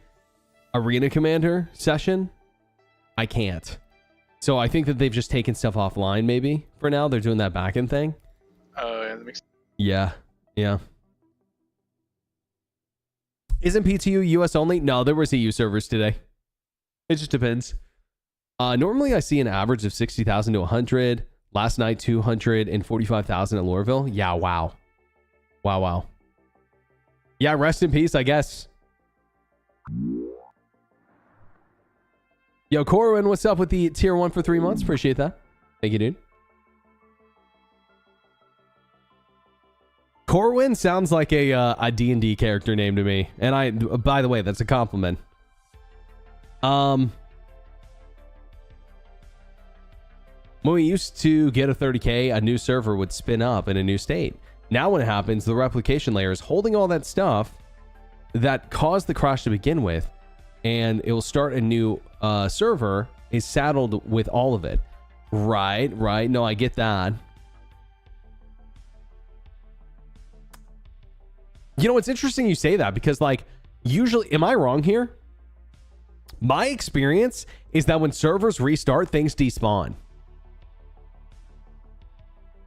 arena commander session. I can't. So I think that they've just taken stuff offline maybe for now. They're doing that backend thing. Oh, yeah, that makes sense. Yeah. Yeah. Isn't PTU US only? No, there was EU servers today. It just depends. Normally I see an average of 60,000 to 100. Last night, 245,000 at Loreville. Yeah, wow. Wow. Yeah, rest in peace, I guess. Yo, Corwin, what's up with the tier 1 for 3 months? Appreciate that. Thank you, dude. Corwin sounds like a D&D character name to me. And by the way, that's a compliment. When we used to get a 30K, a new server would spin up in a new state. Now when it happens, the replication layer is holding all that stuff that caused the crash to begin with, and it will start a new server is saddled with all of it. Right. No, I get that. You know, it's interesting you say that because, like, usually, am I wrong here? My experience is that when servers restart, things despawn.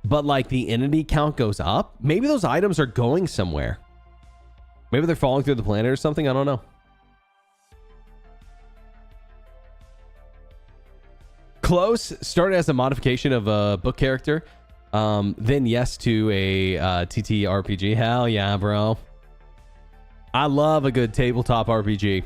But, like, the entity count goes up. Maybe those items are going somewhere. Maybe they're falling through the planet or something. I don't know. Close started as a modification of a book character. Then yes to a TTRPG. Hell yeah, bro. I love a good tabletop RPG.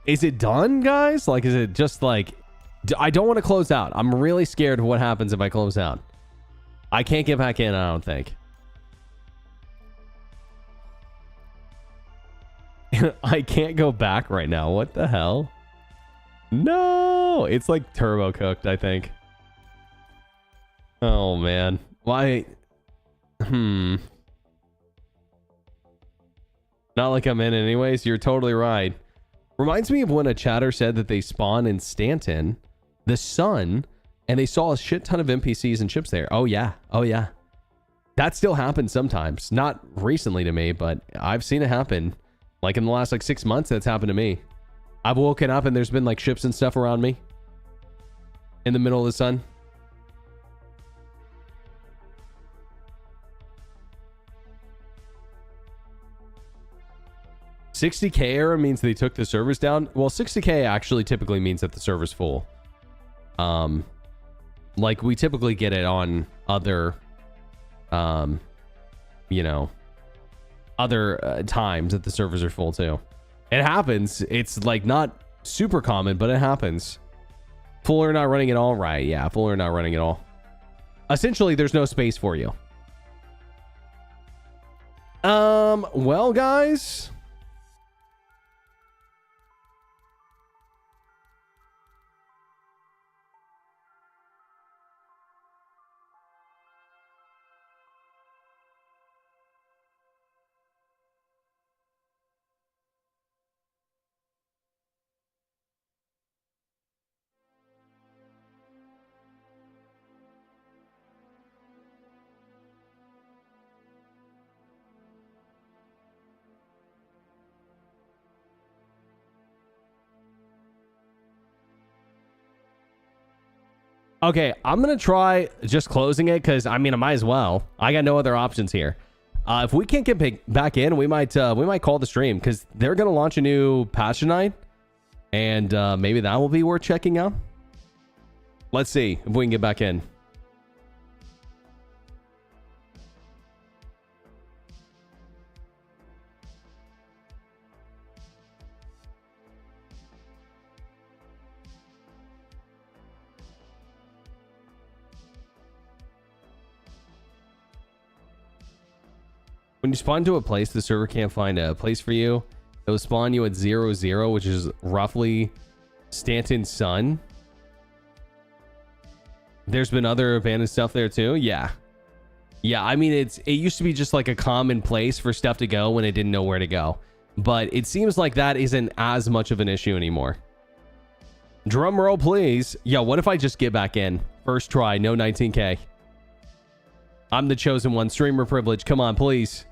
Is it done, guys? Like, is it just like... I don't want to close out. I'm really scared of what happens if I close out. I can't get back in, I don't think. I can't go back right now. What the hell? No! It's like turbo cooked, I think. Oh, man. Why? Not like I'm in anyways. You're totally right. Reminds me of when a chatter said that they spawned in Stanton, the sun, and they saw a shit ton of NPCs and ships there. Oh, yeah. Oh, yeah. That still happens sometimes. Not recently to me, but I've seen it happen. Like in the last, like, 6 months, that's happened to me. I've woken up and there's been, like, ships and stuff around me. In the middle of the sun. $60K error means they took the servers down. Well, 60K actually typically means that the server's full. Like, we typically get it on other, you know, other times that the servers are full too. It happens. It's like not super common, but it happens. Full or not running at all, right? Yeah, full or not running at all. Essentially, there's no space for you. Well, guys. Okay, I'm going to try just closing it because, I mean, I might as well. I got no other options here. If we can't get back in, we might call the stream because they're going to launch a new patch tonight. And maybe that will be worth checking out. Let's see if we can get back in. When you spawn to a place, the server can't find a place for you. It will spawn you at 0, which is roughly Stanton Sun. There's been other abandoned stuff there too. Yeah. Yeah, I mean, it used to be just like a common place for stuff to go when it didn't know where to go. But it seems like that isn't as much of an issue anymore. Drum roll, please. Yo, what if I just get back in? First try, no 19K. I'm the chosen one. Streamer privilege. Come on, please.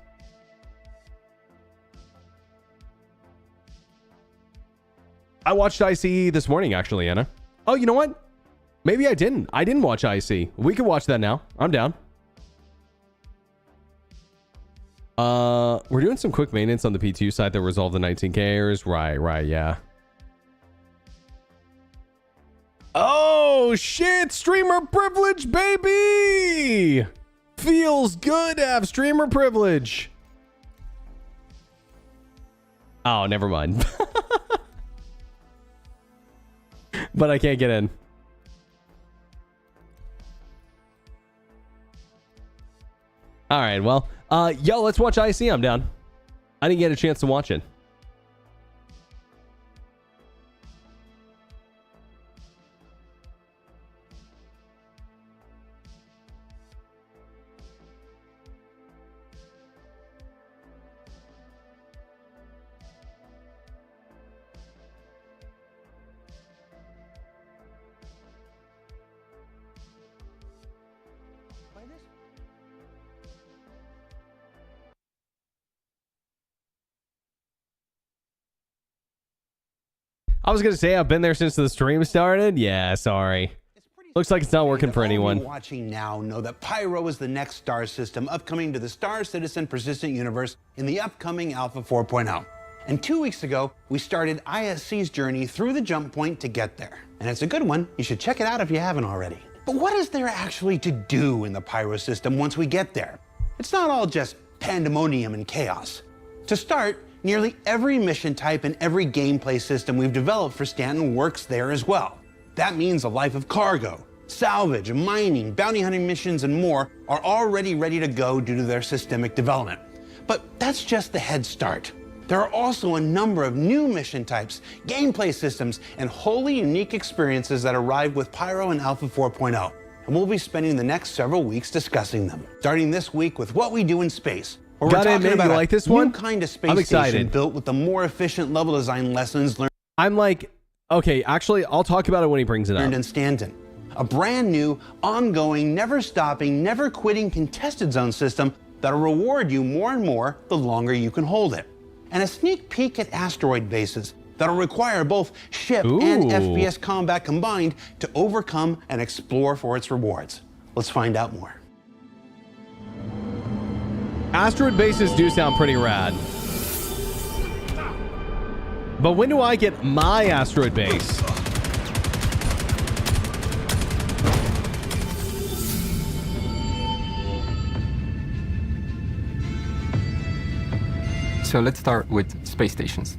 I watched ICE this morning, actually, Anna. Oh, you know what? Maybe I didn't. I didn't watch ICE. We can watch that now. I'm down. We're doing some quick maintenance on the P2 side that resolve the 19K errors. Right, yeah. Oh, Oh shit, streamer privilege, baby! Feels good to have streamer privilege. Oh, never mind. But I can't get in. All right, well, yo, let's watch aUEC. I'm down. I didn't get a chance to watch it. I was going to say I've been there since the stream started. Yeah, sorry. Looks like it's not working for anyone. Watching now know that Pyro is the next star system upcoming to the Star Citizen Persistent Universe in the upcoming Alpha 4.0. And 2 weeks ago, we started aUEC's journey through the jump point to get there. And it's a good one. You should check it out if you haven't already. But what is there actually to do in the Pyro system once we get there? It's not all just pandemonium and chaos. To start, nearly every mission type and every gameplay system we've developed for Stanton works there as well. That means a life of cargo, salvage, mining, bounty hunting missions, and more are already ready to go due to their systemic development. But that's just the head start. There are also a number of new mission types, gameplay systems, and wholly unique experiences that arrive with Pyro and Alpha 4.0. And we'll be spending the next several weeks discussing them. Starting this week with what we do in space. We're talking about you like this one? New kind of space station built with the more efficient level design lessons learned. I'm like, okay, actually, I'll talk about it when he brings it up. In Stanton, a brand new, ongoing, never stopping, never quitting contested zone system that'll reward you more and more the longer you can hold it. And a sneak peek at asteroid bases that'll require both ship and FPS combat combined to overcome and explore for its rewards. Let's find out more. Asteroid bases do sound pretty rad. But when do I get my asteroid base? So let's start with space stations.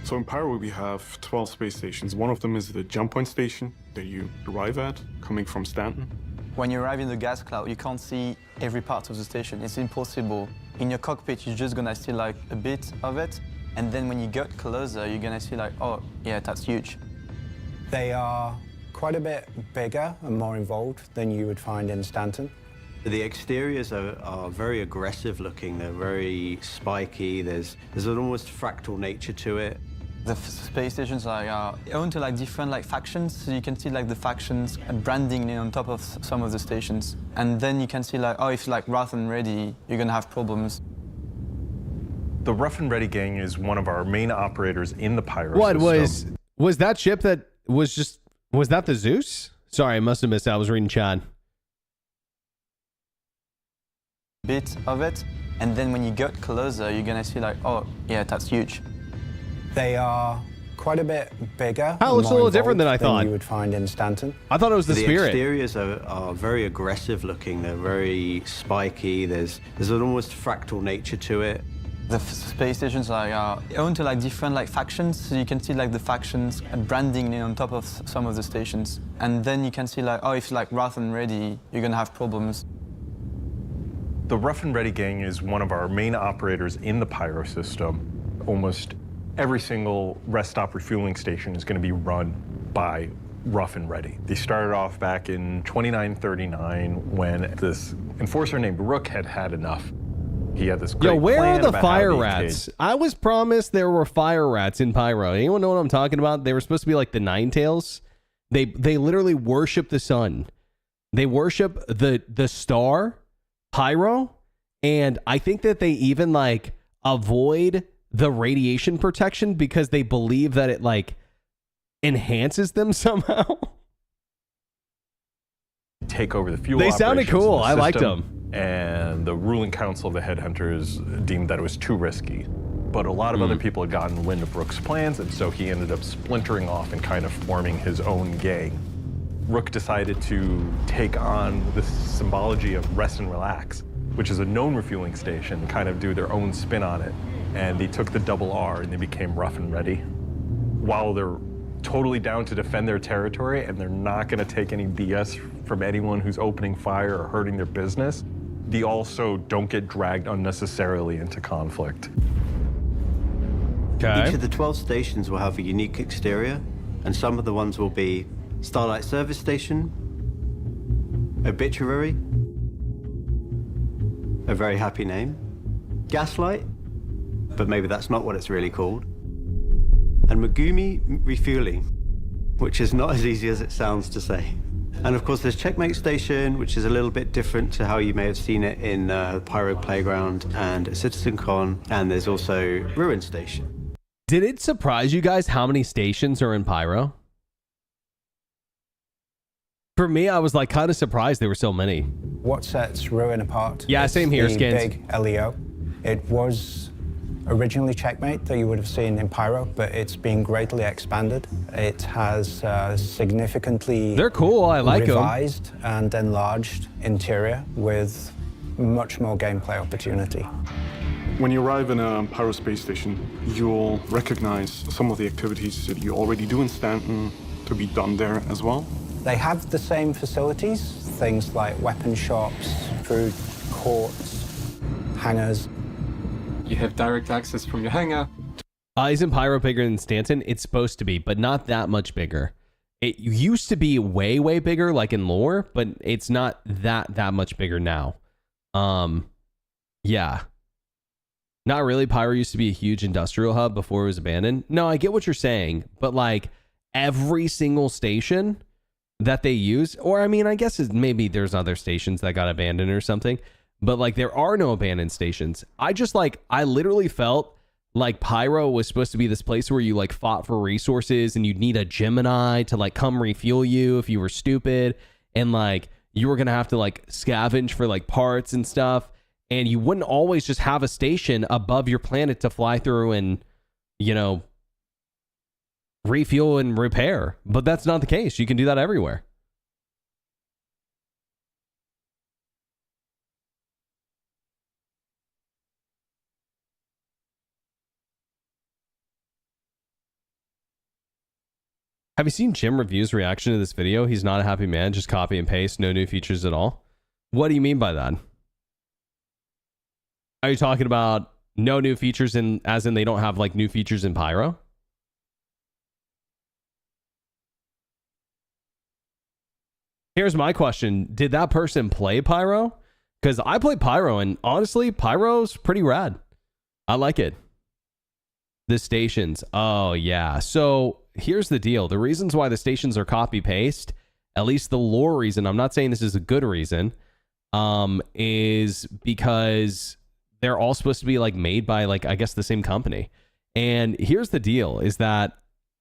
So in Pyro we have 12 space stations. One of them is the jump point station that you arrive at, coming from Stanton. When you arrive in the gas cloud, you can't see every part of the station. It's impossible. In your cockpit, you're just gonna see like a bit of it. And then when you get closer, you're gonna see like, oh, yeah, that's huge. They are quite a bit bigger and more involved than you would find in Stanton. The exteriors are very aggressive looking. They're very spiky. There's an almost fractal nature to it. The space stations are owned to like different like factions, so you can see like the factions branding on top of some of the stations, and then you can see like, oh, if like rough and ready, you're gonna have problems. The Rough and Ready gang is one of our main operators in the Pyro What system. was that ship that was that the Zeus? Sorry, I must have missed it. I was reading chat. Bit of it, and then when you get closer, you're gonna see like, oh, yeah, that's huge. They are quite a bit bigger. It looks a little different than I thought. You would find in Stanton. I thought it was the Spirit. The exteriors are very aggressive looking. They're very spiky. There's an almost fractal nature to it. The space stations are owned to like different like factions, so you can see like the factions branding on top of some of the stations, and then you can see like, oh, if like rough and ready, you're gonna have problems. The Rough and Ready gang is one of our main operators in the Pyro system. Almost every single rest stop refueling station is going to be run by Rough and Ready. They started off back in 2939 when this enforcer named Rook had enough. He had this great Yo, where plan are the about fire how these rats? kids- I was promised there were fire rats in Pyro. Anyone know what I'm talking about? They were supposed to be like the Ninetales. They literally worship the sun. They worship the star, Pyro, and I think that they even like avoid the radiation protection because they believe that it like enhances them somehow. Take over the fuel. They sounded operations cool. of the I liked system, them. And the ruling council of the headhunters deemed that it was too risky. But a lot of other people had gotten wind of Rook's plans, and so he ended up splintering off and kind of forming his own gang. Rook decided to take on the symbology of rest and relax, which is a known refueling station, kind of do their own spin on it. And they took the double R and they became rough and ready. While they're totally down to defend their territory and they're not going to take any BS from anyone who's opening fire or hurting their business, they also don't get dragged unnecessarily into conflict. Each of the 12 stations will have a unique exterior, and some of the ones will be Starlight Service Station, Obituary, a very happy name, Gaslight, but maybe that's not what it's really called, and Megumi Refueling, which is not as easy as it sounds to say. And of course, there's Checkmate Station, which is a little bit different to how you may have seen it in Pyro Playground and CitizenCon, and there's also Ruin Station. Did it surprise you guys how many stations are in Pyro? For me, I was like kind of surprised there were so many. What sets Ruin apart? Yeah, same here, Skins. Big LEO. It was originally Checkmate that you would have seen in Pyro, but it's been greatly expanded. It has significantly They're cool. I like them. Revised and enlarged interior with much more gameplay opportunity. When you arrive in a Pyro space station, you'll recognize some of the activities that you already do in Stanton to be done there as well. They have the same facilities, things like weapon shops, food courts, hangars. You have direct access from your hangar. Isn't Pyro bigger than Stanton? It's supposed to be, but not that much bigger. It used to be way, way bigger, like in lore, but it's not that much bigger now. Yeah. Not really. Pyro used to be a huge industrial hub before it was abandoned. No, I get what you're saying, but like every single station that they use, or I mean, I guess maybe there's other stations that got abandoned or something, but like there are no abandoned stations. I literally felt like Pyro was supposed to be this place where you like fought for resources and you'd need a Gemini to like come refuel you if you were stupid, and like you were gonna have to like scavenge for like parts and stuff, and you wouldn't always just have a station above your planet to fly through and, you know, refuel and repair. But that's not the case. You can do that everywhere. Have you seen Jim Review's reaction to this video? He's not a happy man, just copy and paste, no new features at all. What do you mean by that? Are you talking about no new features as in they don't have like new features in Pyro? Here's my question. Did that person play Pyro? Because I played Pyro, and honestly, Pyro's pretty rad. I like it. The stations. Oh, yeah. So here's the deal. The reasons why the stations are copy-paste, at least the lore reason, I'm not saying this is a good reason, is because they're all supposed to be like made by like, I guess, the same company. And here's the deal is that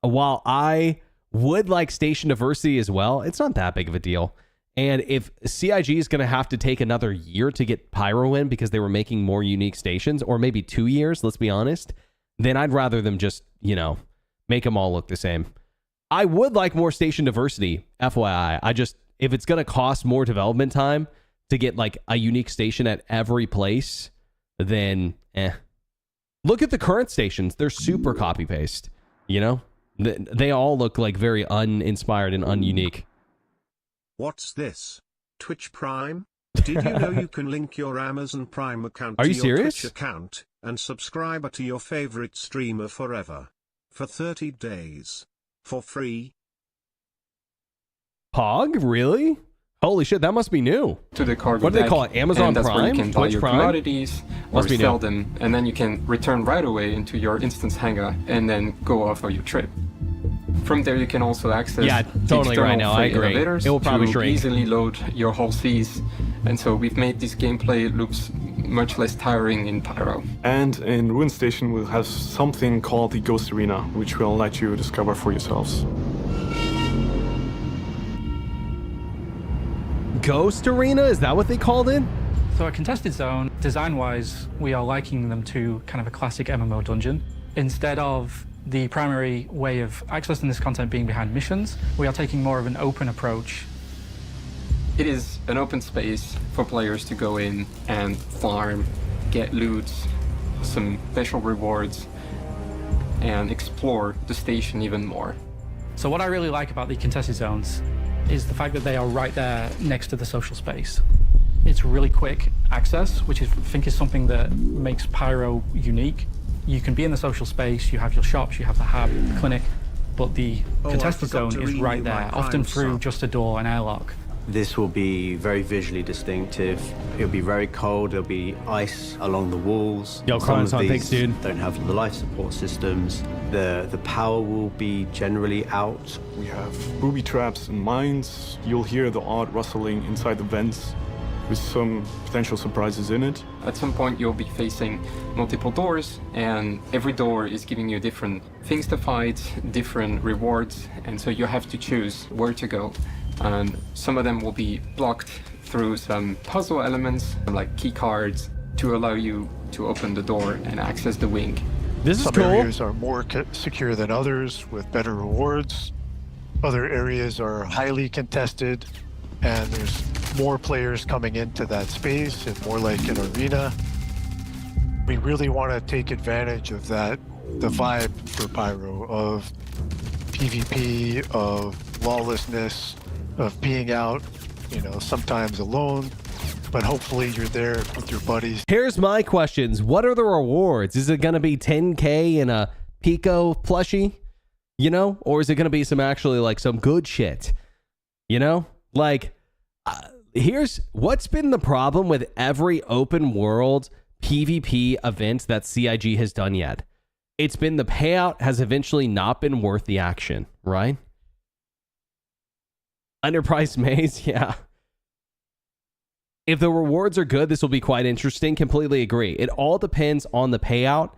while I would like station diversity as well, it's not that big of a deal. And if CIG is going to have to take another year to get Pyro in because they were making more unique stations, or maybe 2 years, let's be honest, then I'd rather them just, you know, make them all look the same. I would like more station diversity, FYI. If it's going to cost more development time to get like a unique station at every place, then Look at the current stations. They're super copy paste, you know? They all look like very uninspired and ununique. What's this? Twitch Prime? Did you know you can link your Amazon Prime account to your Twitch account and subscribe to your favorite streamer forever? For 30 days. For free? Pog? Really? Holy shit, that must be new. To the cargo what do they call it? Amazon and that's Prime? Where you can buy Twitch your Prime? commodities or Must be sell new. them, and then you can return right away into your instance hangar and then go off on your trip. From there, you can also access totally right external now. I freight agree. elevators It will probably to shrink. easily load your whole seas, and so we've made these gameplay loops much less tiring in Pyro. And in Ruin Station, we'll have something called the Ghost Arena, which will let you discover for yourselves. Ghost Arena? Is that what they called it? So a contested zone, design-wise, we are likening them to kind of a classic MMO dungeon. Instead of the primary way of accessing this content being behind missions. We are taking more of an open approach. It is an open space for players to go in and farm, get loot, some special rewards, and explore the station even more. So what I really like about the contested zones is the fact that they are right there next to the social space. It's really quick access, which I think is something that makes Pyro unique. You can be in the social space, you have your shops, you have the hub, the clinic, but the contested zone is right there, often through just a door, an airlock. This will be very visually distinctive. It'll be very cold. There'll be ice along the walls. Yo, Some of thanks, these dude. don't have the life support systems. The power will be generally out. We have booby traps and mines. You'll hear the odd rustling inside the vents with some potential surprises in it. At some point you'll be facing multiple doors, and every door is giving you different things to fight, different rewards, and so you have to choose where to go. And some of them will be blocked through some puzzle elements like key cards to allow you to open the door and access the wing. This is Some cool. areas are more secure than others with better rewards. Other areas are highly contested and there's more players coming into that space and more like an arena. We really want to take advantage of that, the vibe for Pyro of PvP, of lawlessness, of being out, you know, sometimes alone, but hopefully you're there with your buddies. Here's my questions. What are the rewards? Is it going to be 10K in a Pico plushie? You know? Or is it going to be some actually like some good shit? You know? Like, here's what's been the problem with every open world PvP event that CIG has done yet. It's been the payout has eventually not been worth the action, right? Underpriced maze, yeah. If the rewards are good, this will be quite interesting. Completely agree. It all depends on the payout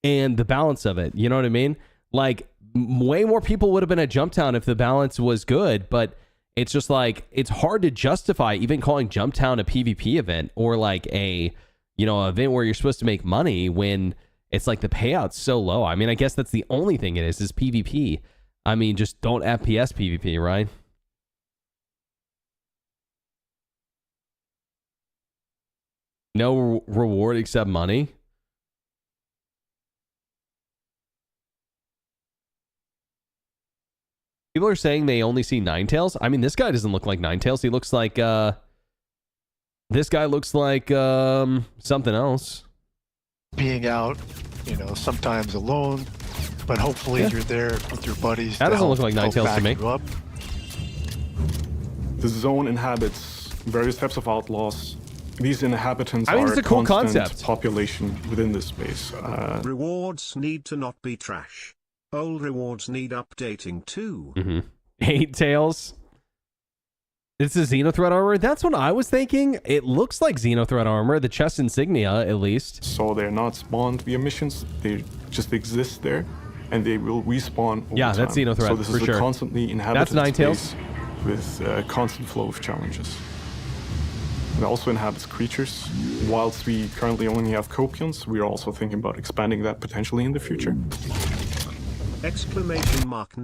and the balance of it. You know what I mean? Like, way more people would have been at Jumptown if the balance was good, but it's just like, it's hard to justify even calling Jumptown a PvP event or like a, you know, event where you're supposed to make money when it's like the payout's so low. I mean, I guess that's the only thing it is PvP. I mean, just don't FPS PvP, right? No reward except money. People are saying they only see Ninetales. I mean, this guy doesn't look like Ninetales. He looks like this guy looks like something else. Being out, you know, sometimes alone, but hopefully you're there with your buddies. That doesn't look like Ninetales to me. The zone inhabits various types of outlaws. These inhabitants I mean, are it's a cool constant concept. population within this space. Rewards need to not be trash. Old rewards need updating too. Mm-hmm. 8 tails. It's a Xenothreat armor. That's what I was thinking. It looks like Xenothreat armor, the chest insignia at least. So they're not spawned via missions. They just exist there, and they will respawn over Yeah, that's time. Xenothreat, So this for is sure. a constantly inhabited That's Ninetales. space with a constant flow of challenges. It also inhabits creatures. Whilst we currently only have Copions, we are also thinking about expanding that potentially in the future. Exclamation mark.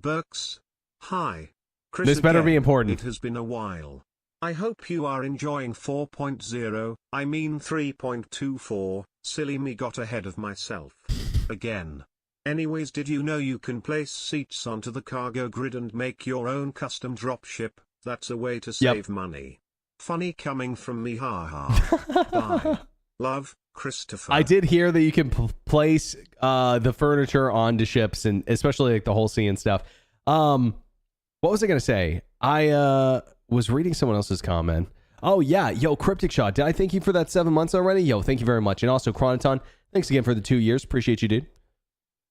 Berks. Hi. Chris This better again. be important. It has been a while. I hope you are enjoying 4.0, I mean 3.24, silly me got ahead of myself. Again. Anyways, did you know you can place seats onto the cargo grid and make your own custom dropship? That's a way to save money. Funny coming from me, haha. Bye. Love, Christopher. I did hear that you can place the furniture onto ships, and especially like the whole sea and stuff. What was I gonna say? I was reading someone else's comment. Oh yeah, yo, Cryptic Shot. Did I thank you for that 7 months already? Yo, thank you very much. And also Chronoton, thanks again for the 2 years. Appreciate you, dude.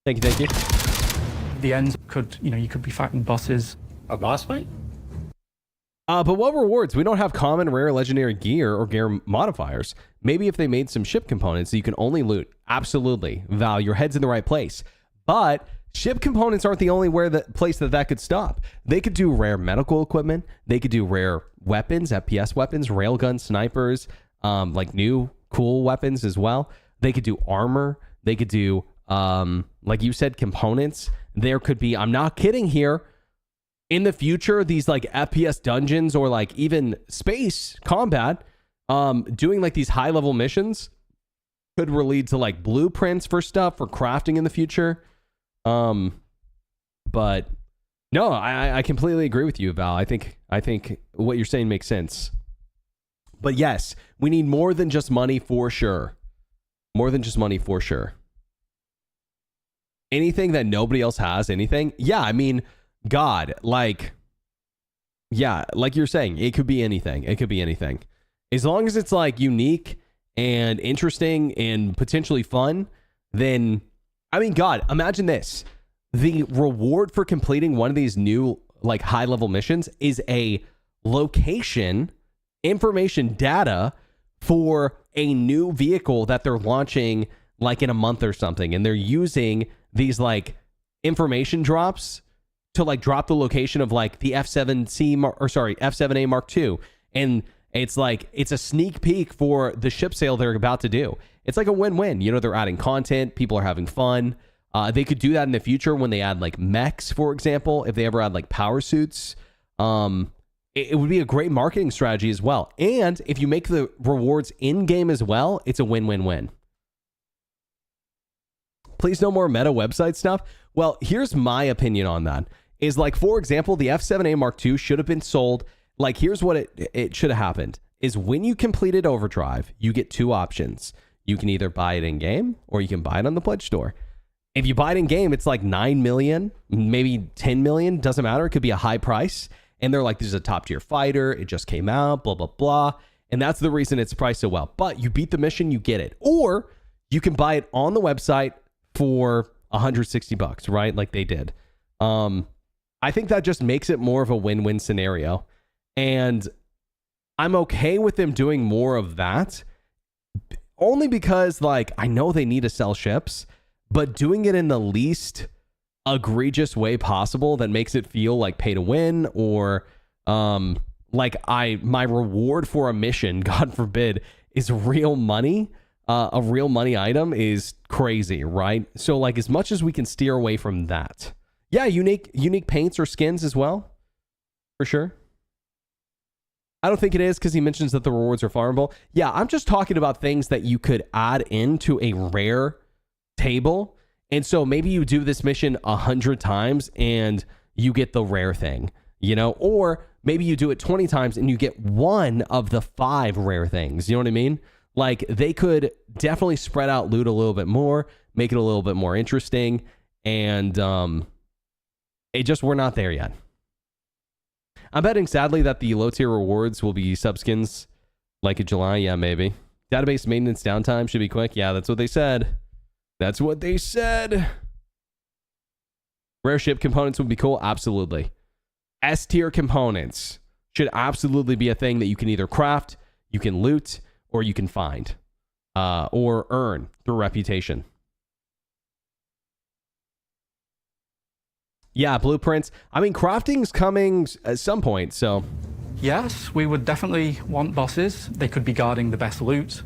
Thank you, thank you. The ends could, you know, you could be fighting bosses. A boss fight? But what rewards? We don't have common, rare, legendary gear or gear modifiers. Maybe if they made some ship components that you can only loot. Absolutely. Val, your head's in the right place. But ship components aren't the only place that could stop. They could do rare medical equipment. They could do rare weapons, FPS weapons, railguns, snipers, like new cool weapons as well. They could do armor. They could do, like you said, components. There could be, I'm not kidding here, in the future, these like FPS dungeons or like even space combat, doing like these high level missions could lead to like blueprints for stuff for crafting in the future. But no, I completely agree with you, Val. I think what you're saying makes sense. But yes, we need more than just money for sure. More than just money for sure. Anything that nobody else has, anything. Yeah, I mean, God, like, yeah, like you're saying, it could be anything. It could be anything. As long as it's like unique and interesting and potentially fun, then, I mean, God, imagine this. The reward for completing one of these new, like, high-level missions is a location, information, data for a new vehicle that they're launching, like, in a month or something. And they're using these, like, information drops to, like, drop the location of, like, the F7A Mark II. And it's like, it's a sneak peek for the ship sale they're about to do. It's like a win-win. You know, they're adding content. People are having fun. They could do that in the future when they add like mechs, for example, if they ever add like power suits. It would be a great marketing strategy as well. And if you make the rewards in-game as well, it's a win-win-win. Please no more meta website stuff. Well, here's my opinion on that. Is like, for example, the F7A Mark II should have been sold. Like, here's what it should have happened. Is when you completed Overdrive, you get two options. You can either buy it in-game or you can buy it on the Pledge Store. If you buy it in game, it's like 9 million, maybe 10 million, doesn't matter. It could be a high price. And they're like, this is a top tier fighter. It just came out, blah, blah, blah. And that's the reason it's priced so well. But you beat the mission, you get it. Or you can buy it on the website for $160, right? Like they did. I think that just makes it more of a win-win scenario. And I'm okay with them doing more of that. Only because, like, I know they need to sell ships. But doing it in the least egregious way possible that makes it feel like pay to win, or like my reward for a mission, God forbid, is real money. A real money item is crazy, right? So like, as much as we can steer away from that. Yeah, unique paints or skins as well, for sure. I don't think it is because he mentions that the rewards are farmable. Yeah, I'm just talking about things that you could add into a rare table, and so maybe you do this mission 100 times and you get the rare thing, you know, or maybe you do it 20 times and you get one of the 5 rare things. You know what I mean? Like, they could definitely spread out loot a little bit more, make it a little bit more interesting, and we're not there yet. I'm betting sadly that the low tier rewards will be subskins like in July. Yeah, maybe. Database maintenance downtime should be quick. Yeah, that's what they said. That's what they said. Rare ship components would be cool. Absolutely. S tier components should absolutely be a thing that you can either craft, you can loot, or you can find, or earn through reputation. Yeah, blueprints. I mean, crafting's coming at some point, so. Yes, we would definitely want bosses. They could be guarding the best loot.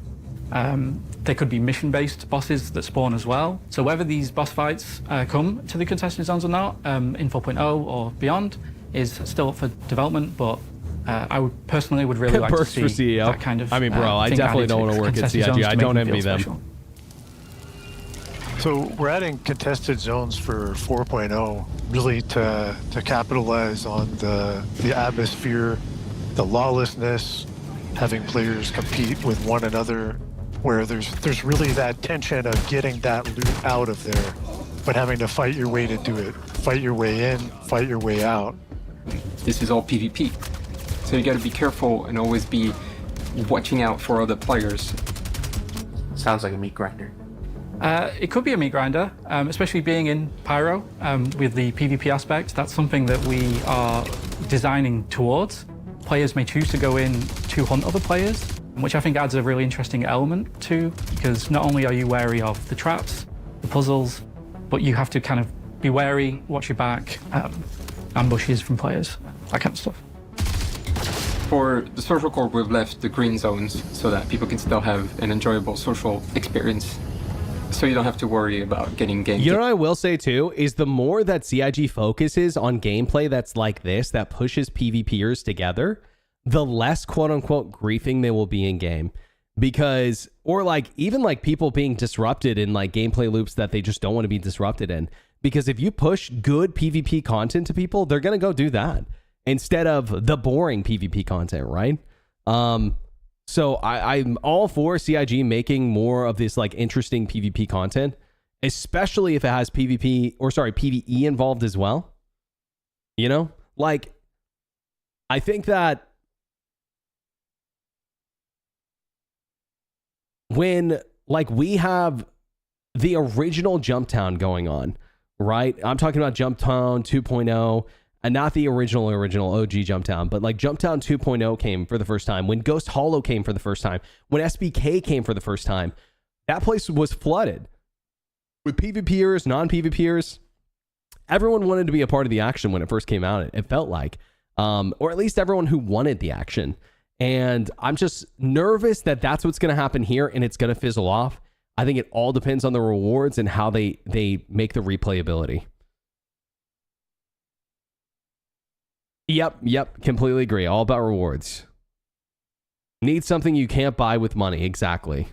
They could be mission-based bosses that spawn as well. So whether these boss fights come to the contested zones or not, in 4.0 or beyond, is still up for development, but I would personally really like Berks to see that kind of I mean, bro, I definitely don't want to work at CIG. I don't envy them. So we're adding contested zones for 4.0 really to capitalize on the atmosphere, the lawlessness, having players compete with one another, where there's really that tension of getting that loot out of there, but having to fight your way to do it, fight your way in, fight your way out. This is all PvP, so you got to be careful and always be watching out for other players. Sounds like a meat grinder. It could be a meat grinder, especially being in Pyro with the PvP aspect. That's something that we are designing towards. Players may choose to go in to hunt other players, which I think adds a really interesting element to, because not only are you wary of the traps, the puzzles, but you have to kind of be wary, watch your back, ambushes from players, that kind of stuff. For the social core, we've left the green zones so that people can still have an enjoyable social experience. So you don't have to worry about getting game. You know what I will say too is the more that CIG focuses on gameplay that's like this, that pushes PvPers together, the less quote unquote griefing they will be in game. Because, or like even like people being disrupted in like gameplay loops that they just don't want to be disrupted in. Because if you push good PvP content to people, they're going to go do that instead of the boring PvP content, right? So I'm all for CIG making more of this like interesting PvP content, especially if it has PvE involved as well. You know, like I think that when like we have the original Jumptown going on, right? I'm talking about Jumptown 2.0. And not the original OG Jumptown, but like Jumptown 2.0 came for the first time, when Ghost Hollow came for the first time, when SBK came for the first time, that place was flooded with PvPers, non-PvPers. Everyone wanted to be a part of the action when it first came out, it felt like, or at least everyone who wanted the action. And I'm just nervous that that's what's going to happen here and it's going to fizzle off. I think it all depends on the rewards and how they make the replayability. Yep, completely agree. All about rewards. Need something you can't buy with money. Exactly.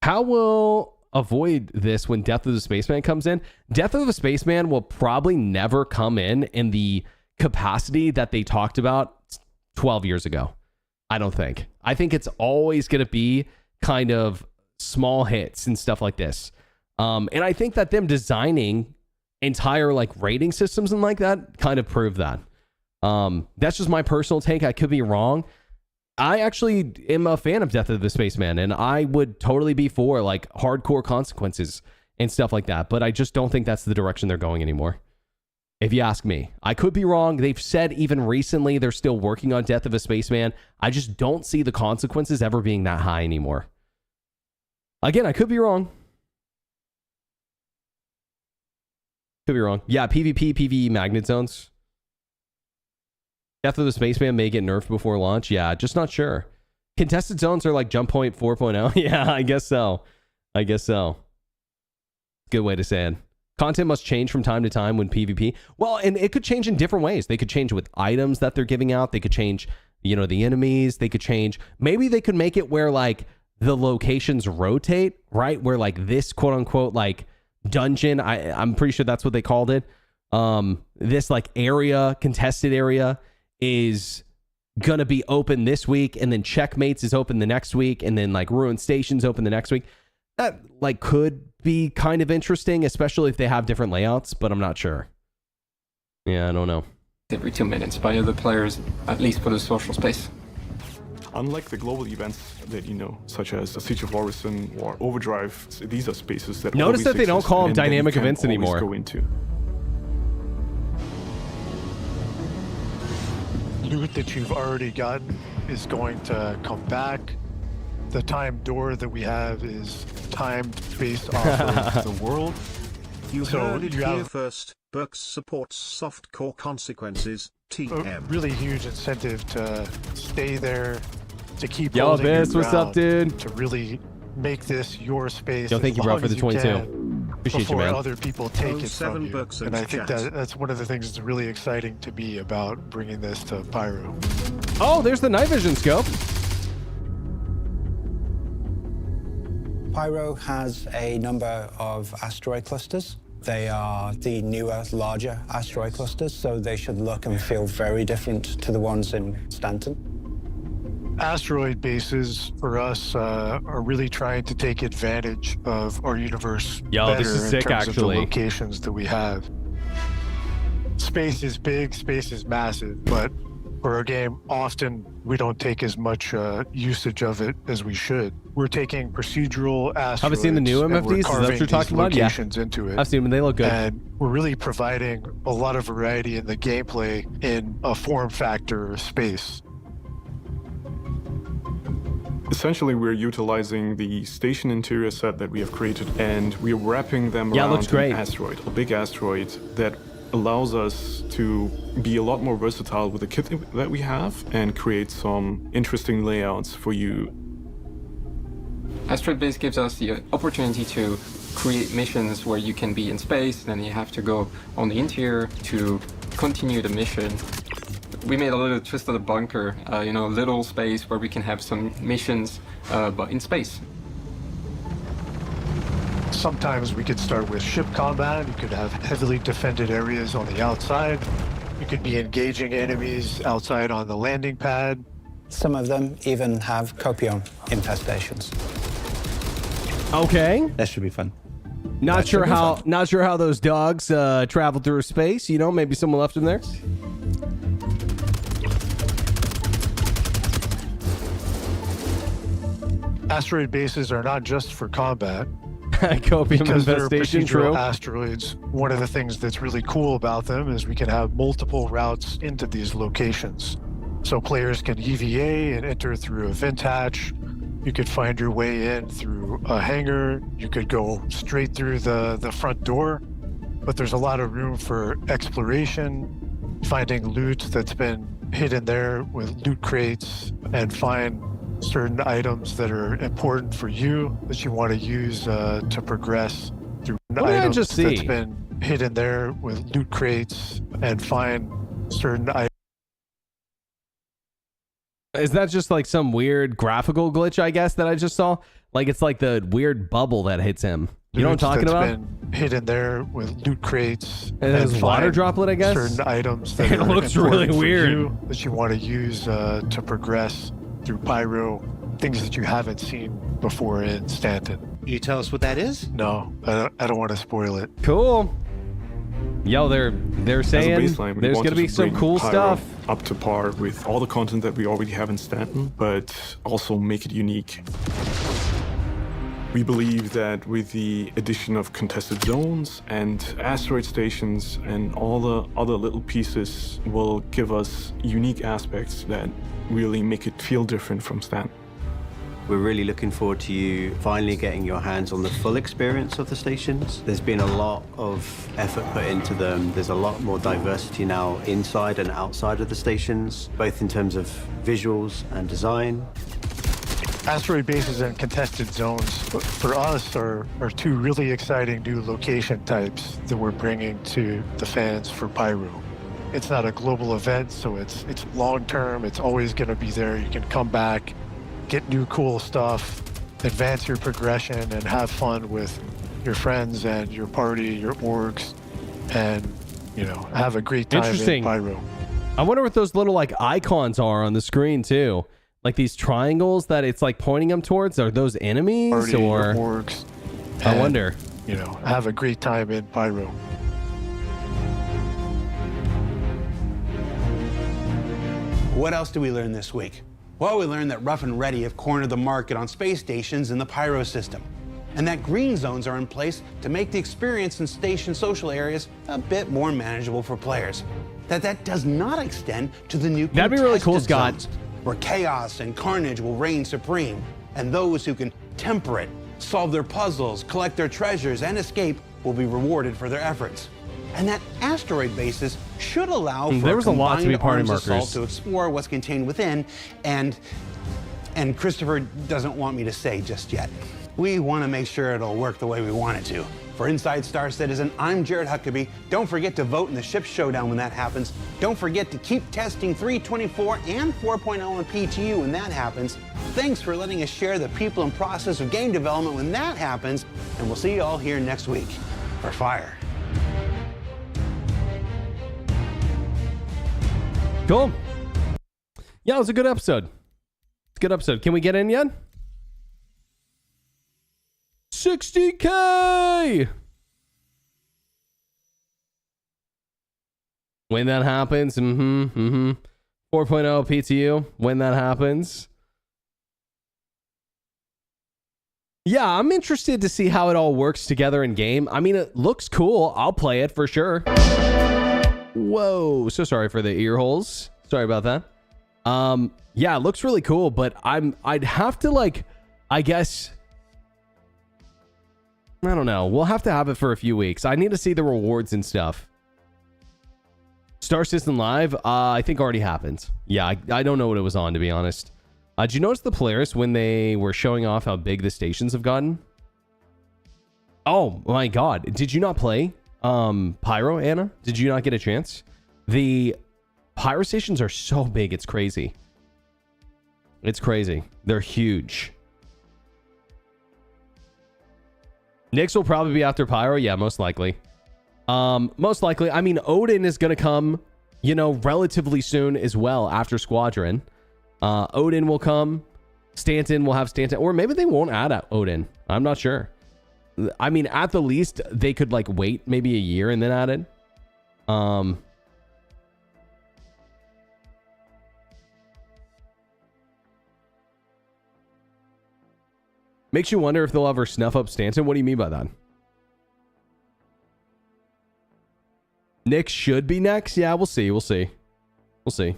How will avoid this when Death of the Spaceman comes in? Death of the Spaceman will probably never come in the capacity that they talked about 12 years ago. I don't think. I think it's always going to be kind of small hits and stuff like this. And I think that them designing entire like rating systems and like that kind of prove that. That's just my personal take. I could be wrong. I actually am a fan of Death of the Spaceman, and I would totally be for like hardcore consequences and stuff like that, but I just don't think that's the direction they're going anymore. If you ask me, I could be wrong. They've said even recently they're still working on Death of a Spaceman. I just don't see the consequences ever being that high anymore. Again, I could be wrong. Could be wrong. Yeah, PvP, PvE magnet zones. Death of the Spaceman may get nerfed before launch. Yeah, just not sure. Contested zones are like Jump Point 4.0. Yeah, I guess so. Good way to say it. Content must change from time to time when PvP. Well, and it could change in different ways. They could change with items that they're giving out. They could change, the enemies. They could change. Maybe they could make it where like the locations rotate, right? Where like this quote unquote like dungeon, I'm pretty sure that's what they called it, this like area, contested area, is gonna be open this week, and then Checkmates is open the next week, and then like Ruined Station's open the next week. That like could be kind of interesting, especially if they have different layouts, but I'm not sure. Yeah, I don't know. Every 2 minutes by other players, at least for the social space. Unlike the global events that such as the Siege of Orison or Overdrive, these are spaces that notice that they don't call them dynamic events anymore. Go into. Loot that you've already gotten is going to come back. The time door that we have is timed based off of the world. You heard it here first. Berks supports softcore consequences. TM. A really huge incentive to stay there, to keep Yo, holding Abyss, your what's up, ground, dude? To really make this your space. Yo, thank you, bro, for the 22. Appreciate you, man. Before other people take it from you. Berks And I think that's one of the things that's really exciting to me about bringing this to Pyro. Oh, there's the night vision scope. Pyro has a number of asteroid clusters. They are the newer, larger asteroid clusters, so they should look and feel very different to the ones in Stanton. Asteroid bases, for us, are really trying to take advantage of our universe better this is sick, in terms actually. of the locations that we have. Space is big, space is massive, but for our game, often we don't take as much usage of it as we should. We're taking procedural asteroids. Have you seen the new MFDs? Is that what you're talking about? Yeah. Into it. I've seen them. They look good. And we're really providing a lot of variety in the gameplay in a form factor space. Essentially, we're utilizing the station interior set that we have created, and we're wrapping them around looks great. an asteroid, a big asteroid that allows us to be a lot more versatile with the kit that we have and create some interesting layouts for you. Asteroid Base gives us the opportunity to create missions where you can be in space, then you have to go on the interior to continue the mission. We made a little twist of the bunker, little space where we can have some missions, but in space. Sometimes we could start with ship combat. You could have heavily defended areas on the outside. You could be engaging enemies outside on the landing pad. Some of them even have copion infestations. Okay. That should be fun. Not sure how those dogs travel through space. Maybe someone left them there. Asteroid bases are not just for combat. Copium because they're infestation, procedural true. asteroids. One of the things that's really cool about them is we can have multiple routes into these locations. So players can EVA and enter through a vent hatch. You could find your way in through a hangar. You could go straight through the front door. But there's a lot of room for exploration, finding loot that's been hidden there with loot crates, and find certain items that are important for you that you want to use to progress through items that's been hidden there with loot crates, and find certain items. Is that just like some weird graphical glitch, I guess, that I just saw? Like it's like the weird bubble that hits him. You know what I'm talking about? Been hidden there with loot crates. And there's water droplet, I guess? Certain items that it looks really weird. That you want to use to progress through Pyro, things that you haven't seen before in Stanton. Can you tell us what that is? No, I don't want to spoil it. Cool. Yo, they're saying there's gonna be some cool stuff up to par with all the content that we already have in Stanton, but also make it unique. We believe that with the addition of contested zones and asteroid stations and all the other little pieces will give us unique aspects that really make it feel different from Stanton. We're really looking forward to you finally getting your hands on the full experience of the stations. There's been a lot of effort put into them. There's a lot more diversity now inside and outside of the stations, both in terms of visuals and design. Asteroid bases and contested zones, for us, are two really exciting new location types that we're bringing to the fans for Pyro. It's not a global event, so it's long-term. It's always going to be there. You can come back, get new cool stuff, advance your progression, and have fun with your friends and your party, your orgs, and, have a great time in Pyro. I wonder what those little, icons are on the screen, too. Like these triangles that it's, pointing them towards. Are those enemies, Party, or... your orgs, I and, wonder. Have a great time in Pyro. What else did we learn this week? Well, we learned that Rough and Ready have cornered the market on space stations in the Pyro system, and that green zones are in place to make the experience in station social areas a bit more manageable for players. That does not extend to the new That'd be really cool, contested Scott. zones, where chaos and carnage will reign supreme, and those who can temper it, solve their puzzles, collect their treasures, and escape will be rewarded for their efforts. And that asteroid bases should allow for there was a lot to be party arms assault markers to explore what's contained within, and Christopher doesn't want me to say just yet. We want to make sure it'll work the way we want it to. For Inside Star Citizen, I'm Jared Huckabee. Don't forget to vote in the Ship Showdown when that happens. Don't forget to keep testing 324 and 4.0 on PTU when that happens. Thanks for letting us share the people and process of game development when that happens, and we'll see you all here next week for Fire. Cool. Yeah, it was a good episode. It's a good episode. Can we get in yet? 60K! When that happens, 4.0 PTU, when that happens. Yeah, I'm interested to see how it all works together in game. I mean, it looks cool. I'll play it for sure. Whoa, so sorry for the ear holes. Sorry about that. Yeah, it looks really cool, but I'd have to I guess, I don't know. We'll have to have it for a few weeks. I need to see the rewards and stuff. Star Citizen Live, I think already happened. Yeah, I don't know what it was on, to be honest. Did you notice the players when they were showing off how big the stations have gotten? Oh my god. Did you not play Pyro, Anna? Did you not get a chance? The Pyro stations are so big, it's crazy. It's crazy. They're huge. Nyx will probably be after Pyro. Yeah, most likely. Most likely. I mean, Odin is going to come, you know, relatively soon as well after Squadron. Odin will come. Stanton will have Stanton. Or maybe they won't add Odin. I'm not sure. I mean, at the least, they could, like, wait maybe a year and then add it. Makes you wonder if they'll ever snuff up Stanton. What do you mean by that? Nyx should be next. Yeah, we'll see. We'll see. We'll see.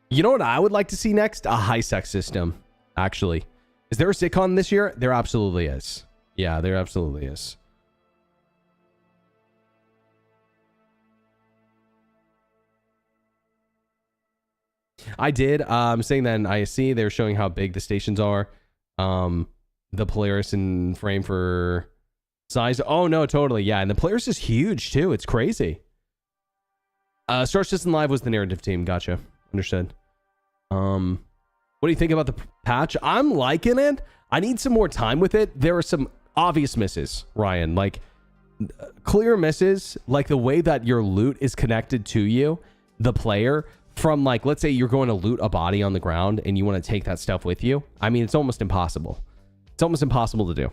You know what I would like to see next? A high-sec system, actually. Is there a sitcom this year? There absolutely is. Yeah, there absolutely is. I did. I'm saying that in ISC, they're showing how big the stations are. The Polaris in frame for size. Oh, no, totally. Yeah, and the Polaris is huge, too. It's crazy. Star Citizen Live was the narrative team. Gotcha. Understood. What do you think about the patch? I'm liking it. I need some more time with it. There are some obvious misses, Ryan. Like, clear misses. Like, the way that your loot is connected to you, the player, from, like, let's say you're going to loot a body on the ground and you want to take that stuff with you. I mean, it's almost impossible. It's almost impossible to do.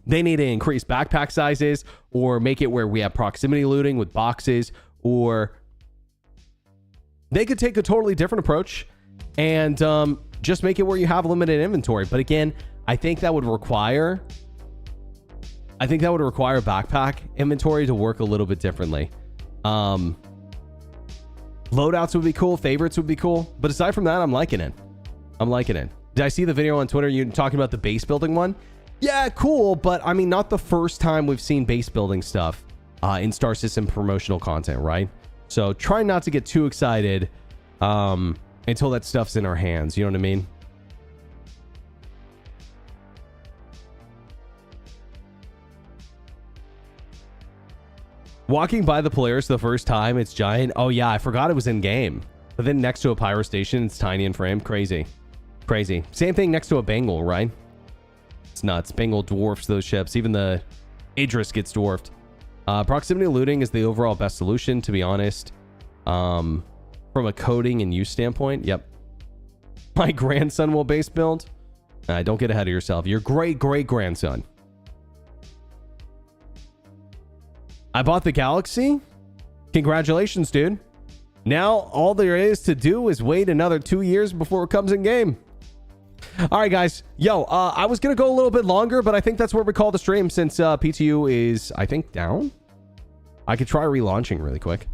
They need to increase backpack sizes or make it where we have proximity looting with boxes, or they could take a totally different approach and just make it where you have limited inventory. But again, I think that would require backpack inventory to work a little bit differently. Loadouts would be cool. Favorites would be cool. But aside from that, I'm liking it. I'm liking it. Did I see the video on Twitter? You talking about the base building one? Yeah, cool. But I mean, not the first time we've seen base building stuff in Star Citizen promotional content, right? So try not to get too excited until that stuff's in our hands. You know what I mean? Walking by the Polaris the first time, it's giant. Oh yeah, I forgot it was in game. But then next to a Pyro station, it's tiny in frame. Crazy. Crazy. Same thing next to a Bengal, right? It's nuts. Bengal dwarfs those ships. Even the Idris gets dwarfed. Proximity looting is the overall best solution, to be honest. From a coding and use standpoint, yep. My grandson will base build. Don't get ahead of yourself. Your great-great-grandson. I bought the Galaxy. Congratulations, dude. Now, all there is to do is wait another 2 years before it comes in game. All right, guys. Yo, I was going to go a little bit longer, but I think that's where we call the stream since PTU is, I think, down. I could try relaunching really quick.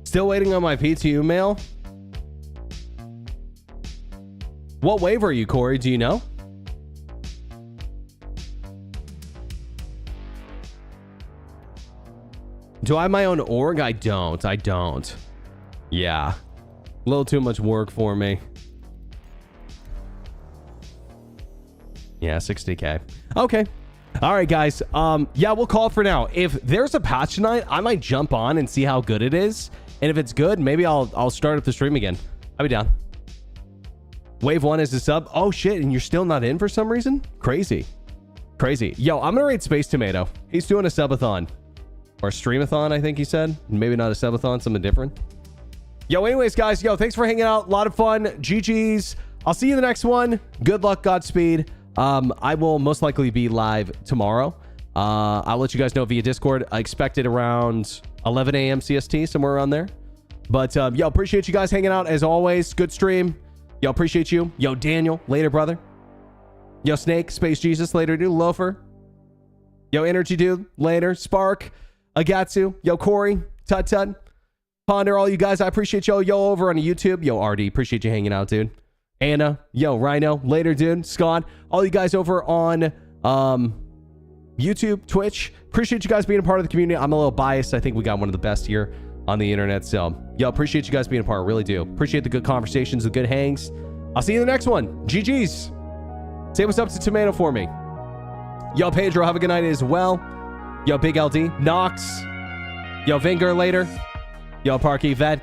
Still waiting on my PTU mail. What wave are you, Corey? Do you know? Do I have my own org? I don't. Yeah. A little too much work for me. Yeah, 60K. Okay. All right, guys. Yeah, we'll call it for now. If there's a patch tonight, I might jump on and see how good it is. And if it's good, maybe I'll start up the stream again. I'll be down. Wave 1 is the sub. Oh, shit. And you're still not in for some reason? Crazy. Crazy. Yo, I'm gonna rate Space Tomato. He's doing a subathon. Or streamathon, I think he said. Maybe not a subathon, something different. Yo, anyways, guys, yo, thanks for hanging out. A lot of fun. GG's. I'll see you in the next one. Good luck, Godspeed. I will most likely be live tomorrow. I'll let you guys know via Discord. I expect it around 11 a.m. CST, somewhere around there. But, yo, appreciate you guys hanging out as always. Good stream. Yo, appreciate you. Yo, Daniel, later, brother. Yo, Snake, Space Jesus, later, dude. Loafer. Yo, Energy Dude, later. Spark, Agatsu. Yo, Corey, Tut Tut. Ponder, all you guys, I appreciate y'all. Yo, over on YouTube. Yo, RD, appreciate you hanging out, dude. Anna, yo, Rhino, later, dude. Scott, all you guys over on YouTube, Twitch. Appreciate you guys being a part of the community. I'm a little biased. I think we got one of the best here on the internet. So, yo, appreciate you guys being a part. Really do. Appreciate the good conversations, the good hangs. I'll see you in the next one. GG's. Say what's up to Tomato for me. Yo, Pedro, have a good night as well. Yo, Big LD. Nox. Yo, Vinger, later. Yo, Parky, Vet.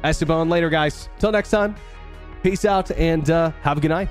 Esteban, later, guys. Till next time. Peace out and have a good night.